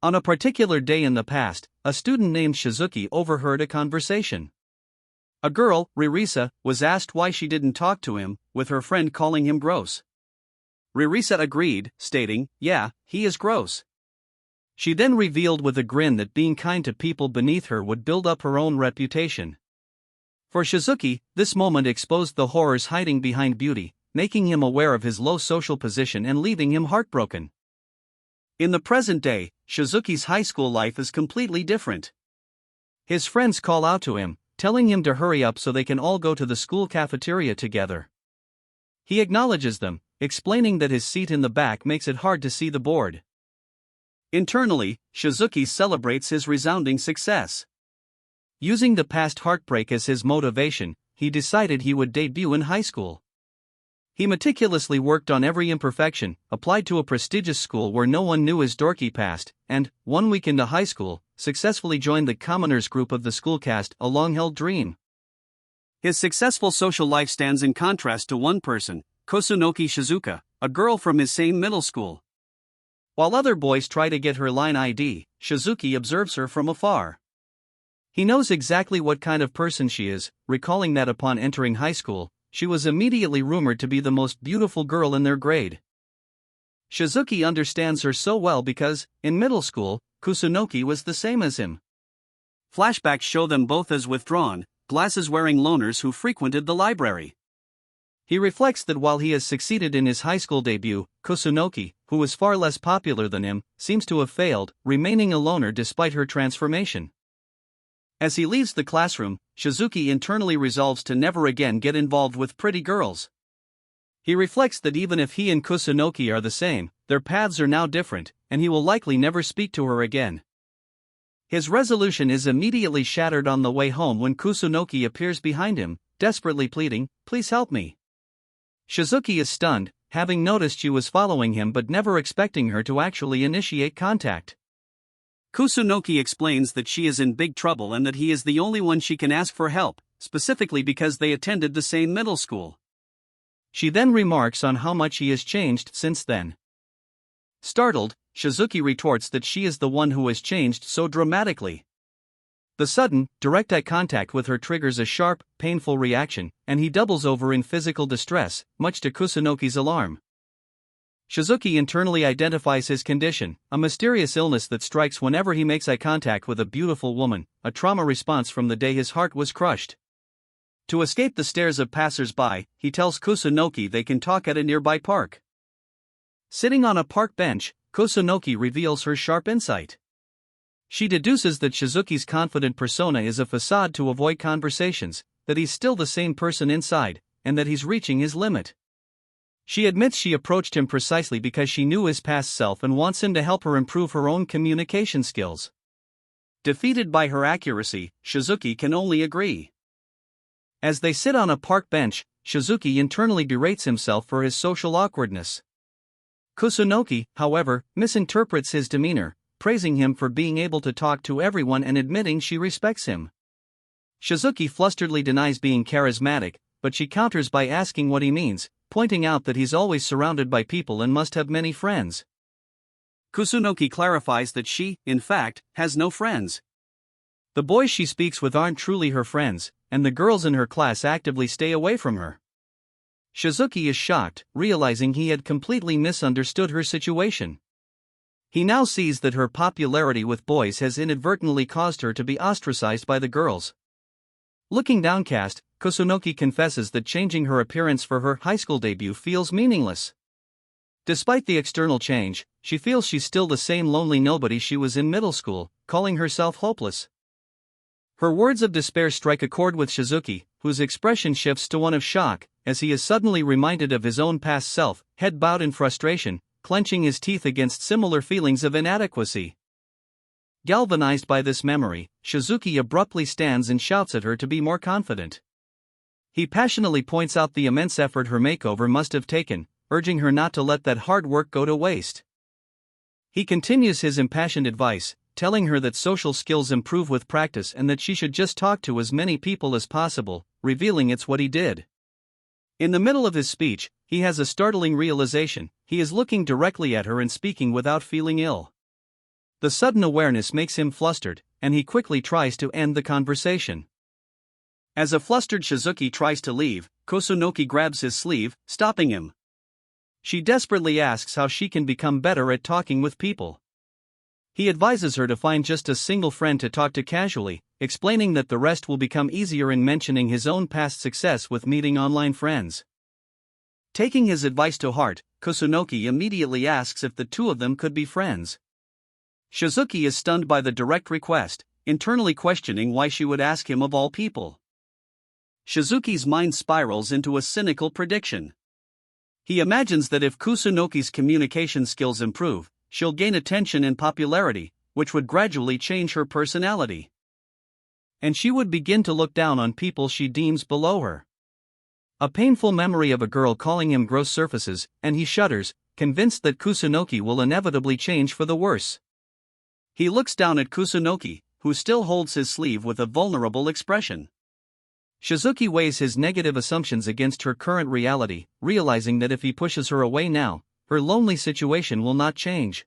On a particular day in the past, a student named Shizuki overheard a conversation. A girl, Risa, was asked why she didn't talk to him, with her friend calling him gross. Risa agreed, stating, "Yeah, he is gross." She then revealed with a grin that being kind to people beneath her would build up her own reputation. For Shizuki, this moment exposed the horrors hiding behind beauty, making him aware of his low social position and leaving him heartbroken. In the present day, Shizuki's high school life is completely different. His friends call out to him, telling him to hurry up so they can all go to the school cafeteria together. He acknowledges them, explaining that his seat in the back makes it hard to see the board. Internally, Shizuki celebrates his resounding success. Using the past heartbreak as his motivation, he decided he would debut in high school. He meticulously worked on every imperfection, applied to a prestigious school where no one knew his dorky past, and, 1 week into high school, successfully joined the commoners group of the school cast, a long-held dream. His successful social life stands in contrast to one person, Kusunoki-Shizuka, a girl from his same middle school. While other boys try to get her line ID, Shizuki observes her from afar. He knows exactly what kind of person she is, recalling that upon entering high school, she was immediately rumored to be the most beautiful girl in their grade. Shizuki understands her so well because, in middle school, Kusunoki was the same as him. Flashbacks show them both as withdrawn, glasses-wearing loners who frequented the library. He reflects that while he has succeeded in his high school debut, Kusunoki, who is far less popular than him, seems to have failed, remaining a loner despite her transformation. As he leaves the classroom, Shizuki internally resolves to never again get involved with pretty girls. He reflects that even if he and Kusunoki are the same, their paths are now different, and he will likely never speak to her again. His resolution is immediately shattered on the way home when Kusunoki appears behind him, desperately pleading, "Please help me." Shizuki is stunned, having noticed she was following him but never expecting her to actually initiate contact. Kusunoki explains that she is in big trouble and that he is the only one she can ask for help, specifically because they attended the same middle school. She then remarks on how much he has changed since then. Startled, Shizuki retorts that she is the one who has changed so dramatically. The sudden, direct eye contact with her triggers a sharp, painful reaction, and he doubles over in physical distress, much to Kusunoki's alarm. Shizuki internally identifies his condition, a mysterious illness that strikes whenever he makes eye contact with a beautiful woman, a trauma response from the day his heart was crushed. To escape the stares of passers-by, he tells Kusunoki they can talk at a nearby park. Sitting on a park bench, Kusunoki reveals her sharp insight. She deduces that Shizuki's confident persona is a facade to avoid conversations, that he's still the same person inside, and that he's reaching his limit. She admits she approached him precisely because she knew his past self and wants him to help her improve her own communication skills. Defeated by her accuracy, Shizuki can only agree. As they sit on a park bench, Shizuki internally berates himself for his social awkwardness. Kusunoki, however, misinterprets his demeanor, praising him for being able to talk to everyone and admitting she respects him. Shizuki flusteredly denies being charismatic, but she counters by asking what he means, pointing out that he's always surrounded by people and must have many friends. Kusunoki clarifies that she, in fact, has no friends. The boys she speaks with aren't truly her friends, and the girls in her class actively stay away from her. Shizuki is shocked, realizing he had completely misunderstood her situation. He now sees that her popularity with boys has inadvertently caused her to be ostracized by the girls. Looking downcast, Kusunoki confesses that changing her appearance for her high school debut feels meaningless. Despite the external change, she feels she's still the same lonely nobody she was in middle school, calling herself hopeless. Her words of despair strike a chord with Shizuki, whose expression shifts to one of shock, as he is suddenly reminded of his own past self, head bowed in frustration, clenching his teeth against similar feelings of inadequacy. Galvanized by this memory, Shizuki abruptly stands and shouts at her to be more confident. He passionately points out the immense effort her makeover must have taken, urging her not to let that hard work go to waste. He continues his impassioned advice, telling her that social skills improve with practice and that she should just talk to as many people as possible, revealing it's what he did. In the middle of his speech, he has a startling realization: he is looking directly at her and speaking without feeling ill. The sudden awareness makes him flustered, and he quickly tries to end the conversation. As a flustered Shizuki tries to leave, Kusunoki grabs his sleeve, stopping him. She desperately asks how she can become better at talking with people. He advises her to find just a single friend to talk to casually, explaining that the rest will become easier in mentioning his own past success with meeting online friends. Taking his advice to heart, Kusunoki immediately asks if the two of them could be friends. Shizuki is stunned by the direct request, internally questioning why she would ask him of all people. Shizuki's mind spirals into a cynical prediction. He imagines that if Kusunoki's communication skills improve, she'll gain attention and popularity, which would gradually change her personality. And she would begin to look down on people she deems below her. A painful memory of a girl calling him gross surfaces, and he shudders, convinced that Kusunoki will inevitably change for the worse. He looks down at Kusunoki, who still holds his sleeve with a vulnerable expression. Shizuki weighs his negative assumptions against her current reality, realizing that if he pushes her away now, her lonely situation will not change.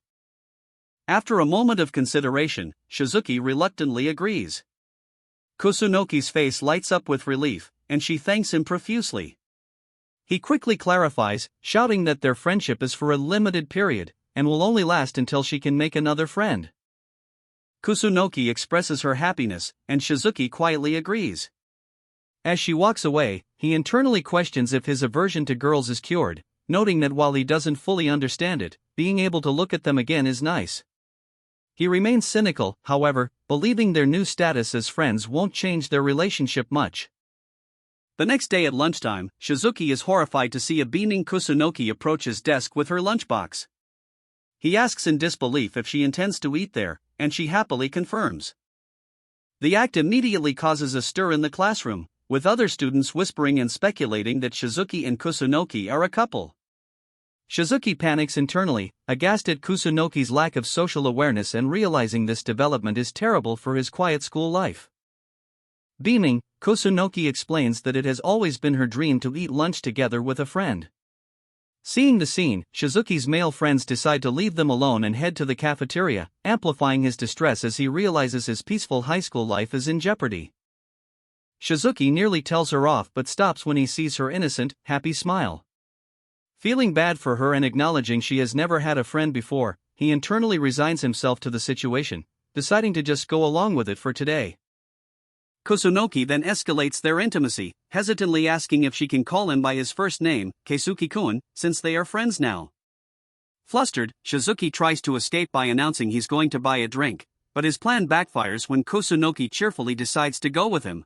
After a moment of consideration, Shizuki reluctantly agrees. Kusunoki's face lights up with relief, and she thanks him profusely. He quickly clarifies, shouting that their friendship is for a limited period, and will only last until she can make another friend. Kusunoki expresses her happiness, and Shizuki quietly agrees. As she walks away, he internally questions if his aversion to girls is cured, noting that while he doesn't fully understand it, being able to look at them again is nice. He remains cynical, however, believing their new status as friends won't change their relationship much. The next day at lunchtime, Shizuki is horrified to see a beaming Kusunoki approach his desk with her lunchbox. He asks in disbelief if she intends to eat there, and she happily confirms. The act immediately causes a stir in the classroom, with other students whispering and speculating that Shizuki and Kusunoki are a couple. Shizuki panics internally, aghast at Kusunoki's lack of social awareness and realizing this development is terrible for his quiet school life. Beaming, Kusunoki explains that it has always been her dream to eat lunch together with a friend. Seeing the scene, Shizuki's male friends decide to leave them alone and head to the cafeteria, amplifying his distress as he realizes his peaceful high school life is in jeopardy. Shizuki nearly tells her off but stops when he sees her innocent, happy smile. Feeling bad for her and acknowledging she has never had a friend before, he internally resigns himself to the situation, deciding to just go along with it for today. Kusunoki then escalates their intimacy, hesitantly asking if she can call him by his first name, Keisuke-kun, since they are friends now. Flustered, Shizuki tries to escape by announcing he's going to buy a drink, but his plan backfires when Kusunoki cheerfully decides to go with him.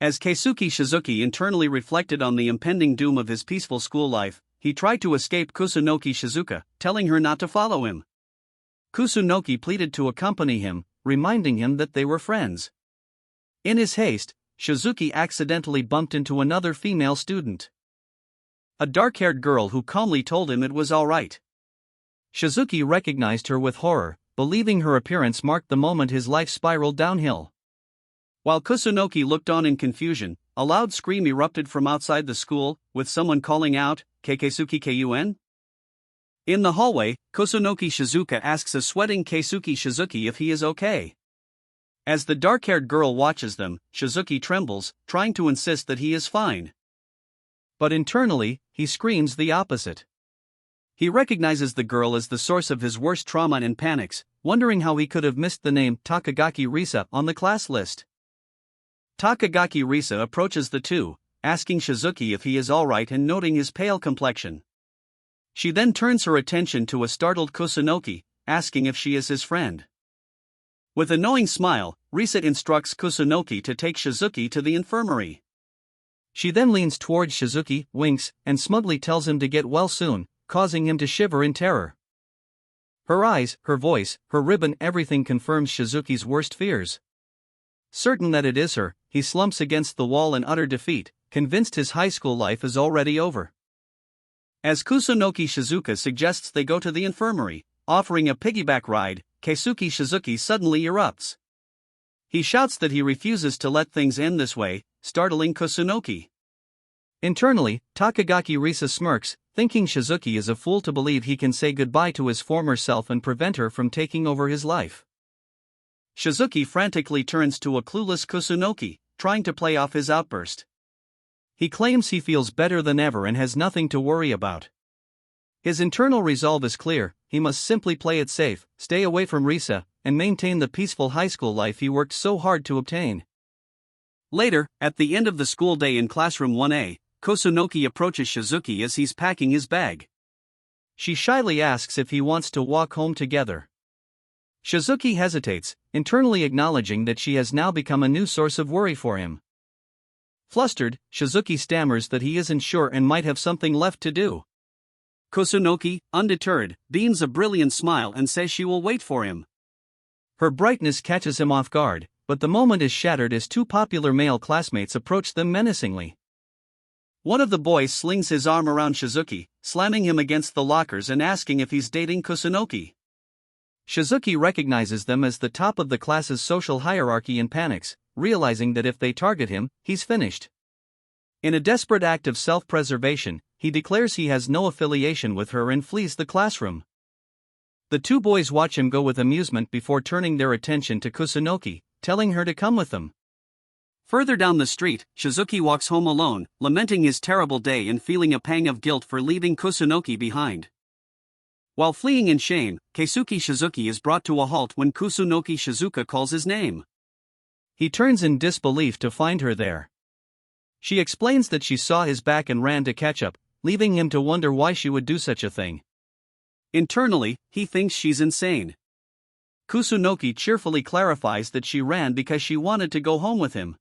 As Keisuke Shizuki internally reflected on the impending doom of his peaceful school life, he tried to escape Kusunoki Shizuka, telling her not to follow him. Kusunoki pleaded to accompany him, reminding him that they were friends. In his haste, Shizuki accidentally bumped into another female student. A dark-haired girl who calmly told him it was all right. Shizuki recognized her with horror, believing her appearance marked the moment his life spiraled downhill. While Kusunoki looked on in confusion, a loud scream erupted from outside the school, with someone calling out, "Keisuke Kun?" In the hallway, Kusunoki Shizuka asks a sweating Keisuke Shizuki if he is okay. As the dark-haired girl watches them, Shizuki trembles, trying to insist that he is fine. But internally, he screams the opposite. He recognizes the girl as the source of his worst trauma and panics, wondering how he could have missed the name Takagaki Risa on the class list. Takagaki Risa approaches the two, asking Shizuki if he is alright and noting his pale complexion. She then turns her attention to a startled Kusunoki, asking if she is his friend. With a knowing smile, Risa instructs Kusunoki to take Shizuki to the infirmary. She then leans towards Shizuki, winks, and smugly tells him to get well soon, causing him to shiver in terror. Her eyes, her voice, her ribbon, everything confirms Shizuki's worst fears. Certain that it is her, he slumps against the wall in utter defeat, convinced his high school life is already over. As Kusunoki Shizuka suggests they go to the infirmary, offering a piggyback ride, Keisuke Shizuki suddenly erupts. He shouts that he refuses to let things end this way, startling Kusunoki. Internally, Takagaki Risa smirks, thinking Shizuki is a fool to believe he can say goodbye to his former self and prevent her from taking over his life. Shizuki frantically turns to a clueless Kusunoki, trying to play off his outburst. He claims he feels better than ever and has nothing to worry about. His internal resolve is clear: he must simply play it safe, stay away from Risa, and maintain the peaceful high school life he worked so hard to obtain. Later, at the end of the school day in classroom 1A, Kusunoki approaches Shizuki as he's packing his bag. She shyly asks if he wants to walk home together. Shizuki hesitates, internally acknowledging that she has now become a new source of worry for him. Flustered, Shizuki stammers that he isn't sure and might have something left to do. Kusunoki, undeterred, beams a brilliant smile and says she will wait for him. Her brightness catches him off guard, but the moment is shattered as two popular male classmates approach them menacingly. One of the boys slings his arm around Shizuki, slamming him against the lockers and asking if he's dating Kusunoki. Shizuki recognizes them as the top of the class's social hierarchy and panics, realizing that if they target him, he's finished. In a desperate act of self-preservation, he declares he has no affiliation with her and flees the classroom. The two boys watch him go with amusement before turning their attention to Kusunoki, telling her to come with them. Further down the street, Shizuki walks home alone, lamenting his terrible day and feeling a pang of guilt for leaving Kusunoki behind. While fleeing in shame, Keisuke Shizuki is brought to a halt when Kusunoki Shizuka calls his name. He turns in disbelief to find her there. She explains that she saw his back and ran to catch up, leaving him to wonder why she would do such a thing. Internally, he thinks she's insane. Kusunoki cheerfully clarifies that she ran because she wanted to go home with him.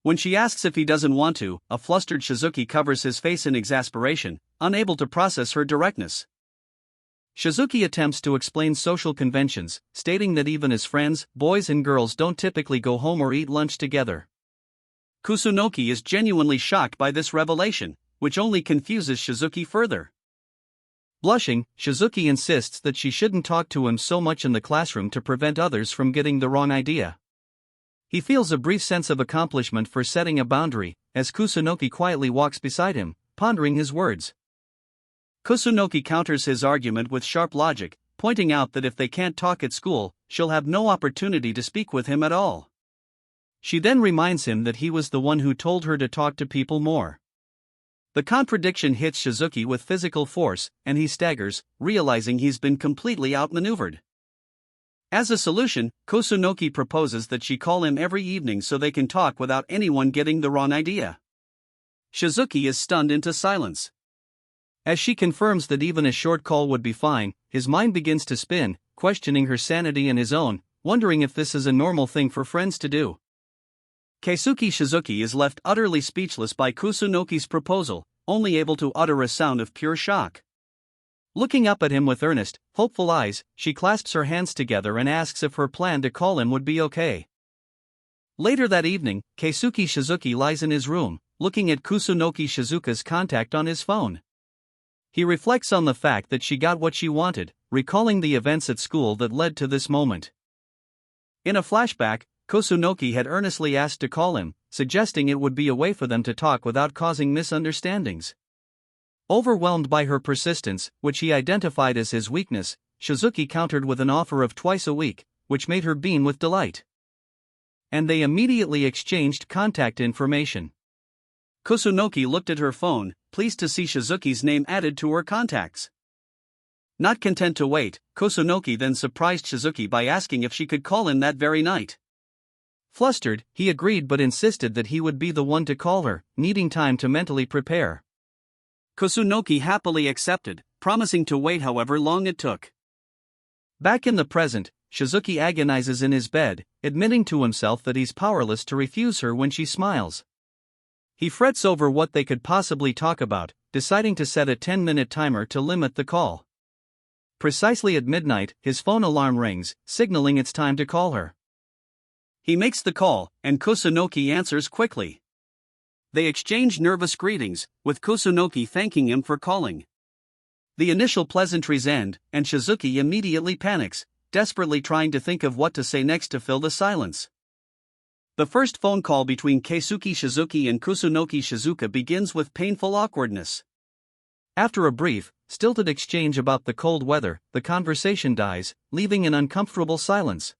When she asks if he doesn't want to, a flustered Shizuki covers his face in exasperation, unable to process her directness. Shizuki attempts to explain social conventions, stating that even as friends, boys and girls don't typically go home or eat lunch together. Kusunoki is genuinely shocked by this revelation, which only confuses Shizuki further. Blushing, Shizuki insists that she shouldn't talk to him so much in the classroom to prevent others from getting the wrong idea. He feels a brief sense of accomplishment for setting a boundary, as Kusunoki quietly walks beside him, pondering his words. Kusunoki counters his argument with sharp logic, pointing out that if they can't talk at school, she'll have no opportunity to speak with him at all. She then reminds him that he was the one who told her to talk to people more. The contradiction hits Shizuki with physical force, and he staggers, realizing he's been completely outmaneuvered. As a solution, Kusunoki proposes that she call him every evening so they can talk without anyone getting the wrong idea. Shizuki is stunned into silence. As she confirms that even a short call would be fine, his mind begins to spin, questioning her sanity and his own, wondering if this is a normal thing for friends to do. Keisuke Shizuki is left utterly speechless by Kusunoki's proposal, only able to utter a sound of pure shock. Looking up at him with earnest, hopeful eyes, she clasps her hands together and asks if her plan to call him would be okay. Later that evening, Keisuke Shizuki lies in his room, looking at Kusunoki Shizuka's contact on his phone. He reflects on the fact that she got what she wanted, recalling the events at school that led to this moment. In a flashback, Kusunoki had earnestly asked to call him, suggesting it would be a way for them to talk without causing misunderstandings. Overwhelmed by her persistence, which he identified as his weakness, Shizuki countered with an offer of twice a week, which made her beam with delight. And they immediately exchanged contact information. Kusunoki looked at her phone, pleased to see Shizuki's name added to her contacts. Not content to wait, Kusunoki then surprised Shizuki by asking if she could call him that very night. Flustered, he agreed but insisted that he would be the one to call her, needing time to mentally prepare. Kusunoki happily accepted, promising to wait however long it took. Back in the present, Shizuki agonizes in his bed, admitting to himself that he's powerless to refuse her when she smiles. He frets over what they could possibly talk about, deciding to set a 10-minute timer to limit the call. Precisely at midnight, his phone alarm rings, signaling it's time to call her. He makes the call, and Kusunoki answers quickly. They exchange nervous greetings, with Kusunoki thanking him for calling. The initial pleasantries end, and Shizuki immediately panics, desperately trying to think of what to say next to fill the silence. The first phone call between Keisuke Shizuki and Kusunoki Shizuka begins with painful awkwardness. After a brief, stilted exchange about the cold weather, the conversation dies, leaving an uncomfortable silence.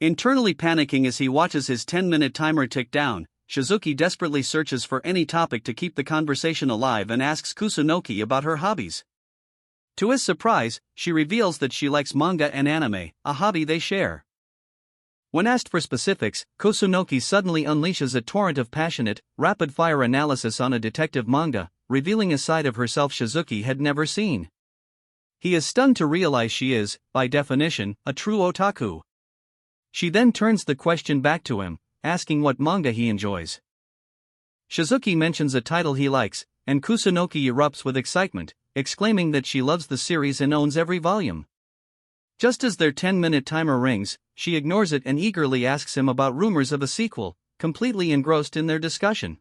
Internally panicking as he watches his 10-minute timer tick down, Shizuki desperately searches for any topic to keep the conversation alive and asks Kusunoki about her hobbies. To his surprise, she reveals that she likes manga and anime, a hobby they share. When asked for specifics, Kusunoki suddenly unleashes a torrent of passionate, rapid-fire analysis on a detective manga, revealing a side of herself Shizuki had never seen. He is stunned to realize she is, by definition, a true otaku. She then turns the question back to him, asking what manga he enjoys. Shizuki mentions a title he likes, and Kusunoki erupts with excitement, exclaiming that she loves the series and owns every volume. Just as their 10-minute timer rings, she ignores it and eagerly asks him about rumors of a sequel, completely engrossed in their discussion.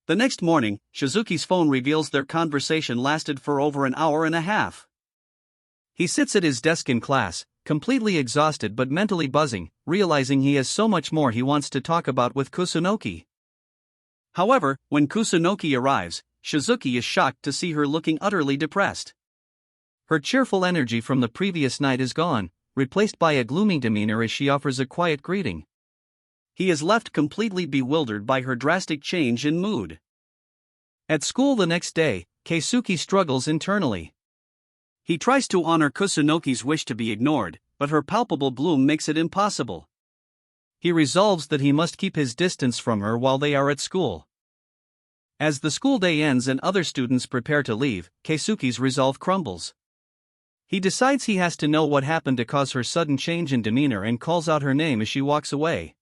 The next morning, Shizuki's phone reveals their conversation lasted for over an hour and a half. He sits at his desk in class, completely exhausted but mentally buzzing, realizing he has so much more he wants to talk about with Kusunoki. However, when Kusunoki arrives, Shizuki is shocked to see her looking utterly depressed. Her cheerful energy from the previous night is gone, replaced by a gloomy demeanor as she offers a quiet greeting. He is left completely bewildered by her drastic change in mood. At school the next day, Keisuke struggles internally. He tries to honor Kusunoki's wish to be ignored, but her palpable bloom makes it impossible. He resolves that he must keep his distance from her while they are at school. As the school day ends and other students prepare to leave, Keisuke's resolve crumbles. He decides he has to know what happened to cause her sudden change in demeanor and calls out her name as she walks away.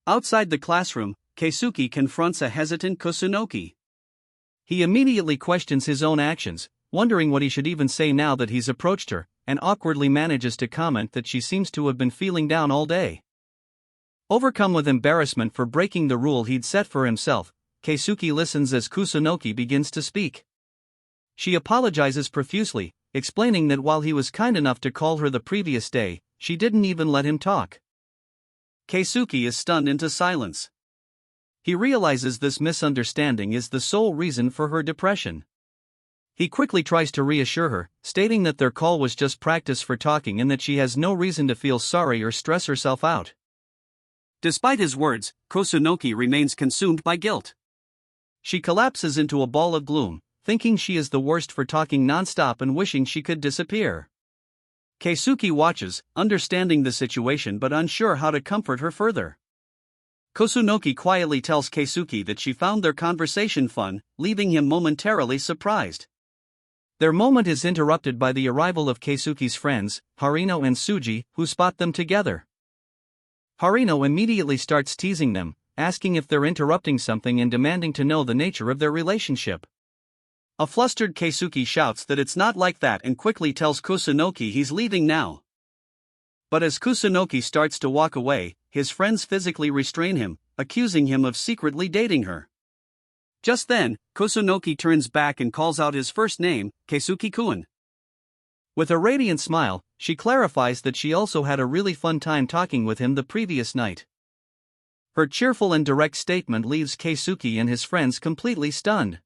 Outside the classroom, Keisuke confronts a hesitant Kusunoki. He immediately questions his own actions, wondering what he should even say now that he's approached her, and awkwardly manages to comment that she seems to have been feeling down all day. Overcome with embarrassment for breaking the rule he'd set for himself, Keisuke listens as Kusunoki begins to speak. She apologizes profusely, explaining that while he was kind enough to call her the previous day, she didn't even let him talk. Keisuke is stunned into silence. He realizes this misunderstanding is the sole reason for her depression. He quickly tries to reassure her, stating that their call was just practice for talking and that she has no reason to feel sorry or stress herself out. Despite his words, Kusunoki remains consumed by guilt. She collapses into a ball of gloom, thinking she is the worst for talking non-stop and wishing she could disappear. Keisuke watches, understanding the situation but unsure how to comfort her further. Kusunoki quietly tells Keisuke that she found their conversation fun, leaving him momentarily surprised. Their moment is interrupted by the arrival of Keisuke's friends, Harino and Tsuji, who spot them together. Harino immediately starts teasing them, asking if they're interrupting something and demanding to know the nature of their relationship. A flustered Keisuke shouts that it's not like that and quickly tells Kusunoki he's leaving now. But as Kusunoki starts to walk away, his friends physically restrain him, accusing him of secretly dating her. Just then, Kusunoki turns back and calls out his first name, Keisuke-kun. With a radiant smile, she clarifies that she also had a really fun time talking with him the previous night. Her cheerful and direct statement leaves Keisuke and his friends completely stunned.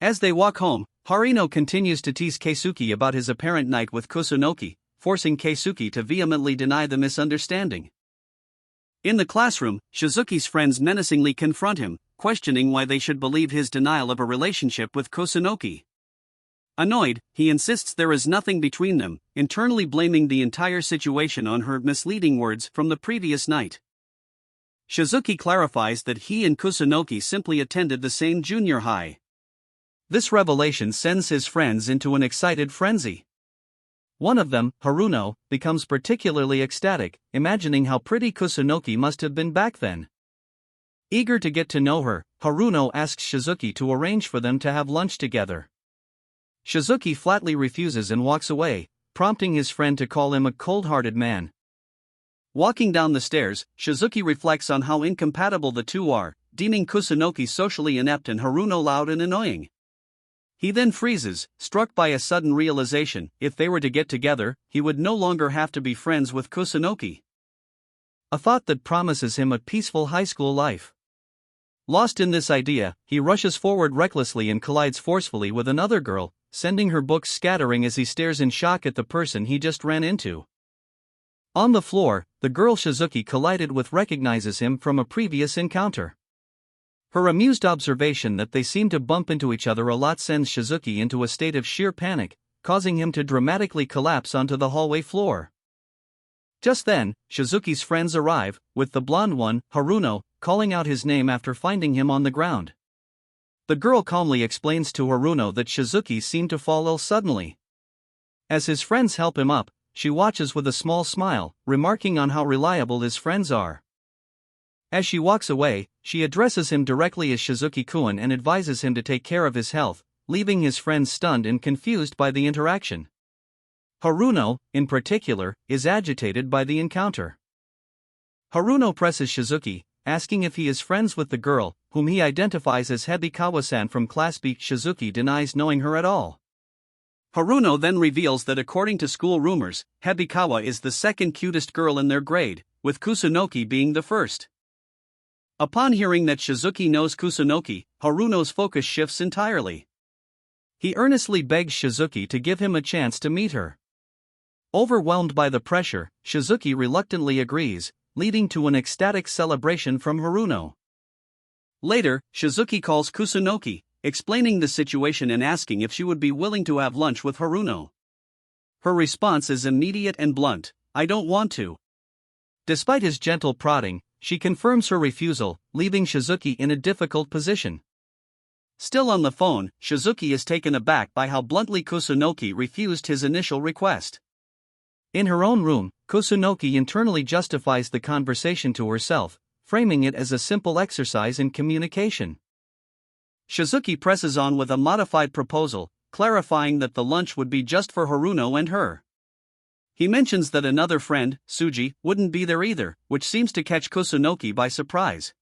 As they walk home, Harino continues to tease Keisuke about his apparent night with Kusunoki, forcing Keisuke to vehemently deny the misunderstanding. In the classroom, Shizuki's friends menacingly confront him, questioning why they should believe his denial of a relationship with Kusunoki. Annoyed, he insists there is nothing between them, internally blaming the entire situation on her misleading words from the previous night. Shizuki clarifies that he and Kusunoki simply attended the same junior high. This revelation sends his friends into an excited frenzy. One of them, Haruno, becomes particularly ecstatic, imagining how pretty Kusunoki must have been back then. Eager to get to know her, Haruno asks Shizuki to arrange for them to have lunch together. Shizuki flatly refuses and walks away, prompting his friend to call him a cold-hearted man. Walking down the stairs, Shizuki reflects on how incompatible the two are, deeming Kusunoki socially inept and Haruno loud and annoying. He then freezes, struck by a sudden realization: if they were to get together, he would no longer have to be friends with Kusunoki. A thought that promises him a peaceful high school life. Lost in this idea, he rushes forward recklessly and collides forcefully with another girl, sending her books scattering as he stares in shock at the person he just ran into. On the floor, the girl Shizuki collided with recognizes him from a previous encounter. Her amused observation that they seem to bump into each other a lot sends Shizuki into a state of sheer panic, causing him to dramatically collapse onto the hallway floor. Just then, Shizuki's friends arrive, with the blonde one, Haruno, calling out his name after finding him on the ground. The girl calmly explains to Haruno that Shizuki seemed to fall ill suddenly. As his friends help him up, she watches with a small smile, remarking on how reliable his friends are. As she walks away, she addresses him directly as Shizuki-kun and advises him to take care of his health, leaving his friends stunned and confused by the interaction. Haruno, in particular, is agitated by the encounter. Haruno presses Shizuki, asking if he is friends with the girl, whom he identifies as Hebikawa-san from Class B. Shizuki denies knowing her at all. Haruno then reveals that according to school rumors, Hebikawa is the second cutest girl in their grade, with Kusunoki being the first. Upon hearing that Shizuki knows Kusunoki, Haruno's focus shifts entirely. He earnestly begs Shizuki to give him a chance to meet her. Overwhelmed by the pressure, Shizuki reluctantly agrees, leading to an ecstatic celebration from Haruno. Later, Shizuki calls Kusunoki, explaining the situation and asking if she would be willing to have lunch with Haruno. Her response is immediate and blunt, "I don't want to." Despite his gentle prodding, she confirms her refusal, leaving Shizuki in a difficult position. Still on the phone, Shizuki is taken aback by how bluntly Kusunoki refused his initial request. In her own room, Kusunoki internally justifies the conversation to herself, framing it as a simple exercise in communication. Shizuki presses on with a modified proposal, clarifying that the lunch would be just for Haruno and her. He mentions that another friend, Tsuji, wouldn't be there either, which seems to catch Kusunoki by surprise.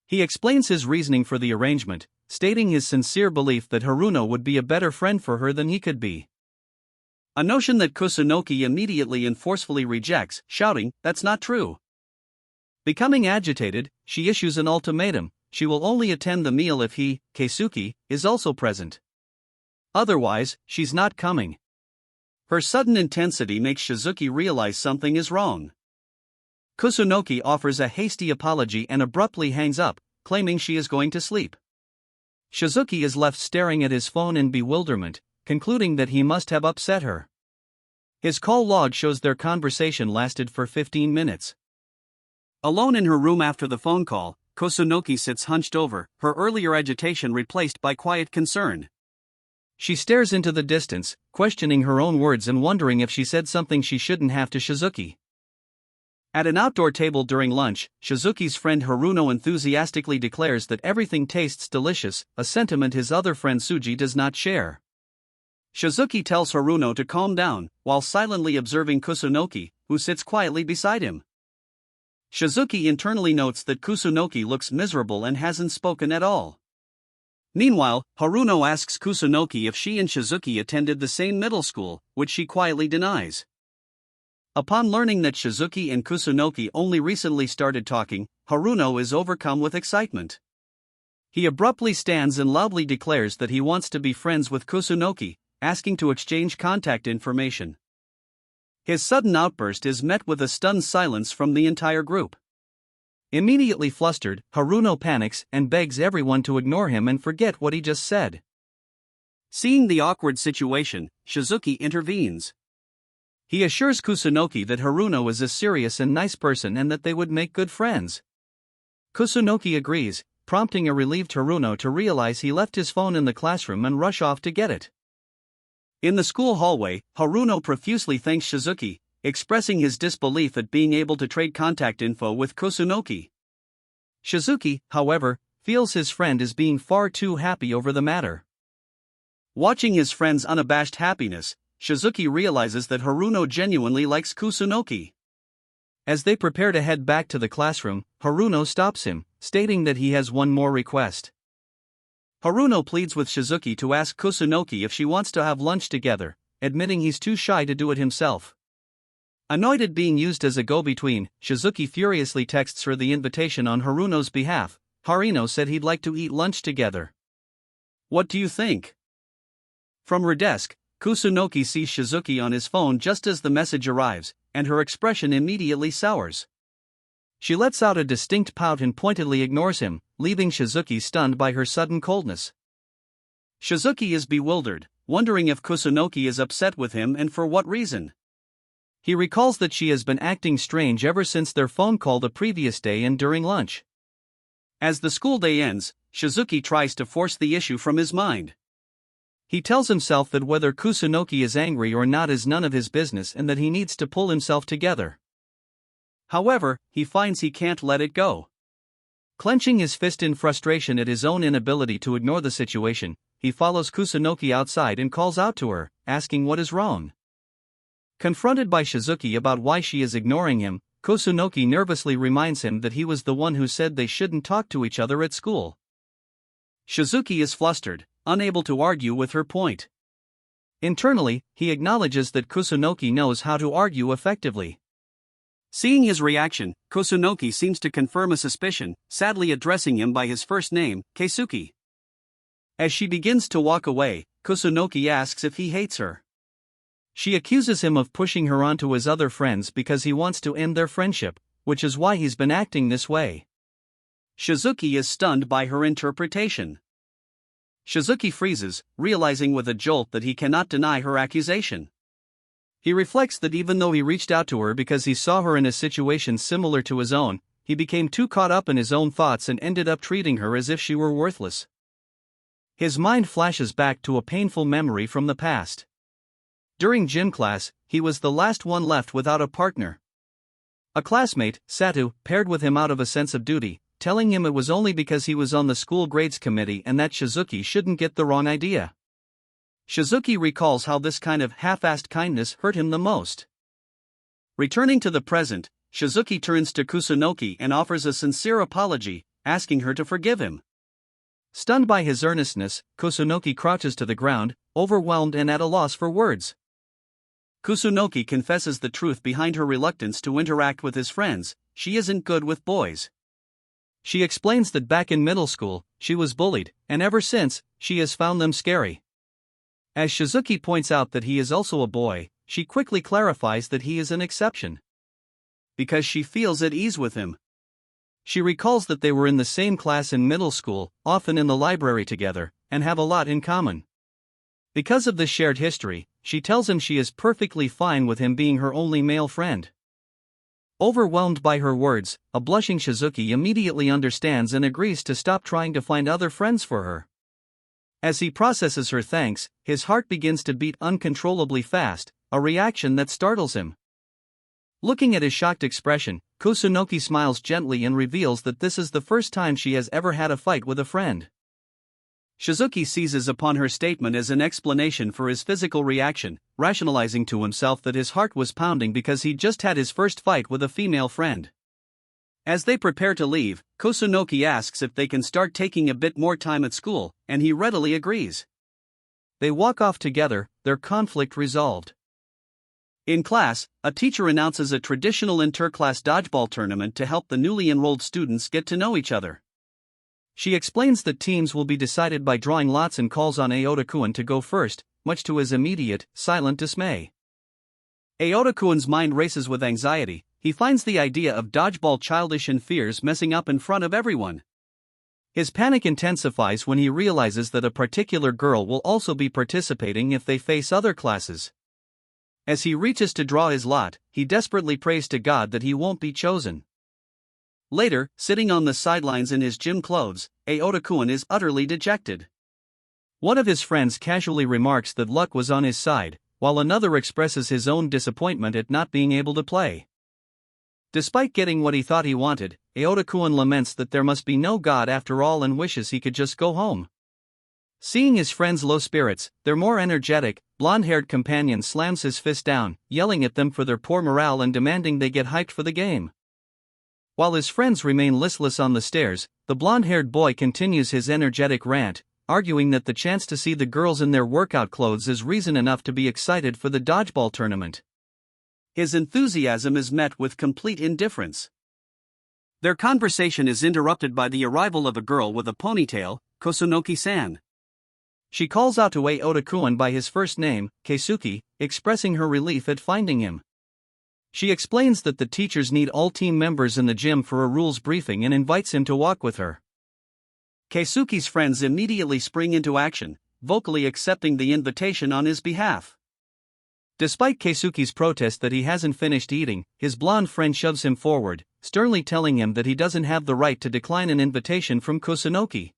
He explains his reasoning for the arrangement, stating his sincere belief that Haruno would be a better friend for her than he could be. A notion that Kusunoki immediately and forcefully rejects, shouting, "That's not true." Becoming agitated, she issues an ultimatum: she will only attend the meal if he, Keisuke, is also present. Otherwise, she's not coming. Her sudden intensity makes Shizuki realize something is wrong. Kusunoki offers a hasty apology and abruptly hangs up, claiming she is going to sleep. Shizuki is left staring at his phone in bewilderment, concluding that he must have upset her. His call log shows their conversation lasted for 15 minutes. Alone in her room after the phone call, Kusunoki sits hunched over, her earlier agitation replaced by quiet concern. She stares into the distance, questioning her own words and wondering if she said something she shouldn't have to Shizuki. At an outdoor table during lunch, Shizuki's friend Haruno enthusiastically declares that everything tastes delicious, a sentiment his other friend Tsuji does not share. Shizuki tells Haruno to calm down, while silently observing Kusunoki, who sits quietly beside him. Shizuki internally notes that Kusunoki looks miserable and hasn't spoken at all. Meanwhile, Haruno asks Kusunoki if she and Shizuki attended the same middle school, which she quietly denies. Upon learning that Shizuki and Kusunoki only recently started talking, Haruno is overcome with excitement. He abruptly stands and loudly declares that he wants to be friends with Kusunoki, asking to exchange contact information. His sudden outburst is met with a stunned silence from the entire group. Immediately flustered, Haruno panics and begs everyone to ignore him and forget what he just said. Seeing the awkward situation, Shizuki intervenes. He assures Kusunoki that Haruno is a serious and nice person and that they would make good friends. Kusunoki agrees, prompting a relieved Haruno to realize he left his phone in the classroom and rush off to get it. In the school hallway, Haruno profusely thanks Shizuki, expressing his disbelief at being able to trade contact info with Kusunoki. Shizuki, however, feels his friend is being far too happy over the matter. Watching his friend's unabashed happiness, Shizuki realizes that Haruno genuinely likes Kusunoki. As they prepare to head back to the classroom, Haruno stops him, stating that he has one more request. Haruno pleads with Shizuki to ask Kusunoki if she wants to have lunch together, admitting he's too shy to do it himself. Annoyed at being used as a go-between, Shizuki furiously texts her the invitation on Haruno's behalf, Harino said he'd like to eat lunch together. What do you think? From her desk, Kusunoki sees Shizuki on his phone just as the message arrives, and her expression immediately sours. She lets out a distinct pout and pointedly ignores him, leaving Shizuki stunned by her sudden coldness. Shizuki is bewildered, wondering if Kusunoki is upset with him and for what reason. He recalls that she has been acting strange ever since their phone call the previous day and during lunch. As the school day ends, Shizuki tries to force the issue from his mind. He tells himself that whether Kusunoki is angry or not is none of his business and that he needs to pull himself together. However, he finds he can't let it go. Clenching his fist in frustration at his own inability to ignore the situation, he follows Kusunoki outside and calls out to her, asking what is wrong. Confronted by Shizuki about why she is ignoring him, Kusunoki nervously reminds him that he was the one who said they shouldn't talk to each other at school. Shizuki is flustered, unable to argue with her point. Internally, he acknowledges that Kusunoki knows how to argue effectively. Seeing his reaction, Kusunoki seems to confirm a suspicion, sadly addressing him by his first name, Keisuke. As she begins to walk away, Kusunoki asks if he hates her. She accuses him of pushing her onto his other friends because he wants to end their friendship, which is why he's been acting this way. Shizuki is stunned by her interpretation. Shizuki freezes, realizing with a jolt that he cannot deny her accusation. He reflects that even though he reached out to her because he saw her in a situation similar to his own, he became too caught up in his own thoughts and ended up treating her as if she were worthless. His mind flashes back to a painful memory from the past. During gym class, he was the last one left without a partner. A classmate, Satu, paired with him out of a sense of duty, telling him it was only because he was on the school grades committee and that Shizuki shouldn't get the wrong idea. Shizuki recalls how this kind of half-assed kindness hurt him the most. Returning to the present, Shizuki turns to Kusunoki and offers a sincere apology, asking her to forgive him. Stunned by his earnestness, Kusunoki crouches to the ground, overwhelmed and at a loss for words. Kusunoki confesses the truth behind her reluctance to interact with his friends: she isn't good with boys. She explains that back in middle school, she was bullied, and ever since, she has found them scary. As Shizuki points out that he is also a boy, she quickly clarifies that he is an exception. Because she feels at ease with him. She recalls that they were in the same class in middle school, often in the library together, and have a lot in common. Because of this shared history, she tells him she is perfectly fine with him being her only male friend. Overwhelmed by her words, a blushing Shizuki immediately understands and agrees to stop trying to find other friends for her. As he processes her thanks, his heart begins to beat uncontrollably fast, a reaction that startles him. Looking at his shocked expression, Kusunoki smiles gently and reveals that this is the first time she has ever had a fight with a friend. Shizuki seizes upon her statement as an explanation for his physical reaction, rationalizing to himself that his heart was pounding because he'd just had his first fight with a female friend. As they prepare to leave, Kusunoki asks if they can start taking a bit more time at school, and he readily agrees. They walk off together, their conflict resolved. In class, a teacher announces a traditional inter-class dodgeball tournament to help the newly enrolled students get to know each other. She explains that teams will be decided by drawing lots and calls on Aota-kun to go first, much to his immediate, silent dismay. Aota-kun's mind races with anxiety. He finds the idea of dodgeball childish and fears messing up in front of everyone. His panic intensifies when he realizes that a particular girl will also be participating if they face other classes. As he reaches to draw his lot, he desperately prays to God that he won't be chosen. Later, sitting on the sidelines in his gym clothes, Aota-kun is utterly dejected. One of his friends casually remarks that luck was on his side, while another expresses his own disappointment at not being able to play. Despite getting what he thought he wanted, Aota-kun laments that there must be no God after all and wishes he could just go home. Seeing his friends' low spirits, their more energetic, blonde-haired companion slams his fist down, yelling at them for their poor morale and demanding they get hyped for the game. While his friends remain listless on the stairs, the blonde-haired boy continues his energetic rant, arguing that the chance to see the girls in their workout clothes is reason enough to be excited for the dodgeball tournament. His enthusiasm is met with complete indifference. Their conversation is interrupted by the arrival of a girl with a ponytail, Kusunoki-san. She calls out to Aota-kun by his first name, Keisuke, expressing her relief at finding him. She explains that the teachers need all team members in the gym for a rules briefing and invites him to walk with her. Keisuke's friends immediately spring into action, vocally accepting the invitation on his behalf. Despite Keisuke's protest that he hasn't finished eating, his blonde friend shoves him forward, sternly telling him that he doesn't have the right to decline an invitation from Kusunoki.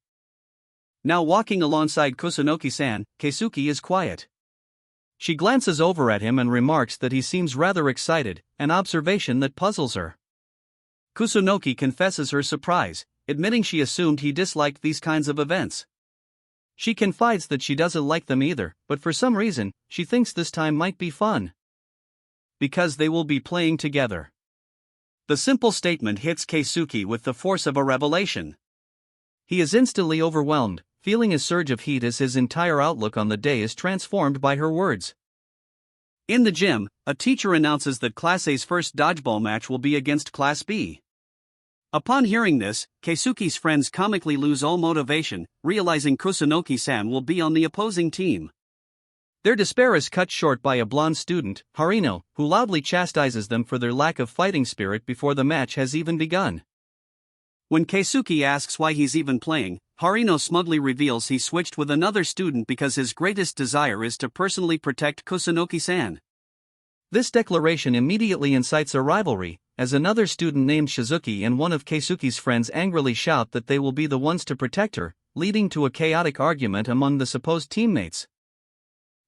Now walking alongside Kusunoki-san, Keisuke is quiet. She glances over at him and remarks that he seems rather excited, an observation that puzzles her. Kusunoki confesses her surprise, admitting she assumed he disliked these kinds of events. She confides that she doesn't like them either, but for some reason, she thinks this time might be fun. Because they will be playing together. The simple statement hits Keisuke with the force of a revelation. He is instantly overwhelmed, feeling a surge of heat as his entire outlook on the day is transformed by her words. In the gym, a teacher announces that Class A's first dodgeball match will be against Class B. Upon hearing this, Keisuke's friends comically lose all motivation, realizing Kusunoki-san will be on the opposing team. Their despair is cut short by a blonde student, Harino, who loudly chastises them for their lack of fighting spirit before the match has even begun. When Keisuke asks why he's even playing, Harino smugly reveals he switched with another student because his greatest desire is to personally protect Kusunoki-san. This declaration immediately incites a rivalry, as another student named Shizuki and one of Keisuke's friends angrily shout that they will be the ones to protect her, leading to a chaotic argument among the supposed teammates.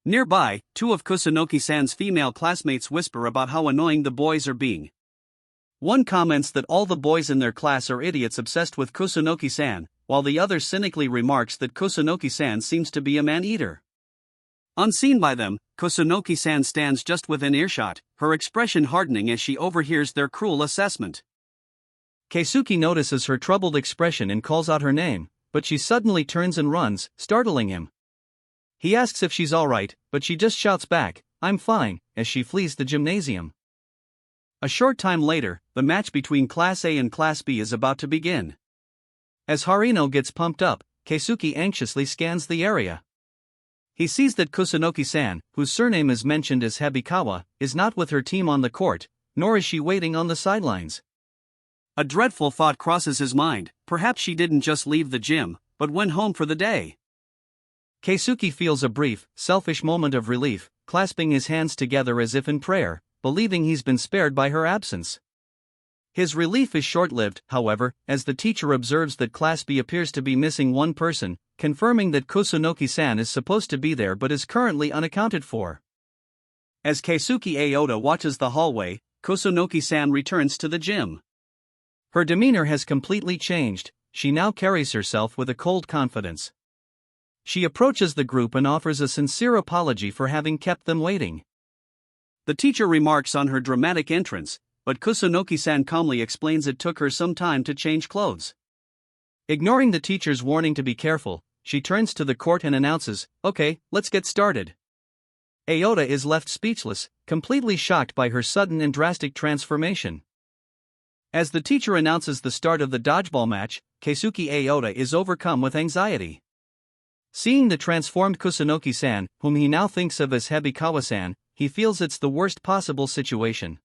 Nearby, two of Kusunoki-san's female classmates whisper about how annoying the boys are being. One comments that all the boys in their class are idiots obsessed with Kusunoki-san, while the other cynically remarks that Kusunoki-san seems to be a man-eater. Unseen by them, Kusunoki-san stands just within earshot, her expression hardening as she overhears their cruel assessment. Keisuke notices her troubled expression and calls out her name, but she suddenly turns and runs, startling him. He asks if she's alright, but she just shouts back, "I'm fine," as she flees the gymnasium. A short time later, the match between Class A and Class B is about to begin. As Harino gets pumped up, Keisuke anxiously scans the area. He sees that Kusunoki-san, whose surname is mentioned as Hebikawa, is not with her team on the court, nor is she waiting on the sidelines. A dreadful thought crosses his mind, perhaps she didn't just leave the gym, but went home for the day. Keisuke feels a brief, selfish moment of relief, clasping his hands together as if in prayer, believing he's been spared by her absence. His relief is short-lived, however, as the teacher observes that Class B appears to be missing one person, confirming that Kusunoki-san is supposed to be there but is currently unaccounted for. As Keisuke Aota watches the hallway, Kusunoki-san returns to the gym. Her demeanor has completely changed, she now carries herself with a cold confidence. She approaches the group and offers a sincere apology for having kept them waiting. The teacher remarks on her dramatic entrance, but Kusunoki-san calmly explains it took her some time to change clothes. Ignoring the teacher's warning to be careful, she turns to the court and announces, "Okay, let's get started." Aota is left speechless, completely shocked by her sudden and drastic transformation. As the teacher announces the start of the dodgeball match, Keisuke Aota is overcome with anxiety. Seeing the transformed Kusunoki-san, whom he now thinks of as Hebikawa-san, he feels it's the worst possible situation.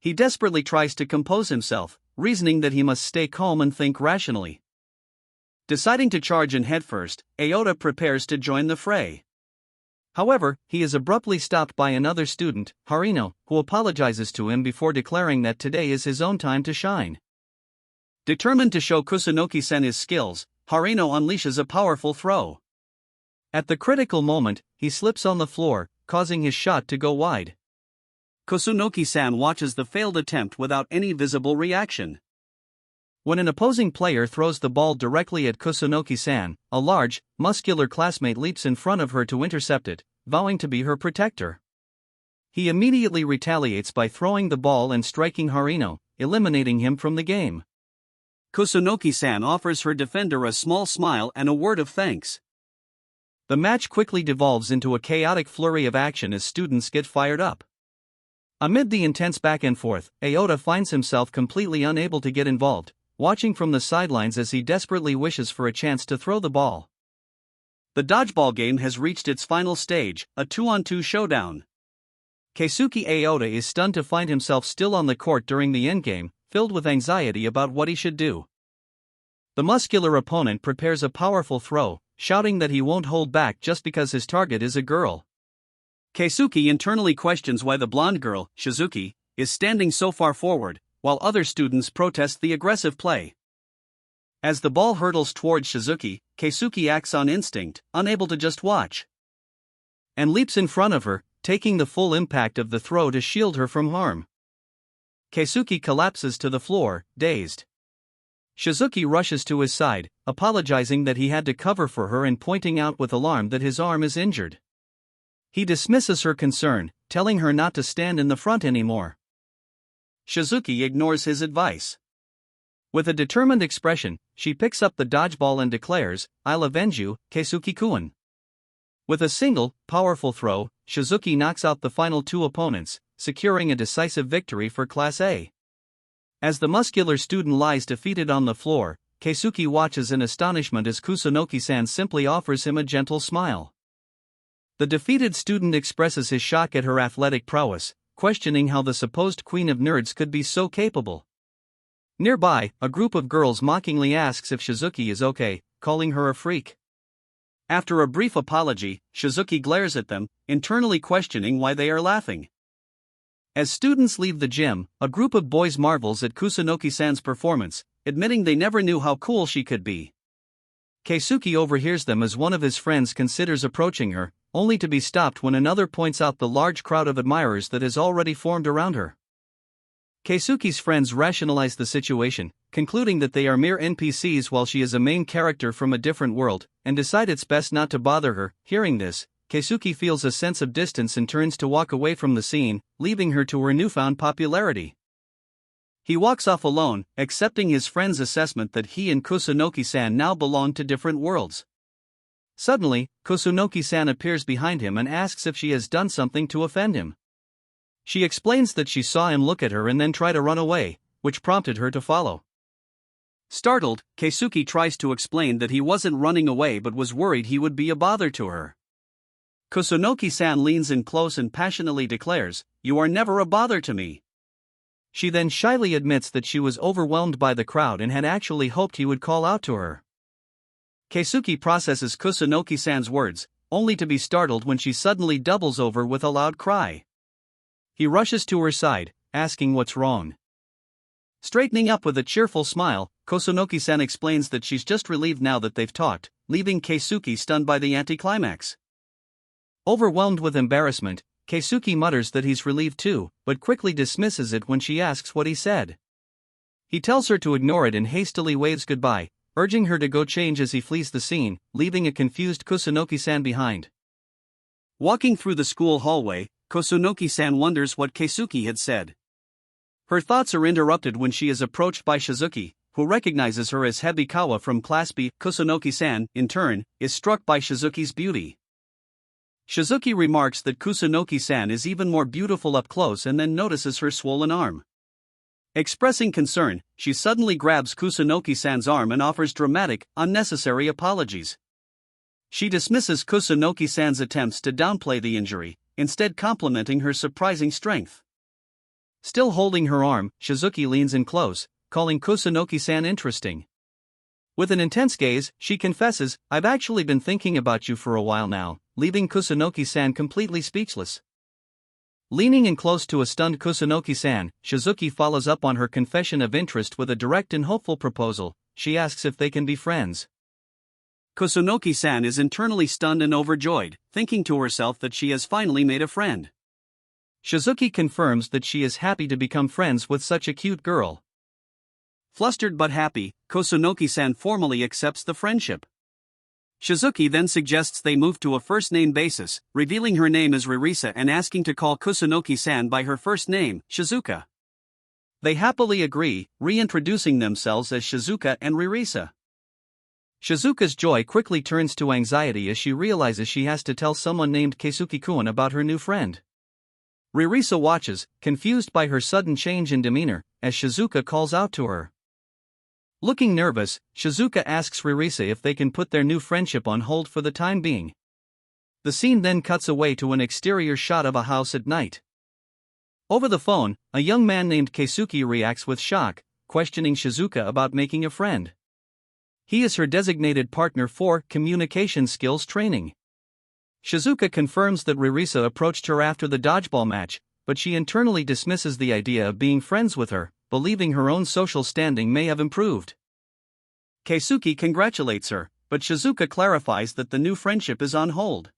He desperately tries to compose himself, reasoning that he must stay calm and think rationally. Deciding to charge in headfirst, Aota prepares to join the fray. However, he is abruptly stopped by another student, Harino, who apologizes to him before declaring that today is his own time to shine. Determined to show Kusunoki-san his skills, Harino unleashes a powerful throw. At the critical moment, he slips on the floor, causing his shot to go wide. Kusunoki-san watches the failed attempt without any visible reaction. When an opposing player throws the ball directly at Kusunoki-san, a large, muscular classmate leaps in front of her to intercept it, vowing to be her protector. He immediately retaliates by throwing the ball and striking Harino, eliminating him from the game. Kusunoki-san offers her defender a small smile and a word of thanks. The match quickly devolves into a chaotic flurry of action as students get fired up. Amid the intense back and forth, Aota finds himself completely unable to get involved, watching from the sidelines as he desperately wishes for a chance to throw the ball. The dodgeball game has reached its final stage, a 2-on-2 showdown. Keisuke Aota is stunned to find himself still on the court during the endgame, filled with anxiety about what he should do. The muscular opponent prepares a powerful throw, shouting that he won't hold back just because his target is a girl. Keisuke internally questions why the blonde girl, Shizuki, is standing so far forward, while other students protest the aggressive play. As the ball hurtles towards Shizuki, Keisuke acts on instinct, unable to just watch, and leaps in front of her, taking the full impact of the throw to shield her from harm. Keisuke collapses to the floor, dazed. Shizuki rushes to his side, apologizing that he had to cover for her and pointing out with alarm that his arm is injured. He dismisses her concern, telling her not to stand in the front anymore. Shizuki ignores his advice. With a determined expression, she picks up the dodgeball and declares, "I'll avenge you, Keisuke-kun." With a single, powerful throw, Shizuki knocks out the final two opponents, securing a decisive victory for Class A. As the muscular student lies defeated on the floor, Keisuke watches in astonishment as Kusunoki-san simply offers him a gentle smile. The defeated student expresses his shock at her athletic prowess, questioning how the supposed queen of nerds could be so capable. Nearby, a group of girls mockingly asks if Shizuki is okay, calling her a freak. After a brief apology, Shizuki glares at them, internally questioning why they are laughing. As students leave the gym, a group of boys marvels at Kusunoki-san's performance, admitting they never knew how cool she could be. Keisuke overhears them as one of his friends considers approaching her, only to be stopped when another points out the large crowd of admirers that has already formed around her. Keisuke's friends rationalize the situation, concluding that they are mere NPCs while she is a main character from a different world, and decide it's best not to bother her. Hearing this, Keisuke feels a sense of distance and turns to walk away from the scene, leaving her to her newfound popularity. He walks off alone, accepting his friend's assessment that he and Kusunoki-san now belong to different worlds. Suddenly, Kusunoki-san appears behind him and asks if she has done something to offend him. She explains that she saw him look at her and then try to run away, which prompted her to follow. Startled, Keisuke tries to explain that he wasn't running away but was worried he would be a bother to her. Kusunoki-san leans in close and passionately declares, "You are never a bother to me." She then shyly admits that she was overwhelmed by the crowd and had actually hoped he would call out to her. Keisuke processes Kusunoki-san's words, only to be startled when she suddenly doubles over with a loud cry. He rushes to her side, asking what's wrong. Straightening up with a cheerful smile, Kusunoki-san explains that she's just relieved now that they've talked, leaving Keisuke stunned by the anticlimax. Overwhelmed with embarrassment, Keisuke mutters that he's relieved too, but quickly dismisses it when she asks what he said. He tells her to ignore it and hastily waves goodbye, urging her to go change as he flees the scene, leaving a confused Kusunoki-san behind. Walking through the school hallway, Kusunoki-san wonders what Keisuke had said. Her thoughts are interrupted when she is approached by Shizuki, who recognizes her as Hebikawa from Class B. Kusunoki-san, in turn, is struck by Shizuki's beauty. Shizuki remarks that Kusunoki-san is even more beautiful up close and then notices her swollen arm. Expressing concern, she suddenly grabs Kusunoki-san's arm and offers dramatic, unnecessary apologies. She dismisses Kusunoki-san's attempts to downplay the injury, instead complimenting her surprising strength. Still holding her arm, Shizuki leans in close, calling Kusunoki-san interesting. With an intense gaze, she confesses, "I've actually been thinking about you for a while now," leaving Kusunoki-san completely speechless. Leaning in close to a stunned Kusunoki-san, Shizuki follows up on her confession of interest with a direct and hopeful proposal. She asks if they can be friends. Kusunoki-san is internally stunned and overjoyed, thinking to herself that she has finally made a friend. Shizuki confirms that she is happy to become friends with such a cute girl. Flustered but happy, Kusunoki-san formally accepts the friendship. Shizuki then suggests they move to a first-name basis, revealing her name as Risa and asking to call Kusunoki-san by her first name, Shizuka. They happily agree, reintroducing themselves as Shizuka and Risa. Shizuka's joy quickly turns to anxiety as she realizes she has to tell someone named Keisuke-kun about her new friend. Risa watches, confused by her sudden change in demeanor, as Shizuka calls out to her. Looking nervous, Shizuka asks Risa if they can put their new friendship on hold for the time being. The scene then cuts away to an exterior shot of a house at night. Over the phone, a young man named Keisuke reacts with shock, questioning Shizuka about making a friend. He is her designated partner for communication skills training. Shizuka confirms that Risa approached her after the dodgeball match, but she internally dismisses the idea of being friends with her, believing her own social standing may have improved. Keisuke congratulates her, but Shizuka clarifies that the new friendship is on hold.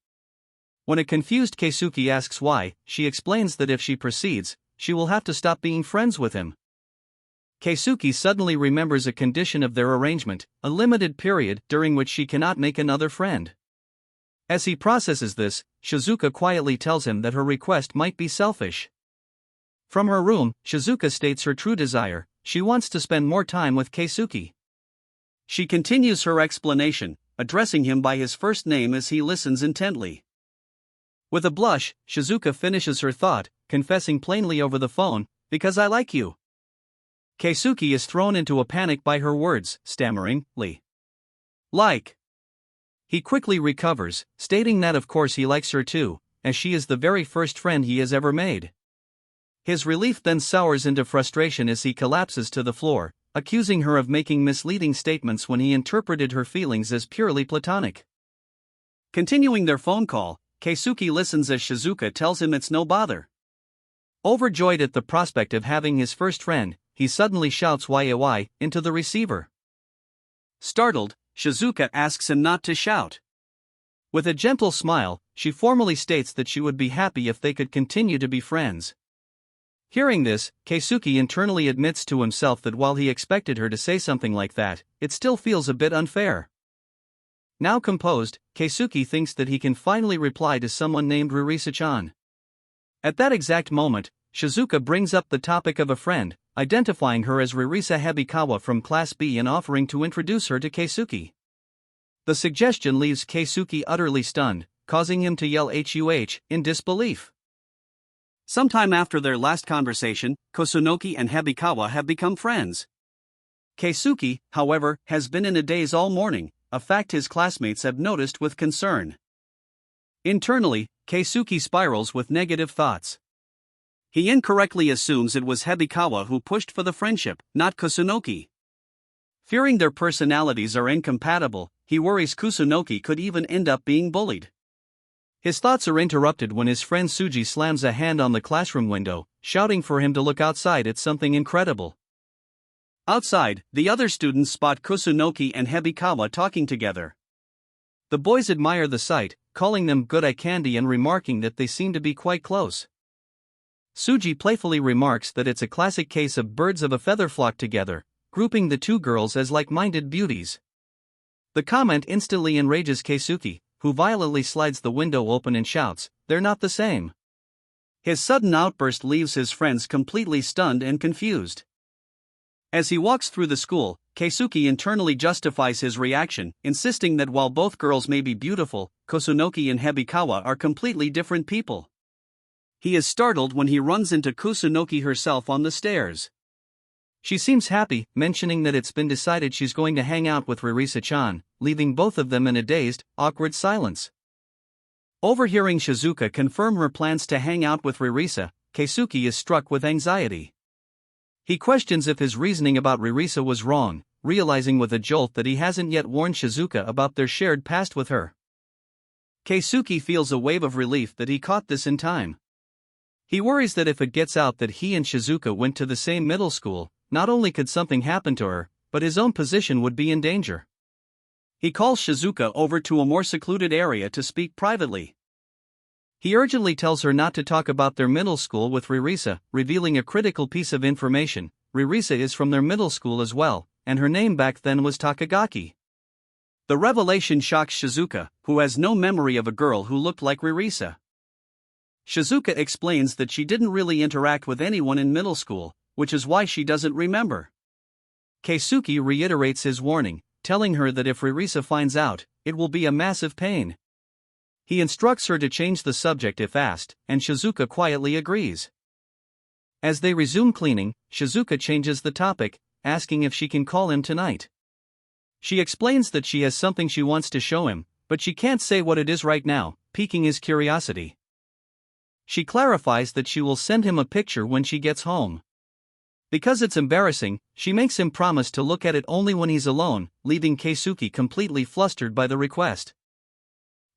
When a confused Keisuke asks why, she explains that if she proceeds, she will have to stop being friends with him. Keisuke suddenly remembers a condition of their arrangement, a limited period during which she cannot make another friend. As he processes this, Shizuka quietly tells him that her request might be selfish. From her room, Shizuka states her true desire: she wants to spend more time with Keisuke. She continues her explanation, addressing him by his first name as he listens intently. With a blush, Shizuka finishes her thought, confessing plainly over the phone, "Because I like you." Keisuke is thrown into a panic by her words, stammering, "Like." He quickly recovers, stating that of course he likes her too, as she is the very first friend he has ever made. His relief then sours into frustration as he collapses to the floor, accusing her of making misleading statements when he interpreted her feelings as purely platonic. Continuing their phone call, Keisuke listens as Shizuka tells him it's no bother. Overjoyed at the prospect of having his first friend, he suddenly shouts "Why" into the receiver. Startled, Shizuka asks him not to shout. With a gentle smile, she formally states that she would be happy if they could continue to be friends. Hearing this, Keisuke internally admits to himself that while he expected her to say something like that, it still feels a bit unfair. Now composed, Keisuke thinks that he can finally reply to someone named Risa-chan. At that exact moment, Shizuka brings up the topic of a friend, identifying her as Risa Hebikawa from Class B and offering to introduce her to Keisuke. The suggestion leaves Keisuke utterly stunned, causing him to yell "HUH" in disbelief. Sometime after their last conversation, Kusunoki and Hebikawa have become friends. Keisuke, however, has been in a daze all morning, a fact his classmates have noticed with concern. Internally, Keisuke spirals with negative thoughts. He incorrectly assumes it was Hebikawa who pushed for the friendship, not Kusunoki. Fearing their personalities are incompatible, he worries Kusunoki could even end up being bullied. His thoughts are interrupted when his friend Tsuji slams a hand on the classroom window, shouting for him to look outside at something incredible. Outside, the other students spot Kusunoki and Hebikawa talking together. The boys admire the sight, calling them good eye candy and remarking that they seem to be quite close. Tsuji playfully remarks that it's a classic case of birds of a feather flock together, grouping the two girls as like-minded beauties. The comment instantly enrages Keisuke, who violently slides the window open and shouts, "They're not the same." His sudden outburst leaves his friends completely stunned and confused. As he walks through the school, Keisuke internally justifies his reaction, insisting that while both girls may be beautiful, Kusunoki and Hebikawa are completely different people. He is startled when he runs into Kusunoki herself on the stairs. She seems happy, mentioning that it's been decided she's going to hang out with Risa-chan, leaving both of them in a dazed, awkward silence. Overhearing Shizuka confirm her plans to hang out with Risa, Keisuke is struck with anxiety. He questions if his reasoning about Risa was wrong, realizing with a jolt that he hasn't yet warned Shizuka about their shared past with her. Keisuke feels a wave of relief that he caught this in time. He worries that if it gets out that he and Shizuka went to the same middle school, not only could something happen to her, but his own position would be in danger. He calls Shizuka over to a more secluded area to speak privately. He urgently tells her not to talk about their middle school with Risa, revealing a critical piece of information: Risa is from their middle school as well, and her name back then was Takagaki. The revelation shocks Shizuka, who has no memory of a girl who looked like Risa. Shizuka explains that she didn't really interact with anyone in middle school, which is why she doesn't remember. Keisuke reiterates his warning, telling her that if Risa finds out, it will be a massive pain. He instructs her to change the subject if asked, and Shizuka quietly agrees. As they resume cleaning, Shizuka changes the topic, asking if she can call him tonight. She explains that she has something she wants to show him, but she can't say what it is right now, piquing his curiosity. She clarifies that she will send him a picture when she gets home. Because it's embarrassing, she makes him promise to look at it only when he's alone, leaving Keisuke completely flustered by the request.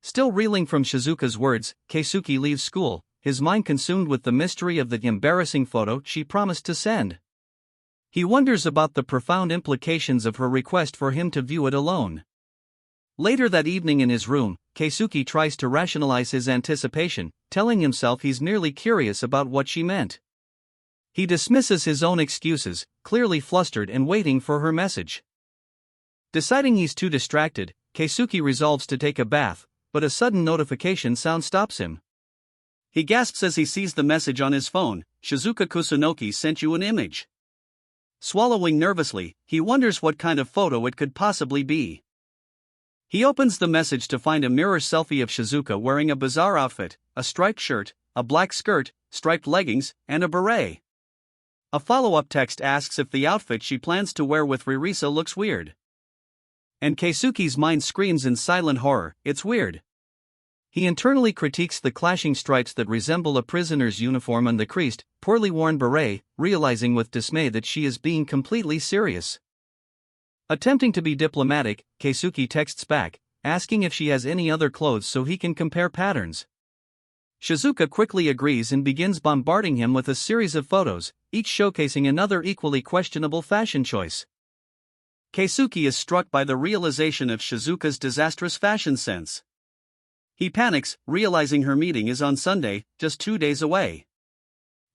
Still reeling from Shizuka's words, Keisuke leaves school, his mind consumed with the mystery of the embarrassing photo she promised to send. He wonders about the profound implications of her request for him to view it alone. Later that evening in his room, Keisuke tries to rationalize his anticipation, telling himself he's merely curious about what she meant. He dismisses his own excuses, clearly flustered and waiting for her message. Deciding he's too distracted, Keisuke resolves to take a bath, but a sudden notification sound stops him. He gasps as he sees the message on his phone: "Shizuka Kusunoki sent you an image." Swallowing nervously, he wonders what kind of photo it could possibly be. He opens the message to find a mirror selfie of Shizuka wearing a bizarre outfit, a striped shirt, a black skirt, striped leggings, and a beret. A follow-up text asks if the outfit she plans to wear with Risa looks weird. And Keisuke's mind screams in silent horror, "It's weird." He internally critiques the clashing stripes that resemble a prisoner's uniform and the creased, poorly worn beret, realizing with dismay that she is being completely serious. Attempting to be diplomatic, Keisuke texts back, asking if she has any other clothes so he can compare patterns. Shizuka quickly agrees and begins bombarding him with a series of photos, each showcasing another equally questionable fashion choice. Keisuke is struck by the realization of Shizuka's disastrous fashion sense. He panics, realizing her meeting is on Sunday, just 2 days away.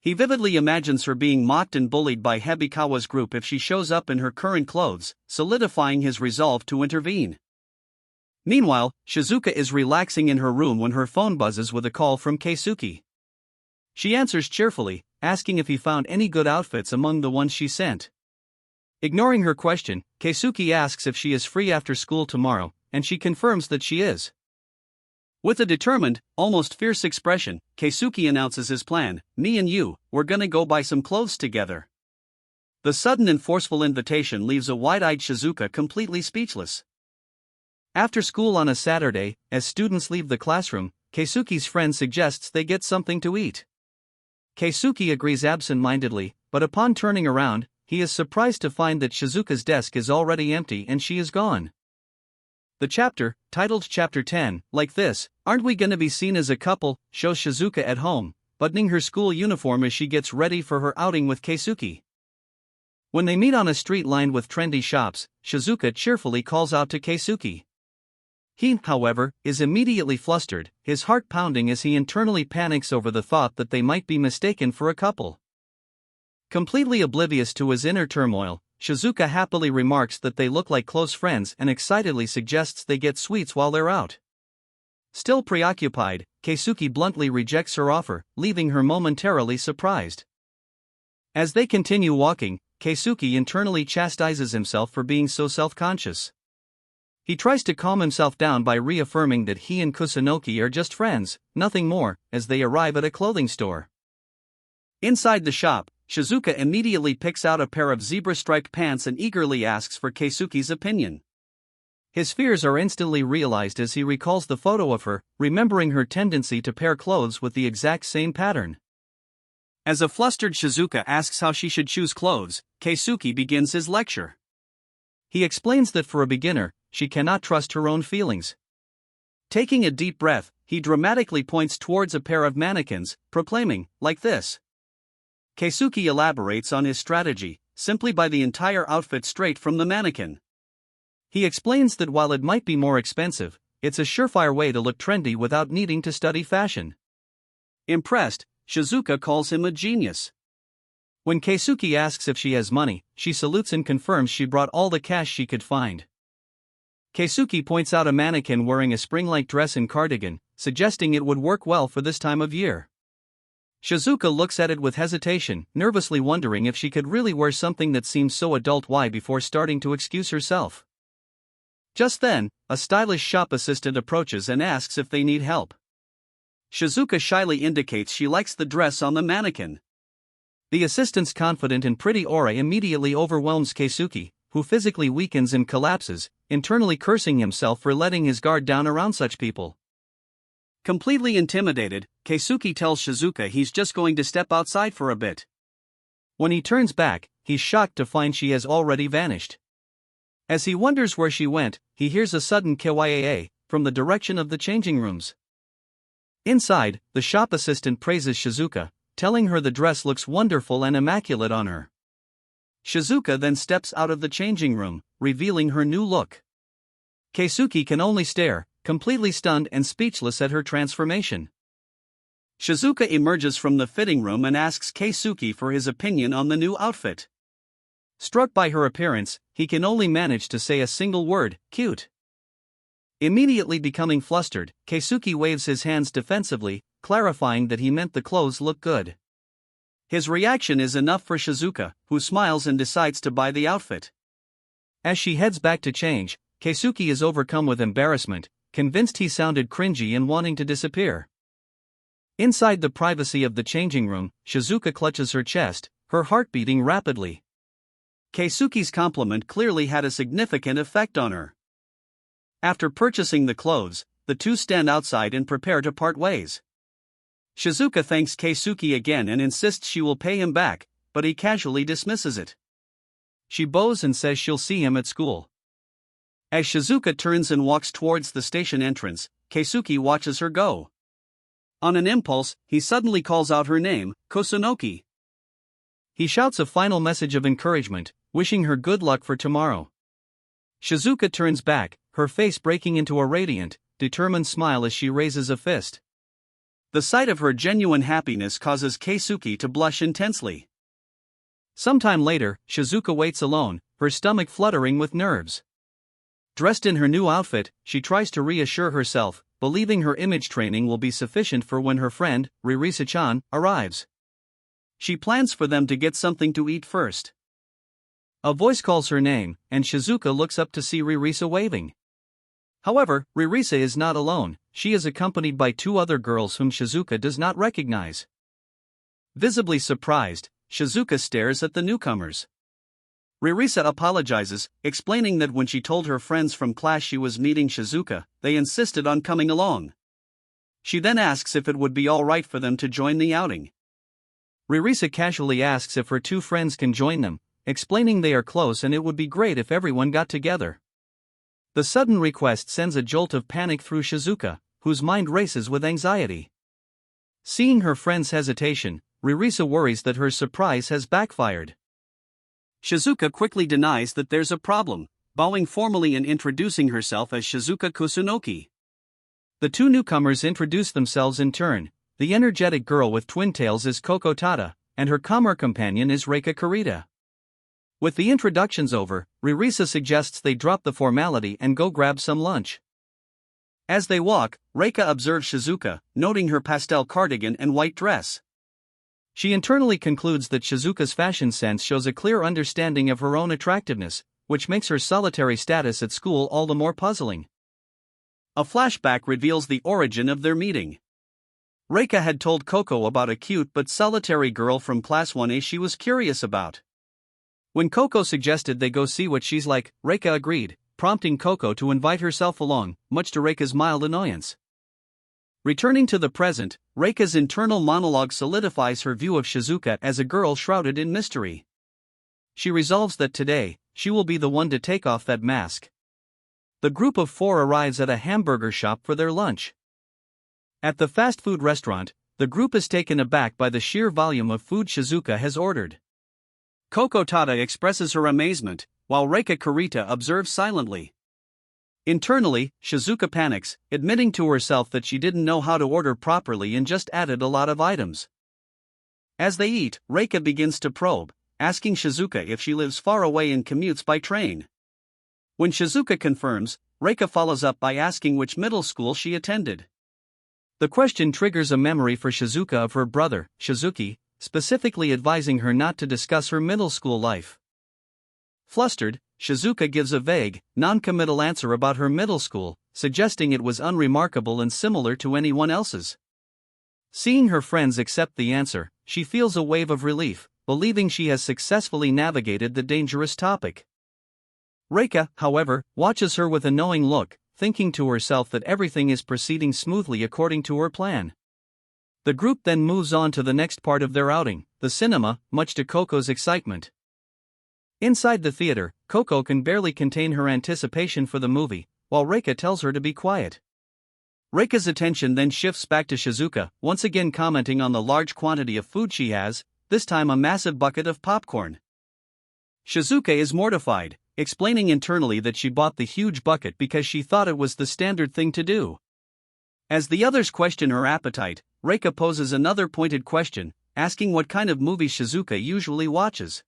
He vividly imagines her being mocked and bullied by Hebikawa's group if she shows up in her current clothes, solidifying his resolve to intervene. Meanwhile, Shizuka is relaxing in her room when her phone buzzes with a call from Keisuke. She answers cheerfully, asking if he found any good outfits among the ones she sent. Ignoring her question, Keisuke asks if she is free after school tomorrow, and she confirms that she is. With a determined, almost fierce expression, Keisuke announces his plan: "Me and you, we're gonna go buy some clothes together." The sudden and forceful invitation leaves a wide-eyed Shizuka completely speechless. After school on a Saturday, as students leave the classroom, Keisuke's friend suggests they get something to eat. Keisuke agrees absent-mindedly, but upon turning around, he is surprised to find that Shizuka's desk is already empty and she is gone. The chapter, titled Chapter 10, like this, "Aren't we gonna be seen as a couple?" shows Shizuka at home, buttoning her school uniform as she gets ready for her outing with Keisuke. When they meet on a street lined with trendy shops, Shizuka cheerfully calls out to Keisuke. He, however, is immediately flustered, his heart pounding as he internally panics over the thought that they might be mistaken for a couple. Completely oblivious to his inner turmoil, Shizuka happily remarks that they look like close friends and excitedly suggests they get sweets while they're out. Still preoccupied, Keisuke bluntly rejects her offer, leaving her momentarily surprised. As they continue walking, Keisuke internally chastises himself for being so self-conscious. He tries to calm himself down by reaffirming that he and Kusunoki are just friends, nothing more, as they arrive at a clothing store. Inside the shop, Shizuka immediately picks out a pair of zebra-striped pants and eagerly asks for Keisuke's opinion. His fears are instantly realized as he recalls the photo of her, remembering her tendency to pair clothes with the exact same pattern. As a flustered Shizuka asks how she should choose clothes, Keisuke begins his lecture. He explains that for a beginner, she cannot trust her own feelings. Taking a deep breath, he dramatically points towards a pair of mannequins, proclaiming, "Like this." Keisuke elaborates on his strategy, simply by the entire outfit straight from the mannequin. He explains that while it might be more expensive, it's a surefire way to look trendy without needing to study fashion. Impressed, Shizuka calls him a genius. When Keisuke asks if she has money, she salutes and confirms she brought all the cash she could find. Keisuke points out a mannequin wearing a spring-like dress and cardigan, suggesting it would work well for this time of year. Shizuka looks at it with hesitation, nervously wondering if she could really wear something that seems so adult before starting to excuse herself. Just then, a stylish shop assistant approaches and asks if they need help. Shizuka shyly indicates she likes the dress on the mannequin. The assistant's confident and pretty aura immediately overwhelms Keisuke, who physically weakens and collapses, internally cursing himself for letting his guard down around such people. Completely intimidated, Keisuke tells Shizuka he's just going to step outside for a bit. When he turns back, he's shocked to find she has already vanished. As he wonders where she went, he hears a sudden "Kyaa" from the direction of the changing rooms. Inside, the shop assistant praises Shizuka, telling her the dress looks wonderful and immaculate on her. Shizuka then steps out of the changing room, revealing her new look. Keisuke can only stare, completely stunned and speechless at her transformation. Shizuka emerges from the fitting room and asks Keisuke for his opinion on the new outfit. Struck by her appearance, he can only manage to say a single word, "cute." Immediately becoming flustered, Keisuke waves his hands defensively, clarifying that he meant the clothes look good. His reaction is enough for Shizuka, who smiles and decides to buy the outfit. As she heads back to change, Keisuke is overcome with embarrassment, convinced he sounded cringy and wanting to disappear. Inside the privacy of the changing room, Shizuka clutches her chest, her heart beating rapidly. Keisuke's compliment clearly had a significant effect on her. After purchasing the clothes, the two stand outside and prepare to part ways. Shizuka thanks Keisuke again and insists she will pay him back, but he casually dismisses it. She bows and says she'll see him at school. As Shizuka turns and walks towards the station entrance, Keisuke watches her go. On an impulse, he suddenly calls out her name, Kusunoki. He shouts a final message of encouragement, wishing her good luck for tomorrow. Shizuka turns back, her face breaking into a radiant, determined smile as she raises a fist. The sight of her genuine happiness causes Keisuke to blush intensely. Sometime later, Shizuka waits alone, her stomach fluttering with nerves. Dressed in her new outfit, she tries to reassure herself, believing her image training will be sufficient for when her friend, Risa-chan, arrives. She plans for them to get something to eat first. A voice calls her name, and Shizuka looks up to see Risa waving. However, Risa is not alone, she is accompanied by two other girls whom Shizuka does not recognize. Visibly surprised, Shizuka stares at the newcomers. Risa apologizes, explaining that when she told her friends from class she was meeting Shizuka, they insisted on coming along. She then asks if it would be alright for them to join the outing. Risa casually asks if her two friends can join them, explaining they are close and it would be great if everyone got together. The sudden request sends a jolt of panic through Shizuka, whose mind races with anxiety. Seeing her friend's hesitation, Risa worries that her surprise has backfired. Shizuka quickly denies that there's a problem, bowing formally and introducing herself as Shizuka Kusunoki. The two newcomers introduce themselves in turn. The energetic girl with twin tails is Koukou Tada, and her calmer companion is Reika Kurita. With the introductions over, Risa suggests they drop the formality and go grab some lunch. As they walk, Reika observes Shizuka, noting her pastel cardigan and white dress. She internally concludes that Shizuka's fashion sense shows a clear understanding of her own attractiveness, which makes her solitary status at school all the more puzzling. A flashback reveals the origin of their meeting. Reika had told Koukou about a cute but solitary girl from Class 1A she was curious about. When Koukou suggested they go see what she's like, Reika agreed, prompting Koukou to invite herself along, much to Reika's mild annoyance. Returning to the present, Reika's internal monologue solidifies her view of Shizuka as a girl shrouded in mystery. She resolves that today, she will be the one to take off that mask. The group of four arrives at a hamburger shop for their lunch. At the fast food restaurant, the group is taken aback by the sheer volume of food Shizuka has ordered. Koukou Tada expresses her amazement, while Reika Kurita observes silently. Internally, Shizuka panics, admitting to herself that she didn't know how to order properly and just added a lot of items. As they eat, Reika begins to probe, asking Shizuka if she lives far away and commutes by train. When Shizuka confirms, Reika follows up by asking which middle school she attended. The question triggers a memory for Shizuka of her brother, Shizuki, specifically advising her not to discuss her middle school life. Flustered, Shizuka gives a vague, non-committal answer about her middle school, suggesting it was unremarkable and similar to anyone else's. Seeing her friends accept the answer, she feels a wave of relief, believing she has successfully navigated the dangerous topic. Reika, however, watches her with a knowing look, thinking to herself that everything is proceeding smoothly according to her plan. The group then moves on to the next part of their outing, the cinema, much to Kouko's excitement. Inside the theater, Koukou can barely contain her anticipation for the movie, while Reika tells her to be quiet. Reika's attention then shifts back to Shizuka, once again commenting on the large quantity of food she has, this time a massive bucket of popcorn. Shizuka is mortified, explaining internally that she bought the huge bucket because she thought it was the standard thing to do. As the others question her appetite, Reika poses another pointed question, asking what kind of movies Shizuka usually watches.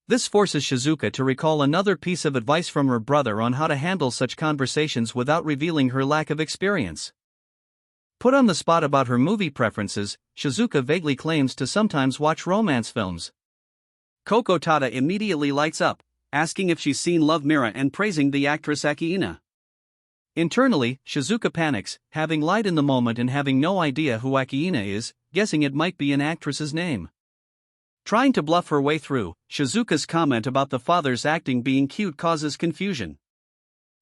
This forces Shizuka to recall another piece of advice from her brother on how to handle such conversations without revealing her lack of experience. Put on the spot about her movie preferences, Shizuka vaguely claims to sometimes watch romance films. Koukou Tada immediately lights up, asking if she's seen Love Mirror and praising the actress Akiina. Internally, Shizuka panics, having lied in the moment and having no idea who Akiina is, guessing it might be an actress's name. Trying to bluff her way through, Shizuka's comment about the father's acting being cute causes confusion.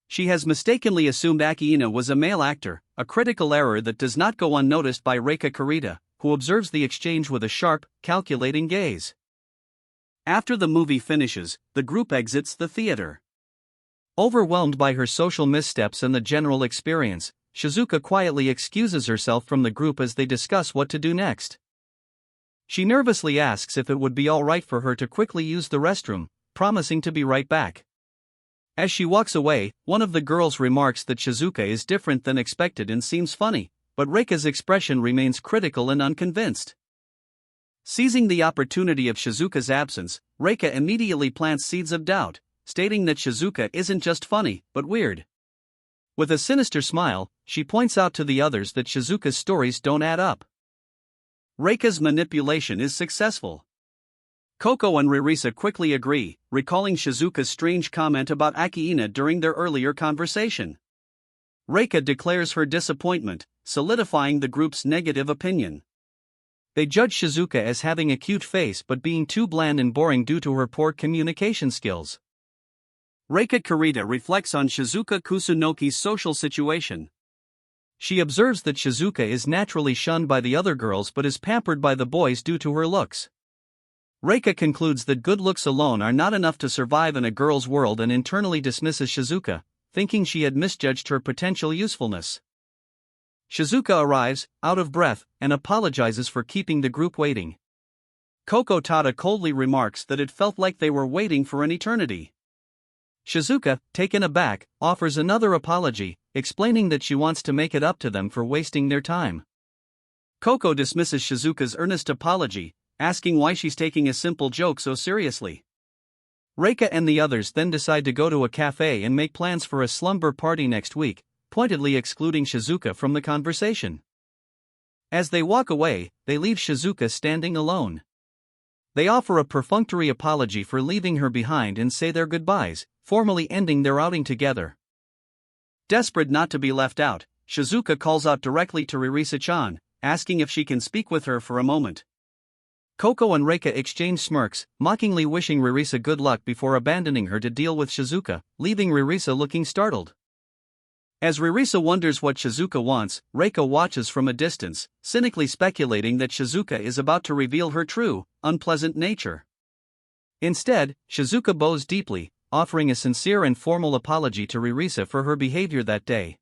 She has mistakenly assumed Akiina was a male actor, a critical error that does not go unnoticed by Reika Kurita, who observes the exchange with a sharp, calculating gaze. After the movie finishes, the group exits the theater. Overwhelmed by her social missteps and the general experience, Shizuka quietly excuses herself from the group as they discuss what to do next. She nervously asks if it would be alright for her to quickly use the restroom, promising to be right back. As she walks away, one of the girls remarks that Shizuka is different than expected and seems funny, but Reika's expression remains critical and unconvinced. Seizing the opportunity of Shizuka's absence, Reika immediately plants seeds of doubt, stating that Shizuka isn't just funny, but weird. With a sinister smile, she points out to the others that Shizuka's stories don't add up. Reika's manipulation is successful. Koukou and Risa quickly agree, recalling Shizuka's strange comment about Akiina during their earlier conversation. Reika declares her disappointment, solidifying the group's negative opinion. They judge Shizuka as having a cute face but being too bland and boring due to her poor communication skills. Reika Kurita reflects on Shizuka Kusunoki's social situation. She observes that Shizuka is naturally shunned by the other girls but is pampered by the boys due to her looks. Reika concludes that good looks alone are not enough to survive in a girl's world and internally dismisses Shizuka, thinking she had misjudged her potential usefulness. Shizuka arrives, out of breath, and apologizes for keeping the group waiting. Koukou Tada coldly remarks that it felt like they were waiting for an eternity. Shizuka, taken aback, offers another apology, explaining that she wants to make it up to them for wasting their time. Koukou dismisses Shizuka's earnest apology, asking why she's taking a simple joke so seriously. Reika and the others then decide to go to a cafe and make plans for a slumber party next week, pointedly excluding Shizuka from the conversation. As they walk away, they leave Shizuka standing alone. They offer a perfunctory apology for leaving her behind and say their goodbyes, formally ending their outing together. Desperate not to be left out, Shizuka calls out directly to Risa-chan, asking if she can speak with her for a moment. Koukou and Reika exchange smirks, mockingly wishing Risa good luck before abandoning her to deal with Shizuka, leaving Risa looking startled. As Risa wonders what Shizuka wants, Reika watches from a distance, cynically speculating that Shizuka is about to reveal her true, unpleasant nature. Instead, Shizuka bows deeply, offering a sincere and formal apology to Risa for her behavior that day.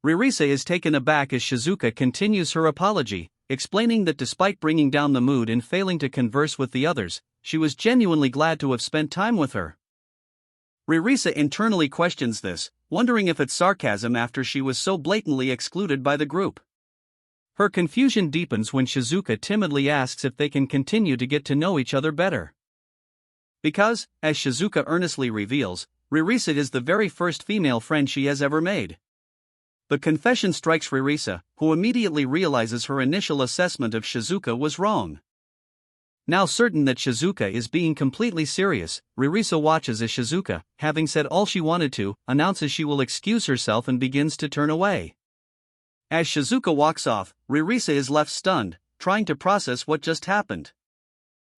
Risa is taken aback as Shizuka continues her apology, explaining that despite bringing down the mood and failing to converse with the others, she was genuinely glad to have spent time with her. Risa internally questions this, wondering if it's sarcasm after she was so blatantly excluded by the group. Her confusion deepens when Shizuka timidly asks if they can continue to get to know each other better. Because, as Shizuka earnestly reveals, Risa is the very first female friend she has ever made. The confession strikes Risa, who immediately realizes her initial assessment of Shizuka was wrong. Now certain that Shizuka is being completely serious, Risa watches as Shizuka, having said all she wanted to, announces she will excuse herself and begins to turn away. As Shizuka walks off, Risa is left stunned, trying to process what just happened.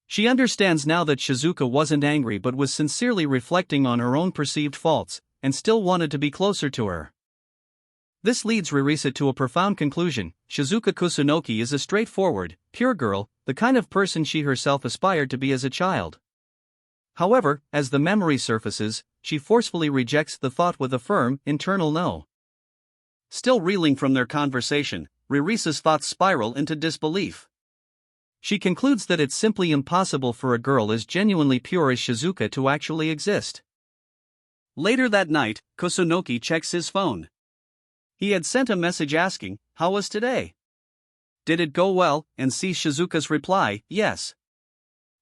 She understands now that Shizuka wasn't angry but was sincerely reflecting on her own perceived faults, and still wanted to be closer to her. This leads Risa to a profound conclusion: Shizuka Kusunoki is a straightforward, pure girl, the kind of person she herself aspired to be as a child. However, as the memory surfaces, she forcefully rejects the thought with a firm, internal no. Still reeling from their conversation, Risa's thoughts spiral into disbelief. She concludes that it's simply impossible for a girl as genuinely pure as Shizuka to actually exist. Later that night, Kusunoki checks his phone. He had sent a message asking, "How was today? Did it go well?" and sees Shizuka's reply, "Yes.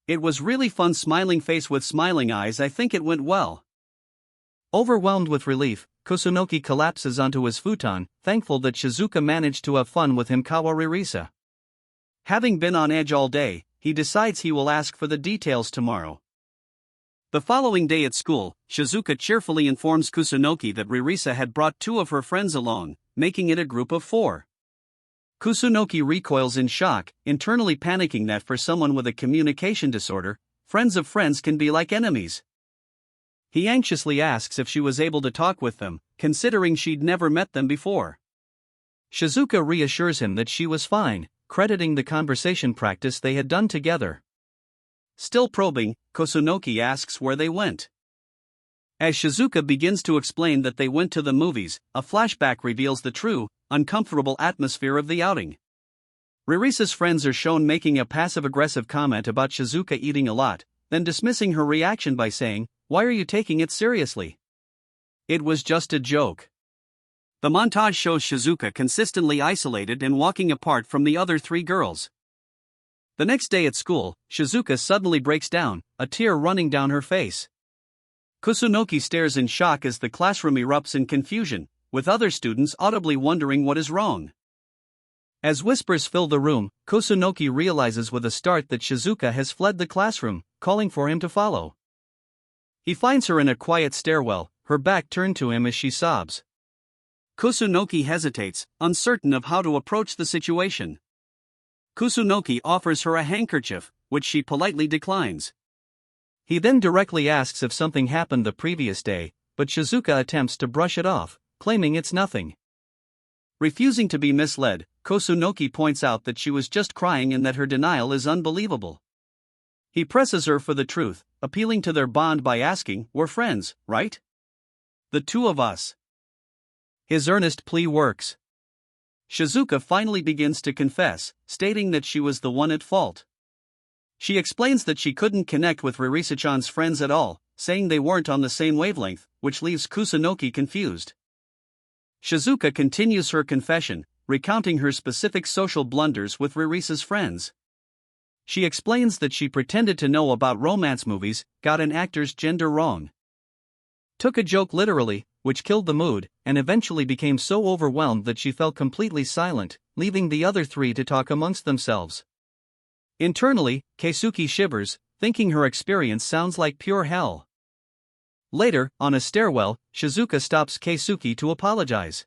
It was really fun." Smiling face with smiling eyes. "I think it went well." Overwhelmed with relief, Kusunoki collapses onto his futon, thankful that Shizuka managed to have fun with him. Risa. Having been on edge all day, he decides he will ask for the details tomorrow. The following day at school, Shizuka cheerfully informs Kusunoki that Risa had brought 2 of her friends along, making it a group of 4. Kusunoki recoils in shock, internally panicking that for someone with a communication disorder, friends of friends can be like enemies. He anxiously asks if she was able to talk with them, considering she'd never met them before. Shizuka reassures him that she was fine, crediting the conversation practice they had done together. Still probing, Kusunoki asks where they went. As Shizuka begins to explain that they went to the movies, a flashback reveals the true, uncomfortable atmosphere of the outing. Risa's friends are shown making a passive-aggressive comment about Shizuka eating a lot, then dismissing her reaction by saying, "Why are you taking it seriously? It was just a joke." The montage shows Shizuka consistently isolated and walking apart from the other 3 girls. The next day at school, Shizuka suddenly breaks down, a tear running down her face. Kusunoki stares in shock as the classroom erupts in confusion, with other students audibly wondering what is wrong. As whispers fill the room, Kusunoki realizes with a start that Shizuka has fled the classroom, calling for him to follow. He finds her in a quiet stairwell, her back turned to him as she sobs. Kusunoki hesitates, uncertain of how to approach the situation. Kusunoki offers her a handkerchief, which she politely declines. He then directly asks if something happened the previous day, but Shizuka attempts to brush it off, claiming it's nothing. Refusing to be misled, Kusunoki points out that she was just crying and that her denial is unbelievable. He presses her for the truth, appealing to their bond by asking, "We're friends, right? The 2 of us." His earnest plea works. Shizuka finally begins to confess, stating that she was the one at fault. She explains that she couldn't connect with Risa-chan's friends at all, saying they weren't on the same wavelength, which leaves Kusunoki confused. Shizuka continues her confession, recounting her specific social blunders with Risa's friends. She explains that she pretended to know about romance movies, got an actor's gender wrong, took a joke literally, which killed the mood, and eventually became so overwhelmed that she fell completely silent, leaving the other 3 to talk amongst themselves. Internally, Keisuke shivers, thinking her experience sounds like pure hell. Later, on a stairwell, Shizuka stops Keisuke to apologize.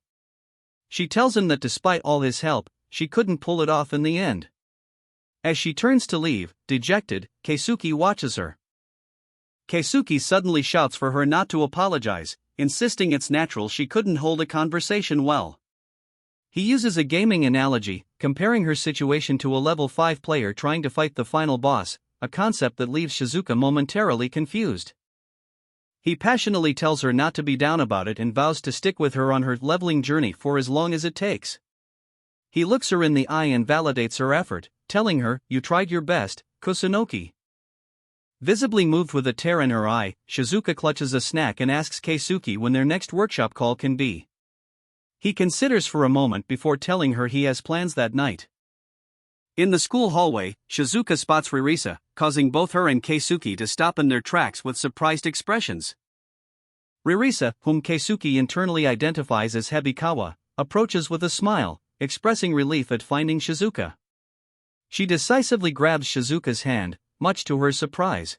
She tells him that despite all his help, she couldn't pull it off in the end. As she turns to leave, dejected, Keisuke watches her. Keisuke suddenly shouts for her not to apologize, insisting it's natural she couldn't hold a conversation well. He uses a gaming analogy, comparing her situation to a level 5 player trying to fight the final boss, a concept that leaves Shizuka momentarily confused. He passionately tells her not to be down about it and vows to stick with her on her leveling journey for as long as it takes. He looks her in the eye and validates her effort, telling her, "You tried your best, Kusunoki." Visibly moved with a tear in her eye, Shizuka clutches a snack and asks Keisuke when their next workshop call can be. He considers for a moment before telling her he has plans that night. In the school hallway, Shizuka spots Risa, causing both her and Keisuke to stop in their tracks with surprised expressions. Risa, whom Keisuke internally identifies as Hebikawa, approaches with a smile, expressing relief at finding Shizuka. She decisively grabs Shizuka's hand, much to her surprise.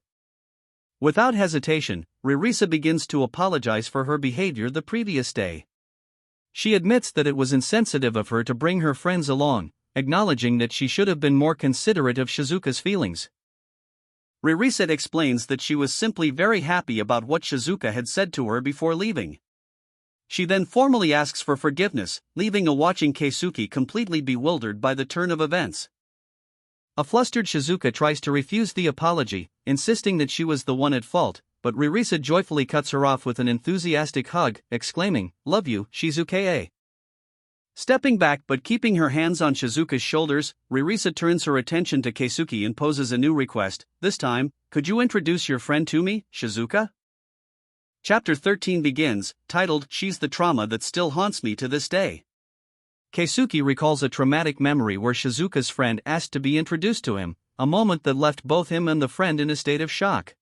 Without hesitation, Risa begins to apologize for her behavior the previous day. She admits that it was insensitive of her to bring her friends along, acknowledging that she should have been more considerate of Shizuka's feelings. Risa explains that she was simply very happy about what Shizuka had said to her before leaving. She then formally asks for forgiveness, leaving a watching Keisuke completely bewildered by the turn of events. A flustered Shizuka tries to refuse the apology, insisting that she was the one at fault, but Risa joyfully cuts her off with an enthusiastic hug, exclaiming, "Love you, Shizuke." Stepping back but keeping her hands on Shizuka's shoulders, Risa turns her attention to Keisuke and poses a new request, this time, "Could you introduce your friend to me, Shizuka?" Chapter 13 begins, titled, "She's the Trauma That Still Haunts Me to This Day." Keisuke recalls a traumatic memory where Shizuka's friend asked to be introduced to him, a moment that left both him and the friend in a state of shock.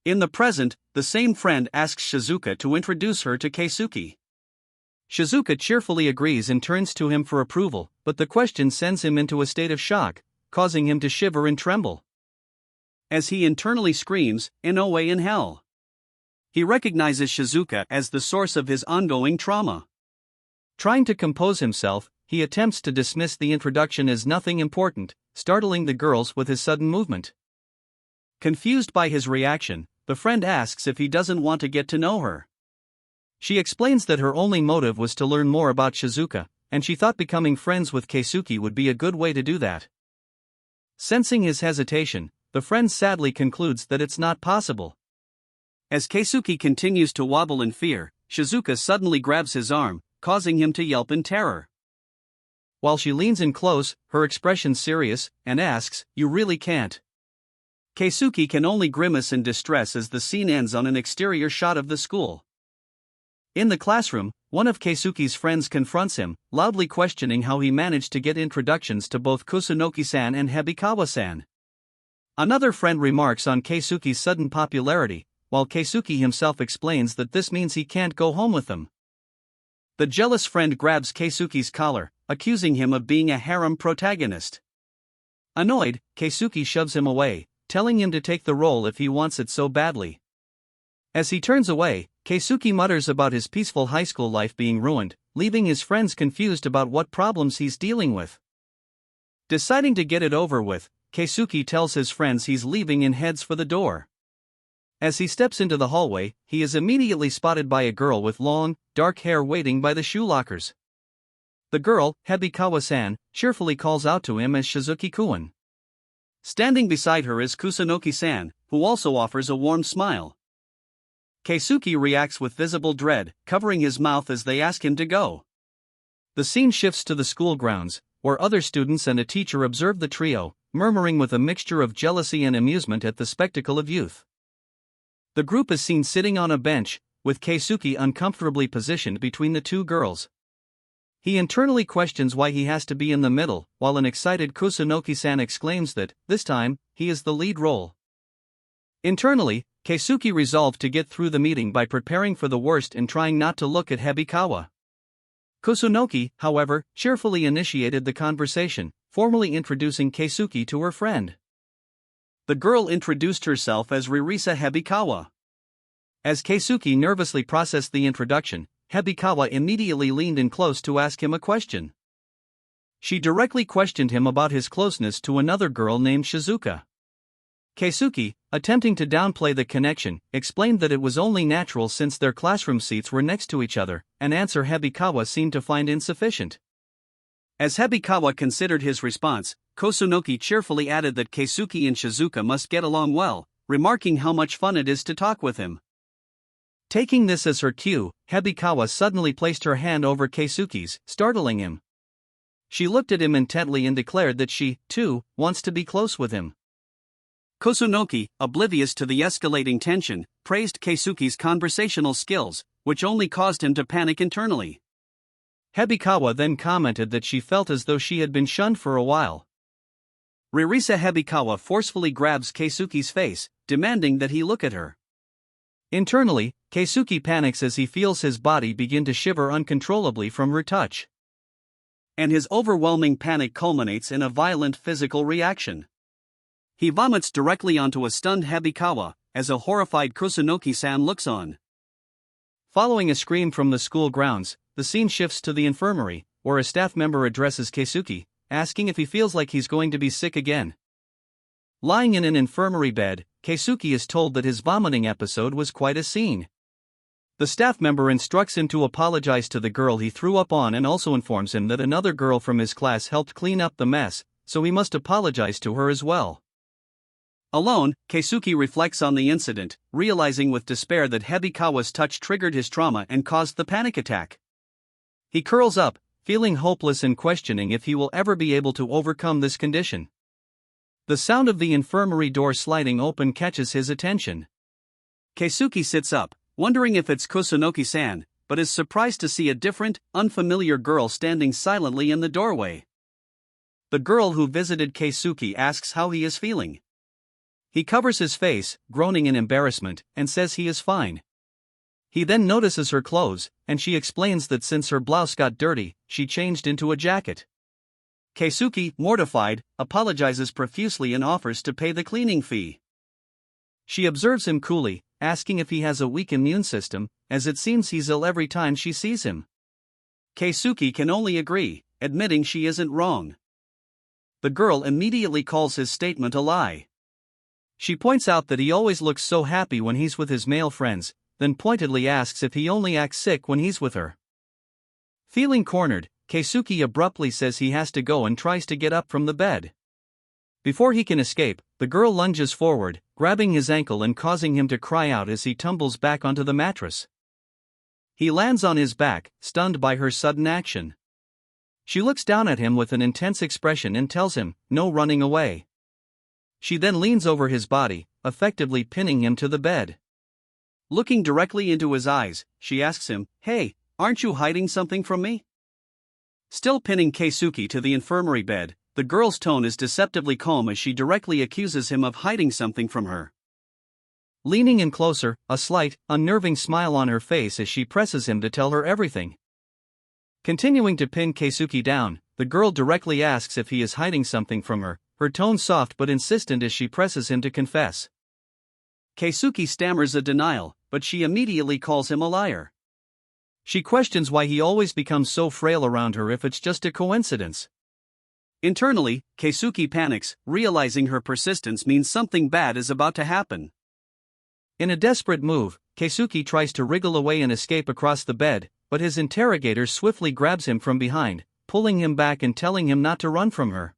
In the present, the same friend asks Shizuka to introduce her to Keisuke. Shizuka cheerfully agrees and turns to him for approval, but the question sends him into a state of shock, causing him to shiver and tremble. As he internally screams, "No way in hell!" He recognizes Shizuka as the source of his ongoing trauma. Trying to compose himself, he attempts to dismiss the introduction as nothing important, startling the girls with his sudden movement. Confused by his reaction, the friend asks if he doesn't want to get to know her. She explains that her only motive was to learn more about Shizuka, and she thought becoming friends with Keisuke would be a good way to do that. Sensing his hesitation, the friend sadly concludes that it's not possible. As Keisuke continues to wobble in fear, Shizuka suddenly grabs his arm, causing him to yelp in terror. While she leans in close, her expression serious, and asks, "You really can't?" Keisuke can only grimace in distress as the scene ends on an exterior shot of the school. In the classroom, one of Keisuke's friends confronts him, loudly questioning how he managed to get introductions to both Kusunoki-san and Hebikawa-san. Another friend remarks on Keisuke's sudden popularity, while Keisuke himself explains that this means he can't go home with them. The jealous friend grabs Keisuke's collar, accusing him of being a harem protagonist. Annoyed, Keisuke shoves him away, telling him to take the role if he wants it so badly. As he turns away, Keisuke mutters about his peaceful high school life being ruined, leaving his friends confused about what problems he's dealing with. Deciding to get it over with, Keisuke tells his friends he's leaving and heads for the door. As he steps into the hallway, he is immediately spotted by a girl with long, dark hair waiting by the shoe lockers. The girl, Hebikawa-san, cheerfully calls out to him as Shizuki-kun. Standing beside her is Kusunoki-san, who also offers a warm smile. Keisuke reacts with visible dread, covering his mouth as they ask him to go. The scene shifts to the school grounds, where other students and a teacher observe the trio, murmuring with a mixture of jealousy and amusement at the spectacle of youth. The group is seen sitting on a bench, with Keisuke uncomfortably positioned between the two girls. He internally questions why he has to be in the middle, while an excited Kusunoki-san exclaims that, this time, he is the lead role. Internally, Keisuke resolved to get through the meeting by preparing for the worst and trying not to look at Hebikawa. Kusunoki, however, cheerfully initiated the conversation, formally introducing Keisuke to her friend. The girl introduced herself as Risa Hebikawa. As Keisuke nervously processed the introduction, Hebikawa immediately leaned in close to ask him a question. She directly questioned him about his closeness to another girl named Shizuka. Keisuke, attempting to downplay the connection, explained that it was only natural since their classroom seats were next to each other, an answer Hebikawa seemed to find insufficient. As Hebikawa considered his response, Kusunoki cheerfully added that Keisuke and Shizuka must get along well, remarking how much fun it is to talk with him. Taking this as her cue, Hebikawa suddenly placed her hand over Keisuke's, startling him. She looked at him intently and declared that she, too, wants to be close with him. Kusunoki, oblivious to the escalating tension, praised Keisuke's conversational skills, which only caused him to panic internally. Hebikawa then commented that she felt as though she had been shunned for a while. Risa Hebikawa forcefully grabs Keisuke's face, demanding that he look at her. Internally, Keisuke panics as he feels his body begin to shiver uncontrollably from her touch. And his overwhelming panic culminates in a violent physical reaction. He vomits directly onto a stunned Hebikawa, as a horrified Kusunoki-san looks on. Following a scream from the school grounds, the scene shifts to the infirmary, where a staff member addresses Keisuke, asking if he feels like he's going to be sick again. Lying in an infirmary bed, Keisuke is told that his vomiting episode was quite a scene. The staff member instructs him to apologize to the girl he threw up on and also informs him that another girl from his class helped clean up the mess, so he must apologize to her as well. Alone, Keisuke reflects on the incident, realizing with despair that Hebikawa's touch triggered his trauma and caused the panic attack. He curls up, feeling hopeless and questioning if he will ever be able to overcome this condition. The sound of the infirmary door sliding open catches his attention. Keisuke sits up, wondering if it's Kusunoki-san, but is surprised to see a different, unfamiliar girl standing silently in the doorway. The girl who visited Keisuke asks how he is feeling. He covers his face, groaning in embarrassment, and says he is fine. He then notices her clothes, and she explains that since her blouse got dirty, she changed into a jacket. Keisuke, mortified, apologizes profusely and offers to pay the cleaning fee. She observes him coolly, asking if he has a weak immune system, as it seems he's ill every time she sees him. Keisuke can only agree, admitting she isn't wrong. The girl immediately calls his statement a lie. She points out that he always looks so happy when he's with his male friends, then pointedly asks if he only acts sick when he's with her. Feeling cornered, Keisuke abruptly says he has to go and tries to get up from the bed. Before he can escape, the girl lunges forward, grabbing his ankle and causing him to cry out as he tumbles back onto the mattress. He lands on his back, stunned by her sudden action. She looks down at him with an intense expression and tells him, "No running away." She then leans over his body, effectively pinning him to the bed. Looking directly into his eyes, she asks him, "Hey, aren't you hiding something from me?" Still pinning Keisuke to the infirmary bed, the girl's tone is deceptively calm as she directly accuses him of hiding something from her. Leaning in closer, a slight, unnerving smile on her face as she presses him to tell her everything. Continuing to pin Keisuke down, the girl directly asks if he is hiding something from her, her tone soft but insistent as she presses him to confess. Keisuke stammers a denial, but she immediately calls him a liar. She questions why he always becomes so frail around her if it's just a coincidence. Internally, Keisuke panics, realizing her persistence means something bad is about to happen. In a desperate move, Keisuke tries to wriggle away and escape across the bed, but his interrogator swiftly grabs him from behind, pulling him back and telling him not to run from her.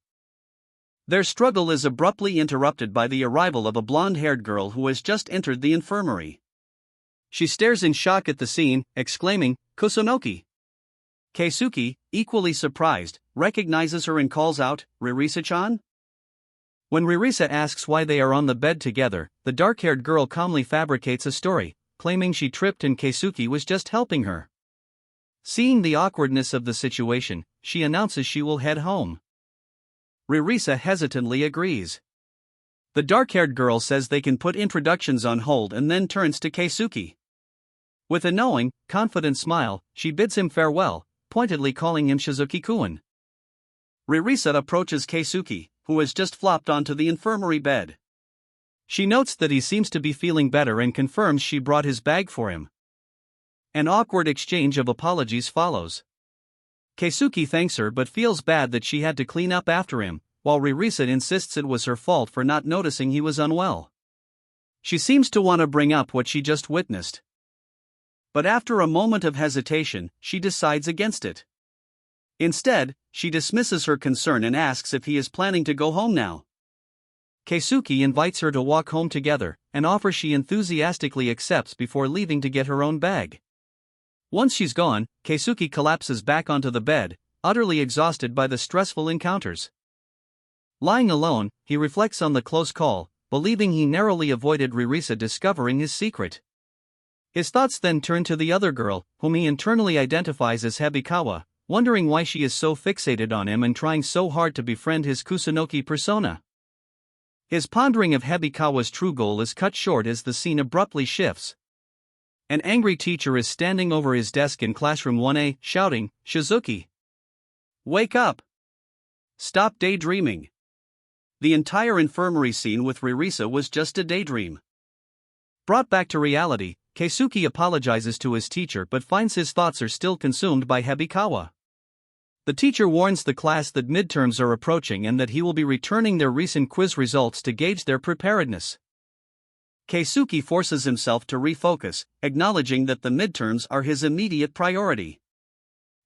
Their struggle is abruptly interrupted by the arrival of a blonde-haired girl who has just entered the infirmary. She stares in shock at the scene, exclaiming, "Kusunoki!" Keisuke, equally surprised, recognizes her and calls out, "Risa-chan?" When Risa asks why they are on the bed together, the dark-haired girl calmly fabricates a story, claiming she tripped and Keisuke was just helping her. Seeing the awkwardness of the situation, she announces she will head home. Risa hesitantly agrees. The dark-haired girl says they can put introductions on hold and then turns to Keisuke. With a knowing, confident smile, she bids him farewell, pointedly calling him Shizuki-kun. Risa approaches Keisuke, who has just flopped onto the infirmary bed. She notes that he seems to be feeling better and confirms she brought his bag for him. An awkward exchange of apologies follows. Keisuke thanks her but feels bad that she had to clean up after him, while Risa insists it was her fault for not noticing he was unwell. She seems to want to bring up what she just witnessed. But after a moment of hesitation, she decides against it. Instead, she dismisses her concern and asks if he is planning to go home now. Keisuke invites her to walk home together, an offer she enthusiastically accepts before leaving to get her own bag. Once she's gone, Keisuke collapses back onto the bed, utterly exhausted by the stressful encounters. Lying alone, he reflects on the close call, believing he narrowly avoided Risa discovering his secret. His thoughts then turn to the other girl, whom he internally identifies as Hebikawa, wondering why she is so fixated on him and trying so hard to befriend his Kusunoki persona. His pondering of Hebikawa's true goal is cut short as the scene abruptly shifts. An angry teacher is standing over his desk in classroom 1A, shouting, "Shizuki! Wake up! Stop daydreaming! The entire infirmary scene with Risa was just a daydream. Brought back to reality, Keisuke apologizes to his teacher but finds his thoughts are still consumed by Hebikawa. The teacher warns the class that midterms are approaching and that he will be returning their recent quiz results to gauge their preparedness. Keisuke forces himself to refocus, acknowledging that the midterms are his immediate priority.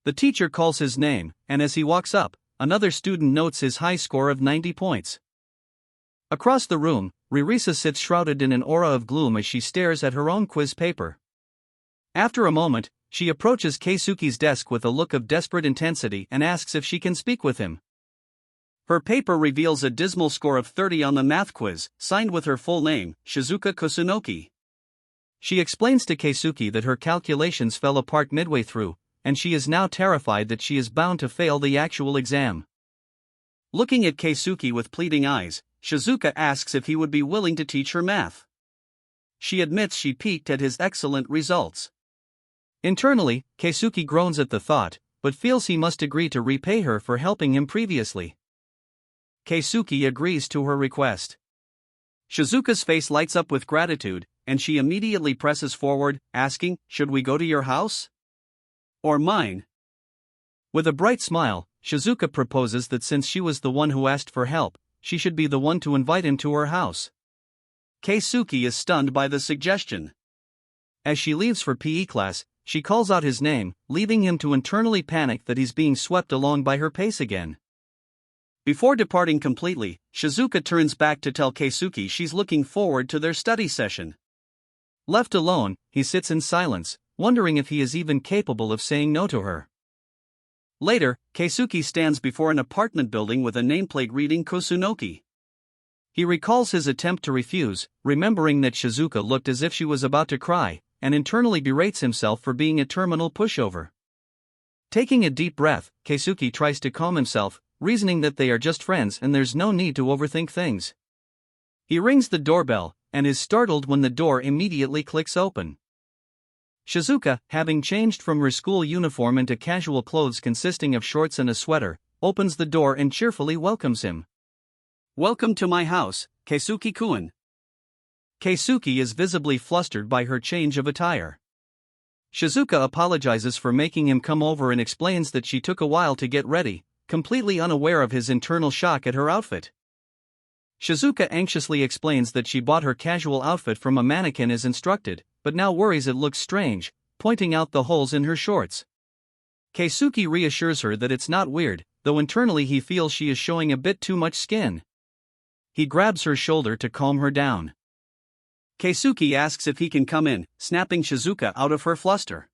The teacher calls his name, and as he walks up, another student notes his high score of 90 points. Across the room, Risa sits shrouded in an aura of gloom as she stares at her own quiz paper. After a moment, she approaches Keisuke's desk with a look of desperate intensity and asks if she can speak with him. Her paper reveals a dismal score of 30 on the math quiz, signed with her full name, Shizuka Kusunoki. She explains to Keisuke that her calculations fell apart midway through, and she is now terrified that she is bound to fail the actual exam. Looking at Keisuke with pleading eyes, Shizuka asks if he would be willing to teach her math. She admits she peeked at his excellent results. Internally, Keisuke groans at the thought, but feels he must agree to repay her for helping him previously. Keisuke agrees to her request. Shizuka's face lights up with gratitude, and she immediately presses forward, asking, "Should we go to your house? Or mine?" With a bright smile, Shizuka proposes that since she was the one who asked for help, she should be the one to invite him to her house. Keisuke is stunned by the suggestion. As she leaves for PE class, she calls out his name, leaving him to internally panic that he's being swept along by her pace again. Before departing completely, Shizuka turns back to tell Keisuke she's looking forward to their study session. Left alone, he sits in silence, wondering if he is even capable of saying no to her. Later, Keisuke stands before an apartment building with a nameplate reading Kusunoki. He recalls his attempt to refuse, remembering that Shizuka looked as if she was about to cry, and internally berates himself for being a terminal pushover. Taking a deep breath, Keisuke tries to calm himself, reasoning that they are just friends and there's no need to overthink things. He rings the doorbell, and is startled when the door immediately clicks open. Shizuka, having changed from her school uniform into casual clothes consisting of shorts and a sweater, opens the door and cheerfully welcomes him. "Welcome to my house, Keisuke-kun." Keisuke is visibly flustered by her change of attire. Shizuka apologizes for making him come over and explains that she took a while to get ready, completely unaware of his internal shock at her outfit. Shizuka anxiously explains that she bought her casual outfit from a mannequin as instructed, but now worries it looks strange, pointing out the holes in her shorts. Keisuke reassures her that it's not weird, though internally he feels she is showing a bit too much skin. He grabs her shoulder to calm her down. Keisuke asks if he can come in, snapping Shizuka out of her fluster.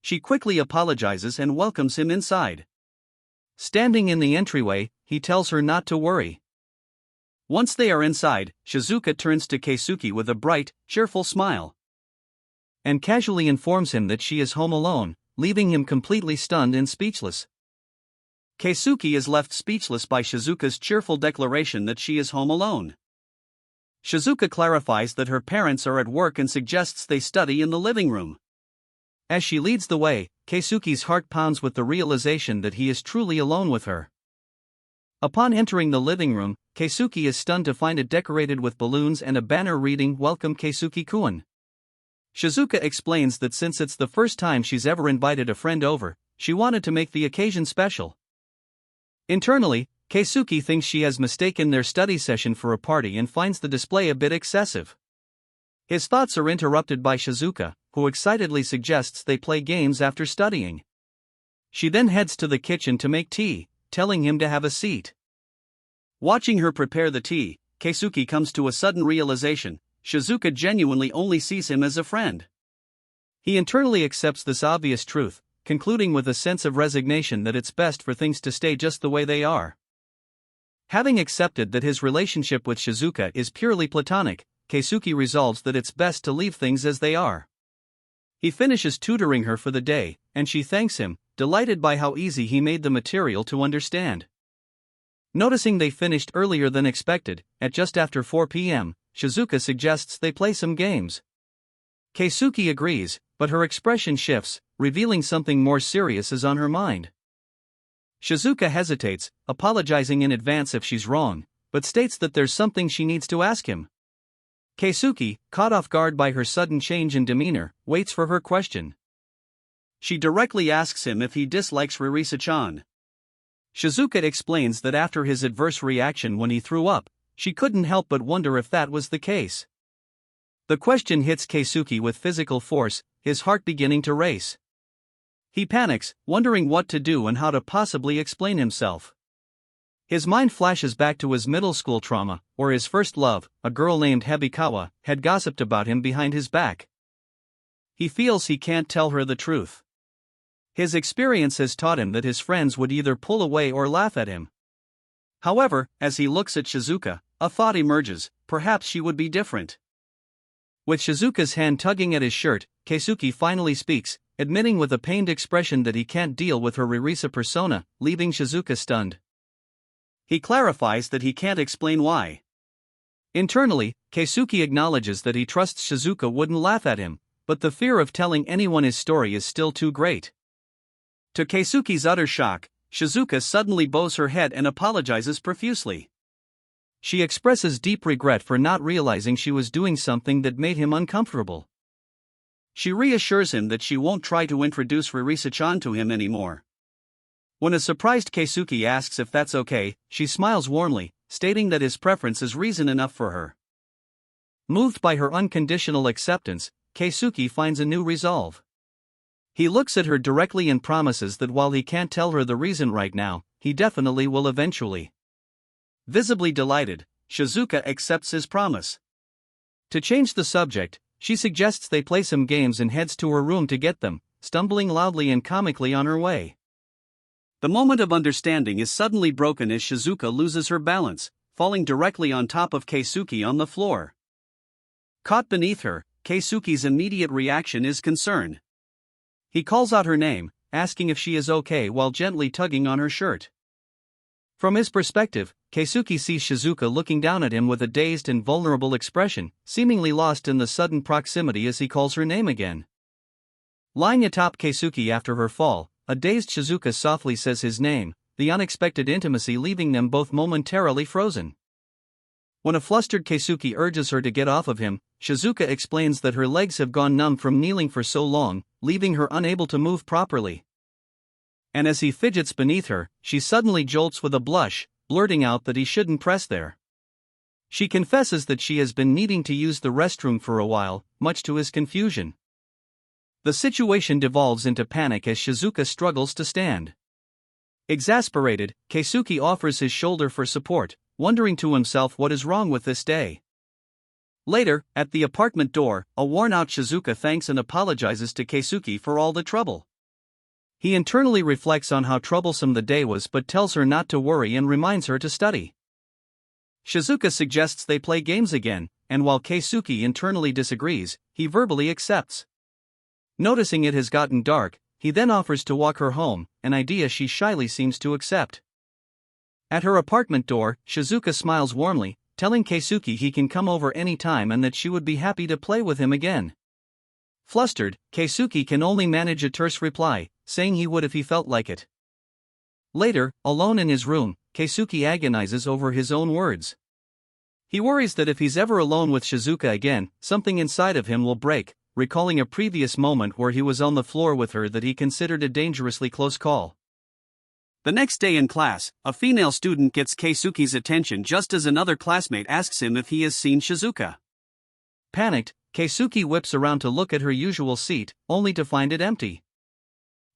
She quickly apologizes and welcomes him inside. Standing in the entryway, he tells her not to worry. Once they are inside, Shizuka turns to Keisuke with a bright, cheerful smile and casually informs him that she is home alone, leaving him completely stunned and speechless. Keisuke is left speechless by Shizuka's cheerful declaration that she is home alone. Shizuka clarifies that her parents are at work and suggests they study in the living room. As she leads the way, Keisuke's heart pounds with the realization that he is truly alone with her. Upon entering the living room, Keisuke is stunned to find it decorated with balloons and a banner reading "Welcome Keisuke-kun." Shizuka explains that since it's the first time she's ever invited a friend over, she wanted to make the occasion special. Internally, Keisuke thinks she has mistaken their study session for a party and finds the display a bit excessive. His thoughts are interrupted by Shizuka, who excitedly suggests they play games after studying. She then heads to the kitchen to make tea, telling him to have a seat. Watching her prepare the tea, Keisuke comes to a sudden realization: Shizuka genuinely only sees him as a friend. He internally accepts this obvious truth, concluding with a sense of resignation that it's best for things to stay just the way they are. Having accepted that his relationship with Shizuka is purely platonic, Keisuke resolves that it's best to leave things as they are. He finishes tutoring her for the day, and she thanks him, delighted by how easy he made the material to understand. Noticing they finished earlier than expected, at just after 4 p.m., Shizuka suggests they play some games. Keisuke agrees, but her expression shifts, revealing something more serious is on her mind. Shizuka hesitates, apologizing in advance if she's wrong, but states that there's something she needs to ask him. Keisuke, caught off guard by her sudden change in demeanor, waits for her question. She directly asks him if he dislikes Risa-chan. Shizuka explains that after his adverse reaction when he threw up, she couldn't help but wonder if that was the case. The question hits Keisuke with physical force, his heart beginning to race. He panics, wondering what to do and how to possibly explain himself. His mind flashes back to his middle school trauma, where his first love, a girl named Hebikawa, had gossiped about him behind his back. He feels he can't tell her the truth. His experience has taught him that his friends would either pull away or laugh at him. However, as he looks at Shizuka, a thought emerges: perhaps she would be different. With Shizuka's hand tugging at his shirt, Keisuke finally speaks, admitting with a pained expression that he can't deal with her Risa persona, leaving Shizuka stunned. He clarifies that he can't explain why. Internally, Keisuke acknowledges that he trusts Shizuka wouldn't laugh at him, but the fear of telling anyone his story is still too great. To Keisuke's utter shock, Shizuka suddenly bows her head and apologizes profusely. She expresses deep regret for not realizing she was doing something that made him uncomfortable. She reassures him that she won't try to introduce Risa-chan to him anymore. When a surprised Keisuke asks if that's okay, she smiles warmly, stating that his preference is reason enough for her. Moved by her unconditional acceptance, Keisuke finds a new resolve. He looks at her directly and promises that while he can't tell her the reason right now, he definitely will eventually. Visibly delighted, Shizuka accepts his promise. To change the subject, she suggests they play some games and heads to her room to get them, stumbling loudly and comically on her way. The moment of understanding is suddenly broken as Shizuka loses her balance, falling directly on top of Keisuke on the floor. Caught beneath her, Keisuke's immediate reaction is concern. He calls out her name, asking if she is okay while gently tugging on her shirt. From his perspective, Keisuke sees Shizuka looking down at him with a dazed and vulnerable expression, seemingly lost in the sudden proximity as he calls her name again. Lying atop Keisuke after her fall, a dazed Shizuka softly says his name, the unexpected intimacy leaving them both momentarily frozen. When a flustered Keisuke urges her to get off of him, Shizuka explains that her legs have gone numb from kneeling for so long, leaving her unable to move properly. And as he fidgets beneath her, she suddenly jolts with a blush, blurting out that he shouldn't press there. She confesses that she has been needing to use the restroom for a while, much to his confusion. The situation devolves into panic as Shizuka struggles to stand. Exasperated, Keisuke offers his shoulder for support, wondering to himself what is wrong with this day. Later, at the apartment door, a worn-out Shizuka thanks and apologizes to Keisuke for all the trouble. He internally reflects on how troublesome the day was but tells her not to worry and reminds her to study. Shizuka suggests they play games again, and while Keisuke internally disagrees, he verbally accepts. Noticing it has gotten dark, he then offers to walk her home, an idea she shyly seems to accept. At her apartment door, Shizuka smiles warmly, telling Keisuke he can come over any time and that she would be happy to play with him again. Flustered, Keisuke can only manage a terse reply, saying he would if he felt like it. Later, alone in his room, Keisuke agonizes over his own words. He worries that if he's ever alone with Shizuka again, something inside of him will break, recalling a previous moment where he was on the floor with her that he considered a dangerously close call. The next day in class, a female student gets Keisuke's attention just as another classmate asks him if he has seen Shizuka. Panicked, Keisuke whips around to look at her usual seat, only to find it empty.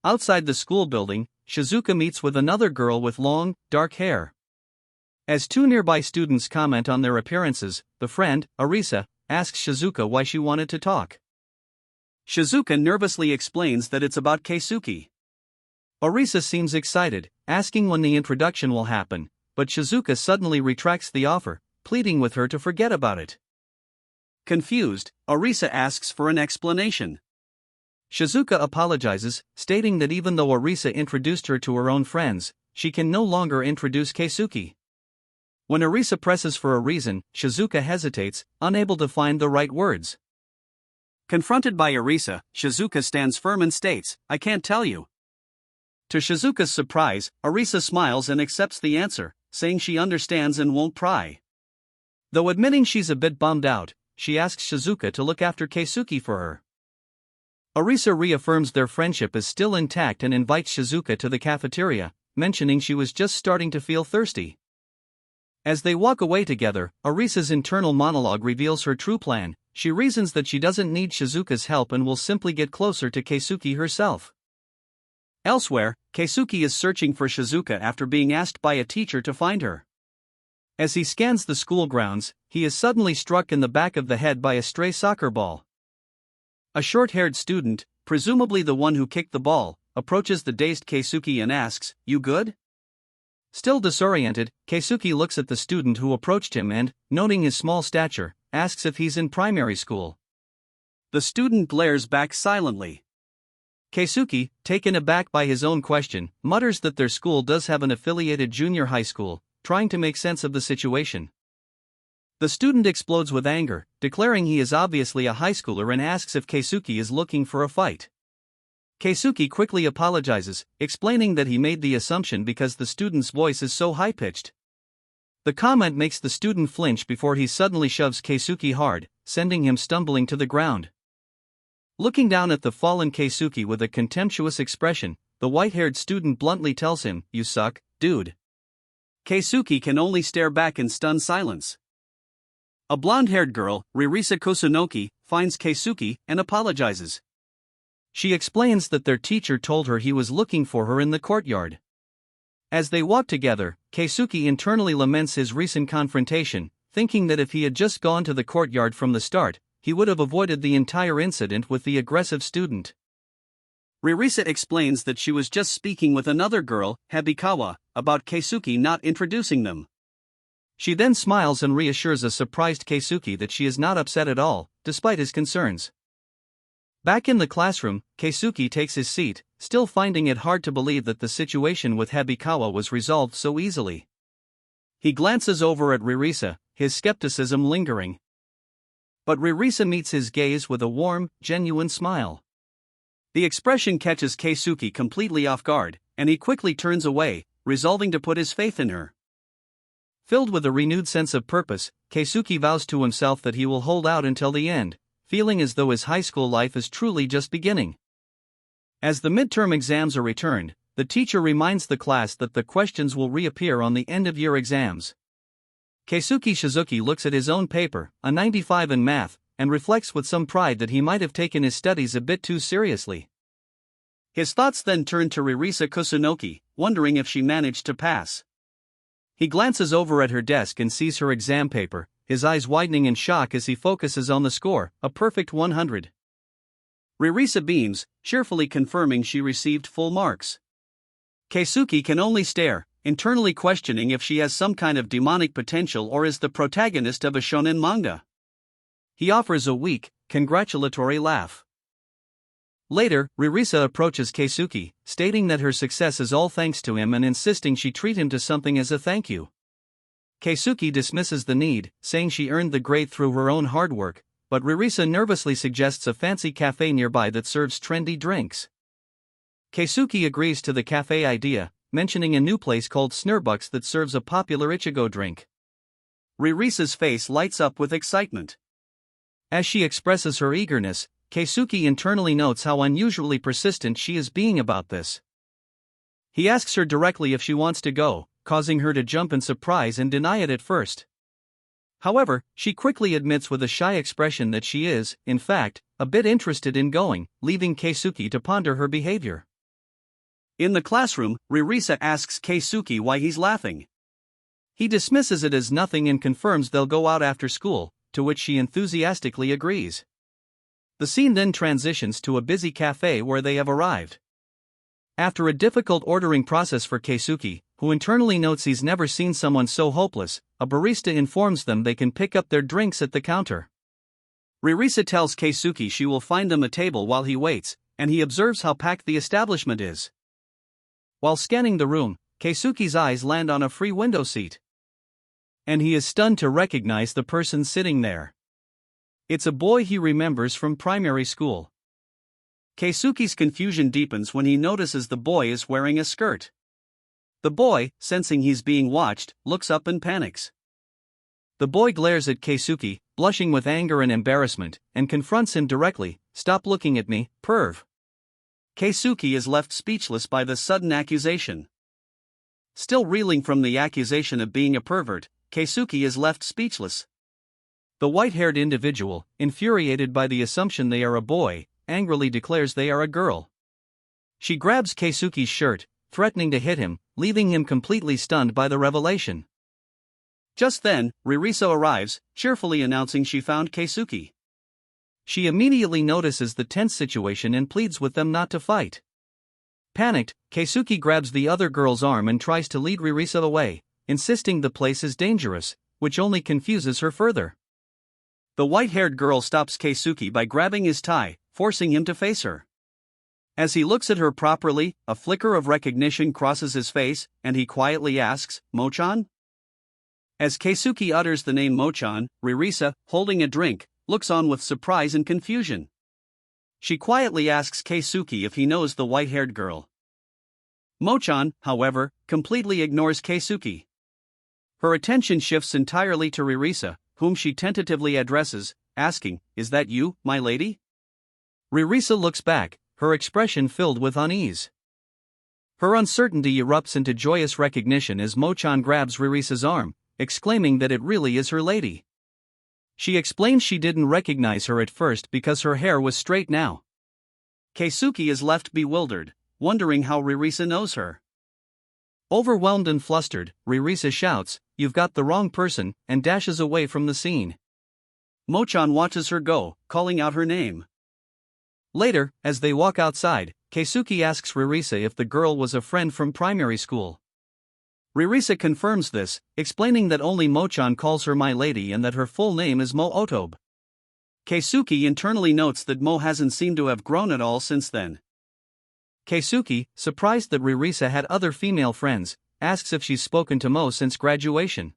Outside the school building, Shizuka meets with another girl with long, dark hair. As two nearby students comment on their appearances, the friend, Risa, asks Shizuka why she wanted to talk. Shizuka nervously explains that it's about Keisuke. Risa seems excited, asking when the introduction will happen, but Shizuka suddenly retracts the offer, pleading with her to forget about it. Confused, Risa asks for an explanation. Shizuka apologizes, stating that even though Risa introduced her to her own friends, she can no longer introduce Keisuke. When Risa presses for a reason, Shizuka hesitates, unable to find the right words. Confronted by Risa, Shizuka stands firm and states, "I can't tell you." To Shizuka's surprise, Risa smiles and accepts the answer, saying she understands and won't pry. Though admitting she's a bit bummed out, she asks Shizuka to look after Keisuke for her. Risa reaffirms their friendship is still intact and invites Shizuka to the cafeteria, mentioning she was just starting to feel thirsty. As they walk away together, Risa's internal monologue reveals her true plan. She reasons that she doesn't need Shizuka's help and will simply get closer to Keisuke herself. Elsewhere, Keisuke is searching for Shizuka after being asked by a teacher to find her. As he scans the school grounds, he is suddenly struck in the back of the head by a stray soccer ball. A short-haired student, presumably the one who kicked the ball, approaches the dazed Keisuke and asks, "You good?" Still disoriented, Keisuke looks at the student who approached him and, noting his small stature, asks if he's in primary school. The student glares back silently. Keisuke, taken aback by his own question, mutters that their school does have an affiliated junior high school, trying to make sense of the situation. The student explodes with anger, declaring he is obviously a high schooler and asks if Keisuke is looking for a fight. Keisuke quickly apologizes, explaining that he made the assumption because the student's voice is so high-pitched. The comment makes the student flinch before he suddenly shoves Keisuke hard, sending him stumbling to the ground. Looking down at the fallen Keisuke with a contemptuous expression, the white-haired student bluntly tells him, "You suck, dude." Keisuke can only stare back in stunned silence. A blonde-haired girl, Risa Kusunoki, finds Keisuke and apologizes. She explains that their teacher told her he was looking for her in the courtyard. As they walk together, Keisuke internally laments his recent confrontation, thinking that if he had just gone to the courtyard from the start, he would have avoided the entire incident with the aggressive student. Risa explains that she was just speaking with another girl, Habikawa, about Keisuke not introducing them. She then smiles and reassures a surprised Keisuke that she is not upset at all, despite his concerns. Back in the classroom, Keisuke takes his seat, still finding it hard to believe that the situation with Habikawa was resolved so easily. He glances over at Risa, his skepticism lingering. But Risa meets his gaze with a warm, genuine smile. The expression catches Keisuke completely off guard, and he quickly turns away, resolving to put his faith in her. Filled with a renewed sense of purpose, Keisuke vows to himself that he will hold out until the end, feeling as though his high school life is truly just beginning. As the midterm exams are returned, the teacher reminds the class that the questions will reappear on the end-of-year exams. Keisuke Shizuki looks at his own paper, a 95 in math, and reflects with some pride that he might have taken his studies a bit too seriously. His thoughts then turn to Risa Kusunoki, wondering if she managed to pass. He glances over at her desk and sees her exam paper, his eyes widening in shock as he focuses on the score, a perfect 100. Risa beams, cheerfully confirming she received full marks. Keisuke can only stare, internally questioning if she has some kind of demonic potential or is the protagonist of a shonen manga. He offers a weak, congratulatory laugh. Later, Risa approaches Keisuke, stating that her success is all thanks to him and insisting she treat him to something as a thank you. Keisuke dismisses the need, saying she earned the grade through her own hard work, but Risa nervously suggests a fancy cafe nearby that serves trendy drinks. Keisuke agrees to the cafe idea, mentioning a new place called Snurbucks that serves a popular Ichigo drink. Risa's face lights up with excitement. As she expresses her eagerness, Keisuke internally notes how unusually persistent she is being about this. He asks her directly if she wants to go, causing her to jump in surprise and deny it at first. However, she quickly admits with a shy expression that she is, in fact, a bit interested in going, leaving Keisuke to ponder her behavior. In the classroom, Risa asks Keisuke why he's laughing. He dismisses it as nothing and confirms they'll go out after school, to which she enthusiastically agrees. The scene then transitions to a busy cafe where they have arrived. After a difficult ordering process for Keisuke, who internally notes he's never seen someone so hopeless, a barista informs them they can pick up their drinks at the counter. Risa tells Keisuke she will find them a table while he waits, and he observes how packed the establishment is. While scanning the room, Keisuke's eyes land on a free window seat. And he is stunned to recognize the person sitting there. It's a boy he remembers from primary school. Keisuke's confusion deepens when he notices the boy is wearing a skirt. The boy, sensing he's being watched, looks up and panics. The boy glares at Keisuke, blushing with anger and embarrassment, and confronts him directly. "Stop looking at me, perv." Keisuke is left speechless by the sudden accusation. Still reeling from the accusation of being a pervert, Keisuke is left speechless. The white-haired individual, infuriated by the assumption they are a boy, angrily declares they are a girl. She grabs Keisuke's shirt, threatening to hit him, leaving him completely stunned by the revelation. Just then, Risa arrives, cheerfully announcing she found Keisuke. She immediately notices the tense situation and pleads with them not to fight. Panicked, Keisuke grabs the other girl's arm and tries to lead Risa away, insisting the place is dangerous, which only confuses her further. The white-haired girl stops Keisuke by grabbing his tie, forcing him to face her. As he looks at her properly, a flicker of recognition crosses his face, and he quietly asks, "Mo-chan?" As Keisuke utters the name Mo-chan, Risa, holding a drink, looks on with surprise and confusion. She quietly asks Keisuke if he knows the white-haired girl. Mo-chan, however, completely ignores Keisuke. Her attention shifts entirely to Risa, whom she tentatively addresses, asking, "Is that you, my lady?" Risa looks back, her expression filled with unease. Her uncertainty erupts into joyous recognition as Mo-chan grabs Ririsa's arm, exclaiming that it really is her lady. She explains she didn't recognize her at first because her hair was straight now. Keisuke is left bewildered, wondering how Risa knows her. Overwhelmed and flustered, Risa shouts, "You've got the wrong person," and dashes away from the scene. Mo-chan watches her go, calling out her name. Later, as they walk outside, Keisuke asks Risa if the girl was a friend from primary school. Risa confirms this, explaining that only Mo-chan calls her my lady and that her full name is Mo Otobe. Keisuke internally notes that Mo hasn't seemed to have grown at all since then. Keisuke, surprised that Risa had other female friends, asks if she's spoken to Mo since graduation.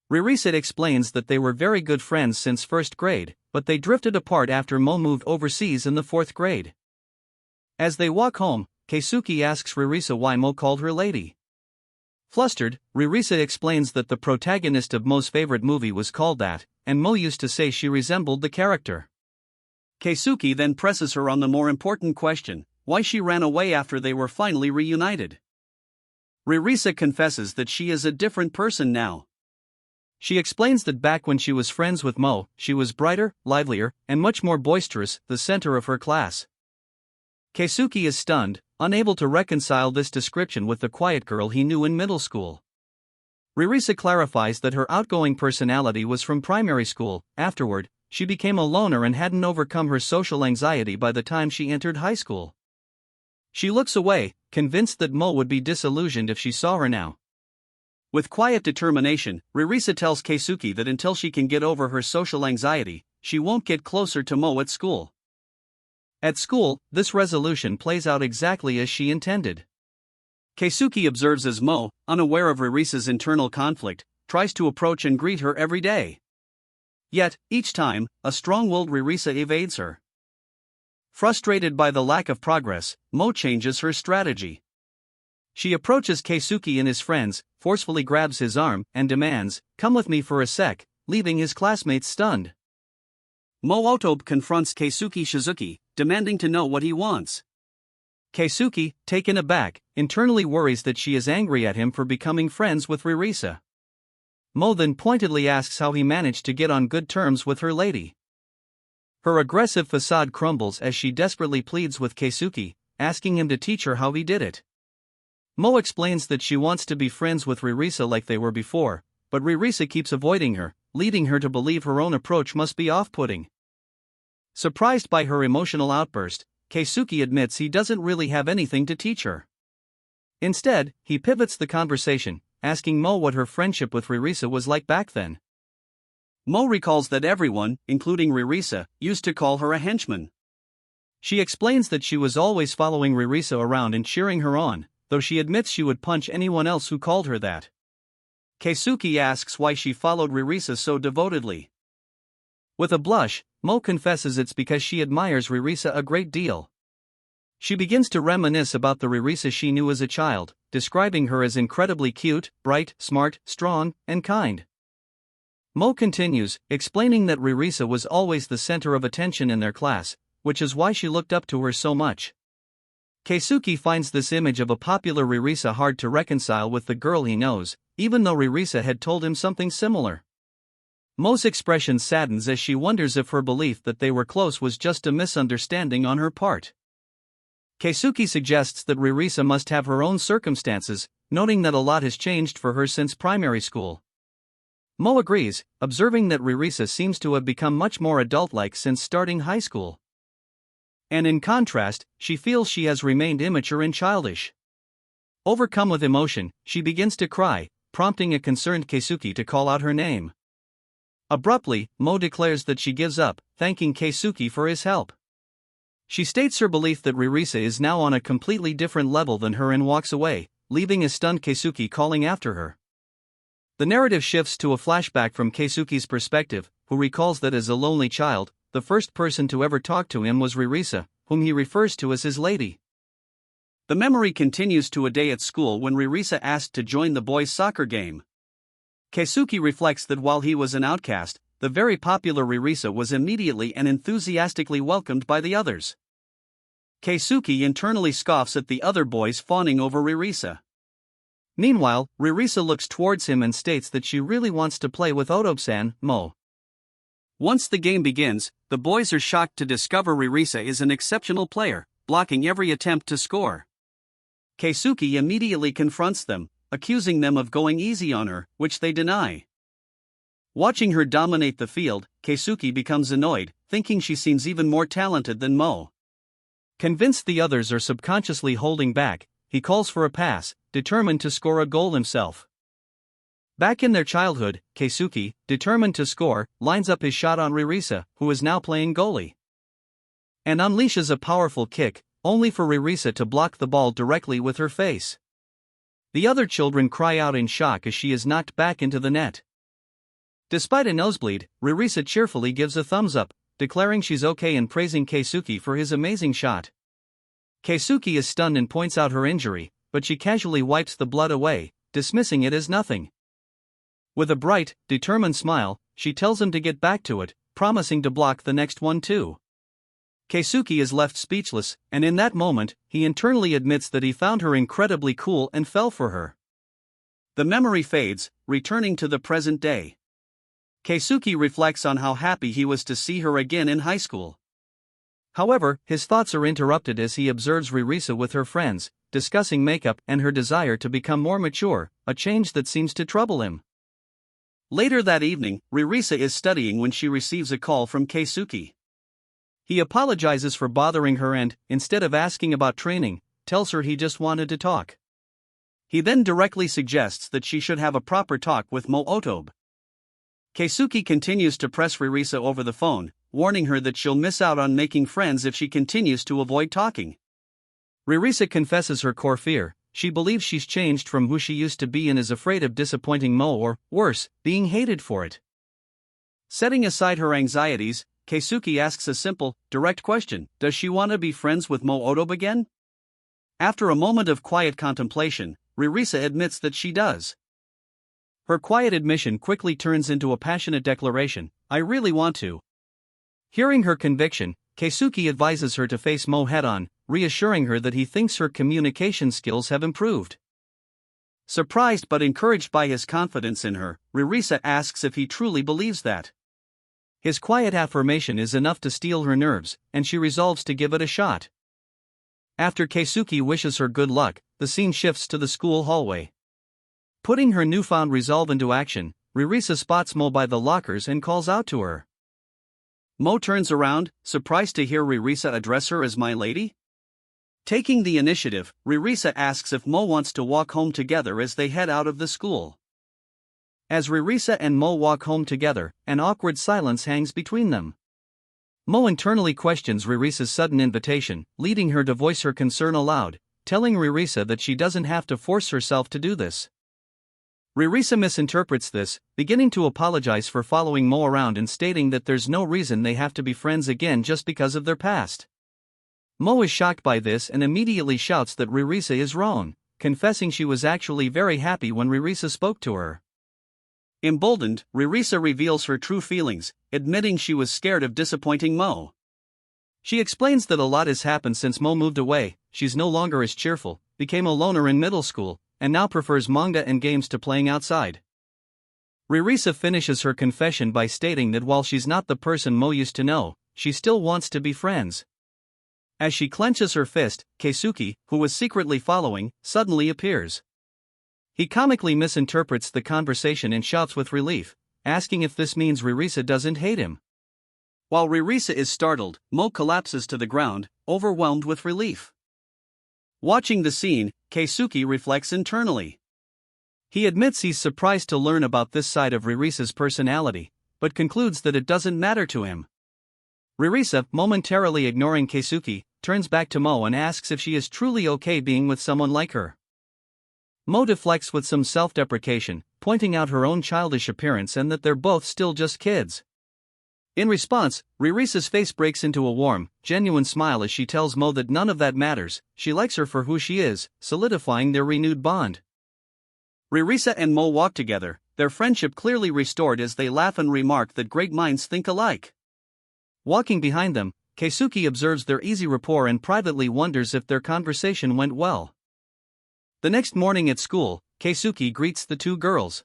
Risa explains that they were very good friends since first grade, but they drifted apart after Mo moved overseas in the fourth grade. As they walk home, Keisuke asks Risa why Mo called her lady. Flustered, Risa explains that the protagonist of Mo's favorite movie was called that, and Mo used to say she resembled the character. Keisuke then presses her on the more important question, why she ran away after they were finally reunited. Risa confesses that she is a different person now. She explains that back when she was friends with Mo, she was brighter, livelier, and much more boisterous, the center of her class. Keisuke is stunned, unable to reconcile this description with the quiet girl he knew in middle school. Risa clarifies that her outgoing personality was from primary school. Afterward, she became a loner and hadn't overcome her social anxiety by the time she entered high school. She looks away, convinced that Mo would be disillusioned if she saw her now. With quiet determination, Risa tells Keisuke that until she can get over her social anxiety, she won't get closer to Mo at school. At school, this resolution plays out exactly as she intended. Keisuke observes as Mo, unaware of Ririsa's internal conflict, tries to approach and greet her every day. Yet, each time, a strong-willed Risa evades her. Frustrated by the lack of progress, Mo changes her strategy. She approaches Keisuke and his friends, forcefully grabs his arm, and demands, "Come with me for a sec," leaving his classmates stunned. Mo Otobe confronts Keisuke Shizuki, demanding to know what he wants. Keisuke, taken aback, internally worries that she is angry at him for becoming friends with Risa. Mo then pointedly asks how he managed to get on good terms with her lady. Her aggressive facade crumbles as she desperately pleads with Keisuke, asking him to teach her how he did it. Mo explains that she wants to be friends with Risa like they were before, but Risa keeps avoiding her, leading her to believe her own approach must be off-putting. Surprised by her emotional outburst, Keisuke admits he doesn't really have anything to teach her. Instead, he pivots the conversation, asking Mo what her friendship with Risa was like back then. Mo recalls that everyone, including Risa, used to call her a henchman. She explains that she was always following Risa around and cheering her on, though she admits she would punch anyone else who called her that. Keisuke asks why she followed Risa so devotedly. With a blush, Mo confesses it's because she admires Risa a great deal. She begins to reminisce about the Risa she knew as a child, describing her as incredibly cute, bright, smart, strong, and kind. Mo continues, explaining that Risa was always the center of attention in their class, which is why she looked up to her so much. Keisuke finds this image of a popular Risa hard to reconcile with the girl he knows, even though Risa had told him something similar. Mo's expression saddens as she wonders if her belief that they were close was just a misunderstanding on her part. Keisuke suggests that Risa must have her own circumstances, noting that a lot has changed for her since primary school. Mo agrees, observing that Risa seems to have become much more adult-like since starting high school. And in contrast, she feels she has remained immature and childish. Overcome with emotion, she begins to cry, prompting a concerned Keisuke to call out her name. Abruptly, Mo declares that she gives up, thanking Keisuke for his help. She states her belief that Risa is now on a completely different level than her and walks away, leaving a stunned Keisuke calling after her. The narrative shifts to a flashback from Keisuke's perspective, who recalls that as a lonely child, the first person to ever talk to him was Risa, whom he refers to as his lady. The memory continues to a day at school when Risa asked to join the boys' soccer game. Keisuke reflects that while he was an outcast, the very popular Risa was immediately and enthusiastically welcomed by the others. Keisuke internally scoffs at the other boys fawning over Risa. Meanwhile, Risa looks towards him and states that she really wants to play with Otobe-san, Mo. Once the game begins, the boys are shocked to discover Risa is an exceptional player, blocking every attempt to score. Keisuke immediately confronts them, accusing them of going easy on her, which they deny. Watching her dominate the field, Keisuke becomes annoyed, thinking she seems even more talented than Mo. Convinced the others are subconsciously holding back, he calls for a pass, determined to score a goal himself. Back in their childhood, Keisuke, determined to score, lines up his shot on Risa, who is now playing goalie, and unleashes a powerful kick, only for Risa to block the ball directly with her face. The other children cry out in shock as she is knocked back into the net. Despite a nosebleed, Risa cheerfully gives a thumbs up, declaring she's okay and praising Keisuke for his amazing shot. Keisuke is stunned and points out her injury, but she casually wipes the blood away, dismissing it as nothing. With a bright, determined smile, she tells him to get back to it, promising to block the next one too. Keisuke is left speechless, and in that moment, he internally admits that he found her incredibly cool and fell for her. The memory fades, returning to the present day. Keisuke reflects on how happy he was to see her again in high school. However, his thoughts are interrupted as he observes Risa with her friends, discussing makeup and her desire to become more mature, a change that seems to trouble him. Later that evening, Risa is studying when she receives a call from Keisuke. He apologizes for bothering her and, instead of asking about training, tells her he just wanted to talk. He then directly suggests that she should have a proper talk with Mo Otobe. Keisuke continues to press Risa over the phone, warning her that she'll miss out on making friends if she continues to avoid talking. Risa confesses her core fear: she believes she's changed from who she used to be and is afraid of disappointing Mo or, worse, being hated for it. Setting aside her anxieties, Keisuke asks a simple, direct question: does she want to be friends with Mo Otobe again? After a moment of quiet contemplation, Risa admits that she does. Her quiet admission quickly turns into a passionate declaration: I really want to. Hearing her conviction, Keisuke advises her to face Mo head-on, reassuring her that he thinks her communication skills have improved. Surprised but encouraged by his confidence in her, Risa asks if he truly believes that. His quiet affirmation is enough to steel her nerves, and she resolves to give it a shot. After Keisuke wishes her good luck, the scene shifts to the school hallway. Putting her newfound resolve into action, Risa spots Mo by the lockers and calls out to her. Mo turns around, surprised to hear Risa address her as my lady. Taking the initiative, Risa asks if Mo wants to walk home together as they head out of the school. As Risa and Mo walk home together, an awkward silence hangs between them. Mo internally questions Risa's sudden invitation, leading her to voice her concern aloud, telling Risa that she doesn't have to force herself to do this. Risa misinterprets this, beginning to apologize for following Mo around and stating that there's no reason they have to be friends again just because of their past. Mo is shocked by this and immediately shouts that Risa is wrong, confessing she was actually very happy when Risa spoke to her. Emboldened, Risa reveals her true feelings, admitting she was scared of disappointing Mo. She explains that a lot has happened since Mo moved away. She's no longer as cheerful, became a loner in middle school, and now prefers manga and games to playing outside. Risa finishes her confession by stating that while she's not the person Mo used to know, she still wants to be friends. As she clenches her fist, Keisuke, who was secretly following, suddenly appears. He comically misinterprets the conversation and shouts with relief, asking if this means Risa doesn't hate him. While Risa is startled, Mo collapses to the ground, overwhelmed with relief. Watching the scene, Keisuke reflects internally. He admits he's surprised to learn about this side of Risa's personality, but concludes that it doesn't matter to him. Risa, momentarily ignoring Keisuke, turns back to Mo and asks if she is truly okay being with someone like her. Mo deflects with some self-deprecation, pointing out her own childish appearance and that they're both still just kids. In response, Risa's face breaks into a warm, genuine smile as she tells Mo that none of that matters, she likes her for who she is, solidifying their renewed bond. Risa and Mo walk together, their friendship clearly restored as they laugh and remark that great minds think alike. Walking behind them, Keisuke observes their easy rapport and privately wonders if their conversation went well. The next morning at school, Keisuke greets the two girls.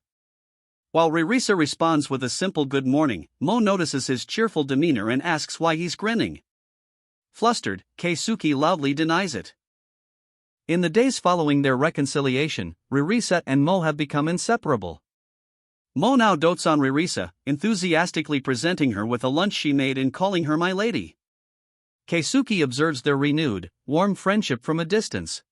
While Risa responds with a simple good morning, Mo notices his cheerful demeanor and asks why he's grinning. Flustered, Keisuke loudly denies it. In the days following their reconciliation, Risa and Mo have become inseparable. Mo now dotes on Risa, enthusiastically presenting her with a lunch she made and calling her my lady. Keisuke observes their renewed, warm friendship from a distance.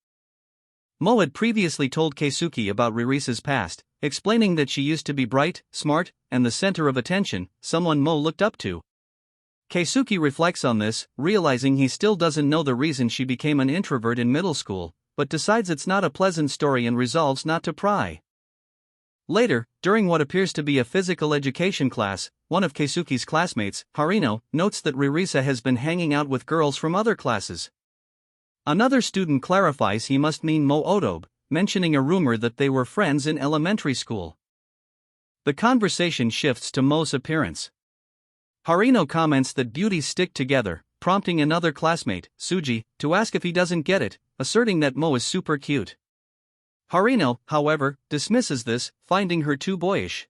Mo had previously told Keisuke about Risa's past, explaining that she used to be bright, smart, and the center of attention, someone Mo looked up to. Keisuke reflects on this, realizing he still doesn't know the reason she became an introvert in middle school, but decides it's not a pleasant story and resolves not to pry. Later, during what appears to be a physical education class, one of Keisuke's classmates, Harino, notes that Risa has been hanging out with girls from other classes. Another student clarifies he must mean Mo Otobe, mentioning a rumor that they were friends in elementary school. The conversation shifts to Mo's appearance. Harino comments that beauties stick together, prompting another classmate, Suji, to ask if he doesn't get it, asserting that Mo is super cute. Harino, however, dismisses this, finding her too boyish.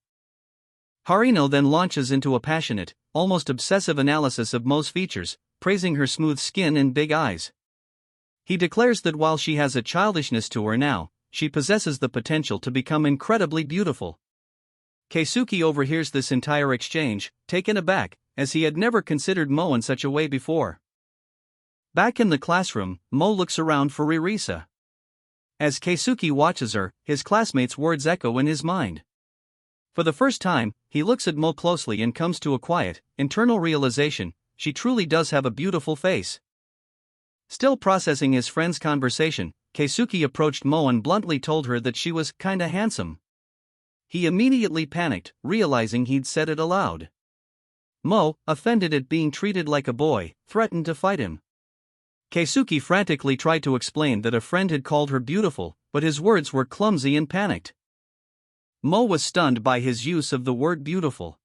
Harino then launches into a passionate, almost obsessive analysis of Mo's features, praising her smooth skin and big eyes. He declares that while she has a childishness to her now, she possesses the potential to become incredibly beautiful. Keisuke overhears this entire exchange, taken aback, as he had never considered Mo in such a way before. Back in the classroom, Mo looks around for Risa. As Keisuke watches her, his classmates' words echo in his mind. For the first time, he looks at Mo closely and comes to a quiet, internal realization: she truly does have a beautiful face. Still processing his friend's conversation, Keisuke approached Mo and bluntly told her that she was kinda handsome. He immediately panicked, realizing he'd said it aloud. Mo, offended at being treated like a boy, threatened to fight him. Keisuke frantically tried to explain that a friend had called her beautiful, but his words were clumsy and panicked. Mo was stunned by his use of the word beautiful.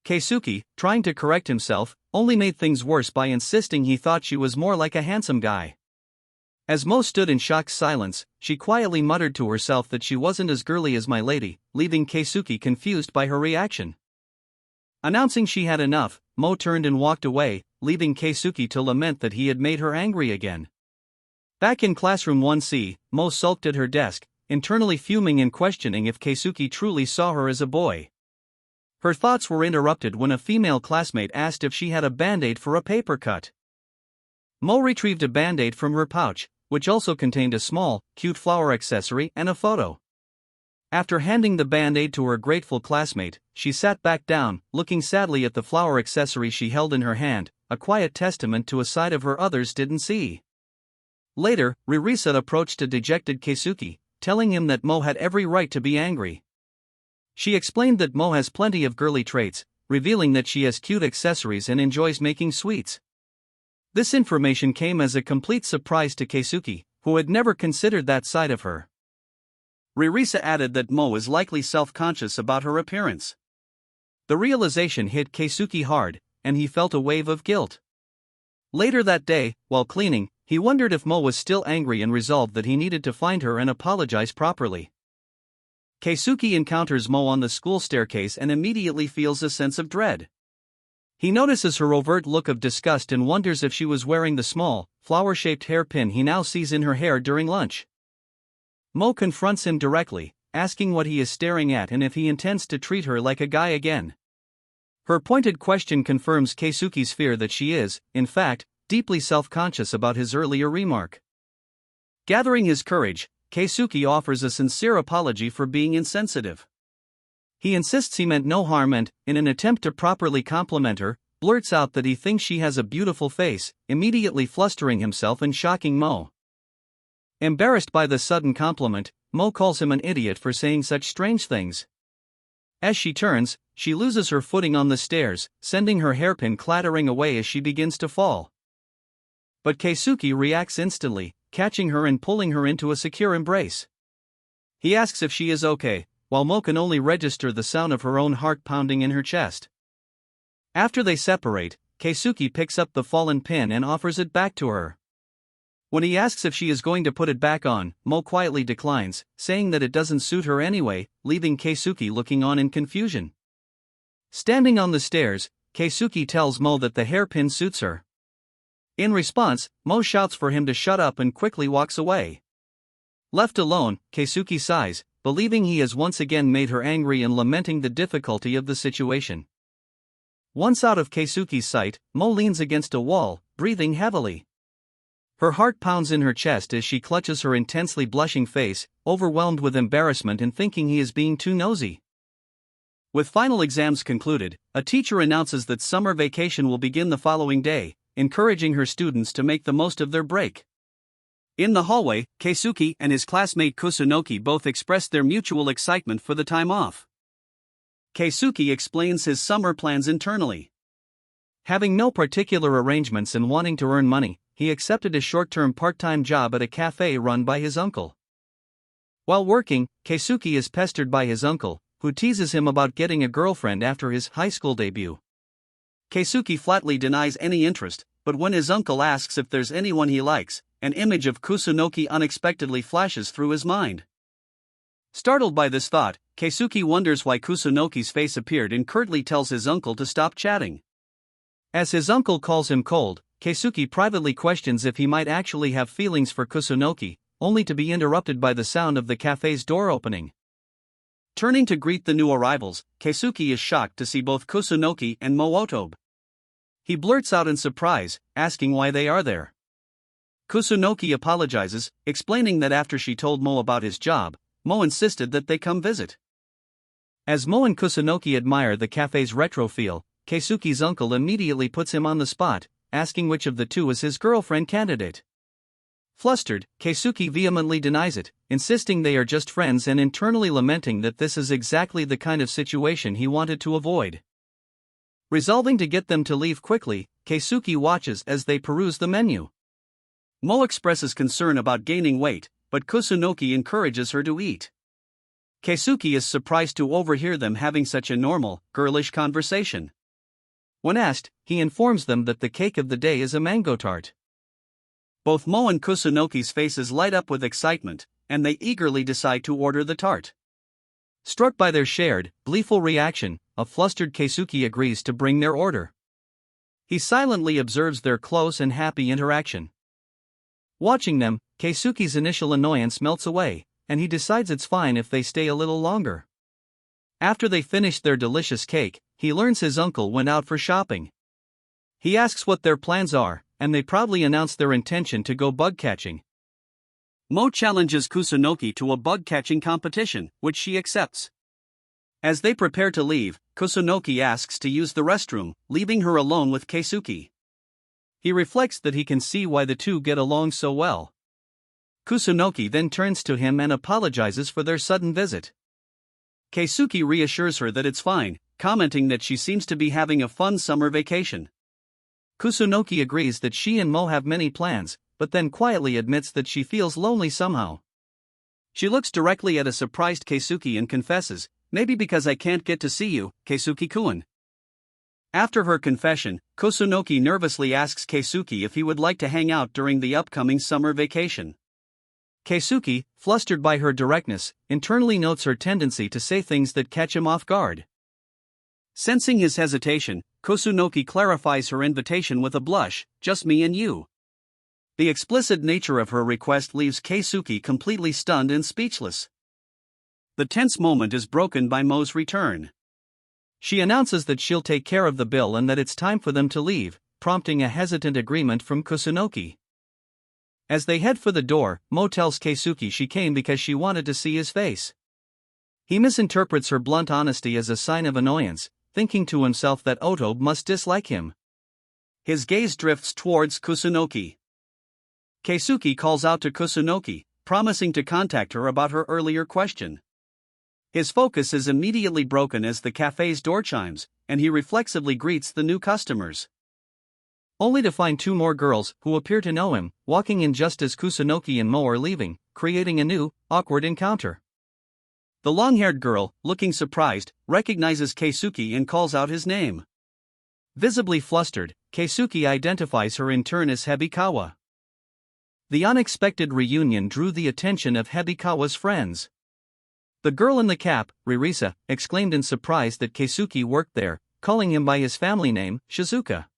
Keisuke, trying to correct himself, only made things worse by insisting he thought she was more like a handsome guy. As Mo stood in shocked silence, she quietly muttered to herself that she wasn't as girly as my lady, leaving Keisuke confused by her reaction. Announcing she had enough, Mo turned and walked away, leaving Keisuke to lament that he had made her angry again. Back in classroom 1C, Mo sulked at her desk, internally fuming and questioning if Keisuke truly saw her as a boy. Her thoughts were interrupted when a female classmate asked if she had a band-aid for a paper cut. Mo retrieved a band-aid from her pouch, which also contained a small, cute flower accessory and a photo. After handing the band-aid to her grateful classmate, she sat back down, looking sadly at the flower accessory she held in her hand, a quiet testament to a side of her others didn't see. Later, Risa approached a dejected Keisuke, telling him that Mo had every right to be angry. She explained that Mo has plenty of girly traits, revealing that she has cute accessories and enjoys making sweets. This information came as a complete surprise to Keisuke, who had never considered that side of her. Risa added that Mo is likely self-conscious about her appearance. The realization hit Keisuke hard, and he felt a wave of guilt. Later that day, while cleaning, he wondered if Mo was still angry and resolved that he needed to find her and apologize properly. Keisuke encounters Mo on the school staircase and immediately feels a sense of dread. He notices her overt look of disgust and wonders if she was wearing the small, flower-shaped hairpin he now sees in her hair during lunch. Mo confronts him directly, asking what he is staring at and if he intends to treat her like a guy again. Her pointed question confirms Keisuke's fear that she is, in fact, deeply self-conscious about his earlier remark. Gathering his courage, Keisuke offers a sincere apology for being insensitive. He insists he meant no harm and, in an attempt to properly compliment her, blurts out that he thinks she has a beautiful face, immediately flustering himself and shocking Mo. Embarrassed by the sudden compliment, Mo calls him an idiot for saying such strange things. As she turns, she loses her footing on the stairs, sending her hairpin clattering away as she begins to fall. But Keisuke reacts instantly, catching her and pulling her into a secure embrace. He asks if she is okay, while Mo can only register the sound of her own heart pounding in her chest. After they separate, Keisuke picks up the fallen pin and offers it back to her. When he asks if she is going to put it back on, Mo quietly declines, saying that it doesn't suit her anyway, leaving Keisuke looking on in confusion. Standing on the stairs, Keisuke tells Mo that the hairpin suits her. In response, Mo shouts for him to shut up and quickly walks away. Left alone, Keisuke sighs, believing he has once again made her angry and lamenting the difficulty of the situation. Once out of Keisuke's sight, Mo leans against a wall, breathing heavily. Her heart pounds in her chest as she clutches her intensely blushing face, overwhelmed with embarrassment and thinking he is being too nosy. With final exams concluded, a teacher announces that summer vacation will begin the following day, encouraging her students to make the most of their break. In the hallway, Keisuke and his classmate Kusunoki both express their mutual excitement for the time off. Keisuke explains his summer plans internally. Having no particular arrangements and wanting to earn money, he accepted a short-term part-time job at a cafe run by his uncle. While working, Keisuke is pestered by his uncle, who teases him about getting a girlfriend after his high school debut. Keisuke flatly denies any interest, but when his uncle asks if there's anyone he likes, an image of Kusunoki unexpectedly flashes through his mind. Startled by this thought, Keisuke wonders why Kusunoki's face appeared and curtly tells his uncle to stop chatting. As his uncle calls him cold, Keisuke privately questions if he might actually have feelings for Kusunoki, only to be interrupted by the sound of the cafe's door opening. Turning to greet the new arrivals, Keisuke is shocked to see both Kusunoki and Mootobe. He blurts out in surprise, asking why they are there. Kusunoki apologizes, explaining that after she told Mo about his job, Mo insisted that they come visit. As Mo and Kusunoki admire the cafe's retro feel, Keisuke's uncle immediately puts him on the spot, asking which of the two is his girlfriend candidate. Flustered, Keisuke vehemently denies it, insisting they are just friends and internally lamenting that this is exactly the kind of situation he wanted to avoid. Resolving to get them to leave quickly, Keisuke watches as they peruse the menu. Mo expresses concern about gaining weight, but Kusunoki encourages her to eat. Keisuke is surprised to overhear them having such a normal, girlish conversation. When asked, he informs them that the cake of the day is a mango tart. Both Mo and Kusunoki's faces light up with excitement, and they eagerly decide to order the tart. Struck by their shared, gleeful reaction, a flustered Keisuke agrees to bring their order. He silently observes their close and happy interaction. Watching them, Keisuke's initial annoyance melts away, and he decides it's fine if they stay a little longer. After they finish their delicious cake, he learns his uncle went out for shopping. He asks what their plans are, and they proudly announce their intention to go bug catching. Mo challenges Kusunoki to a bug catching competition, which she accepts. As they prepare to leave, Kusunoki asks to use the restroom, leaving her alone with Keisuke. He reflects that he can see why the two get along so well. Kusunoki then turns to him and apologizes for their sudden visit. Keisuke reassures her that it's fine, commenting that she seems to be having a fun summer vacation. Kusunoki agrees that she and Mo have many plans, but then quietly admits that she feels lonely somehow. She looks directly at a surprised Keisuke and confesses, "Maybe because I can't get to see you, Keisuke-kun." After her confession, Kusunoki nervously asks Keisuke if he would like to hang out during the upcoming summer vacation. Keisuke, flustered by her directness, internally notes her tendency to say things that catch him off guard. Sensing his hesitation, Kusunoki clarifies her invitation with a blush, "Just me and you." The explicit nature of her request leaves Keisuke completely stunned and speechless. The tense moment is broken by Mo's return. She announces that she'll take care of the bill and that it's time for them to leave, prompting a hesitant agreement from Kusunoki. As they head for the door, Mo tells Keisuke she came because she wanted to see his face. He misinterprets her blunt honesty as a sign of annoyance, thinking to himself that Oto must dislike him. His gaze drifts towards Kusunoki. Keisuke calls out to Kusunoki, promising to contact her about her earlier question. His focus is immediately broken as the cafe's door chimes, and he reflexively greets the new customers. Only to find two more girls, who appear to know him, walking in just as Kusunoki and Mo are leaving, creating a new, awkward encounter. The long-haired girl, looking surprised, recognizes Keisuke and calls out his name. Visibly flustered, Keisuke identifies her in turn as Hebikawa. The unexpected reunion drew the attention of Hebikawa's friends. The girl in the cap, Risa, exclaimed in surprise that Keisuke worked there, calling him by his family name, Shizuka.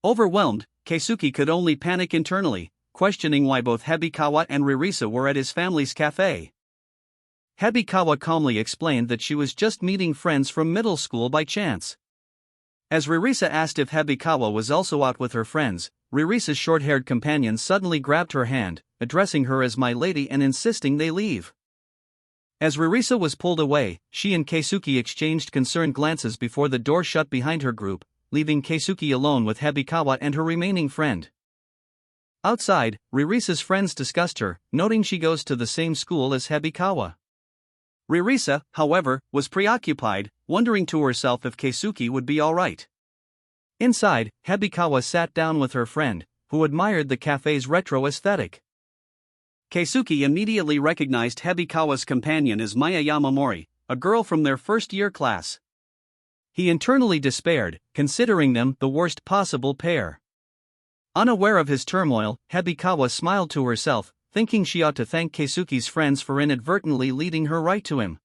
Overwhelmed, Keisuke could only panic internally, questioning why both Hebikawa and Risa were at his family's cafe. Hebikawa calmly explained that she was just meeting friends from middle school by chance. As Risa asked if Hebikawa was also out with her friends, Ririsa's short-haired companion suddenly grabbed her hand, addressing her as "my lady" and insisting they leave. As Risa was pulled away, she and Keisuke exchanged concerned glances before the door shut behind her group, leaving Keisuke alone with Hebikawa and her remaining friend. Outside, Ririsa's friends discussed her, noting she goes to the same school as Hebikawa. Risa, however, was preoccupied, wondering to herself if Keisuke would be alright. Inside, Hebikawa sat down with her friend, who admired the cafe's retro aesthetic. Keisuke immediately recognized Hebikawa's companion as Maya Yamamori, a girl from their first-year class. He internally despaired, considering them the worst possible pair. Unaware of his turmoil, Hebikawa smiled to herself, thinking she ought to thank Keisuke's friends for inadvertently leading her right to him.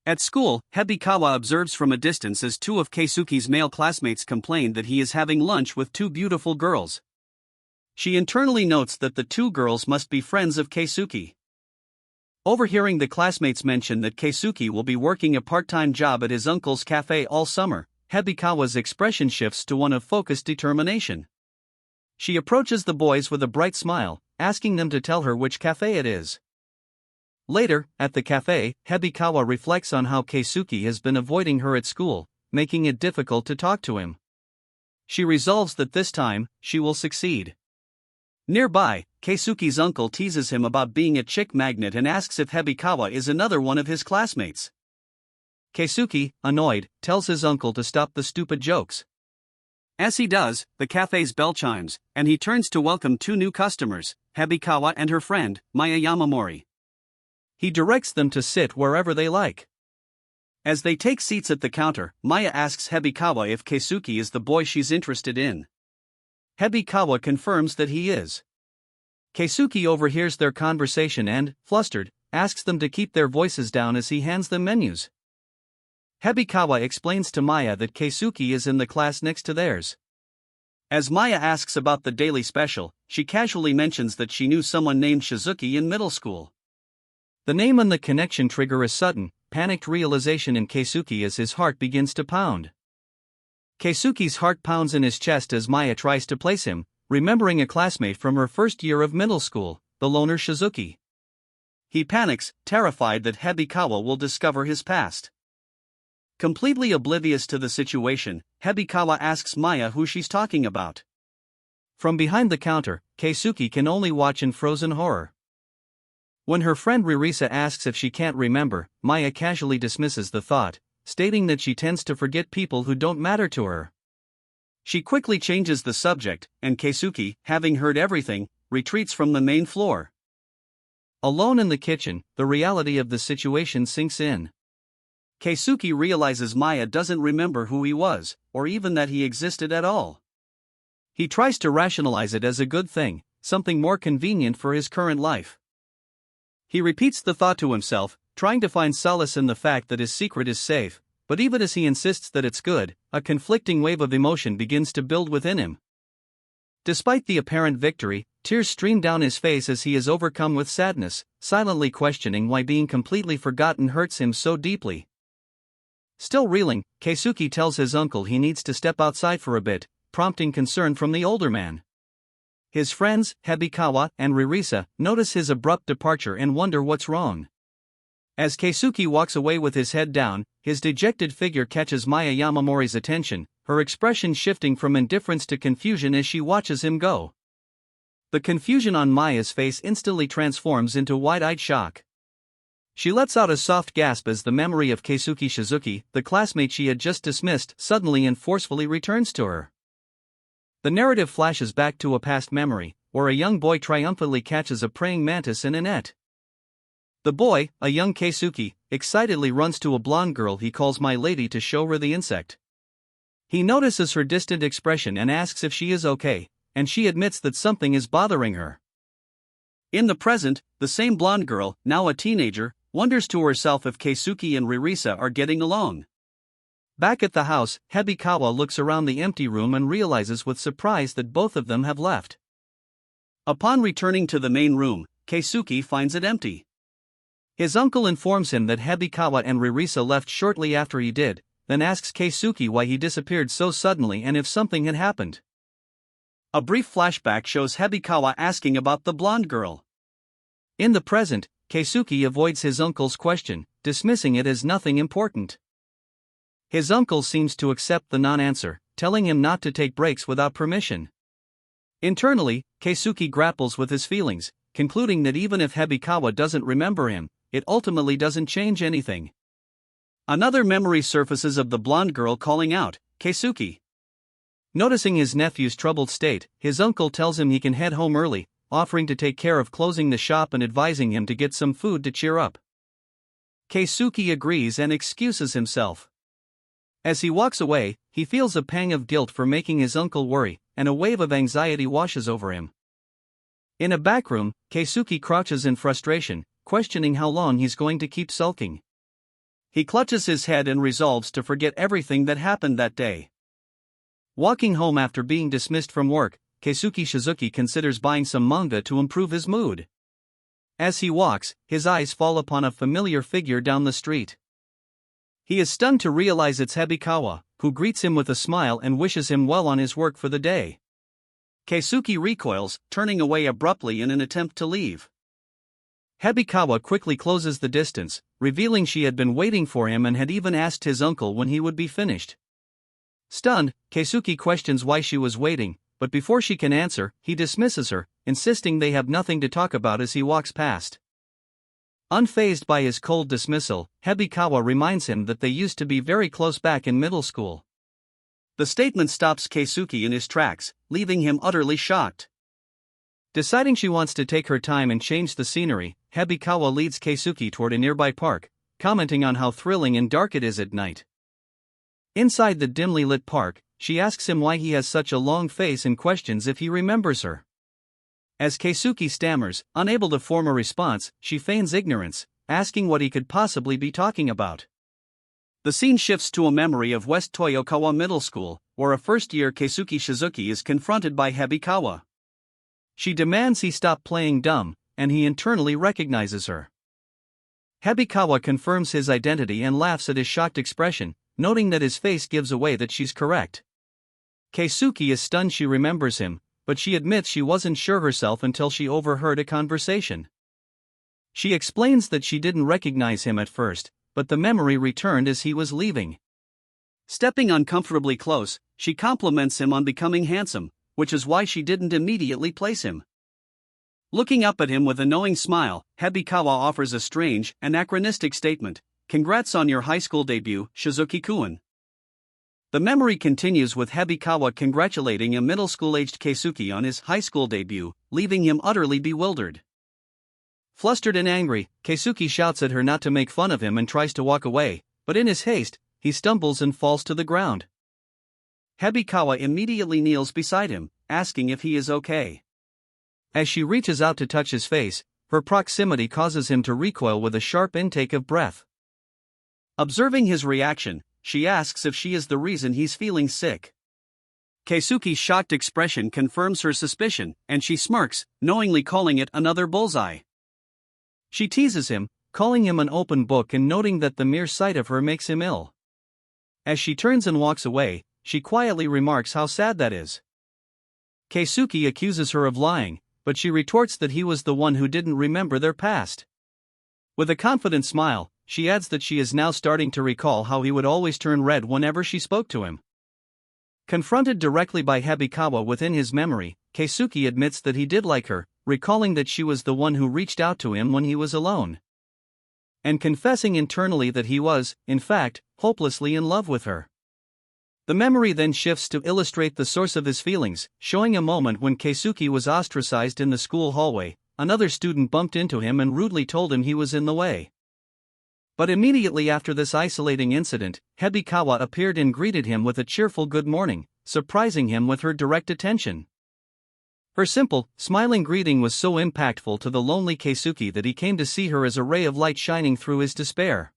At school, Hebikawa observes from a distance as two of Keisuke's male classmates complain that he is having lunch with two beautiful girls. She internally notes that the two girls must be friends of Keisuke. Overhearing the classmates mention that Keisuke will be working a part-time job at his uncle's cafe all summer, Hebikawa's expression shifts to one of focused determination. She approaches the boys with a bright smile, asking them to tell her which cafe it is. Later, at the cafe, Hebikawa reflects on how Keisuke has been avoiding her at school, making it difficult to talk to him. She resolves that this time, she will succeed. Nearby, Keisuke's uncle teases him about being a chick magnet and asks if Hebikawa is another one of his classmates. Keisuke, annoyed, tells his uncle to stop the stupid jokes. As he does, the cafe's bell chimes, and he turns to welcome two new customers, Hebikawa and her friend, Maya Yamamori. He directs them to sit wherever they like. As they take seats at the counter, Maya asks Hebikawa if Keisuke is the boy she's interested in. Hebikawa confirms that he is. Keisuke overhears their conversation and, flustered, asks them to keep their voices down as he hands them menus. Hebikawa explains to Maya that Keisuke is in the class next to theirs. As Maya asks about the daily special, she casually mentions that she knew someone named Shizuki in middle school. The name and the connection trigger a sudden, panicked realization in Keisuke as his heart begins to pound. Keisuke's heart pounds in his chest as Maya tries to place him, remembering a classmate from her first year of middle school, the loner Shizuki. He panics, terrified that Hebikawa will discover his past. Completely oblivious to the situation, Hebikawa asks Maya who she's talking about. From behind the counter, Keisuke can only watch in frozen horror. When her friend Risa asks if she can't remember, Maya casually dismisses the thought, stating that she tends to forget people who don't matter to her. She quickly changes the subject, and Keisuke, having heard everything, retreats from the main floor. Alone in the kitchen, the reality of the situation sinks in. Keisuke realizes Maya doesn't remember who he was, or even that he existed at all. He tries to rationalize it as a good thing, something more convenient for his current life. He repeats the thought to himself, trying to find solace in the fact that his secret is safe, but even as he insists that it's good, a conflicting wave of emotion begins to build within him. Despite the apparent victory, tears stream down his face as he is overcome with sadness, silently questioning why being completely forgotten hurts him so deeply. Still reeling, Keisuke tells his uncle he needs to step outside for a bit, prompting concern from the older man. His friends, Hebikawa and Risa, notice his abrupt departure and wonder what's wrong. As Keisuke walks away with his head down, his dejected figure catches Maya Yamamori's attention, her expression shifting from indifference to confusion as she watches him go. The confusion on Maya's face instantly transforms into wide-eyed shock. She lets out a soft gasp as the memory of Keisuke Shizuki, the classmate she had just dismissed, suddenly and forcefully returns to her. The narrative flashes back to a past memory, where a young boy triumphantly catches a praying mantis in a net. The boy, a young Keisuke, excitedly runs to a blonde girl he calls my lady to show her the insect. He notices her distant expression and asks if she is okay, and she admits that something is bothering her. In the present, the same blonde girl, now a teenager, wonders to herself if Keisuke and Risa are getting along. Back at the house, Hebikawa looks around the empty room and realizes with surprise that both of them have left. Upon returning to the main room, Keisuke finds it empty. His uncle informs him that Hebikawa and Risa left shortly after he did, then asks Keisuke why he disappeared so suddenly and if something had happened. A brief flashback shows Hebikawa asking about the blonde girl. In the present, Keisuke avoids his uncle's question, dismissing it as nothing important. His uncle seems to accept the non-answer, telling him not to take breaks without permission. Internally, Keisuke grapples with his feelings, concluding that even if Hebikawa doesn't remember him, it ultimately doesn't change anything. Another memory surfaces of the blonde girl calling out, "Keisuke." Noticing his nephew's troubled state, his uncle tells him he can head home early, offering to take care of closing the shop and advising him to get some food to cheer up. Keisuke agrees and excuses himself. As he walks away, he feels a pang of guilt for making his uncle worry, and a wave of anxiety washes over him. In a back room, Keisuke crouches in frustration, questioning how long he's going to keep sulking. He clutches his head and resolves to forget everything that happened that day. Walking home after being dismissed from work, Keisuke Shizuki considers buying some manga to improve his mood. As he walks, his eyes fall upon a familiar figure down the street. He is stunned to realize it's Hebikawa, who greets him with a smile and wishes him well on his work for the day. Keisuke recoils, turning away abruptly in an attempt to leave. Hebikawa quickly closes the distance, revealing she had been waiting for him and had even asked his uncle when he would be finished. Stunned, Keisuke questions why she was waiting, but before she can answer, he dismisses her, insisting they have nothing to talk about as he walks past. Unfazed by his cold dismissal, Hebikawa reminds him that they used to be very close back in middle school. The statement stops Keisuke in his tracks, leaving him utterly shocked. Deciding she wants to take her time and change the scenery, Hebikawa leads Keisuke toward a nearby park, commenting on how thrilling and dark it is at night. Inside the dimly lit park, she asks him why he has such a long face and questions if he remembers her. As Keisuke stammers, unable to form a response, she feigns ignorance, asking what he could possibly be talking about. The scene shifts to a memory of West Toyokawa Middle School, where a first-year Keisuke Shizuki is confronted by Hebikawa. She demands he stop playing dumb, and he internally recognizes her. Hebikawa confirms his identity and laughs at his shocked expression, noting that his face gives away that she's correct. Keisuke is stunned she remembers him, but she admits she wasn't sure herself until she overheard a conversation. She explains that she didn't recognize him at first, but the memory returned as he was leaving. Stepping uncomfortably close, she compliments him on becoming handsome, which is why she didn't immediately place him. Looking up at him with a knowing smile, Hebikawa offers a strange, anachronistic statement: "Congrats on your high school debut, Shizuki-kun." The memory continues with Hebikawa congratulating a middle school-aged Keisuke on his high school debut, leaving him utterly bewildered. Flustered and angry, Keisuke shouts at her not to make fun of him and tries to walk away, but in his haste, he stumbles and falls to the ground. Hebikawa immediately kneels beside him, asking if he is okay. As she reaches out to touch his face, her proximity causes him to recoil with a sharp intake of breath. Observing his reaction, she asks if she is the reason he's feeling sick. Keisuke's shocked expression confirms her suspicion, and she smirks, knowingly calling it another bullseye. She teases him, calling him an open book and noting that the mere sight of her makes him ill. As she turns and walks away, she quietly remarks how sad that is. Keisuke accuses her of lying, but she retorts that he was the one who didn't remember their past. With a confident smile, she adds that she is now starting to recall how he would always turn red whenever she spoke to him. Confronted directly by Hebikawa within his memory, Keisuke admits that he did like her, recalling that she was the one who reached out to him when he was alone. And confessing internally that he was, in fact, hopelessly in love with her. The memory then shifts to illustrate the source of his feelings, showing a moment when Keisuke was ostracized in the school hallway. Another student bumped into him and rudely told him he was in the way. But immediately after this isolating incident, Hebikawa appeared and greeted him with a cheerful good morning, surprising him with her direct attention. Her simple, smiling greeting was so impactful to the lonely Keisuke that he came to see her as a ray of light shining through his despair.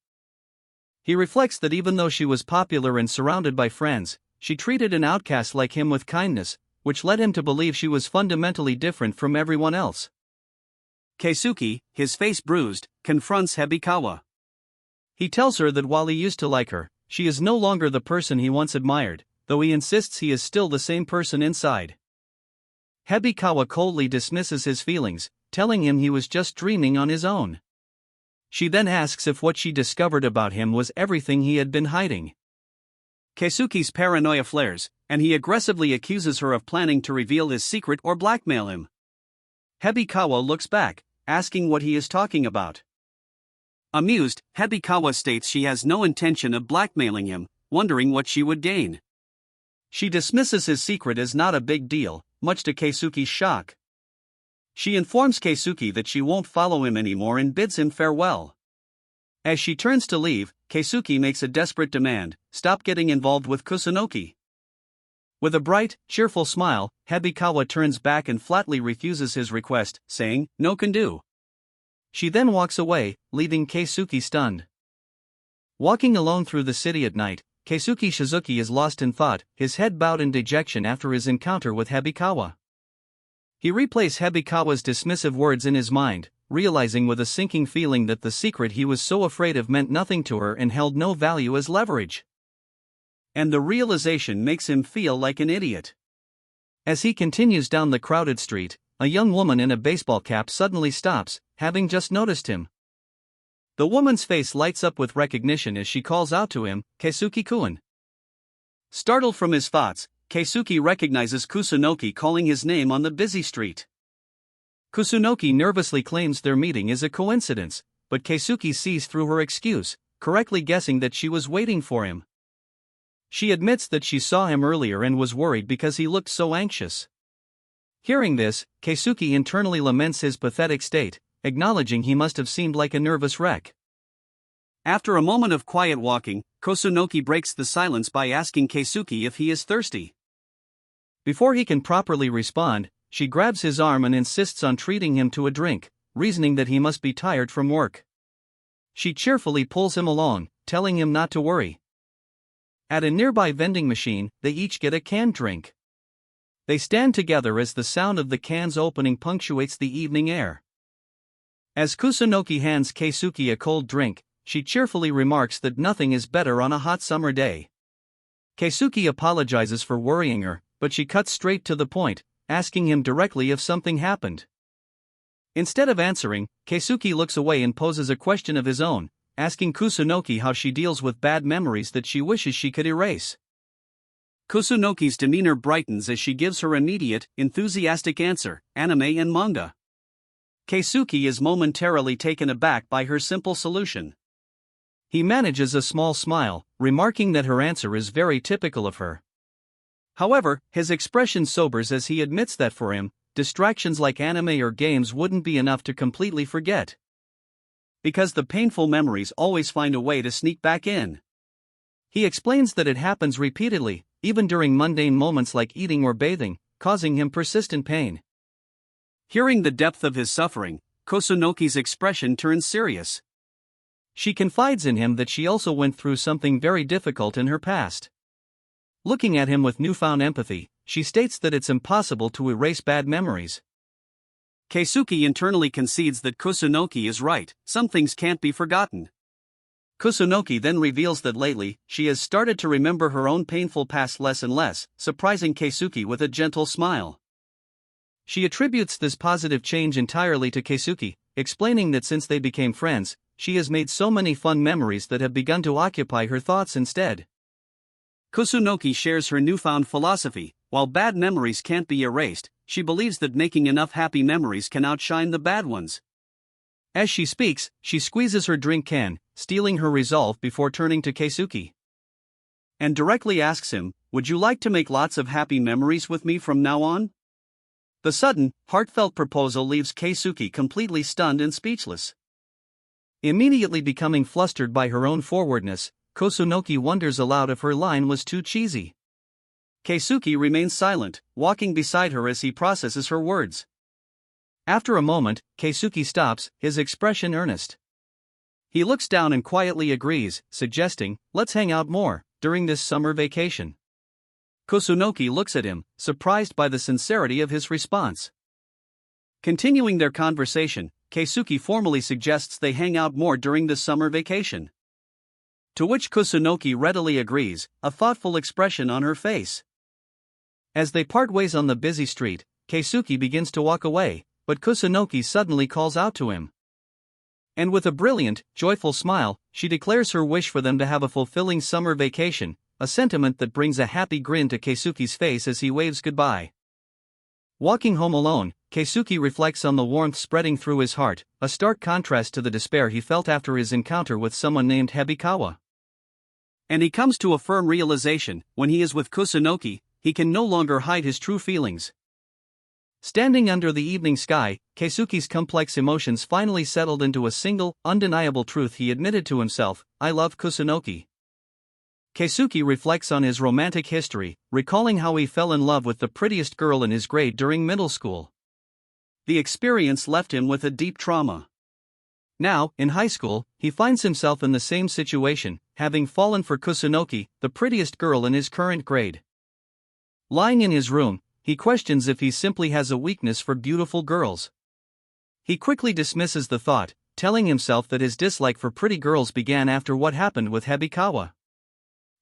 He reflects that even though she was popular and surrounded by friends, she treated an outcast like him with kindness, which led him to believe she was fundamentally different from everyone else. Keisuke, his face bruised, confronts Hebikawa. He tells her that while he used to like her, she is no longer the person he once admired, though he insists he is still the same person inside. Hebikawa coldly dismisses his feelings, telling him he was just dreaming on his own. She then asks if what she discovered about him was everything he had been hiding. Keisuke's paranoia flares, and he aggressively accuses her of planning to reveal his secret or blackmail him. Hebikawa looks back, asking what he is talking about. Amused, Hebikawa states she has no intention of blackmailing him, wondering what she would gain. She dismisses his secret as not a big deal, much to Keisuke's shock. She informs Keisuke that she won't follow him anymore and bids him farewell. As she turns to leave, Keisuke makes a desperate demand: stop getting involved with Kusunoki. With a bright, cheerful smile, Hebikawa turns back and flatly refuses his request, saying, "No can do." She then walks away, leaving Keisuke stunned. Walking alone through the city at night, Keisuke Shizuki is lost in thought, his head bowed in dejection after his encounter with Hebikawa. He replays Hebikawa's dismissive words in his mind, realizing with a sinking feeling that the secret he was so afraid of meant nothing to her and held no value as leverage. And the realization makes him feel like an idiot. As he continues down the crowded street, a young woman in a baseball cap suddenly stops, having just noticed him. The woman's face lights up with recognition as she calls out to him, "Keisuke-kun." Startled from his thoughts, Keisuke recognizes Kusunoki calling his name on the busy street. Kusunoki nervously claims their meeting is a coincidence, but Keisuke sees through her excuse, correctly guessing that she was waiting for him. She admits that she saw him earlier and was worried because he looked so anxious. Hearing this, Keisuke internally laments his pathetic state, acknowledging he must have seemed like a nervous wreck. After a moment of quiet walking, Kusunoki breaks the silence by asking Keisuke if he is thirsty. Before he can properly respond, she grabs his arm and insists on treating him to a drink, reasoning that he must be tired from work. She cheerfully pulls him along, telling him not to worry. At a nearby vending machine, they each get a canned drink. They stand together as the sound of the can's opening punctuates the evening air. As Kusunoki hands Keisuke a cold drink, she cheerfully remarks that nothing is better on a hot summer day. Keisuke apologizes for worrying her, but she cuts straight to the point, asking him directly if something happened. Instead of answering, Keisuke looks away and poses a question of his own, asking Kusunoki how she deals with bad memories that she wishes she could erase. Kusunoki's demeanor brightens as she gives her immediate, enthusiastic answer: anime and manga. Keisuke is momentarily taken aback by her simple solution. He manages a small smile, remarking that her answer is very typical of her. However, his expression sobers as he admits that for him, distractions like anime or games wouldn't be enough to completely forget. Because the painful memories always find a way to sneak back in. He explains that it happens repeatedly, even during mundane moments like eating or bathing, causing him persistent pain. Hearing the depth of his suffering, Kusunoki's expression turns serious. She confides in him that she also went through something very difficult in her past. Looking at him with newfound empathy, she states that it's impossible to erase bad memories. Keisuke internally concedes that Kusunoki is right, some things can't be forgotten. Kusunoki then reveals that lately, she has started to remember her own painful past less and less, surprising Keisuke with a gentle smile. She attributes this positive change entirely to Keisuke, explaining that since they became friends, she has made so many fun memories that have begun to occupy her thoughts instead. Kusunoki shares her newfound philosophy: while bad memories can't be erased, she believes that making enough happy memories can outshine the bad ones. As she speaks, she squeezes her drink can, stealing her resolve before turning to Keisuke. And directly asks him, "Would you like to make lots of happy memories with me from now on?" The sudden, heartfelt proposal leaves Keisuke completely stunned and speechless. Immediately becoming flustered by her own forwardness, Kusunoki wonders aloud if her line was too cheesy. Keisuke remains silent, walking beside her as he processes her words. After a moment, Keisuke stops, his expression earnest. He looks down and quietly agrees, suggesting, "Let's hang out more during this summer vacation." Kusunoki looks at him, surprised by the sincerity of his response. Continuing their conversation, Keisuke formally suggests they hang out more during the summer vacation. To which Kusunoki readily agrees, a thoughtful expression on her face. As they part ways on the busy street, Keisuke begins to walk away, but Kusunoki suddenly calls out to him. And with a brilliant, joyful smile, she declares her wish for them to have a fulfilling summer vacation, a sentiment that brings a happy grin to Keisuke's face as he waves goodbye. Walking home alone, Keisuke reflects on the warmth spreading through his heart, a stark contrast to the despair he felt after his encounter with someone named Hebikawa. And he comes to a firm realization: when he is with Kusunoki, he can no longer hide his true feelings. Standing under the evening sky, Keisuke's complex emotions finally settled into a single, undeniable truth he admitted to himself: "I love Kusunoki." Keisuke reflects on his romantic history, recalling how he fell in love with the prettiest girl in his grade during middle school. The experience left him with a deep trauma. Now, in high school, he finds himself in the same situation, having fallen for Kusunoki, the prettiest girl in his current grade. Lying in his room, he questions if he simply has a weakness for beautiful girls. He quickly dismisses the thought, telling himself that his dislike for pretty girls began after what happened with Hebikawa.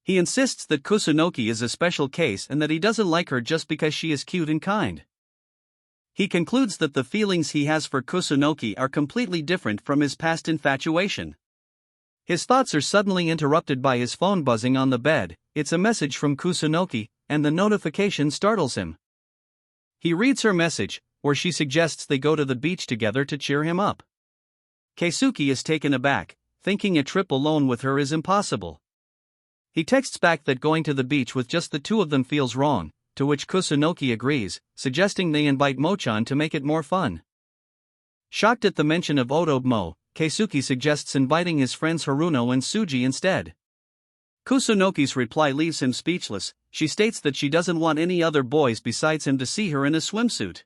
He insists that Kusunoki is a special case and that he doesn't like her just because she is cute and kind. He concludes that the feelings he has for Kusunoki are completely different from his past infatuation. His thoughts are suddenly interrupted by his phone buzzing on the bed. It's a message from Kusunoki, and the notification startles him. He reads her message, where she suggests they go to the beach together to cheer him up. Keisuke is taken aback, thinking a trip alone with her is impossible. He texts back that going to the beach with just the two of them feels wrong, to which Kusunoki agrees, suggesting they invite Mochan to make it more fun. Shocked at the mention of Otomo, Keisuke suggests inviting his friends Haruno and Suji instead. Kusunoki's reply leaves him speechless. She states that she doesn't want any other boys besides him to see her in a swimsuit.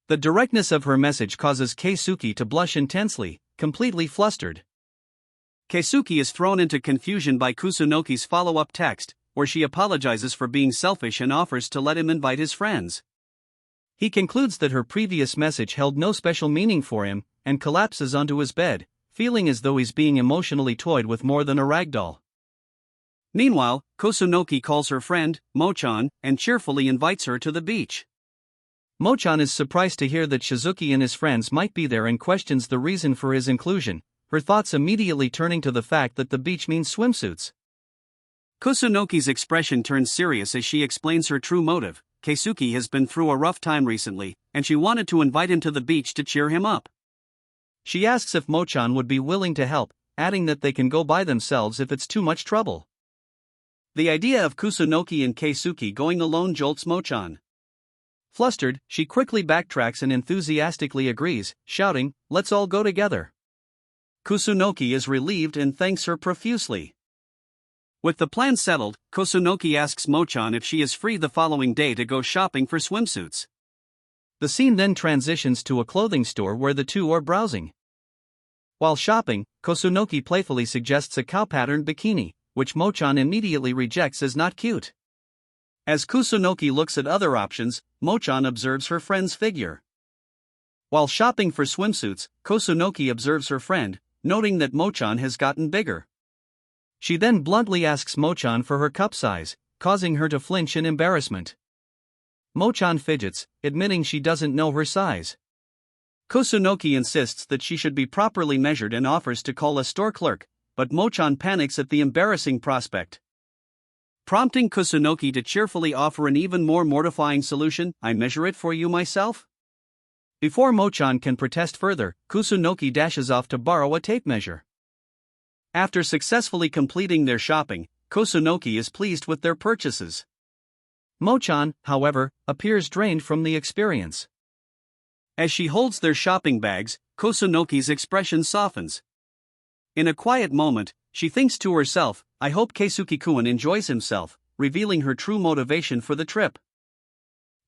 The directness of her message causes Keisuke to blush intensely, completely flustered. Keisuke is thrown into confusion by Kusunoki's follow-up text, where she apologizes for being selfish and offers to let him invite his friends. He concludes that her previous message held no special meaning for him, and collapses onto his bed, feeling as though he's being emotionally toyed with more than a ragdoll. Meanwhile, Kusunoki calls her friend, Mochan, and cheerfully invites her to the beach. Mochan is surprised to hear that Shizuki and his friends might be there and questions the reason for his inclusion, her thoughts immediately turning to the fact that the beach means swimsuits. Kusunoki's expression turns serious as she explains her true motive. Keisuke has been through a rough time recently, and she wanted to invite him to the beach to cheer him up. She asks if Mochan would be willing to help, adding that they can go by themselves if it's too much trouble. The idea of Kusunoki and Keisuke going alone jolts Mochan. Flustered, she quickly backtracks and enthusiastically agrees, shouting, "Let's all go together." Kusunoki is relieved and thanks her profusely. With the plan settled, Kusunoki asks Mochan if she is free the following day to go shopping for swimsuits. The scene then transitions to a clothing store where the two are browsing. While shopping, Kusunoki playfully suggests a cow-patterned bikini, which Mochan immediately rejects as not cute. As Kusunoki looks at other options, Mochan observes her friend's figure. While shopping for swimsuits, Kusunoki observes her friend, noting that Mochan has gotten bigger. She then bluntly asks Mochan for her cup size, causing her to flinch in embarrassment. Mochan fidgets, admitting she doesn't know her size. Kusunoki insists that she should be properly measured and offers to call a store clerk, but Mochan panics at the embarrassing prospect. Prompting Kusunoki to cheerfully offer an even more mortifying solution, "I measure it for you myself?" Before Mochan can protest further, Kusunoki dashes off to borrow a tape measure. After successfully completing their shopping, Kusunoki is pleased with their purchases. Mochan, however, appears drained from the experience. As she holds their shopping bags, Kusunoki's expression softens. In a quiet moment, she thinks to herself, "I hope Keisuke-kun enjoys himself," revealing her true motivation for the trip.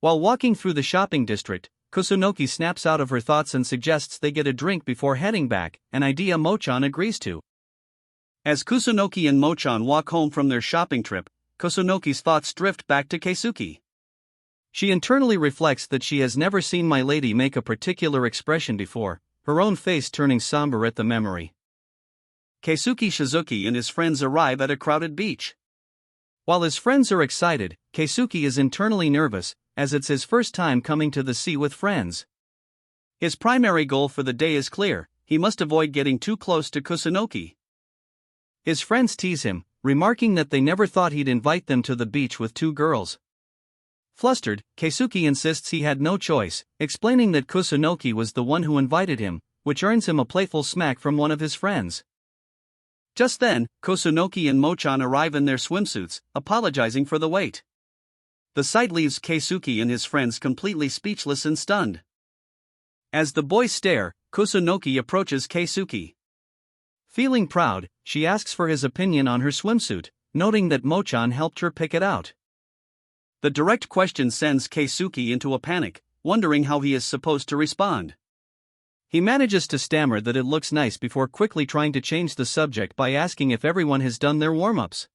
While walking through the shopping district, Kusunoki snaps out of her thoughts and suggests they get a drink before heading back, an idea Mochan agrees to. As Kusunoki and Mochan walk home from their shopping trip, Kusunoki's thoughts drift back to Keisuke. She internally reflects that she has never seen my lady make a particular expression before, her own face turning somber at the memory. Keisuke Shizuki and his friends arrive at a crowded beach. While his friends are excited, Keisuke is internally nervous, as it's his first time coming to the sea with friends. His primary goal for the day is clear: he must avoid getting too close to Kusunoki. His friends tease him, remarking that they never thought he'd invite them to the beach with two girls. Flustered, Keisuke insists he had no choice, explaining that Kusunoki was the one who invited him, which earns him a playful smack from one of his friends. Just then, Kusunoki and Mochan arrive in their swimsuits, apologizing for the wait. The sight leaves Keisuke and his friends completely speechless and stunned. As the boys stare, Kusunoki approaches Keisuke. Feeling proud, she asks for his opinion on her swimsuit, noting that Mochan helped her pick it out. The direct question sends Keisuke into a panic, wondering how he is supposed to respond. He manages to stammer that it looks nice before quickly trying to change the subject by asking if everyone has done their warm-ups.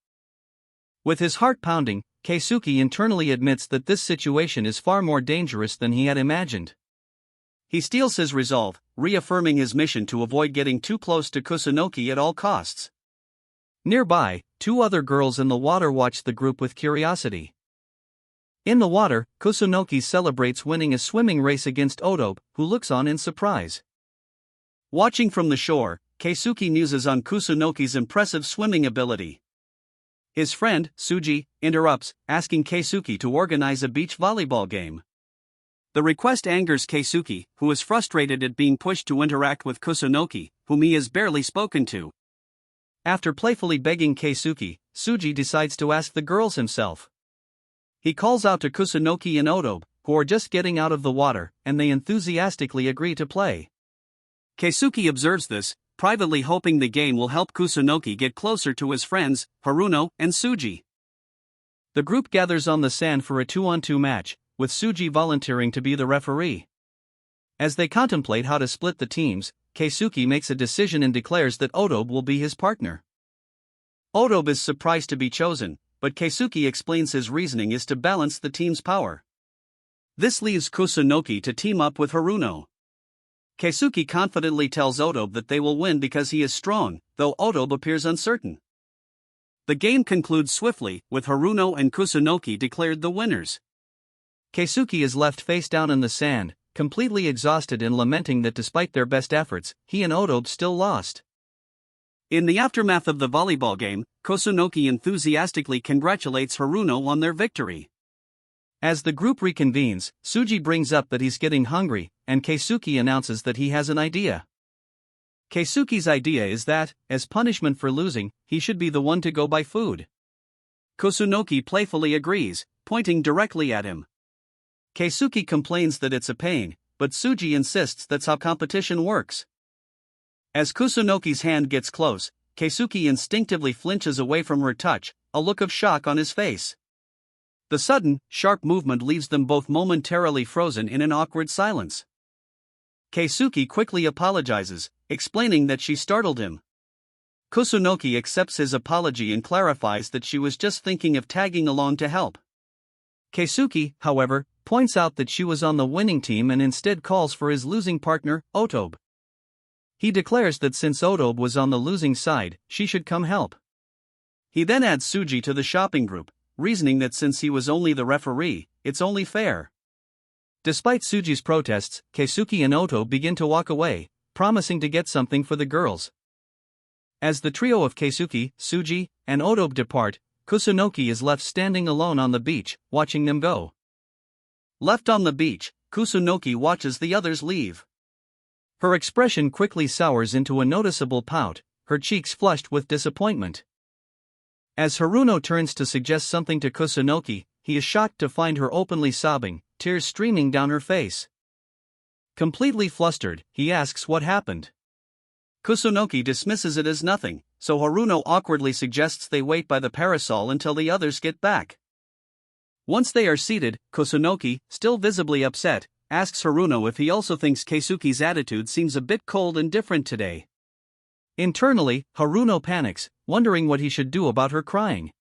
With his heart pounding, Keisuke internally admits that this situation is far more dangerous than he had imagined. He steels his resolve, reaffirming his mission to avoid getting too close to Kusunoki at all costs. Nearby, two other girls in the water watch the group with curiosity. In the water, Kusunoki celebrates winning a swimming race against Odobe, who looks on in surprise. Watching from the shore, Keisuke muses on Kusunoki's impressive swimming ability. His friend, Tsuji, interrupts, asking Keisuke to organize a beach volleyball game. The request angers Keisuke, who is frustrated at being pushed to interact with Kusunoki, whom he has barely spoken to. After playfully begging Keisuke, Tsuji decides to ask the girls himself. He calls out to Kusunoki and Odobe, who are just getting out of the water, and they enthusiastically agree to play. Keisuke observes this, privately hoping the game will help Kusunoki get closer to his friends, Haruno and Tsuji. The group gathers on the sand for a 2-on-2 match, with Tsuji volunteering to be the referee. As they contemplate how to split the teams, Keisuke makes a decision and declares that Odobe will be his partner. Odobe is surprised to be chosen, but Keisuke explains his reasoning is to balance the team's power. This leaves Kusunoki to team up with Haruno. Keisuke confidently tells Odobe that they will win because he is strong, though Odobe appears uncertain. The game concludes swiftly, with Haruno and Kusunoki declared the winners. Keisuke is left face down in the sand, completely exhausted and lamenting that despite their best efforts, he and Odobe still lost. In the aftermath of the volleyball game, Kusunoki enthusiastically congratulates Haruno on their victory. As the group reconvenes, Tsuji brings up that he's getting hungry, and Keisuke announces that he has an idea. Keisuke's idea is that, as punishment for losing, he should be the one to go buy food. Kusunoki playfully agrees, pointing directly at him. Keisuke complains that it's a pain, but Tsuji insists that's how competition works. As Kusunoki's hand gets close, Keisuke instinctively flinches away from her touch, a look of shock on his face. The sudden, sharp movement leaves them both momentarily frozen in an awkward silence. Keisuke quickly apologizes, explaining that she startled him. Kusunoki accepts his apology and clarifies that she was just thinking of tagging along to help. Keisuke, however, points out that she was on the winning team and instead calls for his losing partner, Otobe. He declares that since Otobe was on the losing side, she should come help. He then adds Tsuji to the shopping group, reasoning that since he was only the referee, it's only fair. Despite Tsuji's protests, Keisuke and Otobe begin to walk away, promising to get something for the girls. As the trio of Keisuke, Tsuji, and Otobe depart, Kusunoki is left standing alone on the beach, watching them go. Left on the beach, Kusunoki watches the others leave. Her expression quickly sours into a noticeable pout, her cheeks flushed with disappointment. As Haruno turns to suggest something to Kusunoki, he is shocked to find her openly sobbing, tears streaming down her face. Completely flustered, he asks what happened. Kusunoki dismisses it as nothing, so Haruno awkwardly suggests they wait by the parasol until the others get back. Once they are seated, Kusunoki, still visibly upset, asks Haruno if he also thinks Keisuke's attitude seems a bit cold and different today. Internally, Haruno panics, wondering what he should do about her crying.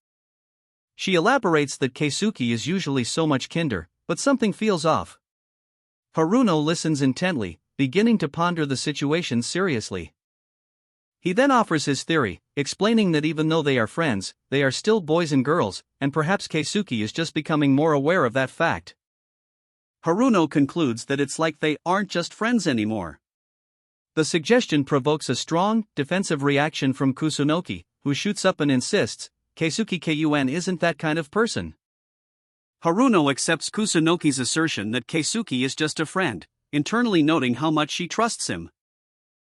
She elaborates that Keisuke is usually so much kinder, but something feels off. Haruno listens intently, beginning to ponder the situation seriously. He then offers his theory, explaining that even though they are friends, they are still boys and girls, and perhaps Keisuke is just becoming more aware of that fact. Haruno concludes that it's like they aren't just friends anymore. The suggestion provokes a strong, defensive reaction from Kusunoki, who shoots up and insists, Keisuke-kun isn't that kind of person. Haruno accepts Kusunoki's assertion that Keisuke is just a friend, internally noting how much she trusts him.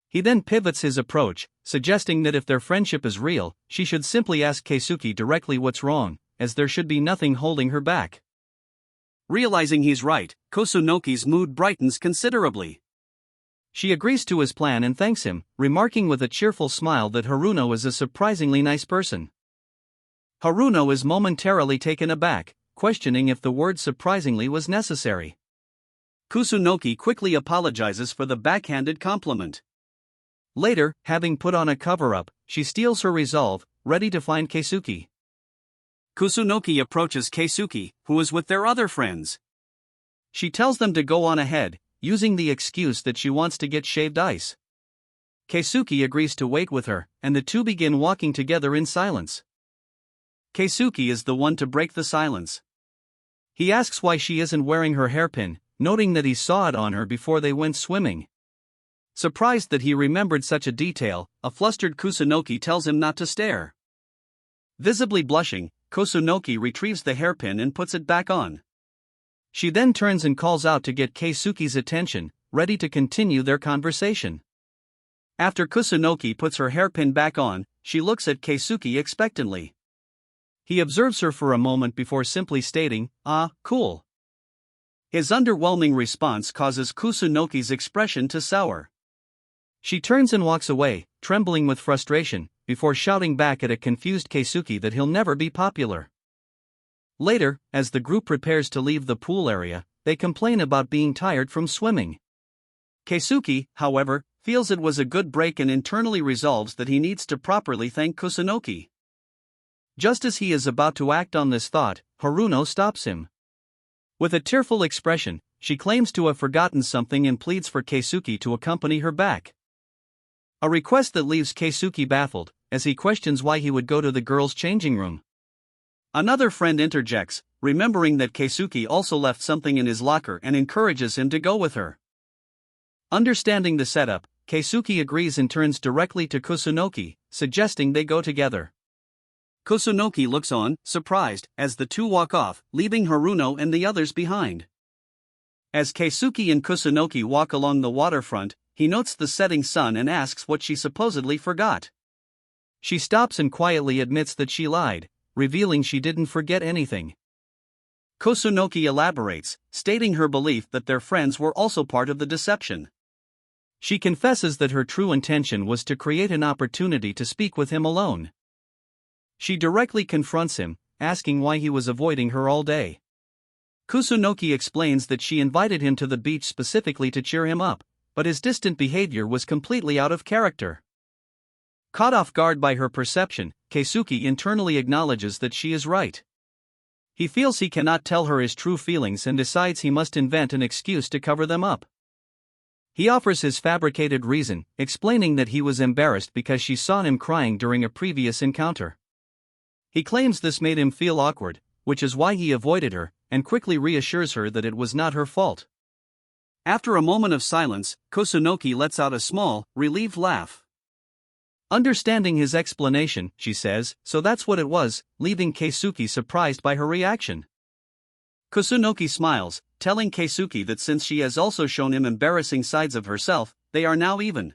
He then pivots his approach, suggesting that if their friendship is real, she should simply ask Keisuke directly what's wrong, as there should be nothing holding her back. Realizing he's right, Kusunoki's mood brightens considerably. She agrees to his plan and thanks him, remarking with a cheerful smile that Haruno is a surprisingly nice person. Haruno is momentarily taken aback, questioning if the word surprisingly was necessary. Kusunoki quickly apologizes for the backhanded compliment. Later, having put on a cover-up, she steals her resolve, ready to find Keisuke. Kusunoki approaches Keisuke, who is with their other friends. She tells them to go on ahead, using the excuse that she wants to get shaved ice. Keisuke agrees to wait with her, and the two begin walking together in silence. Keisuke is the one to break the silence. He asks why she isn't wearing her hairpin, noting that he saw it on her before they went swimming. Surprised that he remembered such a detail, a flustered Kusunoki tells him not to stare. Visibly blushing, Kusunoki retrieves the hairpin and puts it back on. She then turns and calls out to get Keisuke's attention, ready to continue their conversation. After Kusunoki puts her hairpin back on, she looks at Keisuke expectantly. He observes her for a moment before simply stating, "Ah, cool." His underwhelming response causes Kusunoki's expression to sour. She turns and walks away, trembling with frustration, before shouting back at a confused Keisuke that he'll never be popular. Later, as the group prepares to leave the pool area, they complain about being tired from swimming. Keisuke, however, feels it was a good break and internally resolves that he needs to properly thank Kusunoki. Just as he is about to act on this thought, Haruno stops him. With a tearful expression, she claims to have forgotten something and pleads for Keisuke to accompany her back. A request that leaves Keisuke baffled, as he questions why he would go to the girls' changing room. Another friend interjects, remembering that Keisuke also left something in his locker and encourages him to go with her. Understanding the setup, Keisuke agrees and turns directly to Kusunoki, suggesting they go together. Kusunoki looks on, surprised, as the two walk off, leaving Haruno and the others behind. As Keisuke and Kusunoki walk along the waterfront, he notes the setting sun and asks what she supposedly forgot. She stops and quietly admits that she lied, revealing she didn't forget anything. Kusunoki elaborates, stating her belief that their friends were also part of the deception. She confesses that her true intention was to create an opportunity to speak with him alone. She directly confronts him, asking why he was avoiding her all day. Kusunoki explains that she invited him to the beach specifically to cheer him up, but his distant behavior was completely out of character. Caught off guard by her perception, Keisuke internally acknowledges that she is right. He feels he cannot tell her his true feelings and decides he must invent an excuse to cover them up. He offers his fabricated reason, explaining that he was embarrassed because she saw him crying during a previous encounter. He claims this made him feel awkward, which is why he avoided her, and quickly reassures her that it was not her fault. After a moment of silence, Kusunoki lets out a small, relieved laugh. Understanding his explanation, she says, so that's what it was, leaving Keisuke surprised by her reaction. Kusunoki smiles, telling Keisuke that since she has also shown him embarrassing sides of herself, they are now even.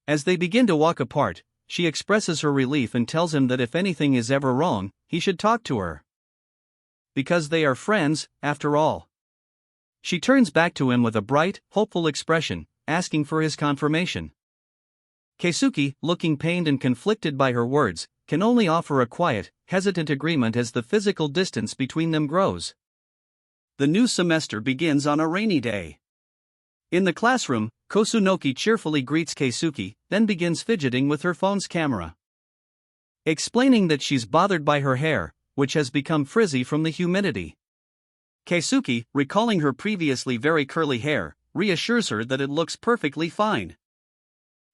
As they begin to walk apart, she expresses her relief and tells him that if anything is ever wrong, he should talk to her. Because they are friends, after all. She turns back to him with a bright, hopeful expression, asking for his confirmation. Keisuke, looking pained and conflicted by her words, can only offer a quiet, hesitant agreement as the physical distance between them grows. The new semester begins on a rainy day. In the classroom, Kusunoki cheerfully greets Keisuke, then begins fidgeting with her phone's camera. Explaining that she's bothered by her hair, which has become frizzy from the humidity. Keisuke, recalling her previously very curly hair, reassures her that it looks perfectly fine.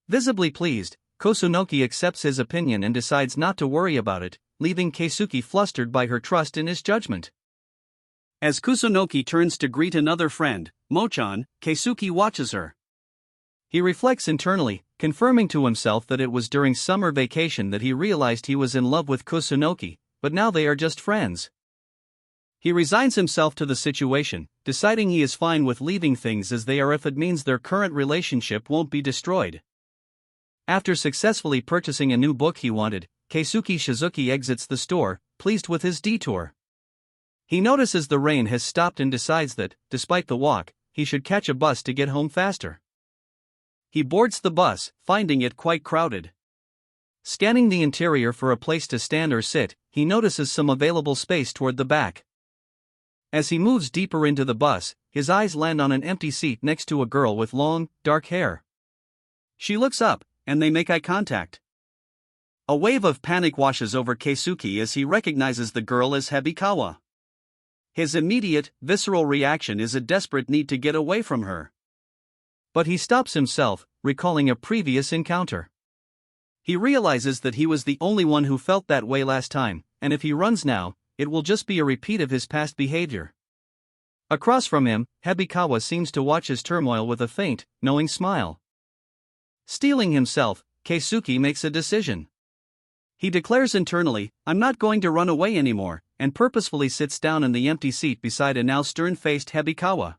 Visibly pleased, Kusunoki accepts his opinion and decides not to worry about it, leaving Keisuke flustered by her trust in his judgment. As Kusunoki turns to greet another friend, Mochan, Keisuke watches her. He reflects internally, confirming to himself that it was during summer vacation that he realized he was in love with Kusunoki, but now they are just friends. He resigns himself to the situation, deciding he is fine with leaving things as they are if it means their current relationship won't be destroyed. After successfully purchasing a new book he wanted, Keisuke Shizuki exits the store, pleased with his detour. He notices the rain has stopped and decides that, despite the walk, he should catch a bus to get home faster. He boards the bus, finding it quite crowded. Scanning the interior for a place to stand or sit, he notices some available space toward the back. As he moves deeper into the bus, his eyes land on an empty seat next to a girl with long, dark hair. She looks up, and they make eye contact. A wave of panic washes over Keisuke as he recognizes the girl as Hebikawa. His immediate, visceral reaction is a desperate need to get away from her. But he stops himself, recalling a previous encounter. He realizes that he was the only one who felt that way last time, and if he runs now, it will just be a repeat of his past behavior. Across from him, Hebikawa seems to watch his turmoil with a faint, knowing smile. Steeling himself, Keisuke makes a decision. He declares internally, "I'm not going to run away anymore," and purposefully sits down in the empty seat beside a now stern-faced Hebikawa.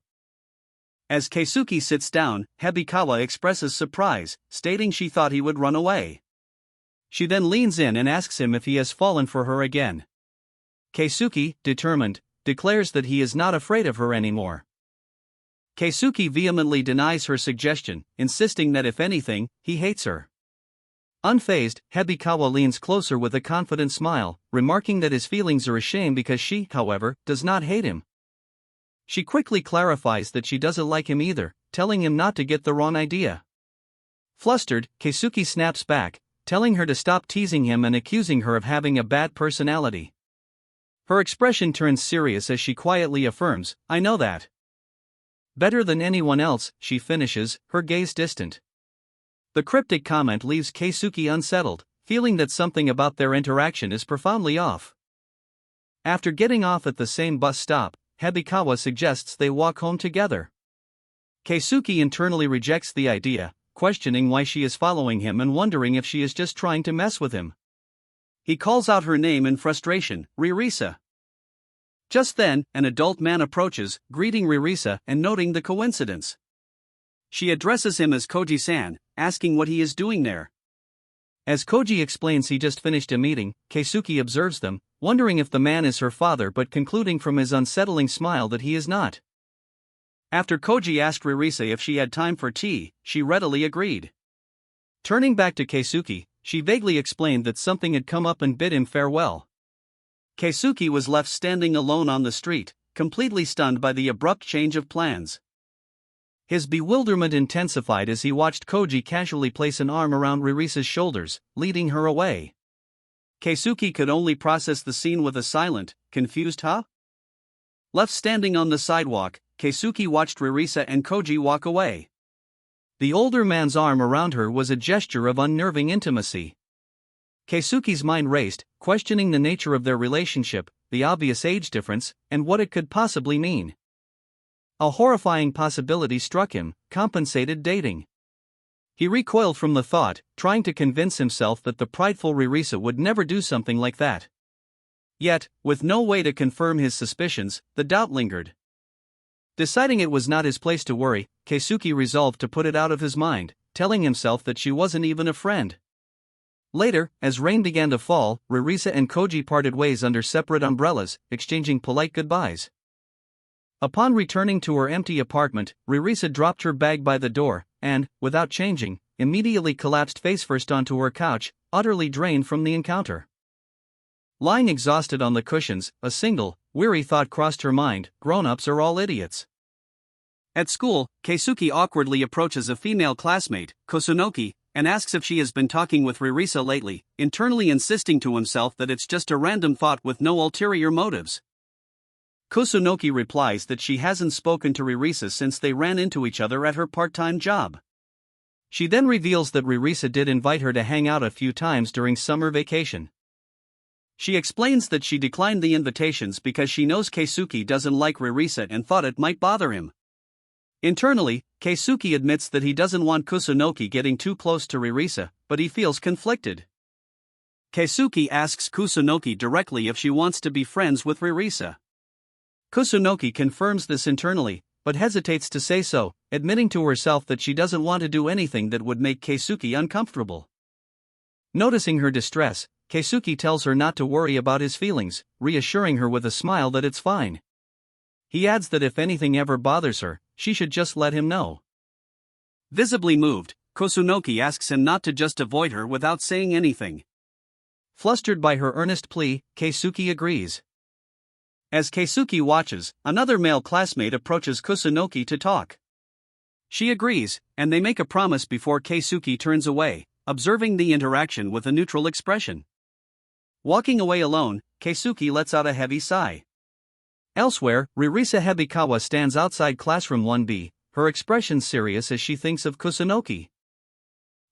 As Keisuke sits down, Hebikawa expresses surprise, stating she thought he would run away. She then leans in and asks him if he has fallen for her again. Keisuke, determined, declares that he is not afraid of her anymore. Keisuke vehemently denies her suggestion, insisting that if anything, he hates her. Unfazed, Hebikawa leans closer with a confident smile, remarking that his feelings are a shame because she, however, does not hate him. She quickly clarifies that she doesn't like him either, telling him not to get the wrong idea. Flustered, Keisuke snaps back, telling her to stop teasing him and accusing her of having a bad personality. Her expression turns serious as she quietly affirms, "I know that." Better than anyone else, she finishes, her gaze distant. The cryptic comment leaves Keisuke unsettled, feeling that something about their interaction is profoundly off. After getting off at the same bus stop, Hebikawa suggests they walk home together. Keisuke internally rejects the idea, questioning why she is following him and wondering if she is just trying to mess with him. He calls out her name in frustration, Risa. Just then, an adult man approaches, greeting Risa and noting the coincidence. She addresses him as Koji-san, asking what he is doing there. As Koji explains he just finished a meeting, Keisuke observes them, wondering if the man is her father but concluding from his unsettling smile that he is not. After Koji asked Risa if she had time for tea, she readily agreed. Turning back to Keisuke, she vaguely explained that something had come up and bid him farewell. Keisuke was left standing alone on the street, completely stunned by the abrupt change of plans. His bewilderment intensified as he watched Koji casually place an arm around Ririsa's shoulders, leading her away. Keisuke could only process the scene with a silent, confused "huh?" Left standing on the sidewalk, Keisuke watched Risa and Koji walk away. The older man's arm around her was a gesture of unnerving intimacy. Keisuke's mind raced, questioning the nature of their relationship, the obvious age difference, and what it could possibly mean. A horrifying possibility struck him: compensated dating. He recoiled from the thought, trying to convince himself that the prideful Risa would never do something like that. Yet, with no way to confirm his suspicions, the doubt lingered. Deciding it was not his place to worry, Keisuke resolved to put it out of his mind, telling himself that she wasn't even a friend. Later, as rain began to fall, Risa and Koji parted ways under separate umbrellas, exchanging polite goodbyes. Upon returning to her empty apartment, Risa dropped her bag by the door, and, without changing, immediately collapsed face-first onto her couch, utterly drained from the encounter. Lying exhausted on the cushions, a single, weary thought crossed her mind: grown-ups are all idiots. At school, Keisuke awkwardly approaches a female classmate, Kusunoki, and asks if she has been talking with Risa lately, internally insisting to himself that it's just a random thought with no ulterior motives. Kusunoki replies that she hasn't spoken to Risa since they ran into each other at her part-time job. She then reveals that Risa did invite her to hang out a few times during summer vacation. She explains that she declined the invitations because she knows Keisuke doesn't like Risa and thought it might bother him. Internally, Keisuke admits that he doesn't want Kusunoki getting too close to Risa, but he feels conflicted. Keisuke asks Kusunoki directly if she wants to be friends with Risa. Kusunoki confirms this internally, but hesitates to say so, admitting to herself that she doesn't want to do anything that would make Keisuke uncomfortable. Noticing her distress, Keisuke tells her not to worry about his feelings, reassuring her with a smile that it's fine. He adds that if anything ever bothers her, she should just let him know. Visibly moved, Kusunoki asks him not to just avoid her without saying anything. Flustered by her earnest plea, Keisuke agrees. As Keisuke watches, another male classmate approaches Kusunoki to talk. She agrees, and they make a promise before Keisuke turns away, observing the interaction with a neutral expression. Walking away alone, Keisuke lets out a heavy sigh. Elsewhere, Risa Hebikawa stands outside classroom 1B, her expression serious as she thinks of Kusunoki.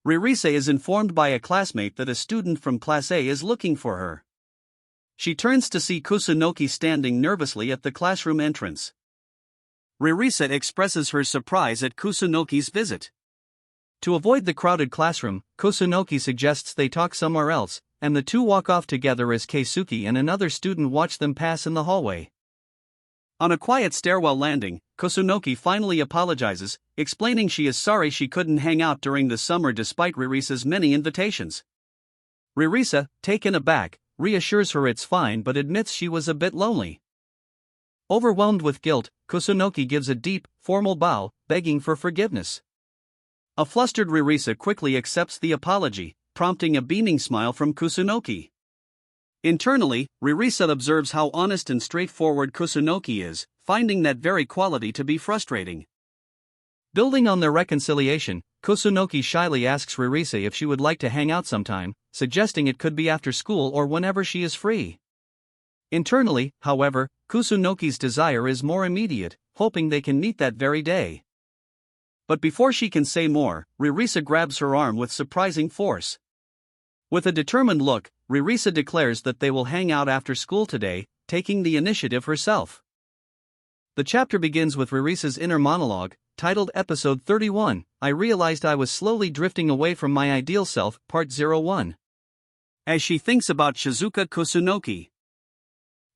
Risa is informed by a classmate that a student from Class A is looking for her. She turns to see Kusunoki standing nervously at the classroom entrance. Risa expresses her surprise at Kusunoki's visit. To avoid the crowded classroom, Kusunoki suggests they talk somewhere else, and the two walk off together as Keisuke and another student watch them pass in the hallway. On a quiet stairwell landing, Kusunoki finally apologizes, explaining she is sorry she couldn't hang out during the summer despite Ririsa's many invitations. Risa, taken aback, reassures her it's fine but admits she was a bit lonely. Overwhelmed with guilt, Kusunoki gives a deep, formal bow, begging for forgiveness. A flustered Risa quickly accepts the apology, prompting a beaming smile from Kusunoki. Internally, Risa observes how honest and straightforward Kusunoki is, finding that very quality to be frustrating. Building on their reconciliation, Kusunoki shyly asks Risa if she would like to hang out sometime, suggesting it could be after school or whenever she is free. Internally, however, Kusunoki's desire is more immediate, hoping they can meet that very day. But before she can say more, Risa grabs her arm with surprising force. With a determined look, Risa declares that they will hang out after school today, taking the initiative herself. The chapter begins with Ririsa's inner monologue, titled Episode 31, I Realized I Was Slowly Drifting Away from My Ideal Self, Part 01. As she thinks about Shizuka Kusunoki.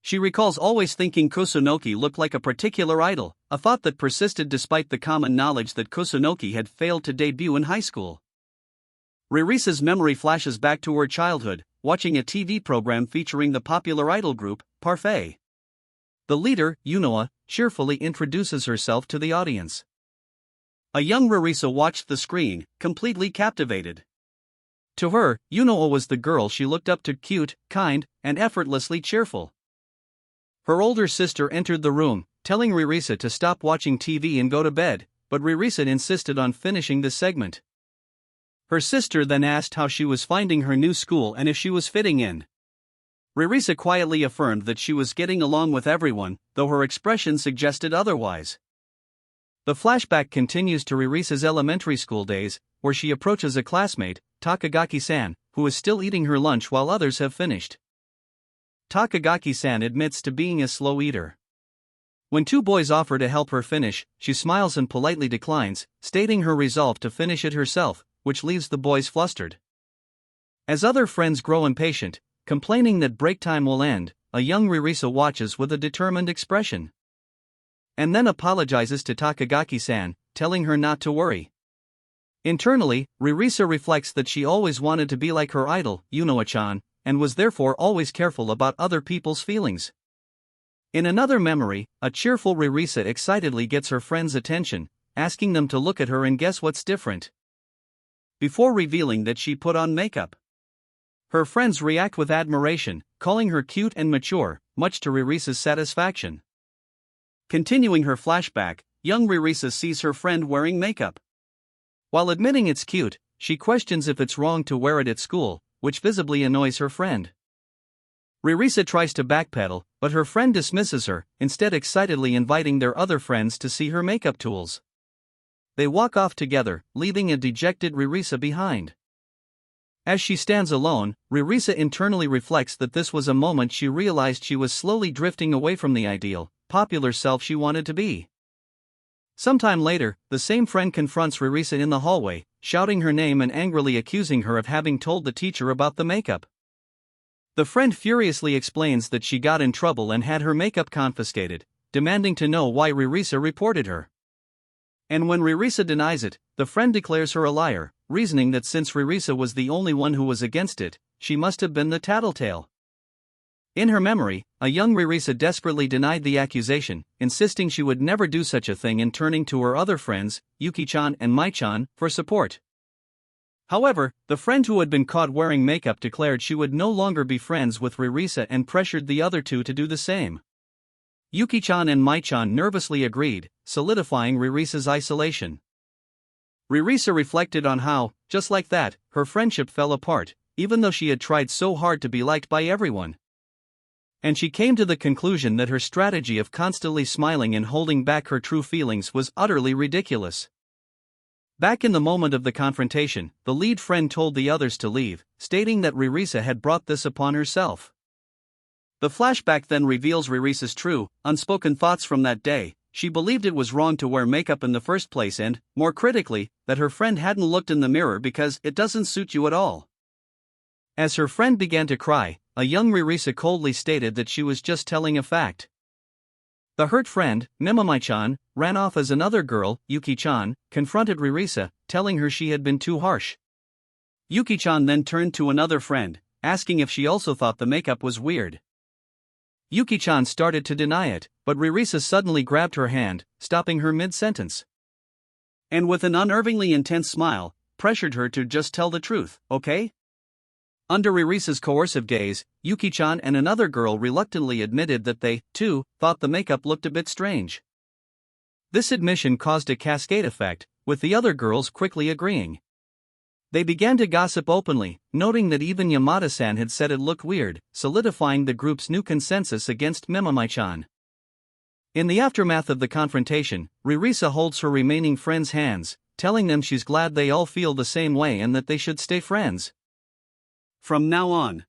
She recalls always thinking Kusunoki looked like a particular idol, a thought that persisted despite the common knowledge that Kusunoki had failed to debut in high school. Ririsa's memory flashes back to her childhood, watching a TV program featuring the popular idol group, Parfait. The leader, Yunoa, cheerfully introduces herself to the audience. A young Risa watched the screen, completely captivated. To her, Yunoa was the girl she looked up to, cute, kind, and effortlessly cheerful. Her older sister entered the room, telling Risa to stop watching TV and go to bed, but Risa insisted on finishing the segment. Her sister then asked how she was finding her new school and if she was fitting in. Risa quietly affirmed that she was getting along with everyone, though her expression suggested otherwise. The flashback continues to Ririsa's elementary school days, where she approaches a classmate, Takagaki-san, who is still eating her lunch while others have finished. Takagaki-san admits to being a slow eater. When two boys offer to help her finish, she smiles and politely declines, stating her resolve to finish it herself, which leaves the boys flustered. As other friends grow impatient, complaining that break time will end, a young Risa watches with a determined expression. And then apologizes to Takagaki-san, telling her not to worry. Internally, Risa reflects that she always wanted to be like her idol, Yunoa-chan, and was therefore always careful about other people's feelings. In another memory, a cheerful Risa excitedly gets her friends' attention, asking them to look at her and guess what's different. Before revealing that she put on makeup. Her friends react with admiration, calling her cute and mature, much to Ririsa's satisfaction. Continuing her flashback, young Risa sees her friend wearing makeup. While admitting it's cute, she questions if it's wrong to wear it at school, which visibly annoys her friend. Risa tries to backpedal, but her friend dismisses her, instead excitedly inviting their other friends to see her makeup tools. They walk off together, leaving a dejected Risa behind. As she stands alone, Risa internally reflects that this was a moment she realized she was slowly drifting away from the ideal, popular self she wanted to be. Sometime later, the same friend confronts Risa in the hallway, shouting her name and angrily accusing her of having told the teacher about the makeup. The friend furiously explains that she got in trouble and had her makeup confiscated, demanding to know why Risa reported her. And when Risa denies it, the friend declares her a liar, reasoning that since Risa was the only one who was against it, she must have been the tattletale. In her memory, a young Risa desperately denied the accusation, insisting she would never do such a thing and turning to her other friends, Yuki-chan and Mai-chan, for support. However, the friend who had been caught wearing makeup declared she would no longer be friends with Risa and pressured the other two to do the same. Yuki-chan and Mai-chan nervously agreed, solidifying Ririsa's isolation. Risa reflected on how, just like that, her friendship fell apart, even though she had tried so hard to be liked by everyone. And she came to the conclusion that her strategy of constantly smiling and holding back her true feelings was utterly ridiculous. Back in the moment of the confrontation, the lead friend told the others to leave, stating that Risa had brought this upon herself. The flashback then reveals Ririsa's true, unspoken thoughts from that day. She believed it was wrong to wear makeup in the first place and, more critically, that her friend hadn't looked in the mirror because it doesn't suit you at all. As her friend began to cry, a young Risa coldly stated that she was just telling a fact. The hurt friend, Mimamai-chan, ran off as another girl, Yuki-chan, confronted Risa, telling her she had been too harsh. Yuki-chan then turned to another friend, asking if she also thought the makeup was weird. Yuki-chan started to deny it, but Risa suddenly grabbed her hand, stopping her mid-sentence. And with an unnervingly intense smile, pressured her to just tell the truth, okay? Under Ririsa's coercive gaze, Yuki-chan and another girl reluctantly admitted that they, too, thought the makeup looked a bit strange. This admission caused a cascade effect, with the other girls quickly agreeing. They began to gossip openly, noting that even Yamada-san had said it looked weird, solidifying the group's new consensus against Mimamai-chan. In the aftermath of the confrontation, Risa holds her remaining friends' hands, telling them she's glad they all feel the same way and that they should stay friends from now on.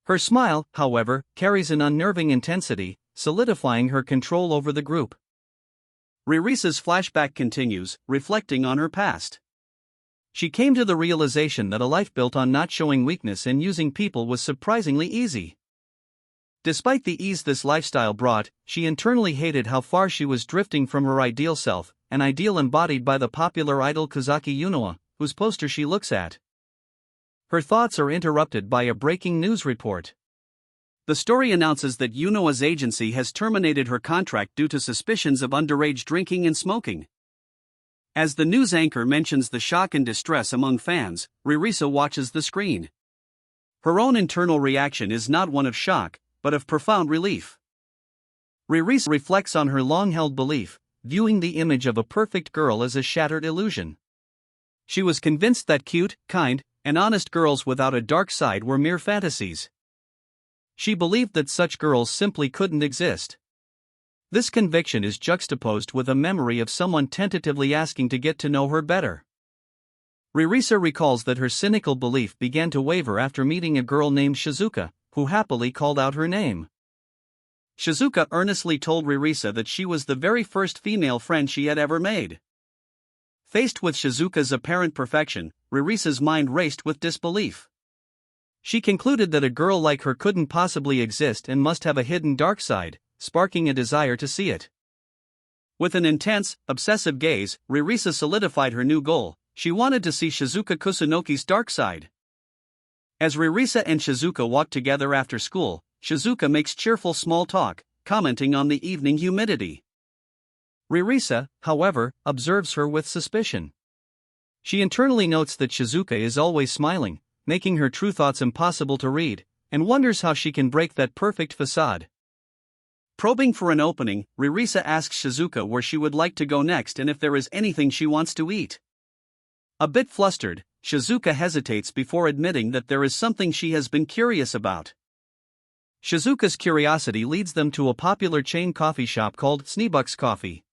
Her smile, however, carries an unnerving intensity, solidifying her control over the group. Ririsa's flashback continues, reflecting on her past. She came to the realization that a life built on not showing weakness and using people was surprisingly easy. Despite the ease this lifestyle brought, she internally hated how far she was drifting from her ideal self, an ideal embodied by the popular idol Kazaki Yunoa, whose poster she looks at. Her thoughts are interrupted by a breaking news report. The story announces that Yunoa's agency has terminated her contract due to suspicions of underage drinking and smoking. As the news anchor mentions the shock and distress among fans, Risa watches the screen. Her own internal reaction is not one of shock, but of profound relief. Risa reflects on her long-held belief, viewing the image of a perfect girl as a shattered illusion. She was convinced that cute, kind, and honest girls without a dark side were mere fantasies. She believed that such girls simply couldn't exist. This conviction is juxtaposed with a memory of someone tentatively asking to get to know her better. Risa recalls that her cynical belief began to waver after meeting a girl named Shizuka, who happily called out her name. Shizuka earnestly told Risa that she was the very first female friend she had ever made. Faced with Shizuka's apparent perfection, Risa's mind raced with disbelief. She concluded that a girl like her couldn't possibly exist and must have a hidden dark side, sparking a desire to see it. With an intense, obsessive gaze, Risa solidified her new goal. She wanted to see Shizuka Kusunoki's dark side. As Risa and Shizuka walk together after school, Shizuka makes cheerful small talk, commenting on the evening humidity. Risa, however, observes her with suspicion. She internally notes that Shizuka is always smiling, making her true thoughts impossible to read, and wonders how she can break that perfect facade. Probing for an opening, Risa asks Shizuka where she would like to go next and if there is anything she wants to eat. A bit flustered, Shizuka hesitates before admitting that there is something she has been curious about. Shizuka's curiosity leads them to a popular chain coffee shop called Sneebuck's Coffee.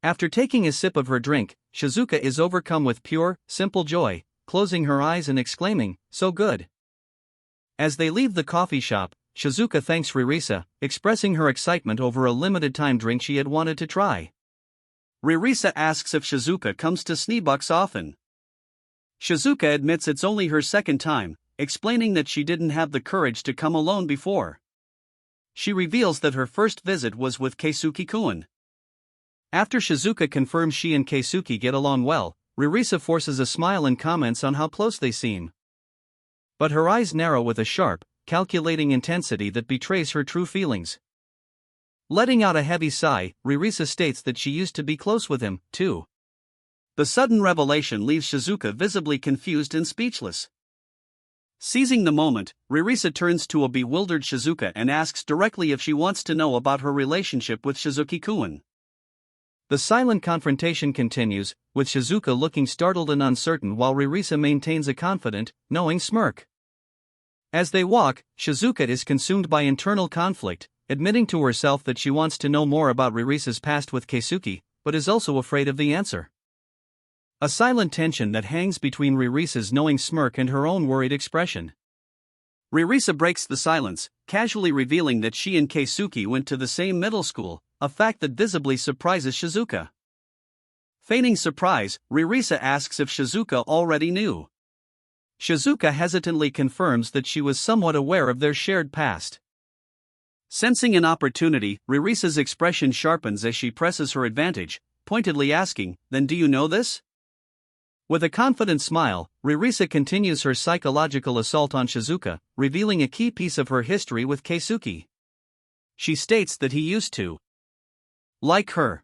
After taking a sip of her drink, Shizuka is overcome with pure, simple joy, closing her eyes and exclaiming, "So good." As they leave the coffee shop, Shizuka thanks Risa, expressing her excitement over a limited-time drink she had wanted to try. Risa asks if Shizuka comes to Sneebuck's often. Shizuka admits it's only her second time, explaining that she didn't have the courage to come alone before. She reveals that her first visit was with Keisuke-kun. After Shizuka confirms she and Keisuke get along well, Risa forces a smile and comments on how close they seem. But her eyes narrow with a sharp, calculating intensity that betrays her true feelings. Letting out a heavy sigh, Risa states that she used to be close with him, too. The sudden revelation leaves Shizuka visibly confused and speechless. Seizing the moment, Risa turns to a bewildered Shizuka and asks directly if she wants to know about her relationship with Shizuki-kun. The silent confrontation continues, with Shizuka looking startled and uncertain while Risa maintains a confident, knowing smirk. As they walk, Shizuka is consumed by internal conflict, admitting to herself that she wants to know more about Risa's past with Keisuke, but is also afraid of the answer. A silent tension that hangs between Risa's knowing smirk and her own worried expression. Risa breaks the silence, casually revealing that she and Keisuke went to the same middle school, a fact that visibly surprises Shizuka. Feigning surprise, Risa asks if Shizuka already knew. Shizuka hesitantly confirms that she was somewhat aware of their shared past. Sensing an opportunity, Risa's expression sharpens as she presses her advantage, pointedly asking, "Then do you know this?" With a confident smile, Risa continues her psychological assault on Shizuka, revealing a key piece of her history with Keisuke. She states that he used to like her.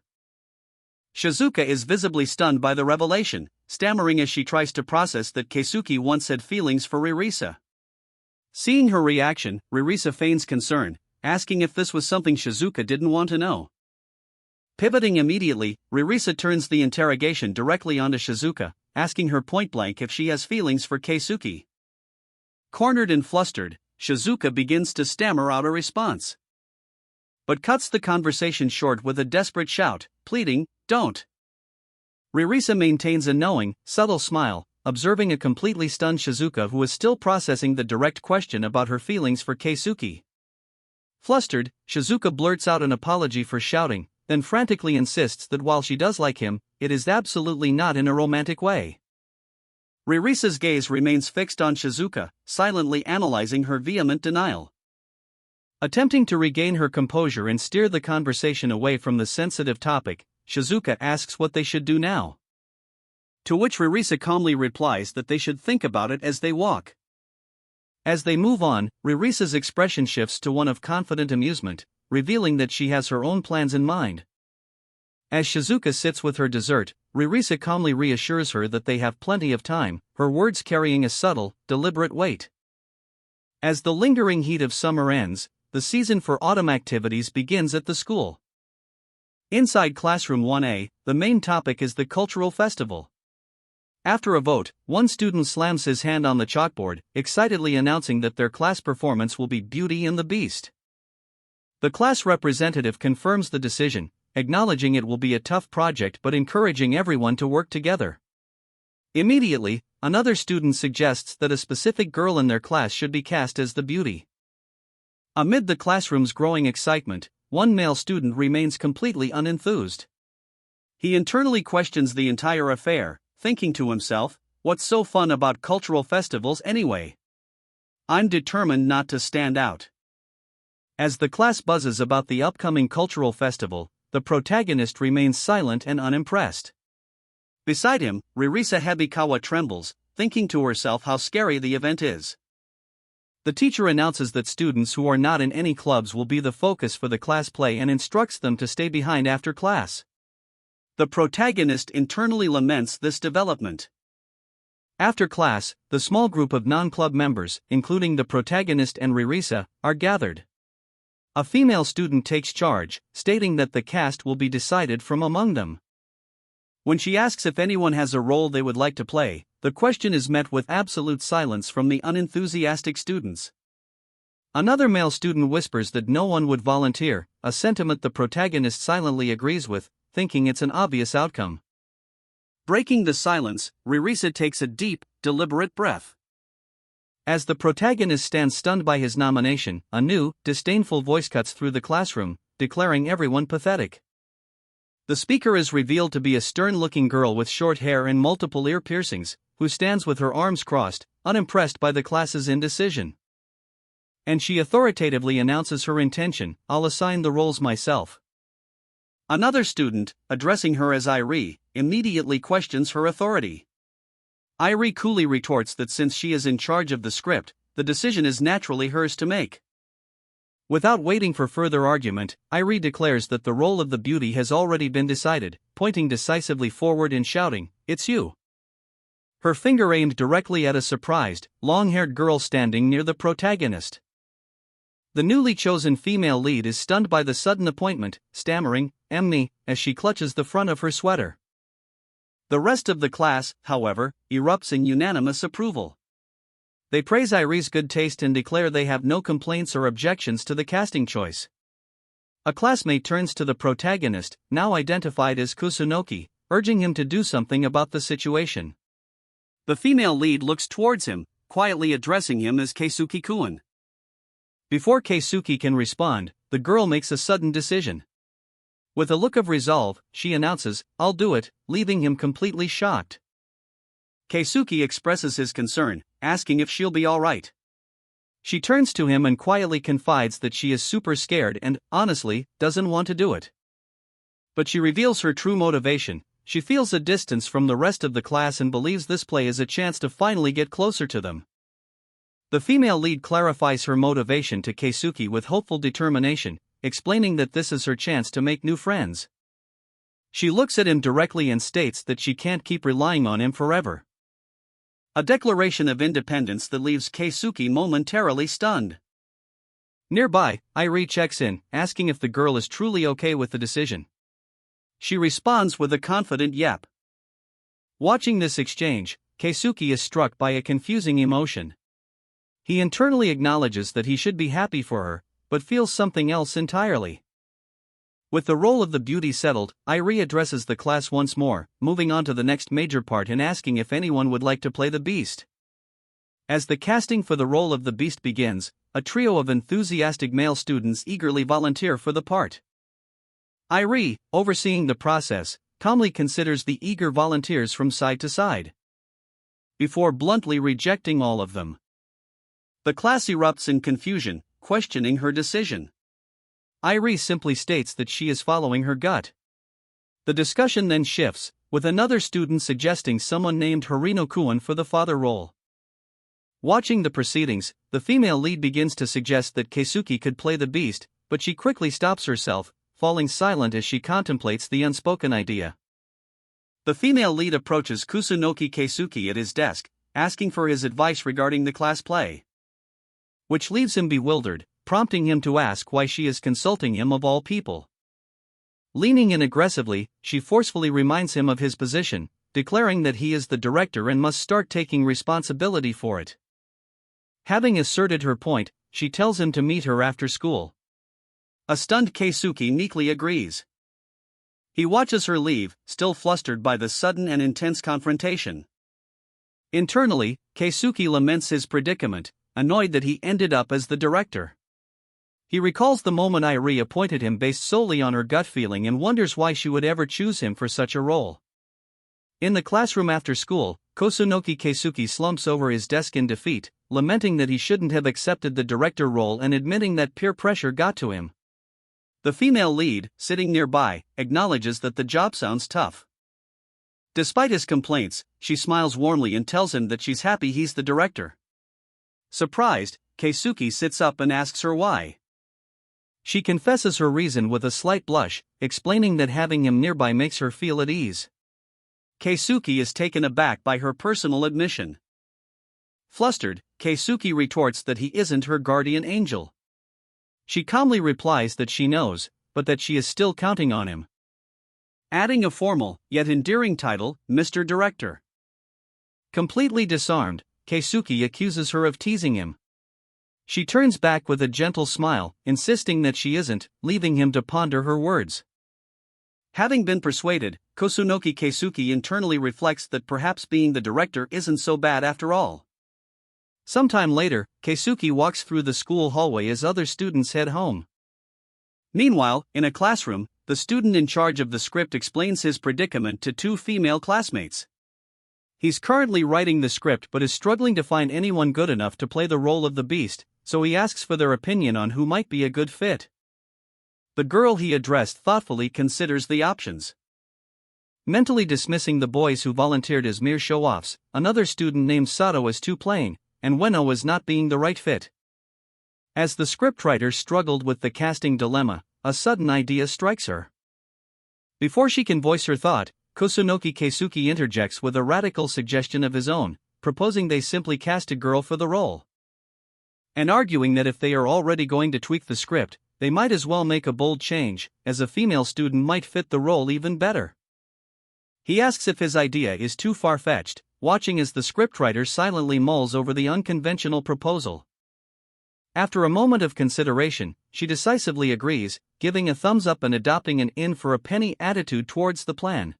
Shizuka is visibly stunned by the revelation, stammering as she tries to process that Keisuke once had feelings for Risa. Seeing her reaction, Risa feigns concern, asking if this was something Shizuka didn't want to know. Pivoting immediately, Risa turns the interrogation directly onto Shizuka, asking her point-blank if she has feelings for Keisuke. Cornered and flustered, Shizuka begins to stammer out a response, but cuts the conversation short with a desperate shout, pleading, "Don't." Risa maintains a knowing, subtle smile, observing a completely stunned Shizuka who is still processing the direct question about her feelings for Keisuke. Flustered, Shizuka blurts out an apology for shouting, then frantically insists that while she does like him, it is absolutely not in a romantic way. Risa's gaze remains fixed on Shizuka, silently analyzing her vehement denial. Attempting to regain her composure and steer the conversation away from the sensitive topic, Shizuka asks what they should do now. To which Risa calmly replies that they should think about it as they walk. As they move on, Ririsa's expression shifts to one of confident amusement, revealing that she has her own plans in mind. As Shizuka sits with her dessert, Risa calmly reassures her that they have plenty of time, her words carrying a subtle, deliberate weight. As the lingering heat of summer ends, the season for autumn activities begins at the school. Inside Classroom 1A, the main topic is the cultural festival. After a vote, one student slams his hand on the chalkboard, excitedly announcing that their class performance will be Beauty and the Beast. The class representative confirms the decision, acknowledging it will be a tough project but encouraging everyone to work together. Immediately, another student suggests that a specific girl in their class should be cast as the beauty. Amid the classroom's growing excitement, one male student remains completely unenthused. He internally questions the entire affair, thinking to himself, "What's so fun about cultural festivals anyway? I'm determined not to stand out." As the class buzzes about the upcoming cultural festival, the protagonist remains silent and unimpressed. Beside him, Risa Habikawa trembles, thinking to herself how scary the event is. The teacher announces that students who are not in any clubs will be the focus for the class play and instructs them to stay behind after class. The protagonist internally laments this development. After class, the small group of non-club members, including the protagonist and Risa, are gathered. A female student takes charge, stating that the cast will be decided from among them. When she asks if anyone has a role they would like to play, the question is met with absolute silence from the unenthusiastic students. Another male student whispers that no one would volunteer, a sentiment the protagonist silently agrees with, thinking it's an obvious outcome. Breaking the silence, Risa takes a deep, deliberate breath. As the protagonist stands stunned by his nomination, a new, disdainful voice cuts through the classroom, declaring everyone pathetic. The speaker is revealed to be a stern-looking girl with short hair and multiple ear piercings, who stands with her arms crossed, unimpressed by the class's indecision. And she authoritatively announces her intention, "I'll assign the roles myself." Another student, addressing her as Irie, immediately questions her authority. Irie coolly retorts that since she is in charge of the script, the decision is naturally hers to make. Without waiting for further argument, Irie declares that the role of the beauty has already been decided, pointing decisively forward and shouting, "It's you." Her finger aimed directly at a surprised, long-haired girl standing near the protagonist. The newly chosen female lead is stunned by the sudden appointment, stammering, "Me," as she clutches the front of her sweater. The rest of the class, however, erupts in unanimous approval. They praise Irie's good taste and declare they have no complaints or objections to the casting choice. A classmate turns to the protagonist, now identified as Kusunoki, urging him to do something about the situation. The female lead looks towards him, quietly addressing him as Keisuke-kun. Before Keisuke can respond, the girl makes a sudden decision. With a look of resolve, she announces, "I'll do it," leaving him completely shocked. Keisuke expresses his concern, asking if she'll be alright. She turns to him and quietly confides that she is super scared and, honestly, doesn't want to do it. But she reveals her true motivation. She feels a distance from the rest of the class and believes this play is a chance to finally get closer to them. The female lead clarifies her motivation to Keisuke with hopeful determination, explaining that this is her chance to make new friends. She looks at him directly and states that she can't keep relying on him forever. A declaration of independence that leaves Keisuke momentarily stunned. Nearby, Irie checks in, asking if the girl is truly okay with the decision. She responds with a confident yep. Watching this exchange, Keisuke is struck by a confusing emotion. He internally acknowledges that he should be happy for her, but feels something else entirely. With the role of the beauty settled, Irie addresses the class once more, moving on to the next major part and asking if anyone would like to play the Beast. As the casting for the role of the Beast begins, a trio of enthusiastic male students eagerly volunteer for the part. Irie, overseeing the process, calmly considers the eager volunteers from side to side, before bluntly rejecting all of them. The class erupts in confusion, questioning her decision. Irie simply states that she is following her gut. The discussion then shifts, with another student suggesting someone named Harino-kun for the father role. Watching the proceedings, the female lead begins to suggest that Keisuke could play the beast, but she quickly stops herself, falling silent as she contemplates the unspoken idea. The female lead approaches Kusunoki-Keisuke at his desk, asking for his advice regarding the class play, which leaves him bewildered, prompting him to ask why she is consulting him of all people. Leaning in aggressively, she forcefully reminds him of his position, declaring that he is the director and must start taking responsibility for it. Having asserted her point, she tells him to meet her after school. A stunned Keisuke meekly agrees. He watches her leave, still flustered by the sudden and intense confrontation. Internally, Keisuke laments his predicament, annoyed that he ended up as the director. He recalls the moment Irie appointed him based solely on her gut feeling and wonders why she would ever choose him for such a role. In the classroom after school, Kusunoki-Keisuke slumps over his desk in defeat, lamenting that he shouldn't have accepted the director role and admitting that peer pressure got to him. The female lead, sitting nearby, acknowledges that the job sounds tough. Despite his complaints, she smiles warmly and tells him that she's happy he's the director. Surprised, Keisuke sits up and asks her why. She confesses her reason with a slight blush, explaining that having him nearby makes her feel at ease. Keisuke is taken aback by her personal admission. Flustered, Keisuke retorts that he isn't her guardian angel. She calmly replies that she knows, but that she is still counting on him, adding a formal, yet endearing title, Mr. Director. Completely disarmed, Keisuke accuses her of teasing him. She turns back with a gentle smile, insisting that she isn't, leaving him to ponder her words. Having been persuaded, Kusunoki-Keisuke internally reflects that perhaps being the director isn't so bad after all. Sometime later, Keisuke walks through the school hallway as other students head home. Meanwhile, in a classroom, the student in charge of the script explains his predicament to two female classmates. He's currently writing the script but is struggling to find anyone good enough to play the role of the beast, so he asks for their opinion on who might be a good fit. The girl he addressed thoughtfully considers the options. Mentally dismissing the boys who volunteered as mere show-offs, another student named Sato is too plain, and Ueno as not being the right fit. As the scriptwriter struggled with the casting dilemma, a sudden idea strikes her. Before she can voice her thought, Kusunoki-Keisuke interjects with a radical suggestion of his own, proposing they simply cast a girl for the role, and arguing that if they are already going to tweak the script, they might as well make a bold change, as a female student might fit the role even better. He asks if his idea is too far-fetched, watching as the scriptwriter silently mulls over the unconventional proposal. After a moment of consideration, she decisively agrees, giving a thumbs up and adopting an in-for-a-penny attitude towards the plan.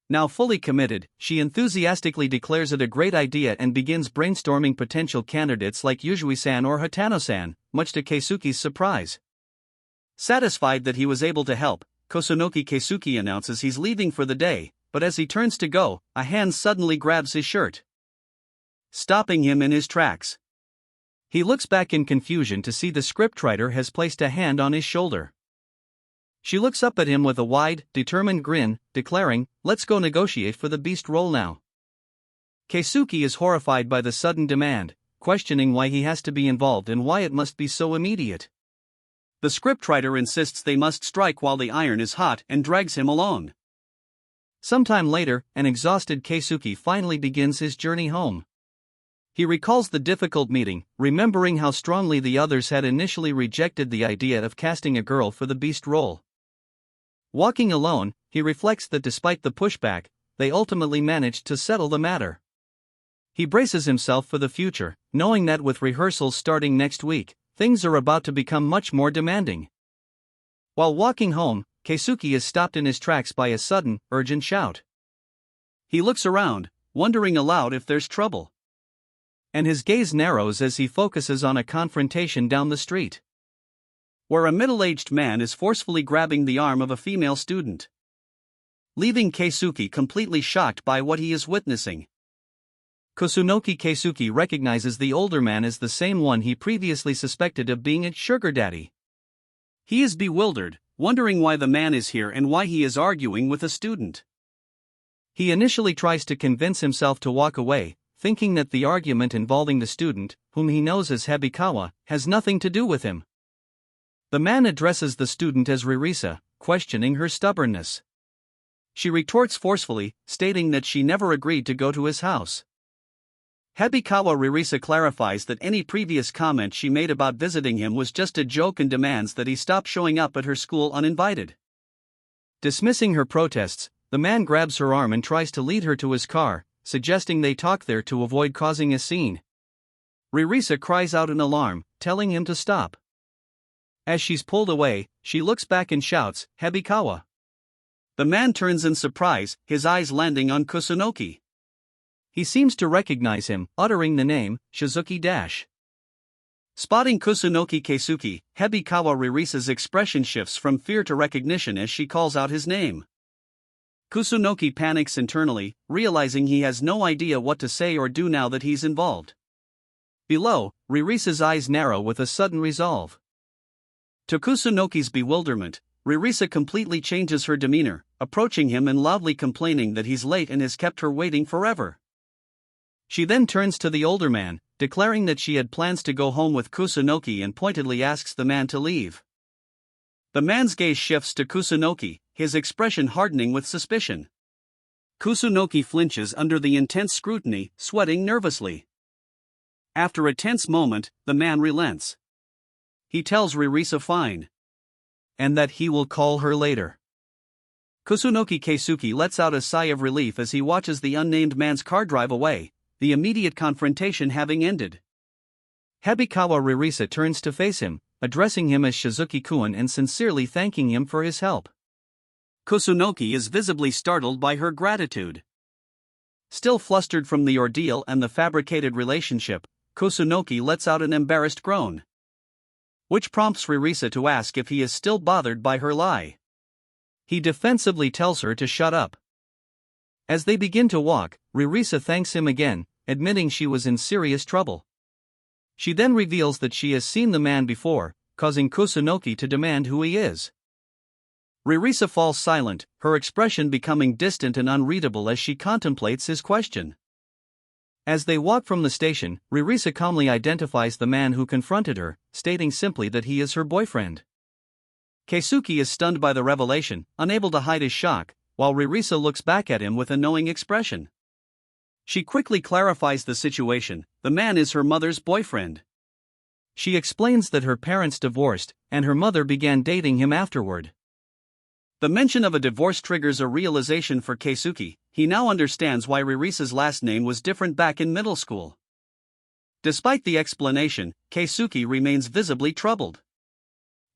Now fully committed, she enthusiastically declares it a great idea and begins brainstorming potential candidates like Yuzui-san or Hatano-san, much to Keisuke's surprise. Satisfied that he was able to help, Kusunoki-Keisuke announces he's leaving for the day, but as he turns to go, a hand suddenly grabs his shirt, stopping him in his tracks. He looks back in confusion to see the scriptwriter has placed a hand on his shoulder. She looks up at him with a wide, determined grin, declaring, "Let's go negotiate for the beast role now." Keisuke is horrified by the sudden demand, questioning why he has to be involved and why it must be so immediate. The scriptwriter insists they must strike while the iron is hot and drags him along. Sometime later, an exhausted Keisuke finally begins his journey home. He recalls the difficult meeting, remembering how strongly the others had initially rejected the idea of casting a girl for the beast role. Walking alone, he reflects that despite the pushback, they ultimately managed to settle the matter. He braces himself for the future, knowing that with rehearsals starting next week, things are about to become much more demanding. While walking home, Keisuke is stopped in his tracks by a sudden, urgent shout. He looks around, wondering aloud if there's trouble, and his gaze narrows as he focuses on a confrontation down the street, where a middle-aged man is forcefully grabbing the arm of a female student, leaving Keisuke completely shocked by what he is witnessing. Kusunoki recognizes the older man as the same one he previously suspected of being a sugar daddy. He is bewildered, wondering why the man is here and why he is arguing with a student. He initially tries to convince himself to walk away, thinking that the argument involving the student, whom he knows as Hebikawa, has nothing to do with him. The man addresses the student as Risa, questioning her stubbornness. She retorts forcefully, stating that she never agreed to go to his house. Hebikawa Risa clarifies that any previous comment she made about visiting him was just a joke and demands that he stop showing up at her school uninvited. Dismissing her protests, the man grabs her arm and tries to lead her to his car, suggesting they talk there to avoid causing a scene. Risa cries out in alarm, telling him to stop. As she's pulled away, she looks back and shouts, "Hebikawa." The man turns in surprise, his eyes landing on Kusunoki. He seems to recognize him, uttering the name, Shizuki. Spotting Kusunoki, Hebikawa Ririsa's expression shifts from fear to recognition as she calls out his name. Kusunoki panics internally, realizing he has no idea what to say or do now that he's involved. Below, Ririsa's eyes narrow with a sudden resolve. To Kusunoki's bewilderment, Risa completely changes her demeanor, approaching him and loudly complaining that he's late and has kept her waiting forever. She then turns to the older man, declaring that she had plans to go home with Kusunoki and pointedly asks the man to leave. The man's gaze shifts to Kusunoki, his expression hardening with suspicion. Kusunoki flinches under the intense scrutiny, sweating nervously. After a tense moment, the man relents. He tells Risa fine. And that he will call her later. Kusunoki lets out a sigh of relief as he watches the unnamed man's car drive away, the immediate confrontation having ended. Hebikawa Risa turns to face him, addressing him as Shizuki-kun and sincerely thanking him for his help. Kusunoki is visibly startled by her gratitude. Still flustered from the ordeal and the fabricated relationship, Kusunoki lets out an embarrassed groan. Which prompts Risa to ask if he is still bothered by her lie. He defensively tells her to shut up. As they begin to walk, Risa thanks him again, admitting she was in serious trouble. She then reveals that she has seen the man before, causing Kusunoki to demand who he is. Risa falls silent, her expression becoming distant and unreadable as she contemplates his question. As they walk from the station, Risa calmly identifies the man who confronted her, stating simply that he is her boyfriend. Keisuke is stunned by the revelation, unable to hide his shock, while Risa looks back at him with a knowing expression. She quickly clarifies the situation: the man is her mother's boyfriend. She explains that her parents divorced, and her mother began dating him afterward. The mention of a divorce triggers a realization for Keisuke. He now understands why Ririsa's last name was different back in middle school. Despite the explanation, Keisuke remains visibly troubled.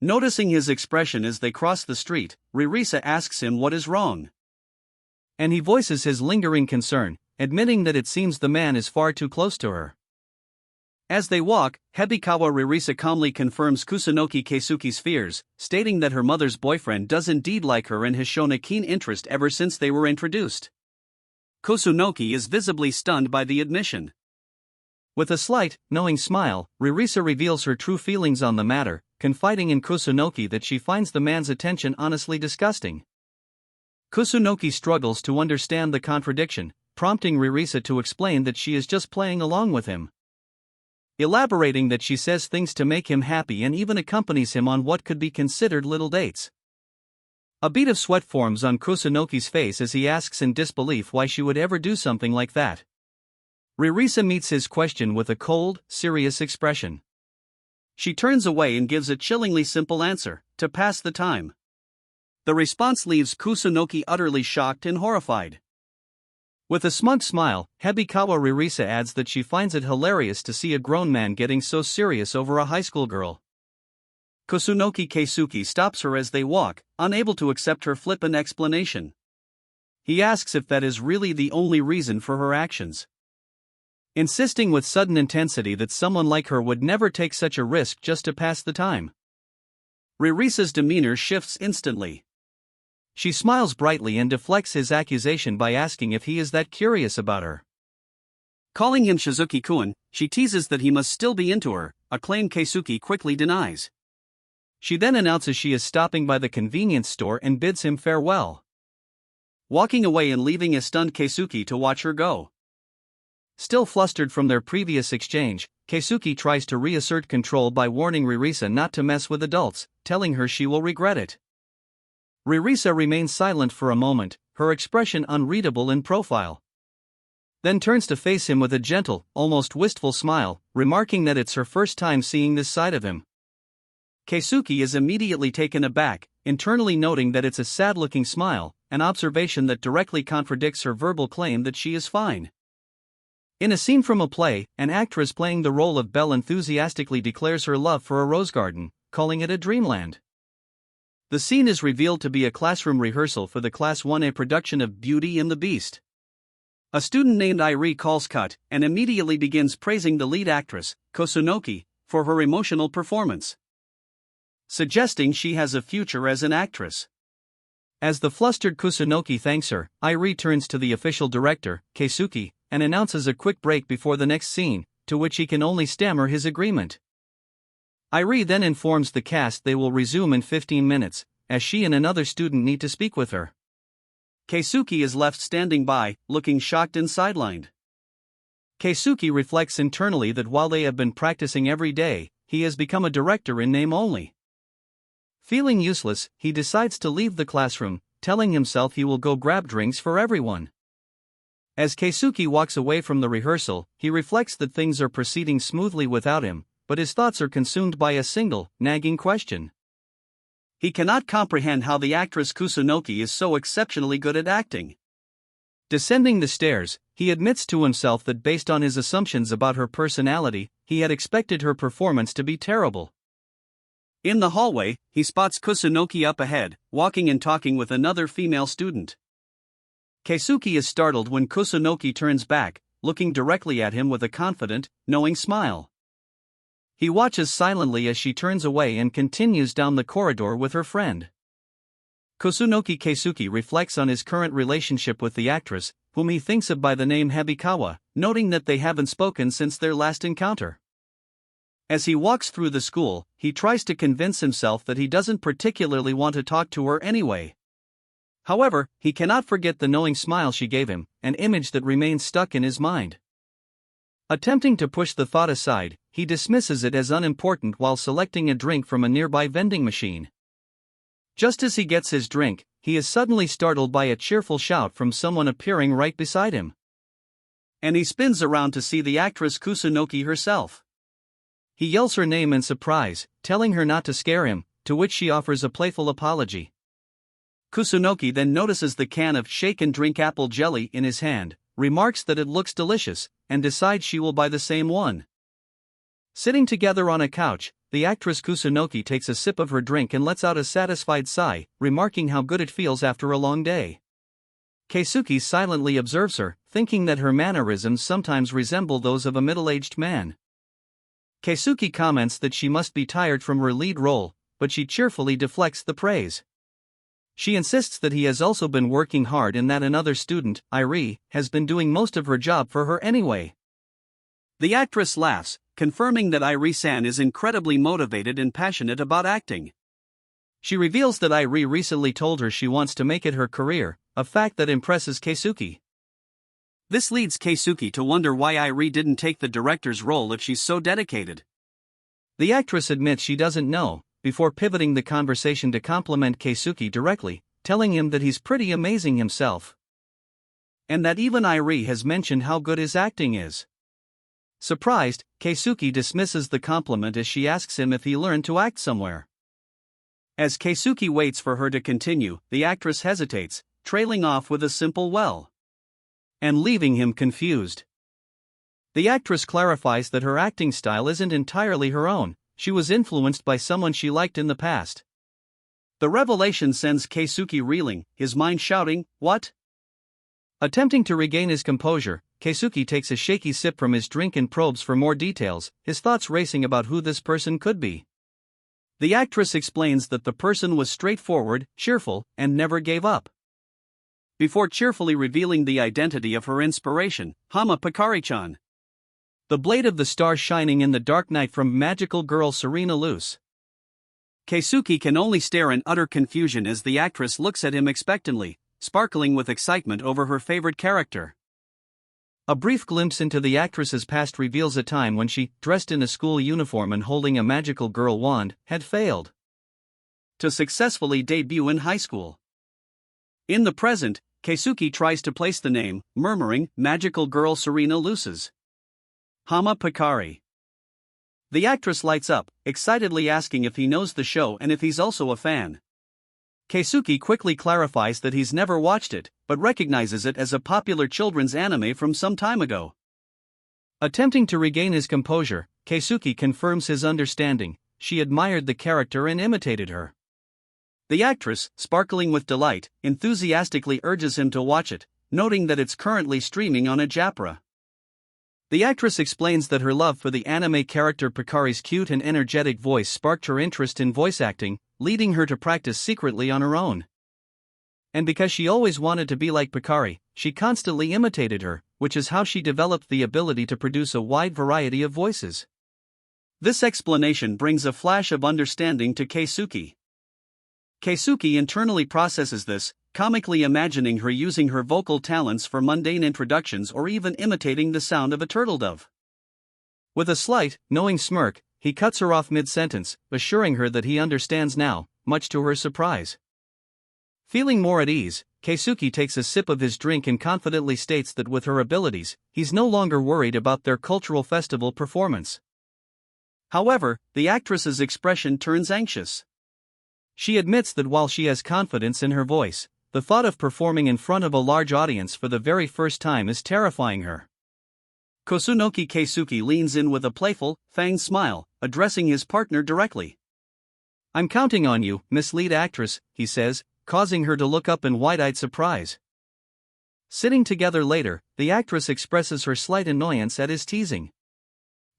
Noticing his expression as they cross the street, Risa asks him what is wrong. And he voices his lingering concern, admitting that it seems the man is far too close to her. As they walk, Hebikawa Risa calmly confirms Kusunoki's fears, stating that her mother's boyfriend does indeed like her and has shown a keen interest ever since they were introduced. Kusunoki is visibly stunned by the admission. With a slight, knowing smile, Risa reveals her true feelings on the matter, confiding in Kusunoki that she finds the man's attention honestly disgusting. Kusunoki struggles to understand the contradiction, prompting Risa to explain that she is just playing along with him. Elaborating that she says things to make him happy and even accompanies him on what could be considered little dates. A bead of sweat forms on Kusunoki's face as he asks in disbelief why she would ever do something like that. Risa meets his question with a cold, serious expression. She turns away and gives a chillingly simple answer: to pass the time. The response leaves Kusunoki utterly shocked and horrified. With a smug smile, Hebikawa Risa adds that she finds it hilarious to see a grown man getting so serious over a high school girl. Kusunoki stops her as they walk, unable to accept her flippant explanation. He asks if that is really the only reason for her actions. Insisting with sudden intensity that someone like her would never take such a risk just to pass the time. Ririsa's demeanor shifts instantly. She smiles brightly and deflects his accusation by asking if he is that curious about her. Calling him Shizuki-kun, she teases that he must still be into her, a claim Keisuke quickly denies. She then announces she is stopping by the convenience store and bids him farewell, walking away and leaving a stunned Keisuke to watch her go. Still flustered from their previous exchange, Keisuke tries to reassert control by warning Risa not to mess with adults, telling her she will regret it. Risa remains silent for a moment, her expression unreadable in profile. Then turns to face him with a gentle, almost wistful smile, remarking that it's her first time seeing this side of him. Keisuke is immediately taken aback, internally noting that it's a sad-looking smile, an observation that directly contradicts her verbal claim that she is fine. In a scene from a play, an actress playing the role of Belle enthusiastically declares her love for a rose garden, calling it a dreamland. The scene is revealed to be a classroom rehearsal for the Class 1A production of Beauty and the Beast. A student named Irie calls cut and immediately begins praising the lead actress, Kusunoki, for her emotional performance, suggesting she has a future as an actress. As the flustered Kusunoki thanks her, Irie turns to the official director, Keisuke, and announces a quick break before the next scene, to which he can only stammer his agreement. Irie then informs the cast they will resume in 15 minutes, as she and another student need to speak with her. Keisuke is left standing by, looking shocked and sidelined. Keisuke reflects internally that while they have been practicing every day, he has become a director in name only. Feeling useless, he decides to leave the classroom, telling himself he will go grab drinks for everyone. As Keisuke walks away from the rehearsal, he reflects that things are proceeding smoothly without him, but his thoughts are consumed by a single, nagging question. He cannot comprehend how the actress Kusunoki is so exceptionally good at acting. Descending the stairs, he admits to himself that based on his assumptions about her personality, he had expected her performance to be terrible. In the hallway, he spots Kusunoki up ahead, walking and talking with another female student. Keisuke is startled when Kusunoki turns back, looking directly at him with a confident, knowing smile. He watches silently as she turns away and continues down the corridor with her friend. Kusunoki Keisuke reflects on his current relationship with the actress, whom he thinks of by the name Hebikawa, noting that they haven't spoken since their last encounter. As he walks through the school, he tries to convince himself that he doesn't particularly want to talk to her anyway. However, he cannot forget the knowing smile she gave him, an image that remains stuck in his mind. Attempting to push the thought aside, he dismisses it as unimportant while selecting a drink from a nearby vending machine. Just as he gets his drink, he is suddenly startled by a cheerful shout from someone appearing right beside him. And he spins around to see the actress Kusunoki herself. He yells her name in surprise, telling her not to scare him, to which she offers a playful apology. Kusunoki then notices the can of shake-and-drink apple jelly in his hand, remarks that it looks delicious, and decides she will buy the same one. Sitting together on a couch, the actress Kusunoki takes a sip of her drink and lets out a satisfied sigh, remarking how good it feels after a long day. Keisuke silently observes her, thinking that her mannerisms sometimes resemble those of a middle-aged man. Keisuke comments that she must be tired from her lead role, but she cheerfully deflects the praise. She insists that he has also been working hard and that another student, Irie, has been doing most of her job for her anyway. The actress laughs, confirming that Irie-san is incredibly motivated and passionate about acting. She reveals that Irie recently told her she wants to make it her career, a fact that impresses Keisuke. This leads Keisuke to wonder why Irie didn't take the director's role if she's so dedicated. The actress admits she doesn't know, before pivoting the conversation to compliment Keisuke directly, telling him that he's pretty amazing himself. And that even Irie has mentioned how good his acting is. Surprised, Keisuke dismisses the compliment as she asks him if he learned to act somewhere. As Keisuke waits for her to continue, the actress hesitates, trailing off with a simple well, and leaving him confused. The actress clarifies that her acting style isn't entirely her own, she was influenced by someone she liked in the past. The revelation sends Keisuke reeling, his mind shouting, "What?" Attempting to regain his composure, Keisuke takes a shaky sip from his drink and probes for more details, his thoughts racing about who this person could be. The actress explains that the person was straightforward, cheerful, and never gave up. Before cheerfully revealing the identity of her inspiration, Hama Pakari-chan. The blade of the star shining in the dark night from magical girl Serena Luce. Keisuke can only stare in utter confusion as the actress looks at him expectantly, sparkling with excitement over her favorite character. A brief glimpse into the actress's past reveals a time when she, dressed in a school uniform and holding a magical girl wand, had failed to successfully debut in high school. In the present, Keisuke tries to place the name, murmuring, magical girl Serena Luce's Hama Pikari. The actress lights up, excitedly asking if he knows the show and if he's also a fan. Keisuke quickly clarifies that he's never watched it, but recognizes it as a popular children's anime from some time ago. Attempting to regain his composure, Keisuke confirms his understanding. She admired the character and imitated her. The actress, sparkling with delight, enthusiastically urges him to watch it, noting that it's currently streaming on a Japra. The actress explains that her love for the anime character Pikari's cute and energetic voice sparked her interest in voice acting, leading her to practice secretly on her own. And because she always wanted to be like Pikari, she constantly imitated her, which is how she developed the ability to produce a wide variety of voices. This explanation brings a flash of understanding to Keisuke. Keisuke internally processes this, comically imagining her using her vocal talents for mundane introductions or even imitating the sound of a turtle dove. With a slight, knowing smirk, he cuts her off mid-sentence, assuring her that he understands now, much to her surprise. Feeling more at ease, Keisuke takes a sip of his drink and confidently states that with her abilities, he's no longer worried about their cultural festival performance. However, the actress's expression turns anxious. She admits that while she has confidence in her voice, the thought of performing in front of a large audience for the very first time is terrifying her. Kusunoki Keisuke leans in with a playful, fanged smile, addressing his partner directly. "I'm counting on you, Miss Lead Actress," he says, causing her to look up in wide-eyed surprise. Sitting together later, the actress expresses her slight annoyance at his teasing.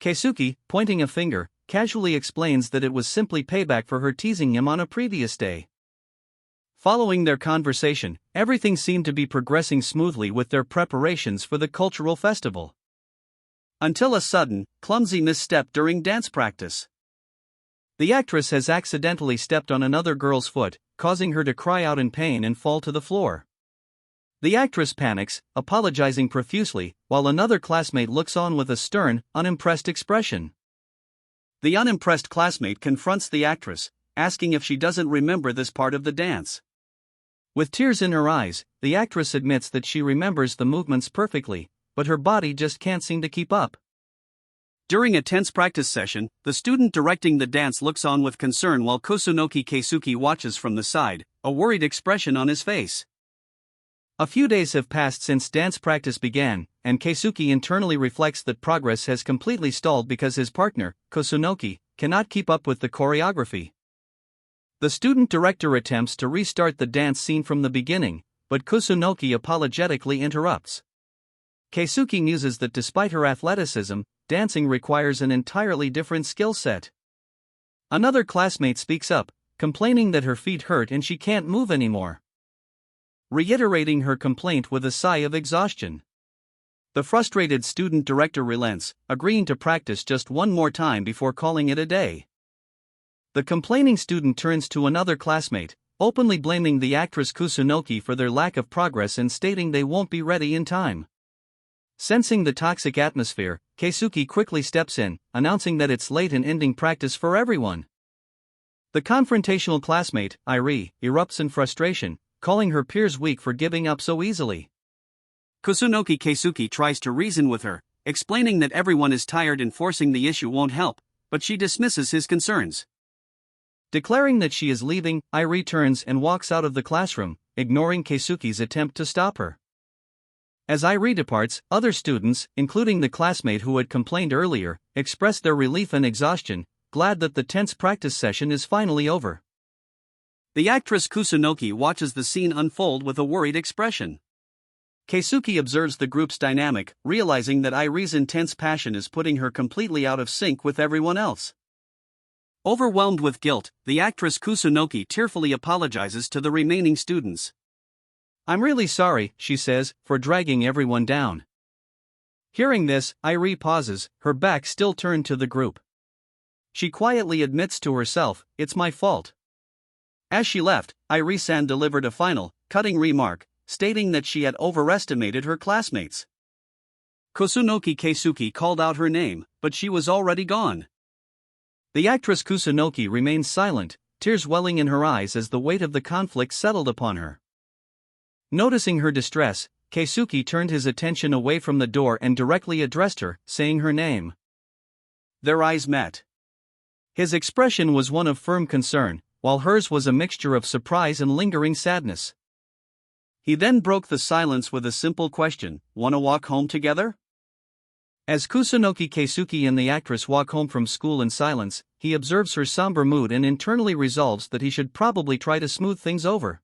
Keisuke, pointing a finger, casually explains that it was simply payback for her teasing him on a previous day. Following their conversation, everything seemed to be progressing smoothly with their preparations for the cultural festival. Until a sudden, clumsy misstep during dance practice. The actress has accidentally stepped on another girl's foot, causing her to cry out in pain and fall to the floor. The actress panics, apologizing profusely, while another classmate looks on with a stern, unimpressed expression. The unimpressed classmate confronts the actress, asking if she doesn't remember this part of the dance. With tears in her eyes, the actress admits that she remembers the movements perfectly, but her body just can't seem to keep up. During a tense practice session, the student directing the dance looks on with concern while Kusunoki Keisuke watches from the side, a worried expression on his face. A few days have passed since dance practice began, and Keisuke internally reflects that progress has completely stalled because his partner, Kusunoki, cannot keep up with the choreography. The student director attempts to restart the dance scene from the beginning, but Kusunoki apologetically interrupts. Keisuke muses that despite her athleticism, dancing requires an entirely different skill set. Another classmate speaks up, complaining that her feet hurt and she can't move anymore, reiterating her complaint with a sigh of exhaustion. The frustrated student director relents, agreeing to practice just one more time before calling it a day. The complaining student turns to another classmate, openly blaming the actress Kusunoki for their lack of progress and stating they won't be ready in time. Sensing the toxic atmosphere, Keisuke quickly steps in, announcing that it's late and ending practice for everyone. The confrontational classmate, Irie, erupts in frustration, calling her peers weak for giving up so easily. Kusunoki Keisuke tries to reason with her, explaining that everyone is tired and forcing the issue won't help, but she dismisses his concerns. Declaring that she is leaving, Irie turns and walks out of the classroom, ignoring Keisuke's attempt to stop her. As Irie departs, other students, including the classmate who had complained earlier, express their relief and exhaustion, glad that the tense practice session is finally over. The actress Kusunoki watches the scene unfold with a worried expression. Keisuke observes the group's dynamic, realizing that Irie's intense passion is putting her completely out of sync with everyone else. Overwhelmed with guilt, the actress Kusunoki tearfully apologizes to the remaining students. "I'm really sorry," she says, "for dragging everyone down. Hearing this, Irie pauses, her back still turned to the group. She quietly admits to herself, "It's my fault." As she left, Irie-san delivered a final, cutting remark, stating that she had overestimated her classmates. Kusunoki called out her name, but she was already gone. The actress Kusunoki remained silent, tears welling in her eyes as the weight of the conflict settled upon her. Noticing her distress, Keisuke turned his attention away from the door and directly addressed her, saying her name. Their eyes met. His expression was one of firm concern, while hers was a mixture of surprise and lingering sadness. He then broke the silence with a simple question, "Wanna walk home together?" As Kusunoki and the actress walk home from school in silence, he observes her somber mood and internally resolves that he should probably try to smooth things over.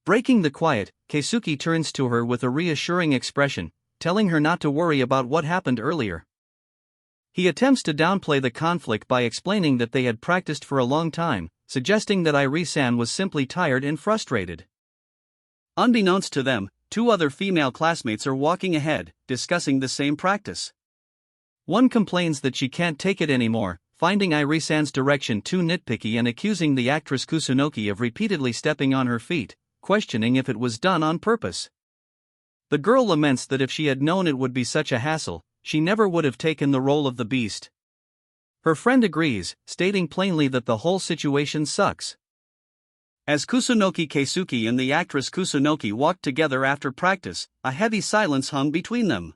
Breaking the quiet, Keisuke turns to her with a reassuring expression, telling her not to worry about what happened earlier. He attempts to downplay the conflict by explaining that they had practiced for a long time, suggesting that Irie-san was simply tired and frustrated. Unbeknownst to them, two other female classmates are walking ahead, discussing the same practice. One complains that she can't take it anymore, finding Irie-san's direction too nitpicky and accusing the actress Kusunoki of repeatedly stepping on her feet, questioning if it was done on purpose. The girl laments that if she had known it would be such a hassle, she never would have taken the role of the beast. Her friend agrees, stating plainly that the whole situation sucks. As Kusunoki and the actress Kusunoki walked together after practice, a heavy silence hung between them.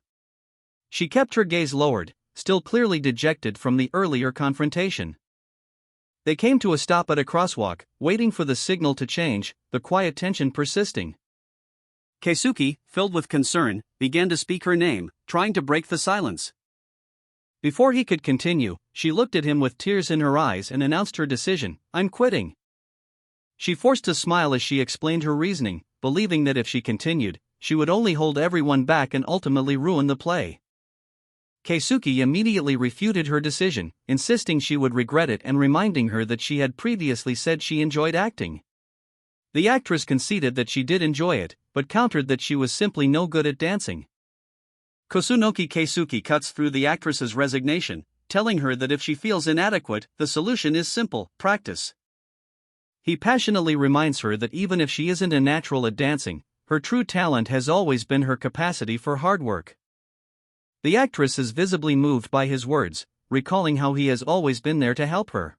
She kept her gaze lowered, still clearly dejected from the earlier confrontation. They came to a stop at a crosswalk, waiting for the signal to change, the quiet tension persisting. Keisuke, filled with concern, began to speak her name, trying to break the silence. Before he could continue, she looked at him with tears in her eyes and announced her decision, "I'm quitting." She forced a smile as she explained her reasoning, believing that if she continued, she would only hold everyone back and ultimately ruin the play. Keisuke immediately refuted her decision, insisting she would regret it and reminding her that she had previously said she enjoyed acting. The actress conceded that she did enjoy it, but countered that she was simply no good at dancing. Kusunoki cuts through the actress's resignation, telling her that if she feels inadequate, the solution is simple: practice. He passionately reminds her that even if she isn't a natural at dancing, her true talent has always been her capacity for hard work. The actress is visibly moved by his words, recalling how he has always been there to help her.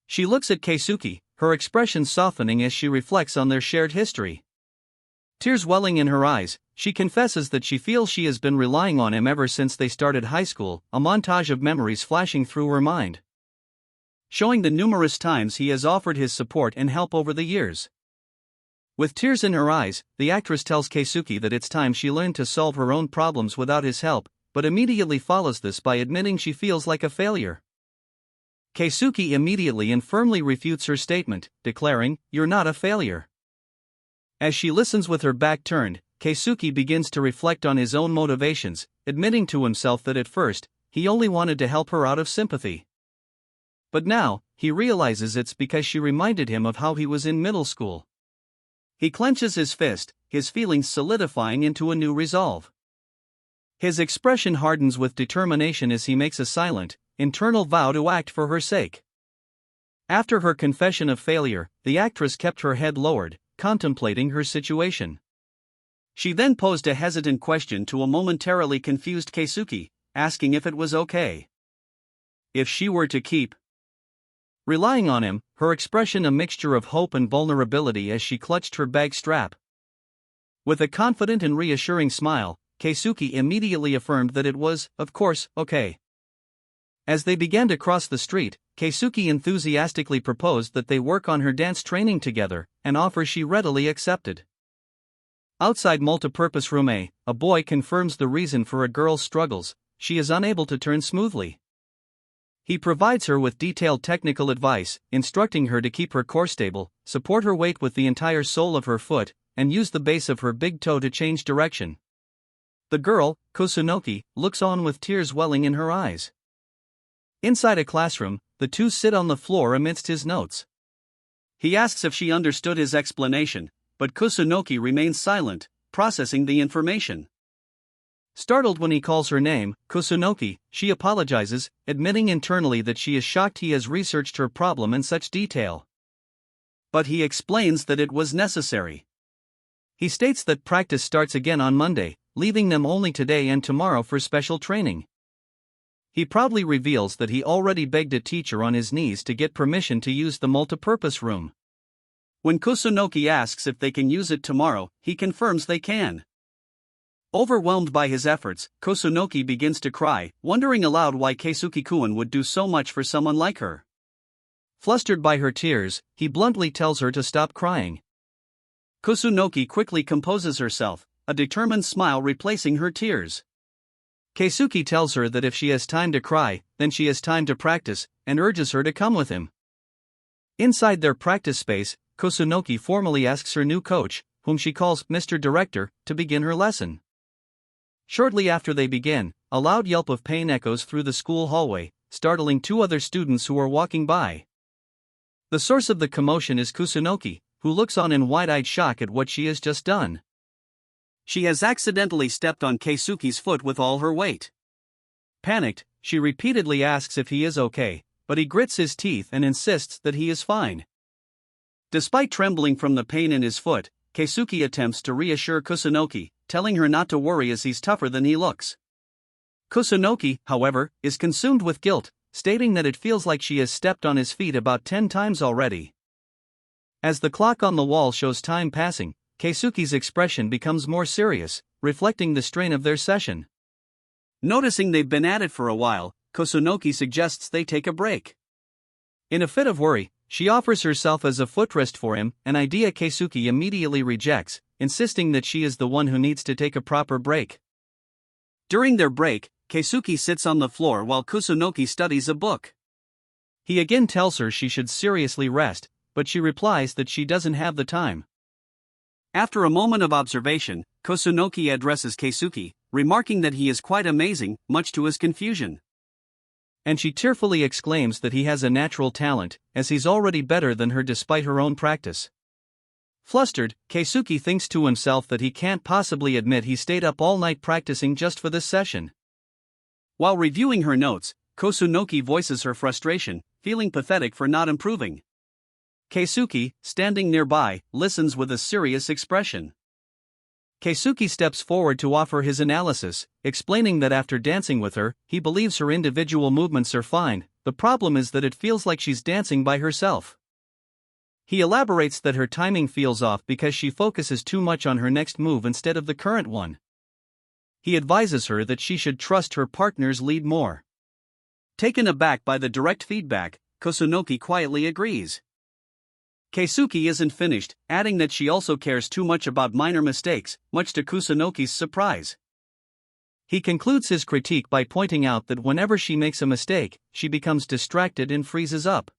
She looks at Keisuke, her expression softening as she reflects on their shared history. Tears welling in her eyes, she confesses that she feels she has been relying on him ever since they started high school, a montage of memories flashing through her mind, showing the numerous times he has offered his support and help over the years. With tears in her eyes, the actress tells Keisuke that it's time she learned to solve her own problems without his help, but immediately follows this by admitting she feels like a failure. Keisuke immediately and firmly refutes her statement, declaring, "You're not a failure." As she listens with her back turned, Keisuke begins to reflect on his own motivations, admitting to himself that at first, he only wanted to help her out of sympathy. But now, he realizes it's because she reminded him of how he was in middle school. He clenches his fist, his feelings solidifying into a new resolve. His expression hardens with determination as he makes a silent, internal vow to act for her sake. After her confession of failure, the actress kept her head lowered, contemplating her situation. She then posed a hesitant question to a momentarily confused Keisuke, asking if it was okay if she were to keep relying on him, her expression a mixture of hope and vulnerability as she clutched her bag strap. With a confident and reassuring smile, Keisuke immediately affirmed that it was, of course, okay. As they began to cross the street, Keisuke enthusiastically proposed that they work on her dance training together, an offer she readily accepted. Outside multipurpose room a boy confirms the reason for a girl's struggles: she is unable to turn smoothly. He provides her with detailed technical advice, instructing her to keep her core stable, support her weight with the entire sole of her foot, and use the base of her big toe to change direction. The girl, Kusunoki, looks on with tears welling in her eyes. Inside a classroom, the two sit on the floor amidst his notes. He asks if she understood his explanation, but Kusunoki remains silent, processing the information. Startled when he calls her name, Kusunoki, she apologizes, admitting internally that she is shocked he has researched her problem in such detail. But he explains that it was necessary. He states that practice starts again on Monday, leaving them only today and tomorrow for special training. He proudly reveals that he already begged a teacher on his knees to get permission to use the multipurpose room. When Kusunoki asks if they can use it tomorrow, he confirms they can. Overwhelmed by his efforts, Kusunoki begins to cry, wondering aloud why Keisuke-kun would do so much for someone like her. Flustered by her tears, he bluntly tells her to stop crying. Kusunoki quickly composes herself, a determined smile replacing her tears. Keisuke tells her that if she has time to cry, then she has time to practice, and urges her to come with him. Inside their practice space, Kusunoki formally asks her new coach, whom she calls Mr. Director, to begin her lesson. Shortly after they begin, a loud yelp of pain echoes through the school hallway, startling two other students who are walking by. The source of the commotion is Kusunoki, who looks on in wide-eyed shock at what she has just done. She has accidentally stepped on Keisuke's foot with all her weight. Panicked, she repeatedly asks if he is okay, but he grits his teeth and insists that he is fine. Despite trembling from the pain in his foot, Keisuke attempts to reassure Kusunoki, telling her not to worry as he's tougher than he looks. Kusunoki, however, is consumed with guilt, stating that it feels like she has stepped on his feet about 10 times already. As the clock on the wall shows time passing, Keisuke's expression becomes more serious, reflecting the strain of their session. Noticing they've been at it for a while, Kusunoki suggests they take a break. In a fit of worry, she offers herself as a footrest for him, an idea Keisuke immediately rejects, insisting that she is the one who needs to take a proper break. During their break, Keisuke sits on the floor while Kusunoki studies a book. He again tells her she should seriously rest, but she replies that she doesn't have the time. After a moment of observation, Kusunoki addresses Keisuke, remarking that he is quite amazing, much to his confusion. And she tearfully exclaims that he has a natural talent, as he's already better than her despite her own practice. Flustered, Keisuke thinks to himself that he can't possibly admit he stayed up all night practicing just for this session. While reviewing her notes, Kusunoki voices her frustration, feeling pathetic for not improving. Keisuke, standing nearby, listens with a serious expression. Keisuke steps forward to offer his analysis, explaining that after dancing with her, he believes her individual movements are fine, the problem is that it feels like she's dancing by herself. He elaborates that her timing feels off because she focuses too much on her next move instead of the current one. He advises her that she should trust her partner's lead more. Taken aback by the direct feedback, Kusunoki quietly agrees. Keisuke isn't finished, adding that she also cares too much about minor mistakes, much to Kusunoki's surprise. He concludes his critique by pointing out that whenever she makes a mistake, she becomes distracted and freezes up.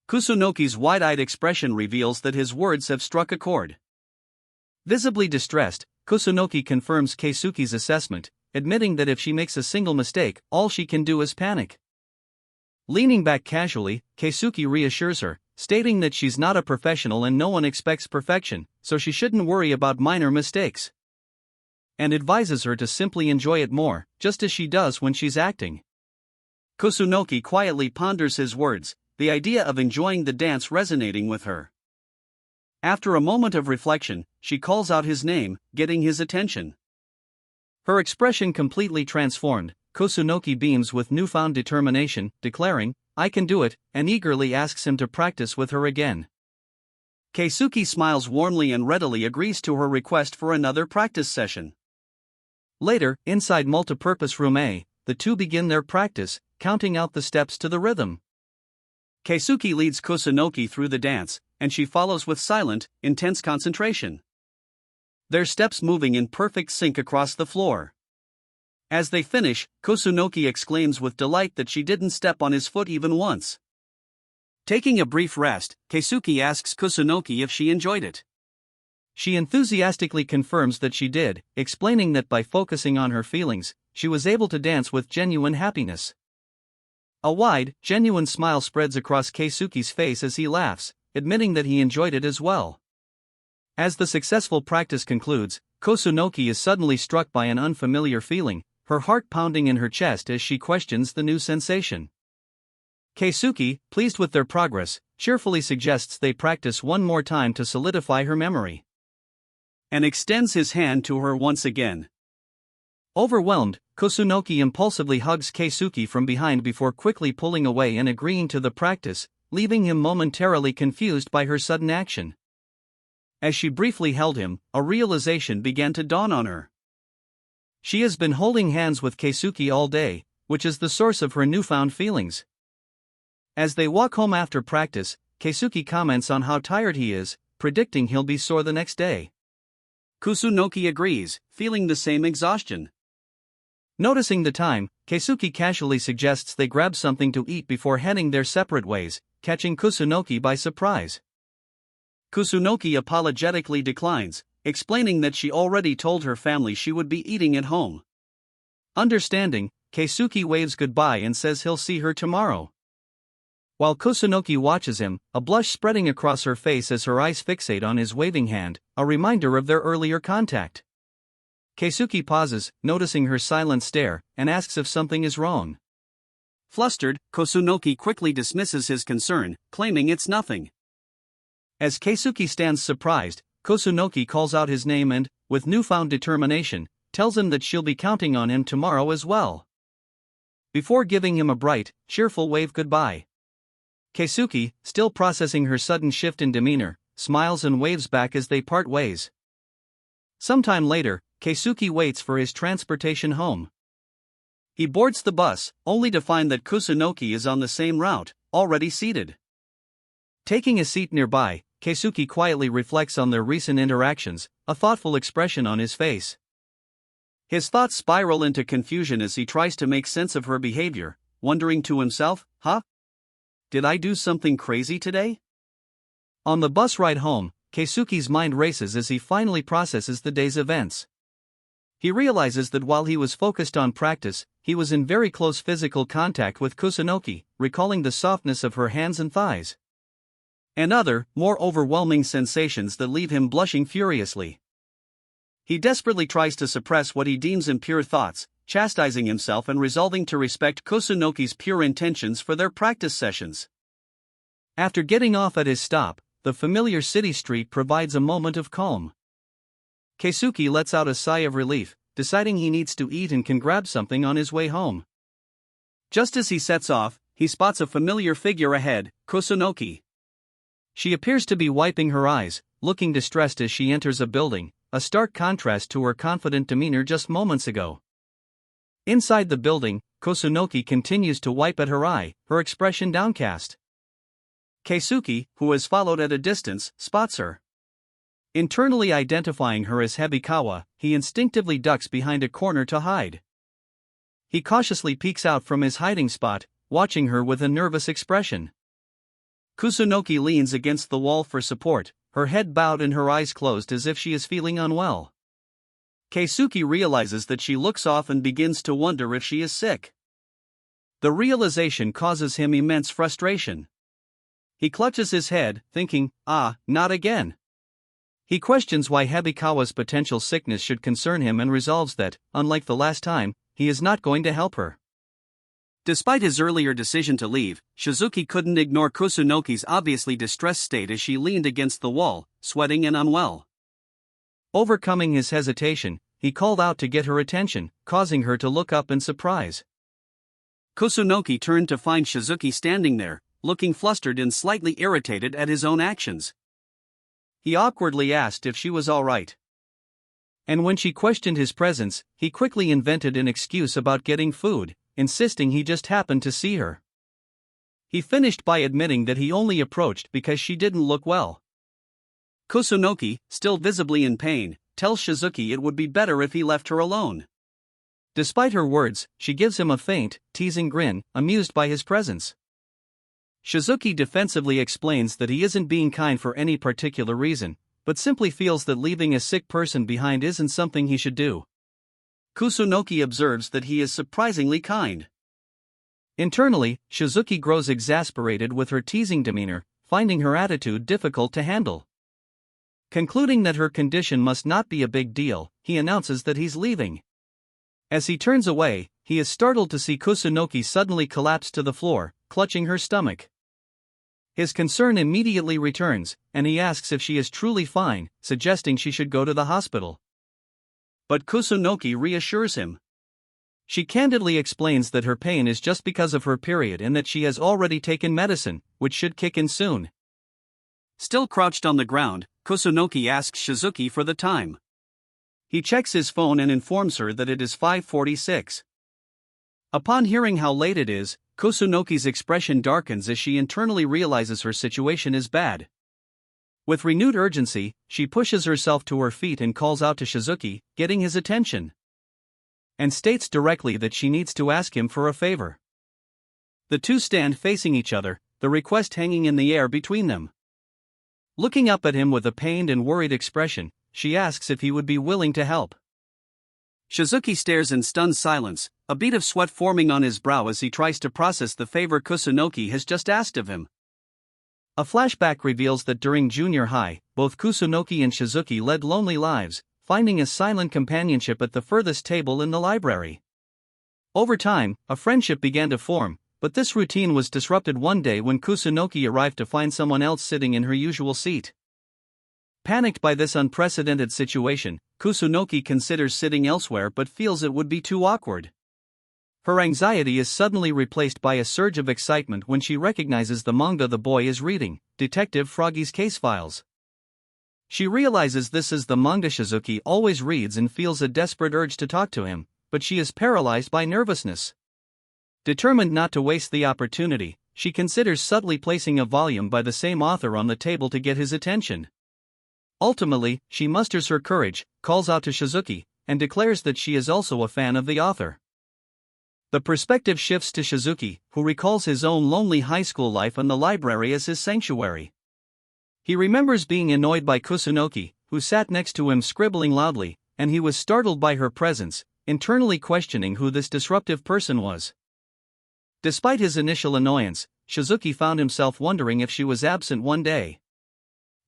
Kusunoki's wide-eyed expression reveals that his words have struck a chord. Visibly distressed, Kusunoki confirms Keisuke's assessment, admitting that if she makes a single mistake, all she can do is panic. Leaning back casually, Keisuke reassures her, stating that she's not a professional and no one expects perfection, so she shouldn't worry about minor mistakes. And advises her to simply enjoy it more, just as she does when she's acting. Kusunoki quietly ponders his words, the idea of enjoying the dance resonating with her. After a moment of reflection, she calls out his name, getting his attention. Her expression completely transformed, Kusunoki beams with newfound determination, declaring, "I can do it," and eagerly asks him to practice with her again. Keisuke smiles warmly and readily agrees to her request for another practice session. Later, inside multipurpose room A, the two begin their practice, counting out the steps to the rhythm. Keisuke leads Kusunoki through the dance, and she follows with silent, intense concentration. Their steps moving in perfect sync across the floor. As they finish, Kusunoki exclaims with delight that she didn't step on his foot even once. Taking a brief rest, Keisuke asks Kusunoki if she enjoyed it. She enthusiastically confirms that she did, explaining that by focusing on her feelings, she was able to dance with genuine happiness. A wide, genuine smile spreads across Keisuke's face as he laughs, admitting that he enjoyed it as well. As the successful practice concludes, Kusunoki is suddenly struck by an unfamiliar feeling, her heart pounding in her chest as she questions the new sensation. Keisuke, pleased with their progress, cheerfully suggests they practice one more time to solidify her memory, and extends his hand to her once again. Overwhelmed, Kusunoki impulsively hugs Keisuke from behind before quickly pulling away and agreeing to the practice, leaving him momentarily confused by her sudden action. As she briefly held him, a realization began to dawn on her. She has been holding hands with Keisuke all day, which is the source of her newfound feelings. As they walk home after practice, Keisuke comments on how tired he is, predicting he'll be sore the next day. Kusunoki agrees, feeling the same exhaustion. Noticing the time, Keisuke casually suggests they grab something to eat before heading their separate ways, catching Kusunoki by surprise. Kusunoki apologetically declines, explaining that she already told her family she would be eating at home. Understanding, Keisuke waves goodbye and says he'll see her tomorrow. While Kusunoki watches him, a blush spreading across her face as her eyes fixate on his waving hand, a reminder of their earlier contact. Keisuke pauses, noticing her silent stare, and asks if something is wrong. Flustered, Kusunoki quickly dismisses his concern, claiming it's nothing. As Keisuke stands surprised, Kusunoki calls out his name and, with newfound determination, tells him that she'll be counting on him tomorrow as well. Before giving him a bright, cheerful wave goodbye. Keisuke, still processing her sudden shift in demeanor, smiles and waves back as they part ways. Sometime later, Keisuke waits for his transportation home. He boards the bus, only to find that Kusunoki is on the same route, already seated. Taking a seat nearby, Keisuke quietly reflects on their recent interactions, a thoughtful expression on his face. His thoughts spiral into confusion as he tries to make sense of her behavior, wondering to himself, did I do something crazy today? On the bus ride home, Keisuke's mind races as he finally processes the day's events. He realizes that while he was focused on practice, he was in very close physical contact with Kusunoki, recalling the softness of her hands and thighs. And other, more overwhelming sensations that leave him blushing furiously. He desperately tries to suppress what he deems impure thoughts, chastising himself and resolving to respect Kusunoki's pure intentions for their practice sessions. After getting off at his stop, the familiar city street provides a moment of calm. Keisuke lets out a sigh of relief, deciding he needs to eat and can grab something on his way home. Just as he sets off, he spots a familiar figure ahead, Kusunoki. She appears to be wiping her eyes, looking distressed as she enters a building, a stark contrast to her confident demeanor just moments ago. Inside the building, Kusunoki continues to wipe at her eye, her expression downcast. Keisuke, who has followed at a distance, spots her. Internally identifying her as Hebikawa, he instinctively ducks behind a corner to hide. He cautiously peeks out from his hiding spot, watching her with a nervous expression. Kusunoki leans against the wall for support, her head bowed and her eyes closed as if she is feeling unwell. Keisuke realizes that she looks off and begins to wonder if she is sick. The realization causes him immense frustration. He clutches his head, thinking, not again. He questions why Hebikawa's potential sickness should concern him and resolves that, unlike the last time, he is not going to help her. Despite his earlier decision to leave, Shizuki couldn't ignore Kusunoki's obviously distressed state as she leaned against the wall, sweating and unwell. Overcoming his hesitation, he called out to get her attention, causing her to look up in surprise. Kusunoki turned to find Shizuki standing there, looking flustered and slightly irritated at his own actions. He awkwardly asked if she was all right. And when she questioned his presence, he quickly invented an excuse about getting food, insisting he just happened to see her. He finished by admitting that he only approached because she didn't look well. Kusunoki, still visibly in pain, tells Shizuki it would be better if he left her alone. Despite her words, she gives him a faint, teasing grin, amused by his presence. Shizuki defensively explains that he isn't being kind for any particular reason, but simply feels that leaving a sick person behind isn't something he should do. Kusunoki observes that he is surprisingly kind. Internally, Shizuki grows exasperated with her teasing demeanor, finding her attitude difficult to handle. Concluding that her condition must not be a big deal, he announces that he's leaving. As he turns away, he is startled to see Kusunoki suddenly collapse to the floor, clutching her stomach. His concern immediately returns, and he asks if she is truly fine, suggesting she should go to the hospital. But Kusunoki reassures him. She candidly explains that her pain is just because of her period and that she has already taken medicine, which should kick in soon. Still crouched on the ground, Kusunoki asks Shizuki for the time. He checks his phone and informs her that it is 5:46. Upon hearing how late it is, Kusunoki's expression darkens as she internally realizes her situation is bad. With renewed urgency, she pushes herself to her feet and calls out to Shizuki, getting his attention. And states directly that she needs to ask him for a favor. The two stand facing each other, the request hanging in the air between them. Looking up at him with a pained and worried expression, she asks if he would be willing to help. Shizuki stares in stunned silence, a bead of sweat forming on his brow as he tries to process the favor Kusunoki has just asked of him. A flashback reveals that during junior high, both Kusunoki and Shizuki led lonely lives, finding a silent companionship at the furthest table in the library. Over time, a friendship began to form, but this routine was disrupted one day when Kusunoki arrived to find someone else sitting in her usual seat. Panicked by this unprecedented situation, Kusunoki considers sitting elsewhere but feels it would be too awkward. Her anxiety is suddenly replaced by a surge of excitement when she recognizes the manga the boy is reading, Detective Froggy's Case Files. She realizes this is the manga Shizuki always reads and feels a desperate urge to talk to him, but she is paralyzed by nervousness. Determined not to waste the opportunity, she considers subtly placing a volume by the same author on the table to get his attention. Ultimately, she musters her courage, calls out to Shizuki, and declares that she is also a fan of the author. The perspective shifts to Shizuki, who recalls his own lonely high school life and the library as his sanctuary. He remembers being annoyed by Kusunoki, who sat next to him scribbling loudly, and he was startled by her presence, internally questioning who this disruptive person was. Despite his initial annoyance, Shizuki found himself wondering if she was absent one day.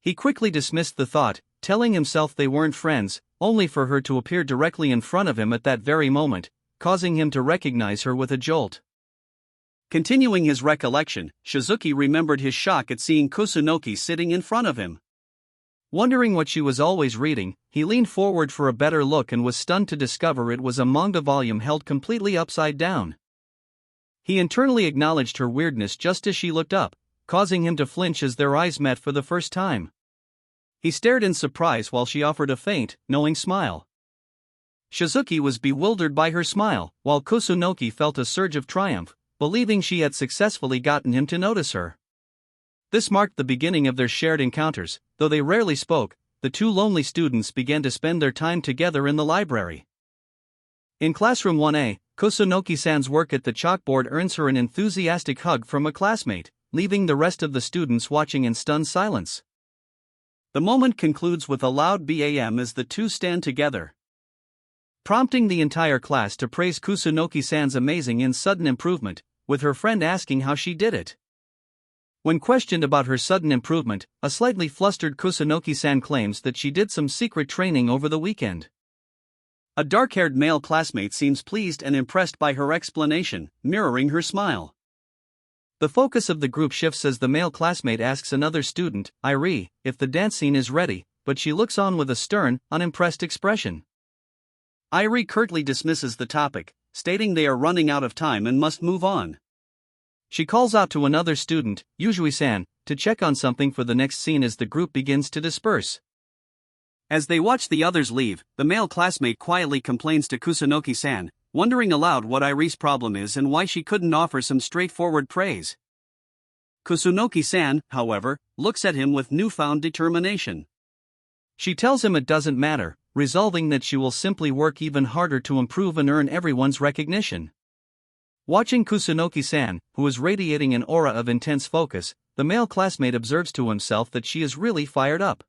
He quickly dismissed the thought, telling himself they weren't friends, only for her to appear directly in front of him at that very moment, causing him to recognize her with a jolt. Continuing his recollection, Shizuki remembered his shock at seeing Kusunoki sitting in front of him. Wondering what she was always reading, he leaned forward for a better look and was stunned to discover it was a manga volume held completely upside down. He internally acknowledged her weirdness just as she looked up, causing him to flinch as their eyes met for the first time. He stared in surprise while she offered a faint, knowing smile. Shizuki was bewildered by her smile, while Kusunoki felt a surge of triumph, believing she had successfully gotten him to notice her. This marked the beginning of their shared encounters. Though they rarely spoke, the two lonely students began to spend their time together in the library. In Classroom 1A, Kusunoki-san's work at the chalkboard earns her an enthusiastic hug from a classmate, leaving the rest of the students watching in stunned silence. The moment concludes with a loud BAM as the two stand together, prompting the entire class to praise Kusunoki-san's amazing and sudden improvement, with her friend asking how she did it. When questioned about her sudden improvement, a slightly flustered Kusunoki-san claims that she did some secret training over the weekend. A dark-haired male classmate seems pleased and impressed by her explanation, mirroring her smile. The focus of the group shifts as the male classmate asks another student, Irie, if the dance scene is ready, but she looks on with a stern, unimpressed expression. Irie curtly dismisses the topic, stating they are running out of time and must move on. She calls out to another student, Yuzui-san, to check on something for the next scene as the group begins to disperse. As they watch the others leave, the male classmate quietly complains to Kusunoki-san, wondering aloud what Irie's problem is and why she couldn't offer some straightforward praise. Kusunoki-san, however, looks at him with newfound determination. She tells him it doesn't matter, resolving that she will simply work even harder to improve and earn everyone's recognition. Watching Kusunoki-san, who is radiating an aura of intense focus, the male classmate observes to himself that she is really fired up.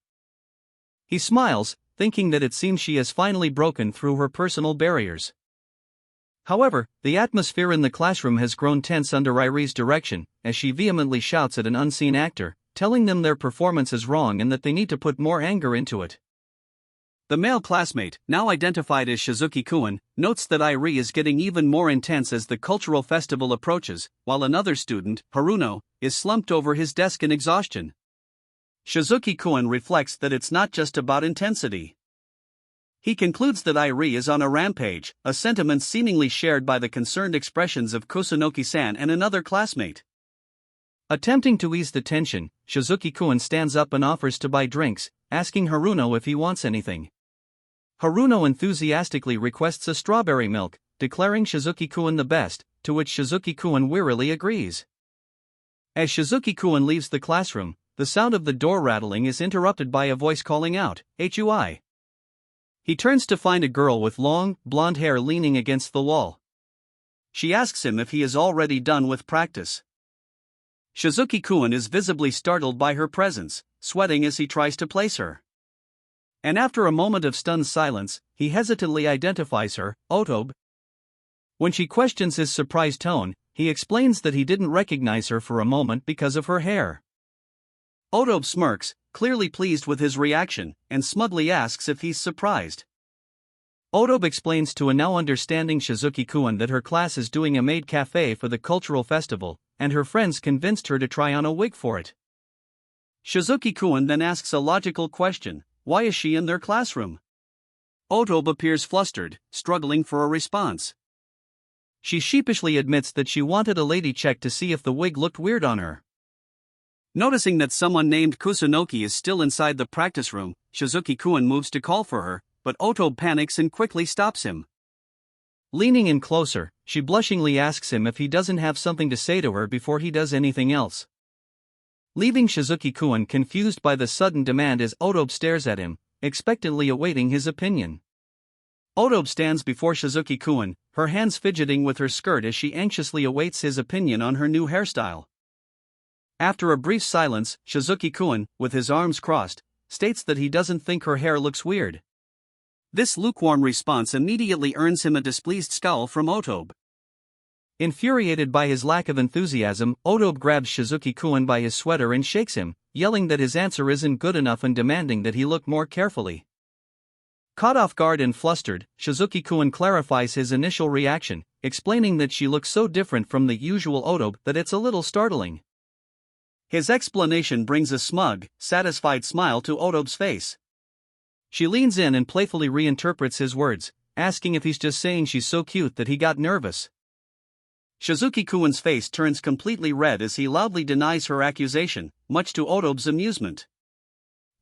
He smiles, thinking that it seems she has finally broken through her personal barriers. However, the atmosphere in the classroom has grown tense under Irie's direction, as she vehemently shouts at an unseen actor, telling them their performance is wrong and that they need to put more anger into it. The male classmate, now identified as Shizuki-kun, notes that Irie is getting even more intense as the cultural festival approaches, while another student, Haruno, is slumped over his desk in exhaustion. Shizuki-kun reflects that it's not just about intensity. He concludes that Irie is on a rampage, a sentiment seemingly shared by the concerned expressions of Kusunoki-san and another classmate. Attempting to ease the tension, Shizuki-kun stands up and offers to buy drinks, asking Haruno if he wants anything. Haruno enthusiastically requests a strawberry milk, declaring Shizuki-kun the best, to which Shizuki-kun wearily agrees. As Shizuki-kun leaves the classroom, the sound of the door rattling is interrupted by a voice calling out, "Hui." He turns to find a girl with long, blonde hair leaning against the wall. She asks him if he is already done with practice. Shizuki-kun is visibly startled by her presence, sweating as he tries to place her. And after a moment of stunned silence, he hesitantly identifies her, Otobe. When she questions his surprised tone, he explains that he didn't recognize her for a moment because of her hair. Otobe smirks, clearly pleased with his reaction, and smugly asks if he's surprised. Otobe explains to a now understanding Shizuki-kun that her class is doing a maid cafe for the cultural festival, and her friends convinced her to try on a wig for it. Shizuki-kun then asks a logical question: why is she in their classroom? Otobe appears flustered, struggling for a response. She sheepishly admits that she wanted a lady check to see if the wig looked weird on her. Noticing that someone named Kusunoki is still inside the practice room, Shizuki-kun moves to call for her, but Otobe panics and quickly stops him. Leaning in closer, she blushingly asks him if he doesn't have something to say to her before he does anything else. Leaving Shizuki-kun confused by the sudden demand as Otobe stares at him, expectantly awaiting his opinion. Otobe stands before Shizuki-kun, her hands fidgeting with her skirt as she anxiously awaits his opinion on her new hairstyle. After a brief silence, Shizuki-kun, with his arms crossed, states that he doesn't think her hair looks weird. This lukewarm response immediately earns him a displeased scowl from Otobe. Infuriated by his lack of enthusiasm, Otobe grabs Shizuki-kun by his sweater and shakes him, yelling that his answer isn't good enough and demanding that he look more carefully. Caught off guard and flustered, Shizuki-kun clarifies his initial reaction, explaining that she looks so different from the usual Otobe that it's a little startling. His explanation brings a smug, satisfied smile to Otobe's face. She leans in and playfully reinterprets his words, asking if he's just saying she's so cute that he got nervous. Shizuki-kun's face turns completely red as he loudly denies her accusation, much to Otobe's amusement.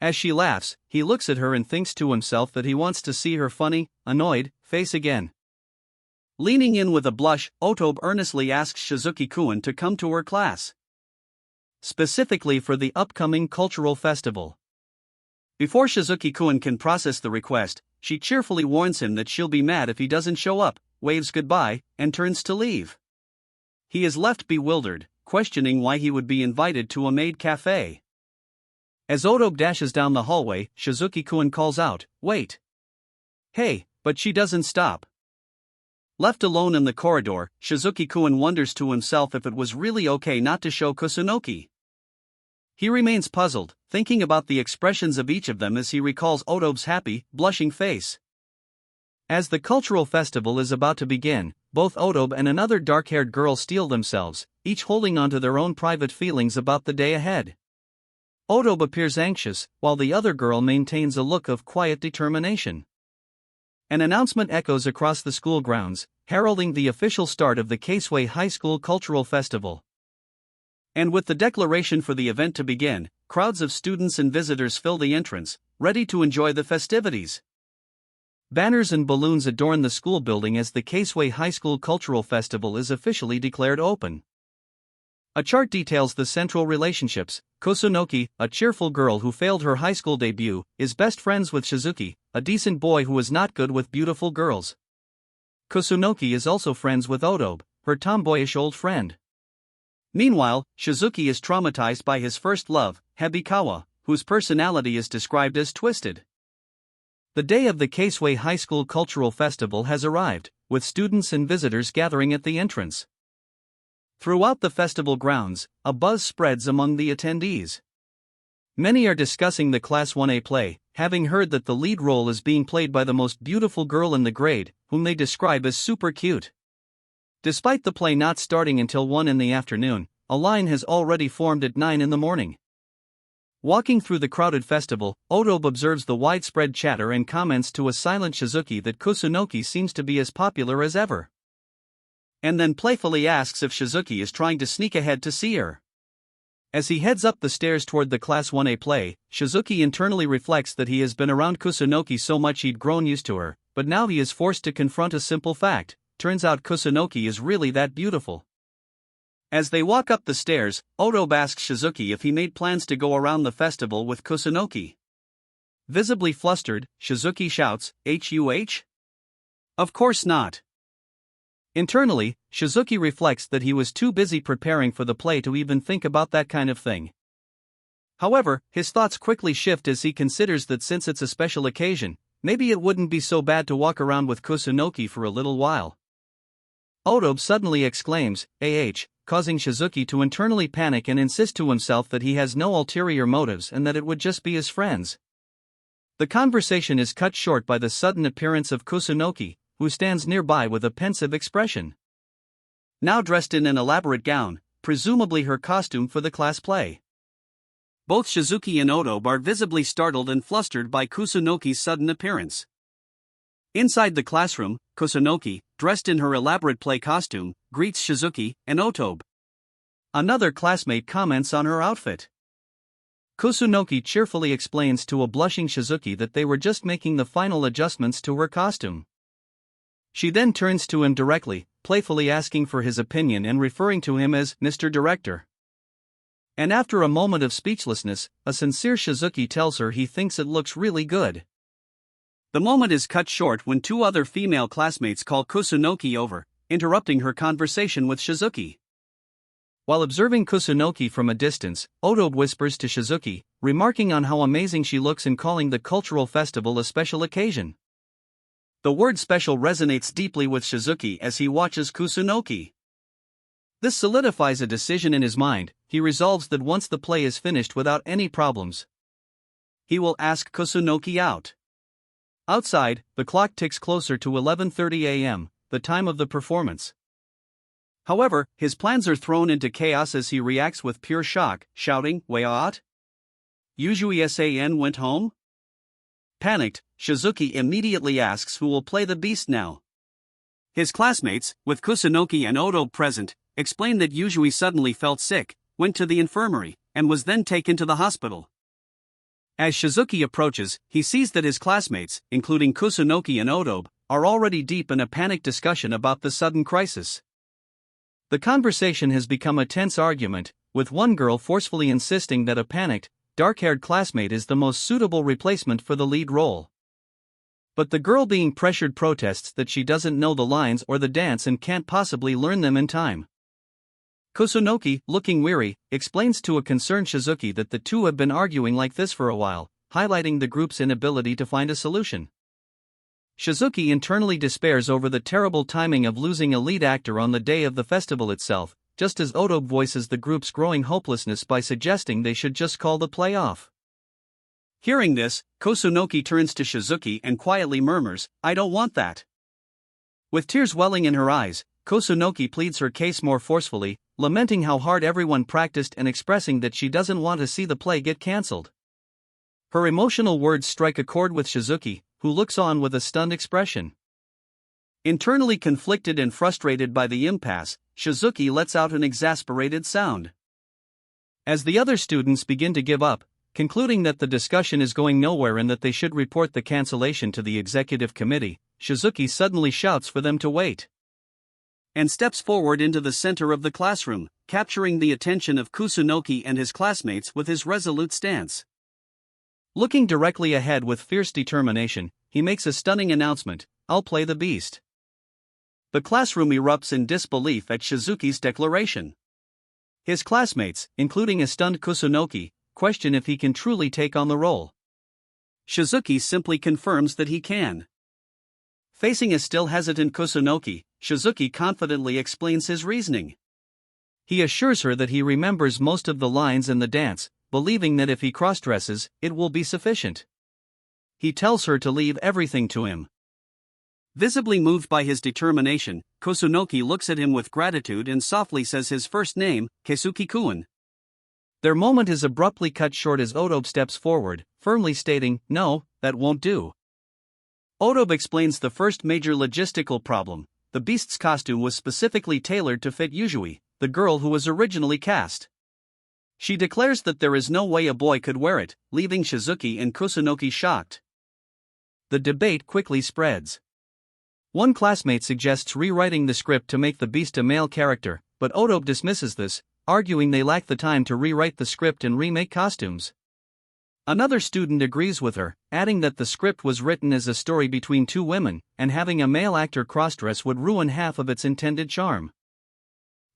As she laughs, he looks at her and thinks to himself that he wants to see her funny, annoyed face again. Leaning in with a blush, Otobe earnestly asks Shizuki-kun to come to her class, specifically for the upcoming cultural festival. Before Shizuki-kun can process the request, she cheerfully warns him that she'll be mad if he doesn't show up, waves goodbye, and turns to leave. He is left bewildered, questioning why he would be invited to a maid cafe. As Otobe dashes down the hallway, Shizuki-kun calls out, "Wait!" "Hey," but she doesn't stop. Left alone in the corridor, Shizuki-kun wonders to himself if it was really okay not to show Kusunoki. He remains puzzled, thinking about the expressions of each of them as he recalls Otobe's happy, blushing face. As the cultural festival is about to begin, both Otobe and another dark-haired girl steel themselves, each holding on to their own private feelings about the day ahead. Otobe appears anxious, while the other girl maintains a look of quiet determination. An announcement echoes across the school grounds, heralding the official start of the Keisui High School Cultural Festival. And with the declaration for the event to begin, crowds of students and visitors fill the entrance, ready to enjoy the festivities. Banners and balloons adorn the school building as the Keisui High School Cultural Festival is officially declared open. A chart details the central relationships. Kusunoki, a cheerful girl who failed her high school debut, is best friends with Shizuki, a decent boy who is not good with beautiful girls. Kusunoki is also friends with Otobe, her tomboyish old friend. Meanwhile, Shizuki is traumatized by his first love, Hebikawa, whose personality is described as twisted. The day of the Keisui High School Cultural Festival has arrived, with students and visitors gathering at the entrance. Throughout the festival grounds, a buzz spreads among the attendees. Many are discussing the Class 1A play, having heard that the lead role is being played by the most beautiful girl in the grade, whom they describe as super cute. Despite the play not starting until 1 in the afternoon, a line has already formed at 9 in the morning. Walking through the crowded festival, Otobe observes the widespread chatter and comments to a silent Shizuki that Kusunoki seems to be as popular as ever. And then playfully asks if Shizuki is trying to sneak ahead to see her. As he heads up the stairs toward the Class 1A play, Shizuki internally reflects that he has been around Kusunoki so much he'd grown used to her, but now he is forced to confront a simple fact: turns out Kusunoki is really that beautiful. As they walk up the stairs, Otobe asks Shizuki if he made plans to go around the festival with Kusunoki. Visibly flustered, Shizuki shouts, "Huh? Of course not." Internally, Shizuki reflects that he was too busy preparing for the play to even think about that kind of thing. However, his thoughts quickly shift as he considers that since it's a special occasion, maybe it wouldn't be so bad to walk around with Kusunoki for a little while. Otobe suddenly exclaims, causing Shizuki to internally panic and insist to himself that he has no ulterior motives and that it would just be his friends. The conversation is cut short by the sudden appearance of Kusunoki, who stands nearby with a pensive expression. Now dressed in an elaborate gown, presumably her costume for the class play. Both Shizuki and Otobe are visibly startled and flustered by Kusunoki's sudden appearance. Inside the classroom, Kusunoki, dressed in her elaborate play costume, greets Shizuki and Otobe. Another classmate comments on her outfit. Kusunoki cheerfully explains to a blushing Shizuki that they were just making the final adjustments to her costume. She then turns to him directly, playfully asking for his opinion and referring to him as Mr. Director. And after a moment of speechlessness, a sincere Shizuki tells her he thinks it looks really good. The moment is cut short when two other female classmates call Kusunoki over, interrupting her conversation with Shizuki. While observing Kusunoki from a distance, Otobe whispers to Shizuki, remarking on how amazing she looks and calling the cultural festival a special occasion. The word special resonates deeply with Shizuki as he watches Kusunoki. This solidifies a decision in his mind. He resolves that once the play is finished without any problems, he will ask Kusunoki out. Outside, the clock ticks closer to 11:30 a.m., the time of the performance. However, his plans are thrown into chaos as he reacts with pure shock, shouting, "What? Usually-san went home?" Panicked, Shizuki immediately asks who will play the beast now. His classmates, with Kusunoki and Otobe present, explain that Yuzui suddenly felt sick, went to the infirmary, and was then taken to the hospital. As Shizuki approaches, he sees that his classmates, including Kusunoki and Otobe, are already deep in a panicked discussion about the sudden crisis. The conversation has become a tense argument, with one girl forcefully insisting that a panicked, dark-haired classmate is the most suitable replacement for the lead role. But the girl being pressured protests that she doesn't know the lines or the dance and can't possibly learn them in time. Kusunoki, looking weary, explains to a concerned Shizuki that the two have been arguing like this for a while, highlighting the group's inability to find a solution. Shizuki internally despairs over the terrible timing of losing a lead actor on the day of the festival itself, just as Otobe voices the group's growing hopelessness by suggesting they should just call the play off. Hearing this, Kusunoki turns to Shizuki and quietly murmurs, "I don't want that." With tears welling in her eyes, Kusunoki pleads her case more forcefully, lamenting how hard everyone practiced and expressing that she doesn't want to see the play get cancelled. Her emotional words strike a chord with Shizuki, who looks on with a stunned expression. Internally conflicted and frustrated by the impasse, Shizuki lets out an exasperated sound. As the other students begin to give up, concluding that the discussion is going nowhere and that they should report the cancellation to the executive committee, Shizuki suddenly shouts for them to wait. And steps forward into the center of the classroom, capturing the attention of Kusunoki and his classmates with his resolute stance. Looking directly ahead with fierce determination, he makes a stunning announcement, "I'll play the beast." The classroom erupts in disbelief at Shizuki's declaration. His classmates, including a stunned Kusunoki, question if he can truly take on the role. Shizuki simply confirms that he can. Facing a still hesitant Kusunoki, Shizuki confidently explains his reasoning. He assures her that he remembers most of the lines in the dance, believing that if he cross-dresses, it will be sufficient. He tells her to leave everything to him. Visibly moved by his determination, Kusunoki looks at him with gratitude and softly says his first name, Keisuke-kun. Their moment is abruptly cut short as Otobe steps forward, firmly stating, "No, that won't do." Otobe explains the first major logistical problem. The beast's costume was specifically tailored to fit Yuzui, the girl who was originally cast. She declares that there is no way a boy could wear it, leaving Shizuki and Kusunoki shocked. The debate quickly spreads. One classmate suggests rewriting the script to make the beast a male character, but Otobe dismisses this, arguing they lack the time to rewrite the script and remake costumes. Another student agrees with her, adding that the script was written as a story between two women, and having a male actor crossdress would ruin half of its intended charm.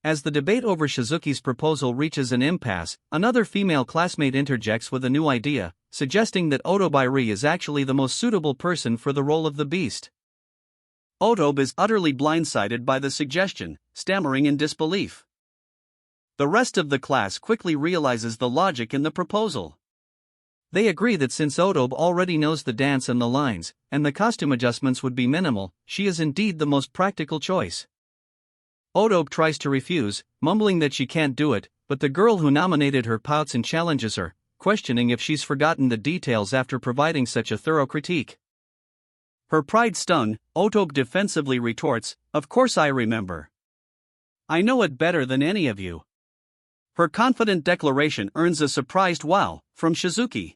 As the debate over Shizuki's proposal reaches an impasse, another female classmate interjects with a new idea, suggesting that Otobe is actually the most suitable person for the role of the beast. Otobe is utterly blindsided by the suggestion, stammering in disbelief. The rest of the class quickly realizes the logic in the proposal. They agree that since Otobe already knows the dance and the lines, and the costume adjustments would be minimal, she is indeed the most practical choice. Otobe tries to refuse, mumbling that she can't do it, but the girl who nominated her pouts and challenges her, questioning if she's forgotten the details after providing such a thorough critique. Her pride stung, Otobe defensively retorts, "Of course I remember. I know it better than any of you." Her confident declaration earns a surprised wow from Shizuki.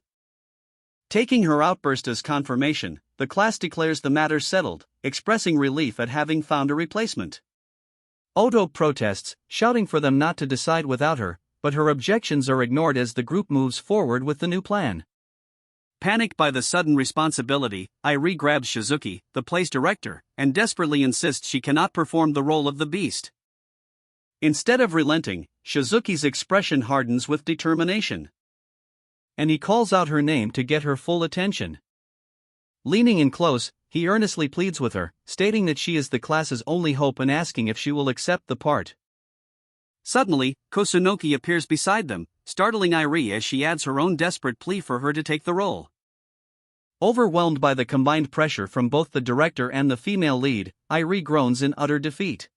Taking her outburst as confirmation, the class declares the matter settled, expressing relief at having found a replacement. Otobe protests, shouting for them not to decide without her, but her objections are ignored as the group moves forward with the new plan. Panicked by the sudden responsibility, Irie grabs Shizuki, the play's director, and desperately insists she cannot perform the role of the beast. Instead of relenting, Shizuki's expression hardens with determination. And he calls out her name to get her full attention. Leaning in close, he earnestly pleads with her, stating that she is the class's only hope and asking if she will accept the part. Suddenly, Kusunoki appears beside them, startling Irie as she adds her own desperate plea for her to take the role. Overwhelmed by the combined pressure from both the director and the female lead, Irie groans in utter defeat.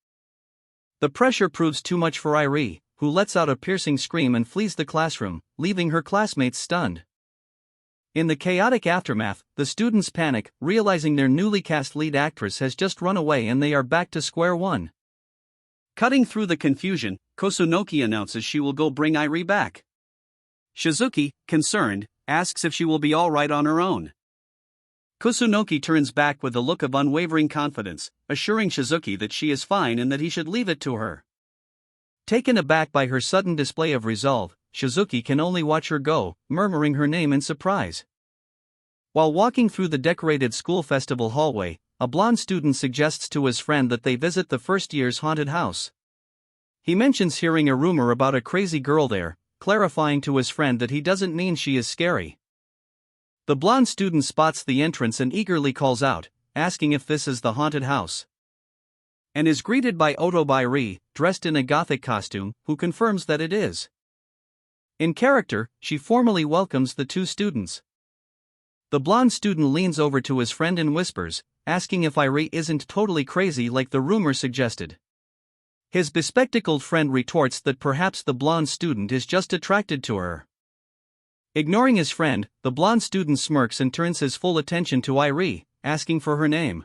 The pressure proves too much for Irie, who lets out a piercing scream and flees the classroom, leaving her classmates stunned. In the chaotic aftermath, the students panic, realizing their newly cast lead actress has just run away and they are back to square one. Cutting through the confusion, Kusunoki announces she will go bring Irie back. Shizuki, concerned, asks if she will be all right on her own. Kusunoki turns back with a look of unwavering confidence, assuring Shizuki that she is fine and that he should leave it to her. Taken aback by her sudden display of resolve, Shizuki can only watch her go, murmuring her name in surprise. While walking through the decorated school festival hallway, a blonde student suggests to his friend that they visit the first year's haunted house. He mentions hearing a rumor about a crazy girl there, clarifying to his friend that he doesn't mean she is scary. The blonde student spots the entrance and eagerly calls out, asking if this is the haunted house. And is greeted by Otobe, dressed in a gothic costume, who confirms that it is. In character, she formally welcomes the two students. The blonde student leans over to his friend and whispers, asking if Irie isn't totally crazy like the rumor suggested. His bespectacled friend retorts that perhaps the blonde student is just attracted to her. Ignoring his friend, the blonde student smirks and turns his full attention to Irie, asking for her name.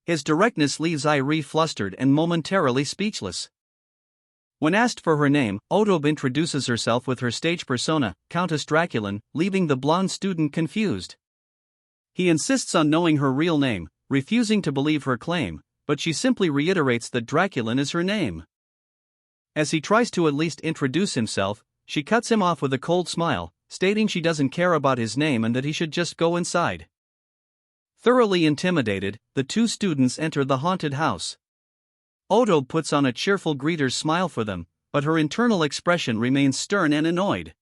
His directness leaves Irie flustered and momentarily speechless. When asked for her name, Otobe introduces herself with her stage persona, Countess Draculan, leaving the blonde student confused. He insists on knowing her real name, refusing to believe her claim, but she simply reiterates that Draculan is her name. As he tries to at least introduce himself, she cuts him off with a cold smile, stating she doesn't care about his name and that he should just go inside. Thoroughly intimidated, the two students enter the haunted house. Otobe puts on a cheerful greeter's smile for them, but her internal expression remains stern and annoyed.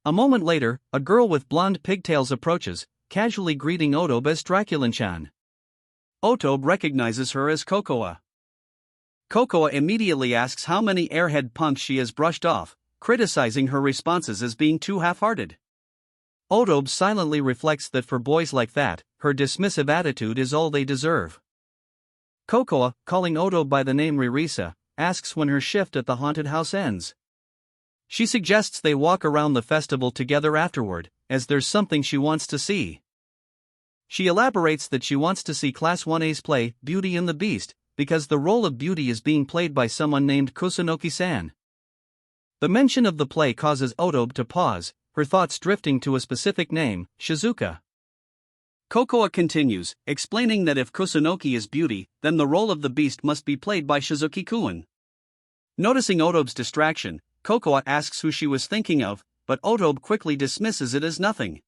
A moment later, a girl with blonde pigtails approaches, casually greeting Otobe as Draculan-chan. Otobe recognizes her as Koukou. Koukou immediately asks how many airhead punks she has brushed off, criticizing her responses as being too half-hearted. Otob silently reflects that for boys like that, her dismissive attitude is all they deserve. Koukou, calling Otob by the name Risa, asks when her shift at the haunted house ends. She suggests they walk around the festival together afterward, as there's something she wants to see. She elaborates that she wants to see Class 1A's play, Beauty and the Beast, because the role of Beauty is being played by someone named Kusunoki-san. The mention of the play causes Otob to pause, her thoughts drifting to a specific name, Shizuka. Koukou continues, explaining that if Kusunoki is Beauty, then the role of the Beast must be played by Shizuki-kun. Noticing Otob's distraction, Koukou asks who she was thinking of, but Otob quickly dismisses it as nothing.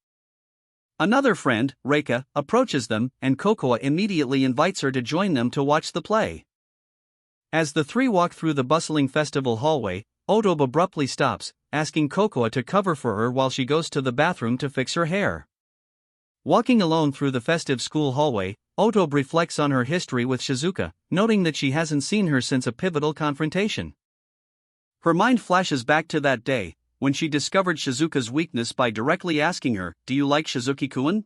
Another friend, Reika, approaches them, and Koukou immediately invites her to join them to watch the play. As the three walk through the bustling festival hallway, Otob abruptly stops, asking Koukou to cover for her while she goes to the bathroom to fix her hair. Walking alone through the festive school hallway, Otob reflects on her history with Shizuka, noting that she hasn't seen her since a pivotal confrontation. Her mind flashes back to that day, when she discovered Shizuka's weakness by directly asking her, "Do you like Shizuki-kun?"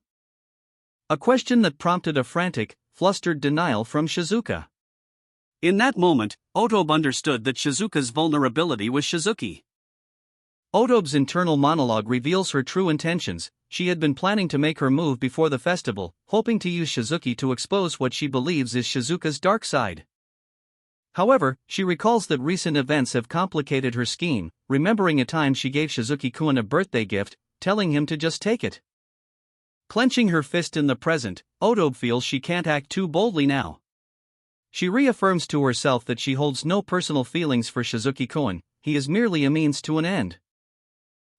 A question that prompted a frantic, flustered denial from Shizuka. In that moment, Otob understood that Shizuka's vulnerability was Shizuki. Otob's internal monologue reveals her true intentions. She had been planning to make her move before the festival, hoping to use Shizuki to expose what she believes is Shizuka's dark side. However, she recalls that recent events have complicated her scheme, remembering a time she gave Shizuki-kun a birthday gift, telling him to just take it. Clenching her fist in the present, Otob feels she can't act too boldly now. She reaffirms to herself that she holds no personal feelings for Shizuki-kun, he is merely a means to an end.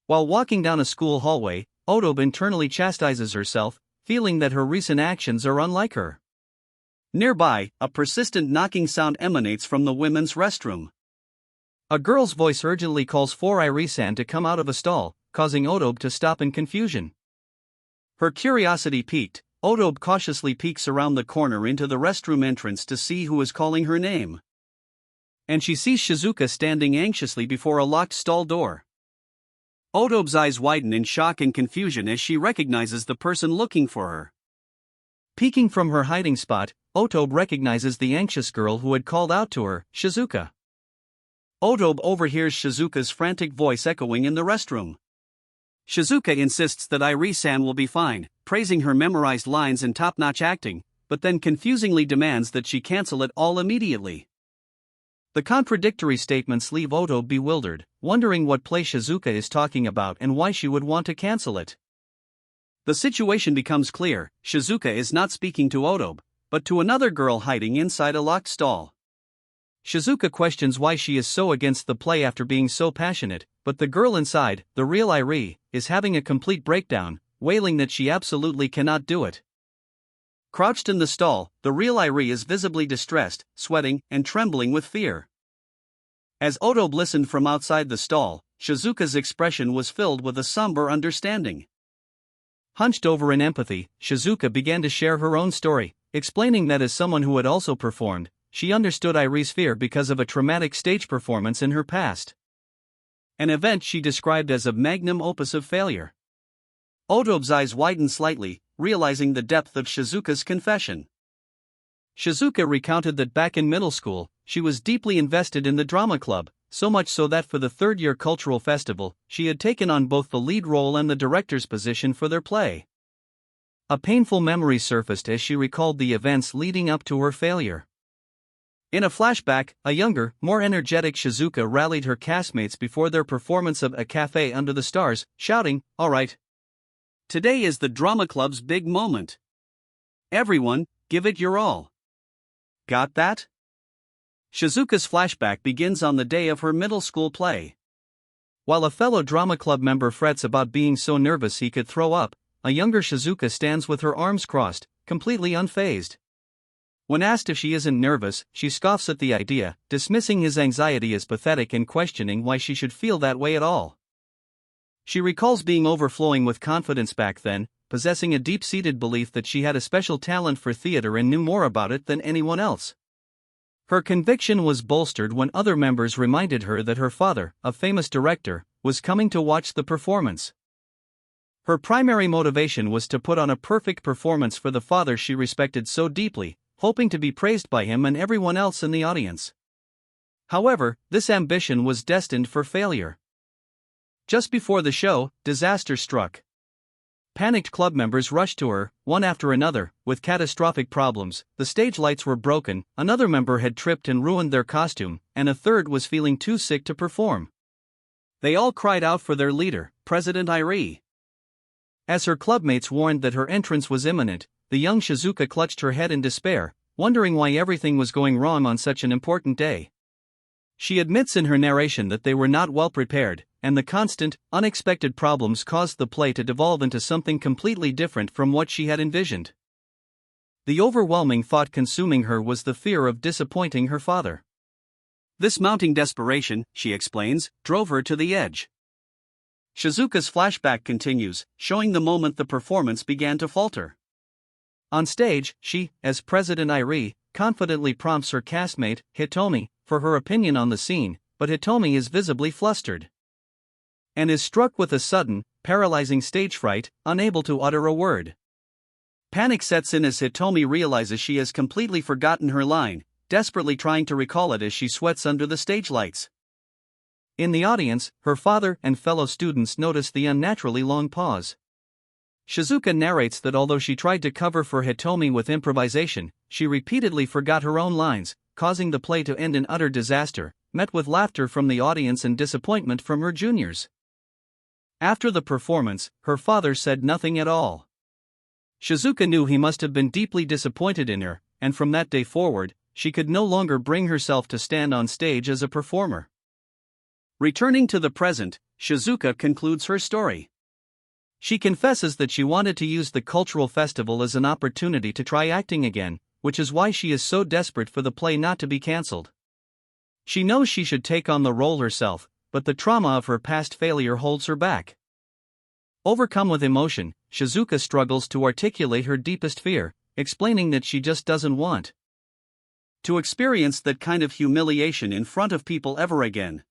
While walking down a school hallway, Otob internally chastises herself, feeling that her recent actions are unlike her. Nearby, a persistent knocking sound emanates from the women's restroom. A girl's voice urgently calls for Risa to come out of a stall, causing Otob to stop in confusion. Her curiosity piqued, Otob cautiously peeks around the corner into the restroom entrance to see who is calling her name. And she sees Shizuka standing anxiously before a locked stall door. Otob's eyes widen in shock and confusion as she recognizes the person looking for her. Peeking from her hiding spot, Otob recognizes the anxious girl who had called out to her, Shizuka. Otob overhears Shizuka's frantic voice echoing in the restroom. Shizuka insists that Risa will be fine, praising her memorized lines and top-notch acting, but then confusingly demands that she cancel it all immediately. The contradictory statements leave Otob bewildered, wondering what play Shizuka is talking about and why she would want to cancel it. The situation becomes clear. Shizuka is not speaking to Otob, but to another girl hiding inside a locked stall. Shizuka questions why she is so against the play after being so passionate, but the girl inside, the real Iri, is having a complete breakdown, wailing that she absolutely cannot do it. Crouched in the stall, the real Iri is visibly distressed, sweating, and trembling with fear. As Otob listened from outside the stall, Shizuka's expression was filled with a somber understanding. Hunched over in empathy, Shizuka began to share her own story, explaining that as someone who had also performed, she understood Iri's fear because of a traumatic stage performance in her past. An event she described as a magnum opus of failure. Otob's eyes widened slightly, realizing the depth of Shizuka's confession. Shizuka recounted that back in middle school, she was deeply invested in the drama club, so much so that for the third-year cultural festival, she had taken on both the lead role and the director's position for their play. A painful memory surfaced as she recalled the events leading up to her failure. In a flashback, a younger, more energetic Shizuka rallied her castmates before their performance of A Cafe Under the Stars, shouting, "All right. Today is the drama club's big moment. Everyone, give it your all. Got that?" Shizuka's flashback begins on the day of her middle school play. While a fellow drama club member frets about being so nervous he could throw up, a younger Shizuka stands with her arms crossed, completely unfazed. When asked if she isn't nervous, she scoffs at the idea, dismissing his anxiety as pathetic and questioning why she should feel that way at all. She recalls being overflowing with confidence back then, possessing a deep-seated belief that she had a special talent for theater and knew more about it than anyone else. Her conviction was bolstered when other members reminded her that her father, a famous director, was coming to watch the performance. Her primary motivation was to put on a perfect performance for the father she respected so deeply, hoping to be praised by him and everyone else in the audience. However, this ambition was destined for failure. Just before the show, disaster struck. Panicked club members rushed to her, one after another, with catastrophic problems. The stage lights were broken, another member had tripped and ruined their costume, and a third was feeling too sick to perform. They all cried out for their leader, President Irie. As her clubmates warned that her entrance was imminent, the young Shizuka clutched her head in despair, wondering why everything was going wrong on such an important day. She admits in her narration that they were not well prepared, and the constant, unexpected problems caused the play to devolve into something completely different from what she had envisioned. The overwhelming thought consuming her was the fear of disappointing her father. This mounting desperation, she explains, drove her to the edge. Shizuka's flashback continues, showing the moment the performance began to falter. On stage, she, as President Irie, confidently prompts her castmate, Hitomi, for her opinion on the scene, but Hitomi is visibly flustered and is struck with a sudden, paralyzing stage fright, unable to utter a word. Panic sets in as Hitomi realizes she has completely forgotten her line, desperately trying to recall it as she sweats under the stage lights. In the audience, her father and fellow students notice the unnaturally long pause. Shizuka narrates that although she tried to cover for Hitomi with improvisation, she repeatedly forgot her own lines, causing the play to end in utter disaster, met with laughter from the audience and disappointment from her juniors. After the performance, her father said nothing at all. Shizuka knew he must have been deeply disappointed in her, and from that day forward, she could no longer bring herself to stand on stage as a performer. Returning to the present, Shizuka concludes her story. She confesses that she wanted to use the cultural festival as an opportunity to try acting again, which is why she is so desperate for the play not to be cancelled. She knows she should take on the role herself, but the trauma of her past failure holds her back. Overcome with emotion, Shizuka struggles to articulate her deepest fear, explaining that she just doesn't want to experience that kind of humiliation in front of people ever again.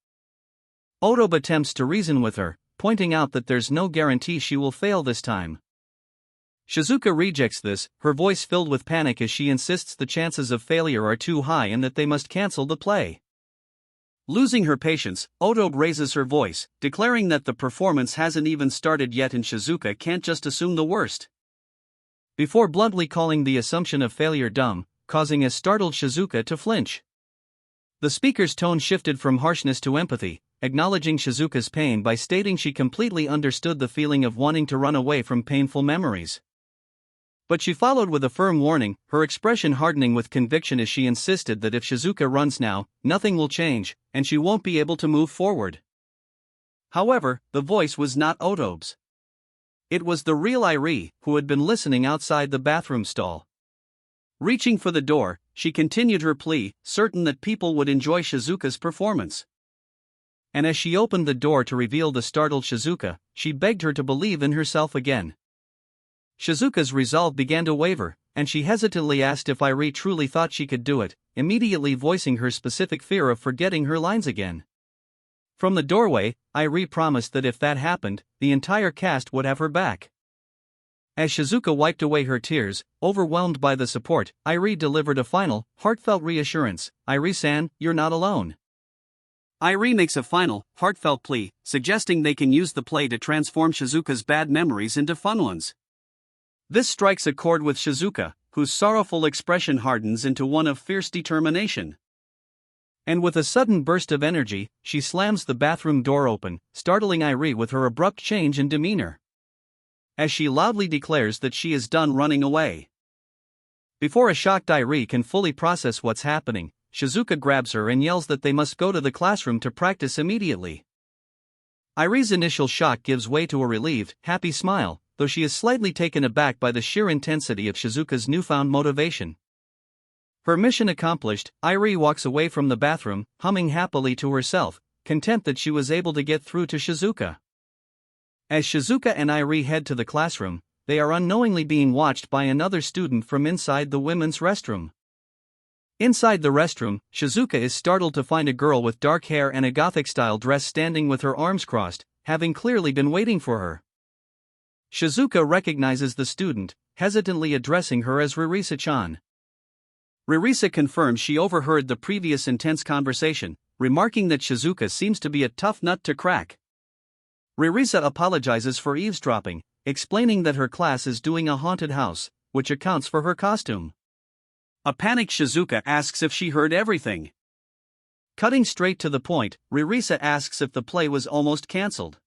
Otob attempts to reason with her, pointing out that there's no guarantee she will fail this time. Shizuka rejects this, her voice filled with panic as she insists the chances of failure are too high and that they must cancel the play. Losing her patience, Otob raises her voice, declaring that the performance hasn't even started yet and Shizuka can't just assume the worst. Before bluntly calling the assumption of failure dumb, causing a startled Shizuka to flinch. The speaker's tone shifted from harshness to empathy, acknowledging Shizuka's pain by stating she completely understood the feeling of wanting to run away from painful memories. But she followed with a firm warning, her expression hardening with conviction as she insisted that if Shizuka runs now, nothing will change, and she won't be able to move forward. However, the voice was not Otob's. It was the real Irie, who had been listening outside the bathroom stall. Reaching for the door, she continued her plea, certain that people would enjoy Shizuka's performance. And as she opened the door to reveal the startled Shizuka, she begged her to believe in herself again. Shizuka's resolve began to waver, and she hesitantly asked if Irie truly thought she could do it, immediately voicing her specific fear of forgetting her lines again. From the doorway, Irie promised that if that happened, the entire cast would have her back. As Shizuka wiped away her tears, overwhelmed by the support, Irie delivered a final, heartfelt reassurance, "Irie-san, you're not alone." Irie makes a final, heartfelt plea, suggesting they can use the play to transform Shizuka's bad memories into fun ones. This strikes a chord with Shizuka, whose sorrowful expression hardens into one of fierce determination. And with a sudden burst of energy, she slams the bathroom door open, startling Irie with her abrupt change in demeanor. As she loudly declares that she is done running away. Before a shocked Irie can fully process what's happening, Shizuka grabs her and yells that they must go to the classroom to practice immediately. Irie's initial shock gives way to a relieved, happy smile, though she is slightly taken aback by the sheer intensity of Shizuka's newfound motivation. Her mission accomplished, Irie walks away from the bathroom, humming happily to herself, content that she was able to get through to Shizuka. As Shizuka and Irie head to the classroom, they are unknowingly being watched by another student from inside the women's restroom. Inside the restroom, Shizuka is startled to find a girl with dark hair and a gothic-style dress standing with her arms crossed, having clearly been waiting for her. Shizuka recognizes the student, hesitantly addressing her as Risa-chan. Risa confirms she overheard the previous intense conversation, remarking that Shizuka seems to be a tough nut to crack. Risa apologizes for eavesdropping, explaining that her class is doing a haunted house, which accounts for her costume. A panicked Shizuka asks if she heard everything. Cutting straight to the point, Risa asks if the play was almost cancelled.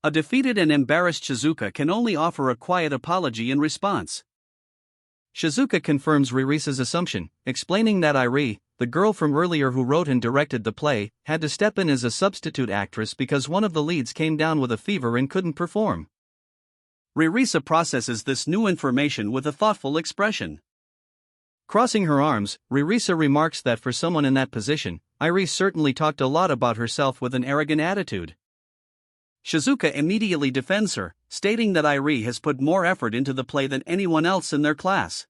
A defeated and embarrassed Shizuka can only offer a quiet apology in response. Shizuka confirms Risa's assumption, explaining that Irie, the girl from earlier who wrote and directed the play, had to step in as a substitute actress because one of the leads came down with a fever and couldn't perform. Risa processes this new information with a thoughtful expression. Crossing her arms, Risa remarks that for someone in that position, Irie certainly talked a lot about herself with an arrogant attitude. Shizuka immediately defends her, stating that Irie has put more effort into the play than anyone else in their class.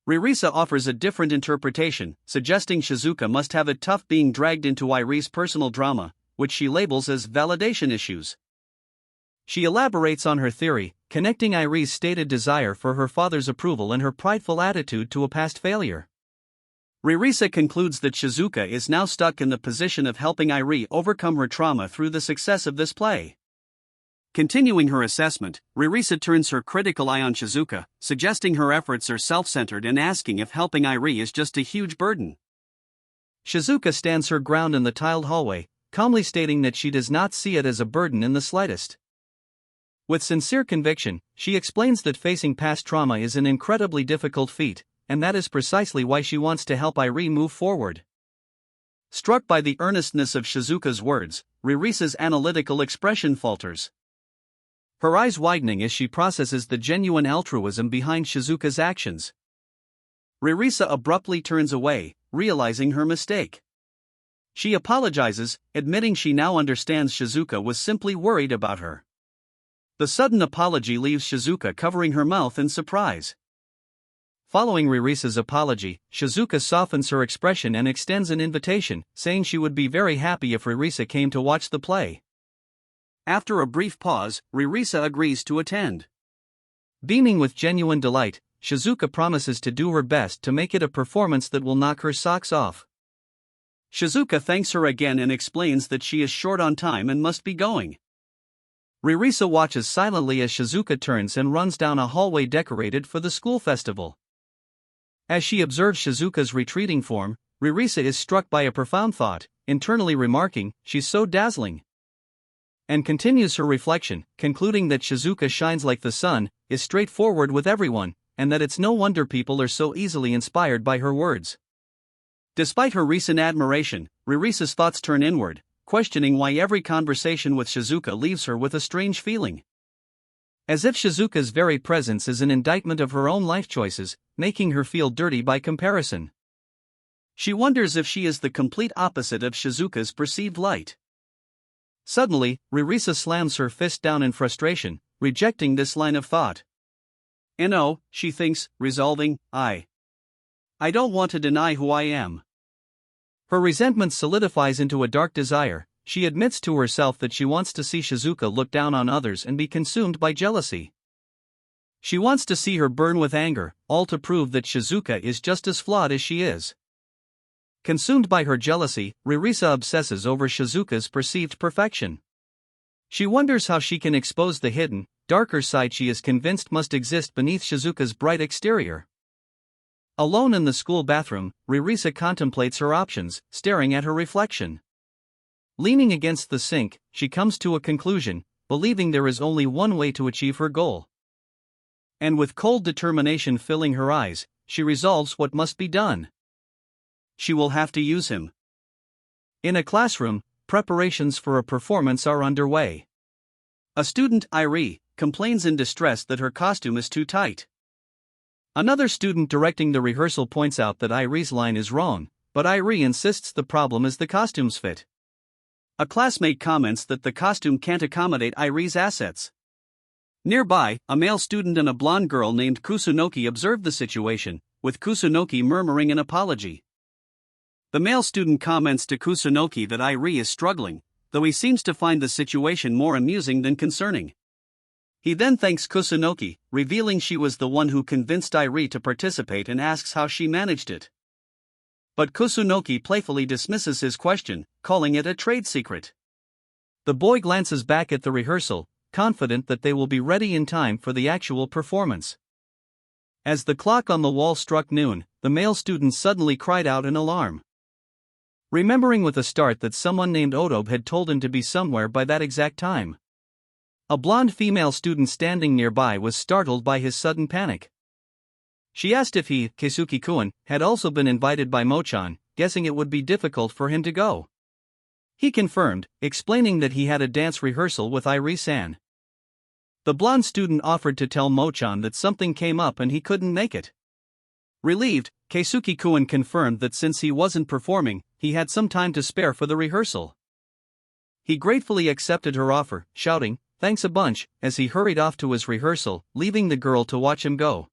Risa offers a different interpretation, suggesting Shizuka must have it tough being dragged into Irie's personal drama, which she labels as validation issues. She elaborates on her theory, connecting Irie's stated desire for her father's approval and her prideful attitude to a past failure. Risa concludes that Shizuka is now stuck in the position of helping Irie overcome her trauma through the success of this play. Continuing her assessment, Risa turns her critical eye on Shizuka, suggesting her efforts are self-centered and asking if helping Irie is just a huge burden. Shizuka stands her ground in the tiled hallway, calmly stating that she does not see it as a burden in the slightest. With sincere conviction, she explains that facing past trauma is an incredibly difficult feat, and that is precisely why she wants to help Irie move forward. Struck by the earnestness of Shizuka's words, Risa's analytical expression falters. Her eyes widening as she processes the genuine altruism behind Shizuka's actions. Risa abruptly turns away, realizing her mistake. She apologizes, admitting she now understands Shizuka was simply worried about her. The sudden apology leaves Shizuka covering her mouth in surprise. Following Risa's apology, Shizuka softens her expression and extends an invitation, saying she would be very happy if Risa came to watch the play. After a brief pause, Risa agrees to attend. Beaming with genuine delight, Shizuka promises to do her best to make it a performance that will knock her socks off. Shizuka thanks her again and explains that she is short on time and must be going. Risa watches silently as Shizuka turns and runs down a hallway decorated for the school festival. As she observes Shizuka's retreating form, Risa is struck by a profound thought, internally remarking, "She's so dazzling," and continues her reflection, concluding that Shizuka shines like the sun, is straightforward with everyone, and that it's no wonder people are so easily inspired by her words. Despite her recent admiration, Risa's thoughts turn inward, questioning why every conversation with Shizuka leaves her with a strange feeling. As if Shizuka's very presence is an indictment of her own life choices, making her feel dirty by comparison. She wonders if she is the complete opposite of Shizuka's perceived light. Suddenly, Risa slams her fist down in frustration, rejecting this line of thought. "No," she thinks, resolving, I don't want to deny who I am." Her resentment solidifies into a dark desire. She admits to herself that she wants to see Shizuka look down on others and be consumed by jealousy. She wants to see her burn with anger, all to prove that Shizuka is just as flawed as she is. Consumed by her jealousy, Risa obsesses over Shizuka's perceived perfection. She wonders how she can expose the hidden, darker side she is convinced must exist beneath Shizuka's bright exterior. Alone in the school bathroom, Risa contemplates her options, staring at her reflection. Leaning against the sink, she comes to a conclusion, believing there is only one way to achieve her goal. And with cold determination filling her eyes, she resolves what must be done. She will have to use him. In a classroom, preparations for a performance are underway. A student, Irie, complains in distress that her costume is too tight. Another student directing the rehearsal points out that Irie's line is wrong, but Irie insists the problem is the costume's fit. A classmate comments that the costume can't accommodate Irie's assets. Nearby, a male student and a blonde girl named Kusunoki observe the situation, with Kusunoki murmuring an apology. The male student comments to Kusunoki that Irie is struggling, though he seems to find the situation more amusing than concerning. He then thanks Kusunoki, revealing she was the one who convinced Irie to participate and asks how she managed it. But Kusunoki playfully dismisses his question, calling it a trade secret. The boy glances back at the rehearsal, confident that they will be ready in time for the actual performance. As the clock on the wall struck noon, the male student suddenly cried out in alarm. Remembering with a start that someone named Otobe had told him to be somewhere by that exact time. A blonde female student standing nearby was startled by his sudden panic. She asked if he, Keisuke-kun, had also been invited by Mochan, guessing it would be difficult for him to go. He confirmed, explaining that he had a dance rehearsal with Irie-san. The blonde student offered to tell Mochan that something came up and he couldn't make it. Relieved, Keisuke-kun confirmed that since he wasn't performing, he had some time to spare for the rehearsal. He gratefully accepted her offer, shouting, "Thanks a bunch," as he hurried off to his rehearsal, leaving the girl to watch him go.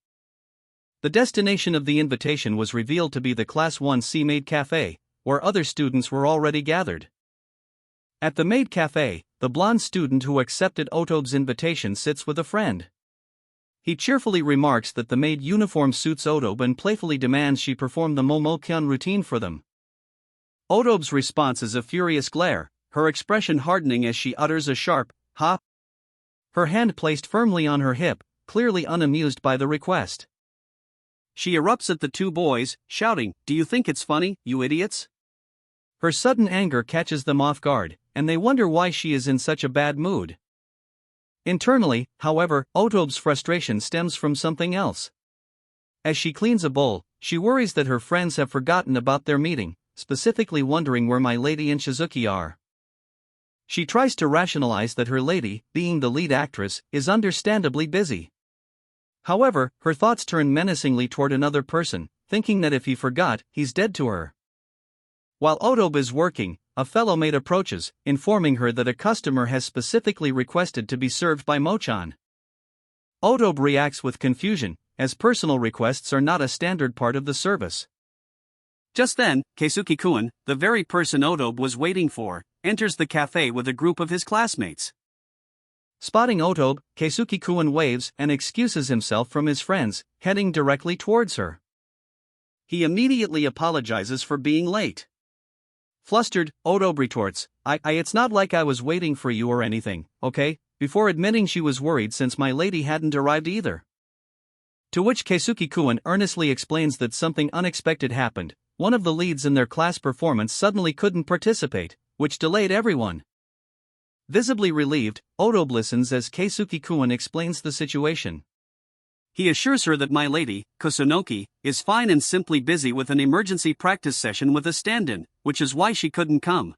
The destination of the invitation was revealed to be the Class 1C Maid Cafe, where other students were already gathered. At the Maid Cafe, the blonde student who accepted Otobe's invitation sits with a friend. He cheerfully remarks that the maid uniform suits Otobe and playfully demands she perform the Momo-kyun routine for them. Otobe's response is a furious glare, her expression hardening as she utters a sharp, "Ha!" Her hand placed firmly on her hip, clearly unamused by the request. She erupts at the two boys, shouting, "Do you think it's funny, you idiots?" Her sudden anger catches them off guard, and they wonder why she is in such a bad mood. Internally, however, Otobe's frustration stems from something else. As she cleans a bowl, she worries that her friends have forgotten about their meeting, specifically wondering where my lady and Shizuki are. She tries to rationalize that her lady, being the lead actress, is understandably busy. However, her thoughts turn menacingly toward another person, thinking that if he forgot, he's dead to her. While Otobe is working, a fellow maid approaches, informing her that a customer has specifically requested to be served by Mochan. Otobe reacts with confusion, as personal requests are not a standard part of the service. Just then, Keisuke-kun, the very person Otobe was waiting for, enters the cafe with a group of his classmates. Spotting Otobe, Keisuke-kun waves and excuses himself from his friends, heading directly towards her. He immediately apologizes for being late. Flustered, Otobe retorts, It's not like I was waiting for you or anything, okay?" before admitting she was worried since my lady hadn't arrived either. To which Keisuke-kun earnestly explains that something unexpected happened. One of the leads in their class performance suddenly couldn't participate, which delayed everyone. Visibly relieved, Otobe listens as Keisuke-kun explains the situation. He assures her that my lady, Kusunoki, is fine and simply busy with an emergency practice session with a stand-in, which is why she couldn't come.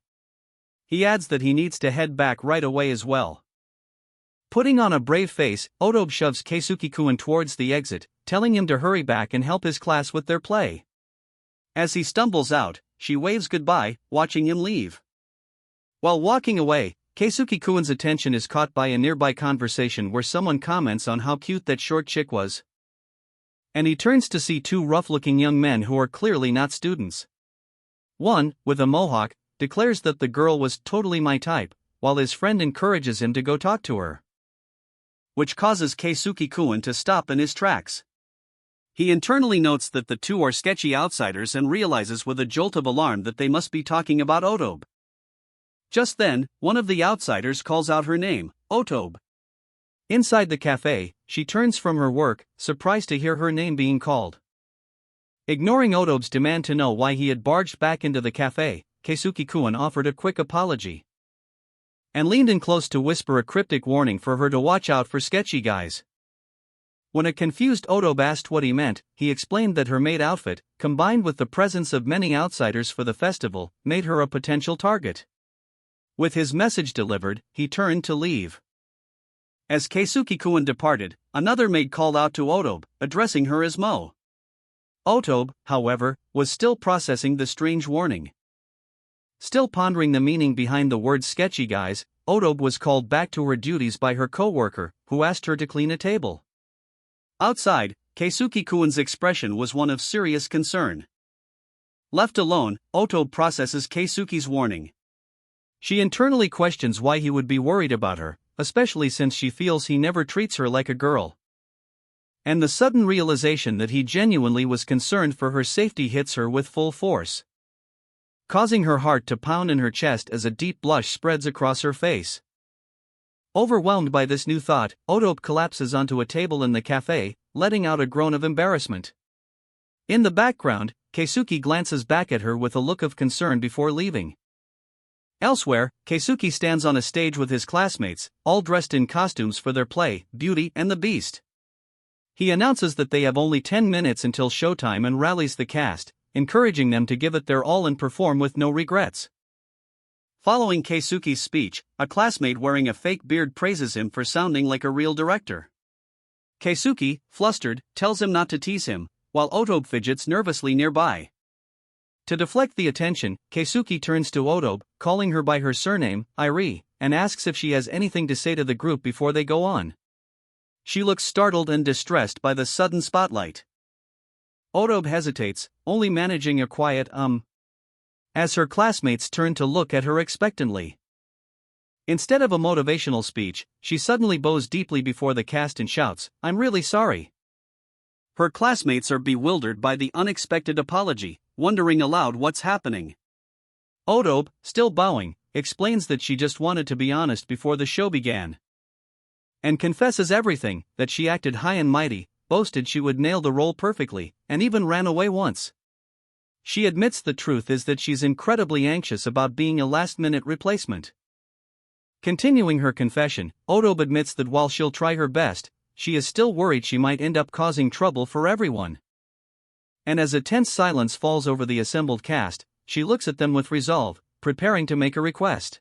He adds that he needs to head back right away as well. Putting on a brave face, Otobe shoves Keisuke-kun towards the exit, telling him to hurry back and help his class with their play. As he stumbles out, she waves goodbye, watching him leave. While walking away, Keisuke-kun's attention is caught by a nearby conversation where someone comments on how cute that short chick was. And he turns to see two rough-looking young men who are clearly not students. One, with a mohawk, declares that the girl was totally my type, while his friend encourages him to go talk to her. Which causes Keisuke-kun to stop in his tracks. He internally notes that the two are sketchy outsiders and realizes with a jolt of alarm that they must be talking about Otobe. Just then, one of the outsiders calls out her name, Otobe. Inside the cafe, she turns from her work, surprised to hear her name being called. Ignoring Otobe's demand to know why he had barged back into the cafe, Keisuke-kun offered a quick apology. And leaned in close to whisper a cryptic warning for her to watch out for sketchy guys. When a confused Otobe asked what he meant, he explained that her maid outfit, combined with the presence of many outsiders for the festival, made her a potential target. With his message delivered, he turned to leave. As Keisuke-kun departed, another maid called out to Otobe, addressing her as Mo. Otobe, however, was still processing the strange warning. Still pondering the meaning behind the word sketchy guys, Otobe was called back to her duties by her co-worker, who asked her to clean a table. Outside, Keisuke-kun's expression was one of serious concern. Left alone, Otobe processes Keisuke's warning. She internally questions why he would be worried about her, especially since she feels he never treats her like a girl. And the sudden realization that he genuinely was concerned for her safety hits her with full force, causing her heart to pound in her chest as a deep blush spreads across her face. Overwhelmed by this new thought, Otobe collapses onto a table in the cafe, letting out a groan of embarrassment. In the background, Keisuke glances back at her with a look of concern before leaving. Elsewhere, Keisuke stands on a stage with his classmates, all dressed in costumes for their play, Beauty and the Beast. He announces that they have only 10 minutes until showtime and rallies the cast, encouraging them to give it their all and perform with no regrets. Following Keisuke's speech, a classmate wearing a fake beard praises him for sounding like a real director. Keisuke, flustered, tells him not to tease him, while Otobe fidgets nervously nearby. To deflect the attention, Keisuke turns to Otobe, calling her by her surname, Iri, and asks if she has anything to say to the group before they go on. She looks startled and distressed by the sudden spotlight. Otobe hesitates, only managing a quiet as her classmates turn to look at her expectantly. Instead of a motivational speech, she suddenly bows deeply before the cast and shouts, "I'm really sorry." Her classmates are bewildered by the unexpected apology, wondering aloud what's happening. Otobe, still bowing, explains that she just wanted to be honest before the show began, and confesses everything, that she acted high and mighty, boasted she would nail the role perfectly, and even ran away once. She admits the truth is that she's incredibly anxious about being a last-minute replacement. Continuing her confession, Otobe admits that while she'll try her best, she is still worried she might end up causing trouble for everyone. And as a tense silence falls over the assembled cast, she looks at them with resolve, preparing to make a request.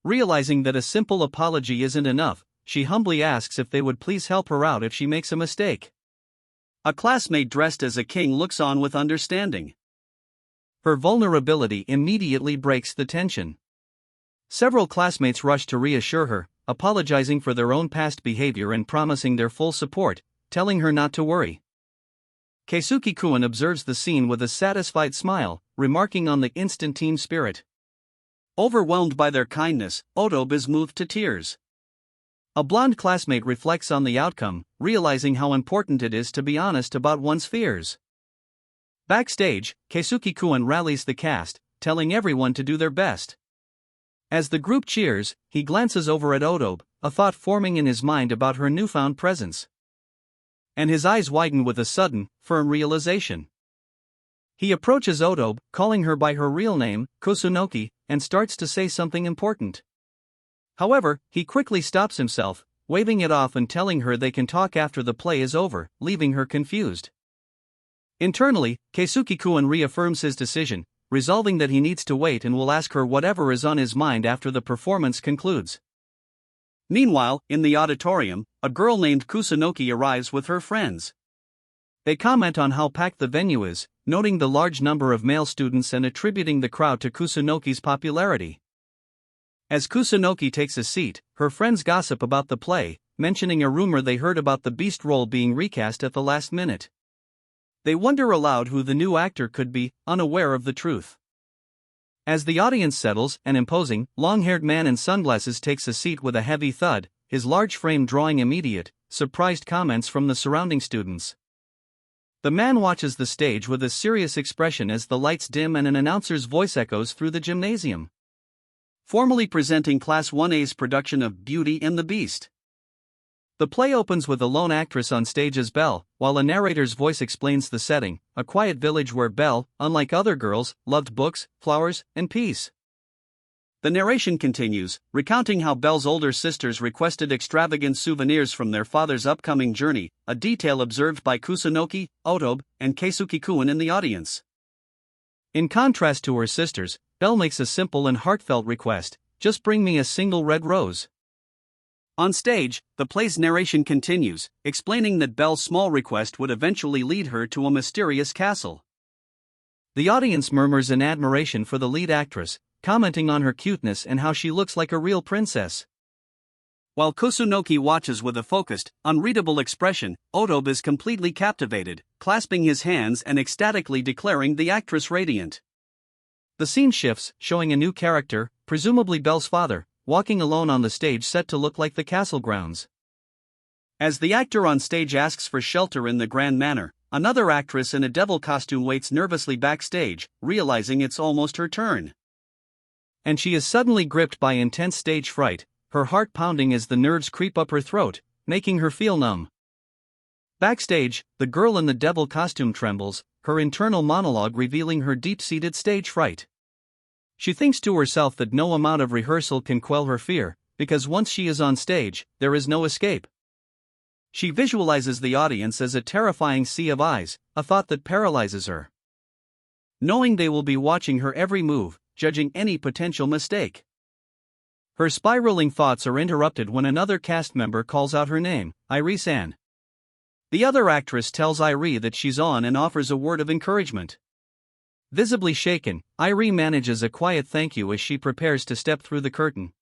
Realizing that a simple apology isn't enough, she humbly asks if they would please help her out if she makes a mistake. A classmate dressed as a king looks on with understanding. Her vulnerability immediately breaks the tension. Several classmates rush to reassure her, apologizing for their own past behavior and promising their full support, telling her not to worry. Keisuke-kun observes the scene with a satisfied smile, remarking on the instant team spirit. Overwhelmed by their kindness, Otobe is moved to tears. A blonde classmate reflects on the outcome, realizing how important it is to be honest about one's fears. Backstage, Keisuke-kun rallies the cast, telling everyone to do their best. As the group cheers, he glances over at Otobe, a thought forming in his mind about her newfound presence. And his eyes widen with a sudden, firm realization. He approaches Otobe, calling her by her real name, Kusunoki, and starts to say something important. However, he quickly stops himself, waving it off and telling her they can talk after the play is over, leaving her confused. Internally, Keisuke-kun reaffirms his decision, resolving that he needs to wait and will ask her whatever is on his mind after the performance concludes. Meanwhile, in the auditorium, a girl named Kusunoki arrives with her friends. They comment on how packed the venue is, noting the large number of male students and attributing the crowd to Kusunoki's popularity. As Kusunoki takes a seat, her friends gossip about the play, mentioning a rumor they heard about the Beast role being recast at the last minute. They wonder aloud who the new actor could be, unaware of the truth. As the audience settles, an imposing, long-haired man in sunglasses takes a seat with a heavy thud, his large frame drawing immediate, surprised comments from the surrounding students. The man watches the stage with a serious expression as the lights dim and an announcer's voice echoes through the gymnasium, formally presenting Class 1A's production of Beauty and the Beast. The play opens with a lone actress on stage as Belle, while a narrator's voice explains the setting, a quiet village where Belle, unlike other girls, loved books, flowers, and peace. The narration continues, recounting how Belle's older sisters requested extravagant souvenirs from their father's upcoming journey, a detail observed by Kusunoki, Otobe, and Keisuke-kun in the audience. In contrast to her sisters, Belle makes a simple and heartfelt request, "Just bring me a single red rose." On stage, the play's narration continues, explaining that Belle's small request would eventually lead her to a mysterious castle. The audience murmurs in admiration for the lead actress, commenting on her cuteness and how she looks like a real princess. While Kusunoki watches with a focused, unreadable expression, Otobe is completely captivated, clasping his hands and ecstatically declaring the actress radiant. The scene shifts, showing a new character, presumably Belle's father, walking alone on the stage set to look like the castle grounds. As the actor on stage asks for shelter in the grand manner, another actress in a devil costume waits nervously backstage, realizing it's almost her turn. And she is suddenly gripped by intense stage fright, her heart pounding as the nerves creep up her throat, making her feel numb. Backstage, the girl in the devil costume trembles, her internal monologue revealing her deep-seated stage fright. She thinks to herself that no amount of rehearsal can quell her fear, because once she is on stage, there is no escape. She visualizes the audience as a terrifying sea of eyes, a thought that paralyzes her. Knowing they will be watching her every move, judging any potential mistake. Her spiraling thoughts are interrupted when another cast member calls out her name, Irie-san. The other actress tells Irie that she's on and offers a word of encouragement. Visibly shaken, Irie manages a quiet thank you as she prepares to step through the curtain.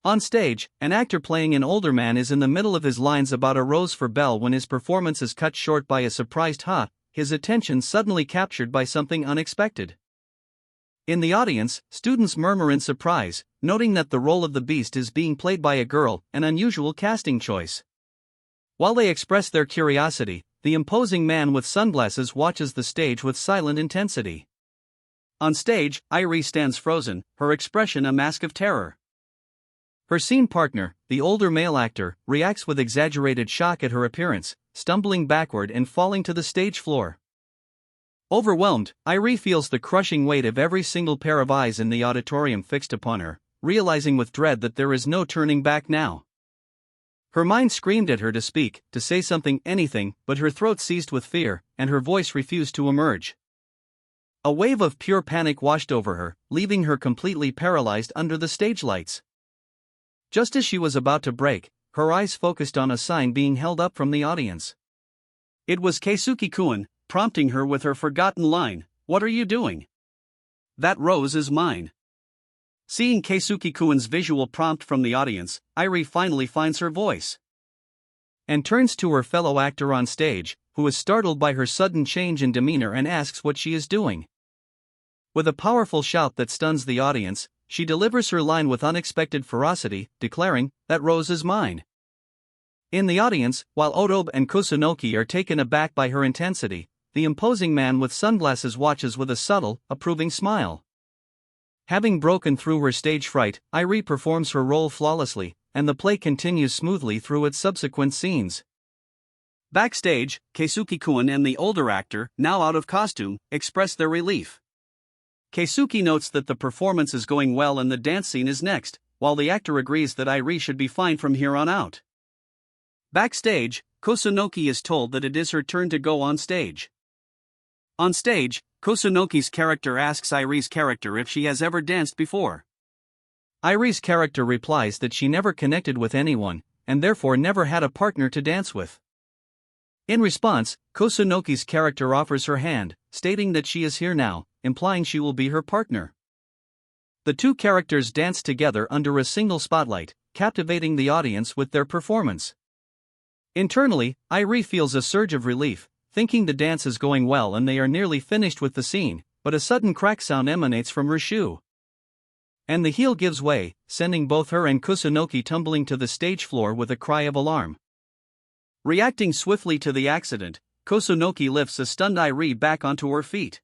On stage, an actor playing an older man is in the middle of his lines about a rose for Belle when his performance is cut short by a surprised "ha," his attention suddenly captured by something unexpected. In the audience, students murmur in surprise, noting that the role of the Beast is being played by a girl, an unusual casting choice. While they express their curiosity, the imposing man with sunglasses watches the stage with silent intensity. On stage, Irie stands frozen, her expression a mask of terror. Her scene partner, the older male actor, reacts with exaggerated shock at her appearance, stumbling backward and falling to the stage floor. Overwhelmed, Irie feels the crushing weight of every single pair of eyes in the auditorium fixed upon her, realizing with dread that there is no turning back now. Her mind screamed at her to speak, to say something, anything, but her throat seized with fear, and her voice refused to emerge. A wave of pure panic washed over her, leaving her completely paralyzed under the stage lights. Just as she was about to break, her eyes focused on a sign being held up from the audience. It was Keisuke-kun, prompting her with her forgotten line, "What are you doing? That rose is mine." Seeing Keisuke-kun's visual prompt from the audience, Irie finally finds her voice. And turns to her fellow actor on stage, who is startled by her sudden change in demeanor and asks what she is doing. With a powerful shout that stuns the audience, she delivers her line with unexpected ferocity, declaring, "That rose is mine." In the audience, while Otobe and Kusunoki are taken aback by her intensity, the imposing man with sunglasses watches with a subtle, approving smile. Having broken through her stage fright, Irie performs her role flawlessly, and the play continues smoothly through its subsequent scenes. Backstage, Keisuke-kun and the older actor, now out of costume, express their relief. Keisuke notes that the performance is going well and the dance scene is next, while the actor agrees that Irie should be fine from here on out. Backstage, Kusunoki is told that it is her turn to go on stage. On stage, Kusunoki's character asks Irie's character if she has ever danced before. Irie's character replies that she never connected with anyone, and therefore never had a partner to dance with. In response, Kusunoki's character offers her hand, stating that she is here now, implying she will be her partner. The two characters dance together under a single spotlight, captivating the audience with their performance. Internally, Irie feels a surge of relief, thinking the dance is going well and they are nearly finished with the scene, but a sudden crack sound emanates from her shoe. And the heel gives way, sending both her and Kusunoki tumbling to the stage floor with a cry of alarm. Reacting swiftly to the accident, Kusunoki lifts a stunned Irie back onto her feet.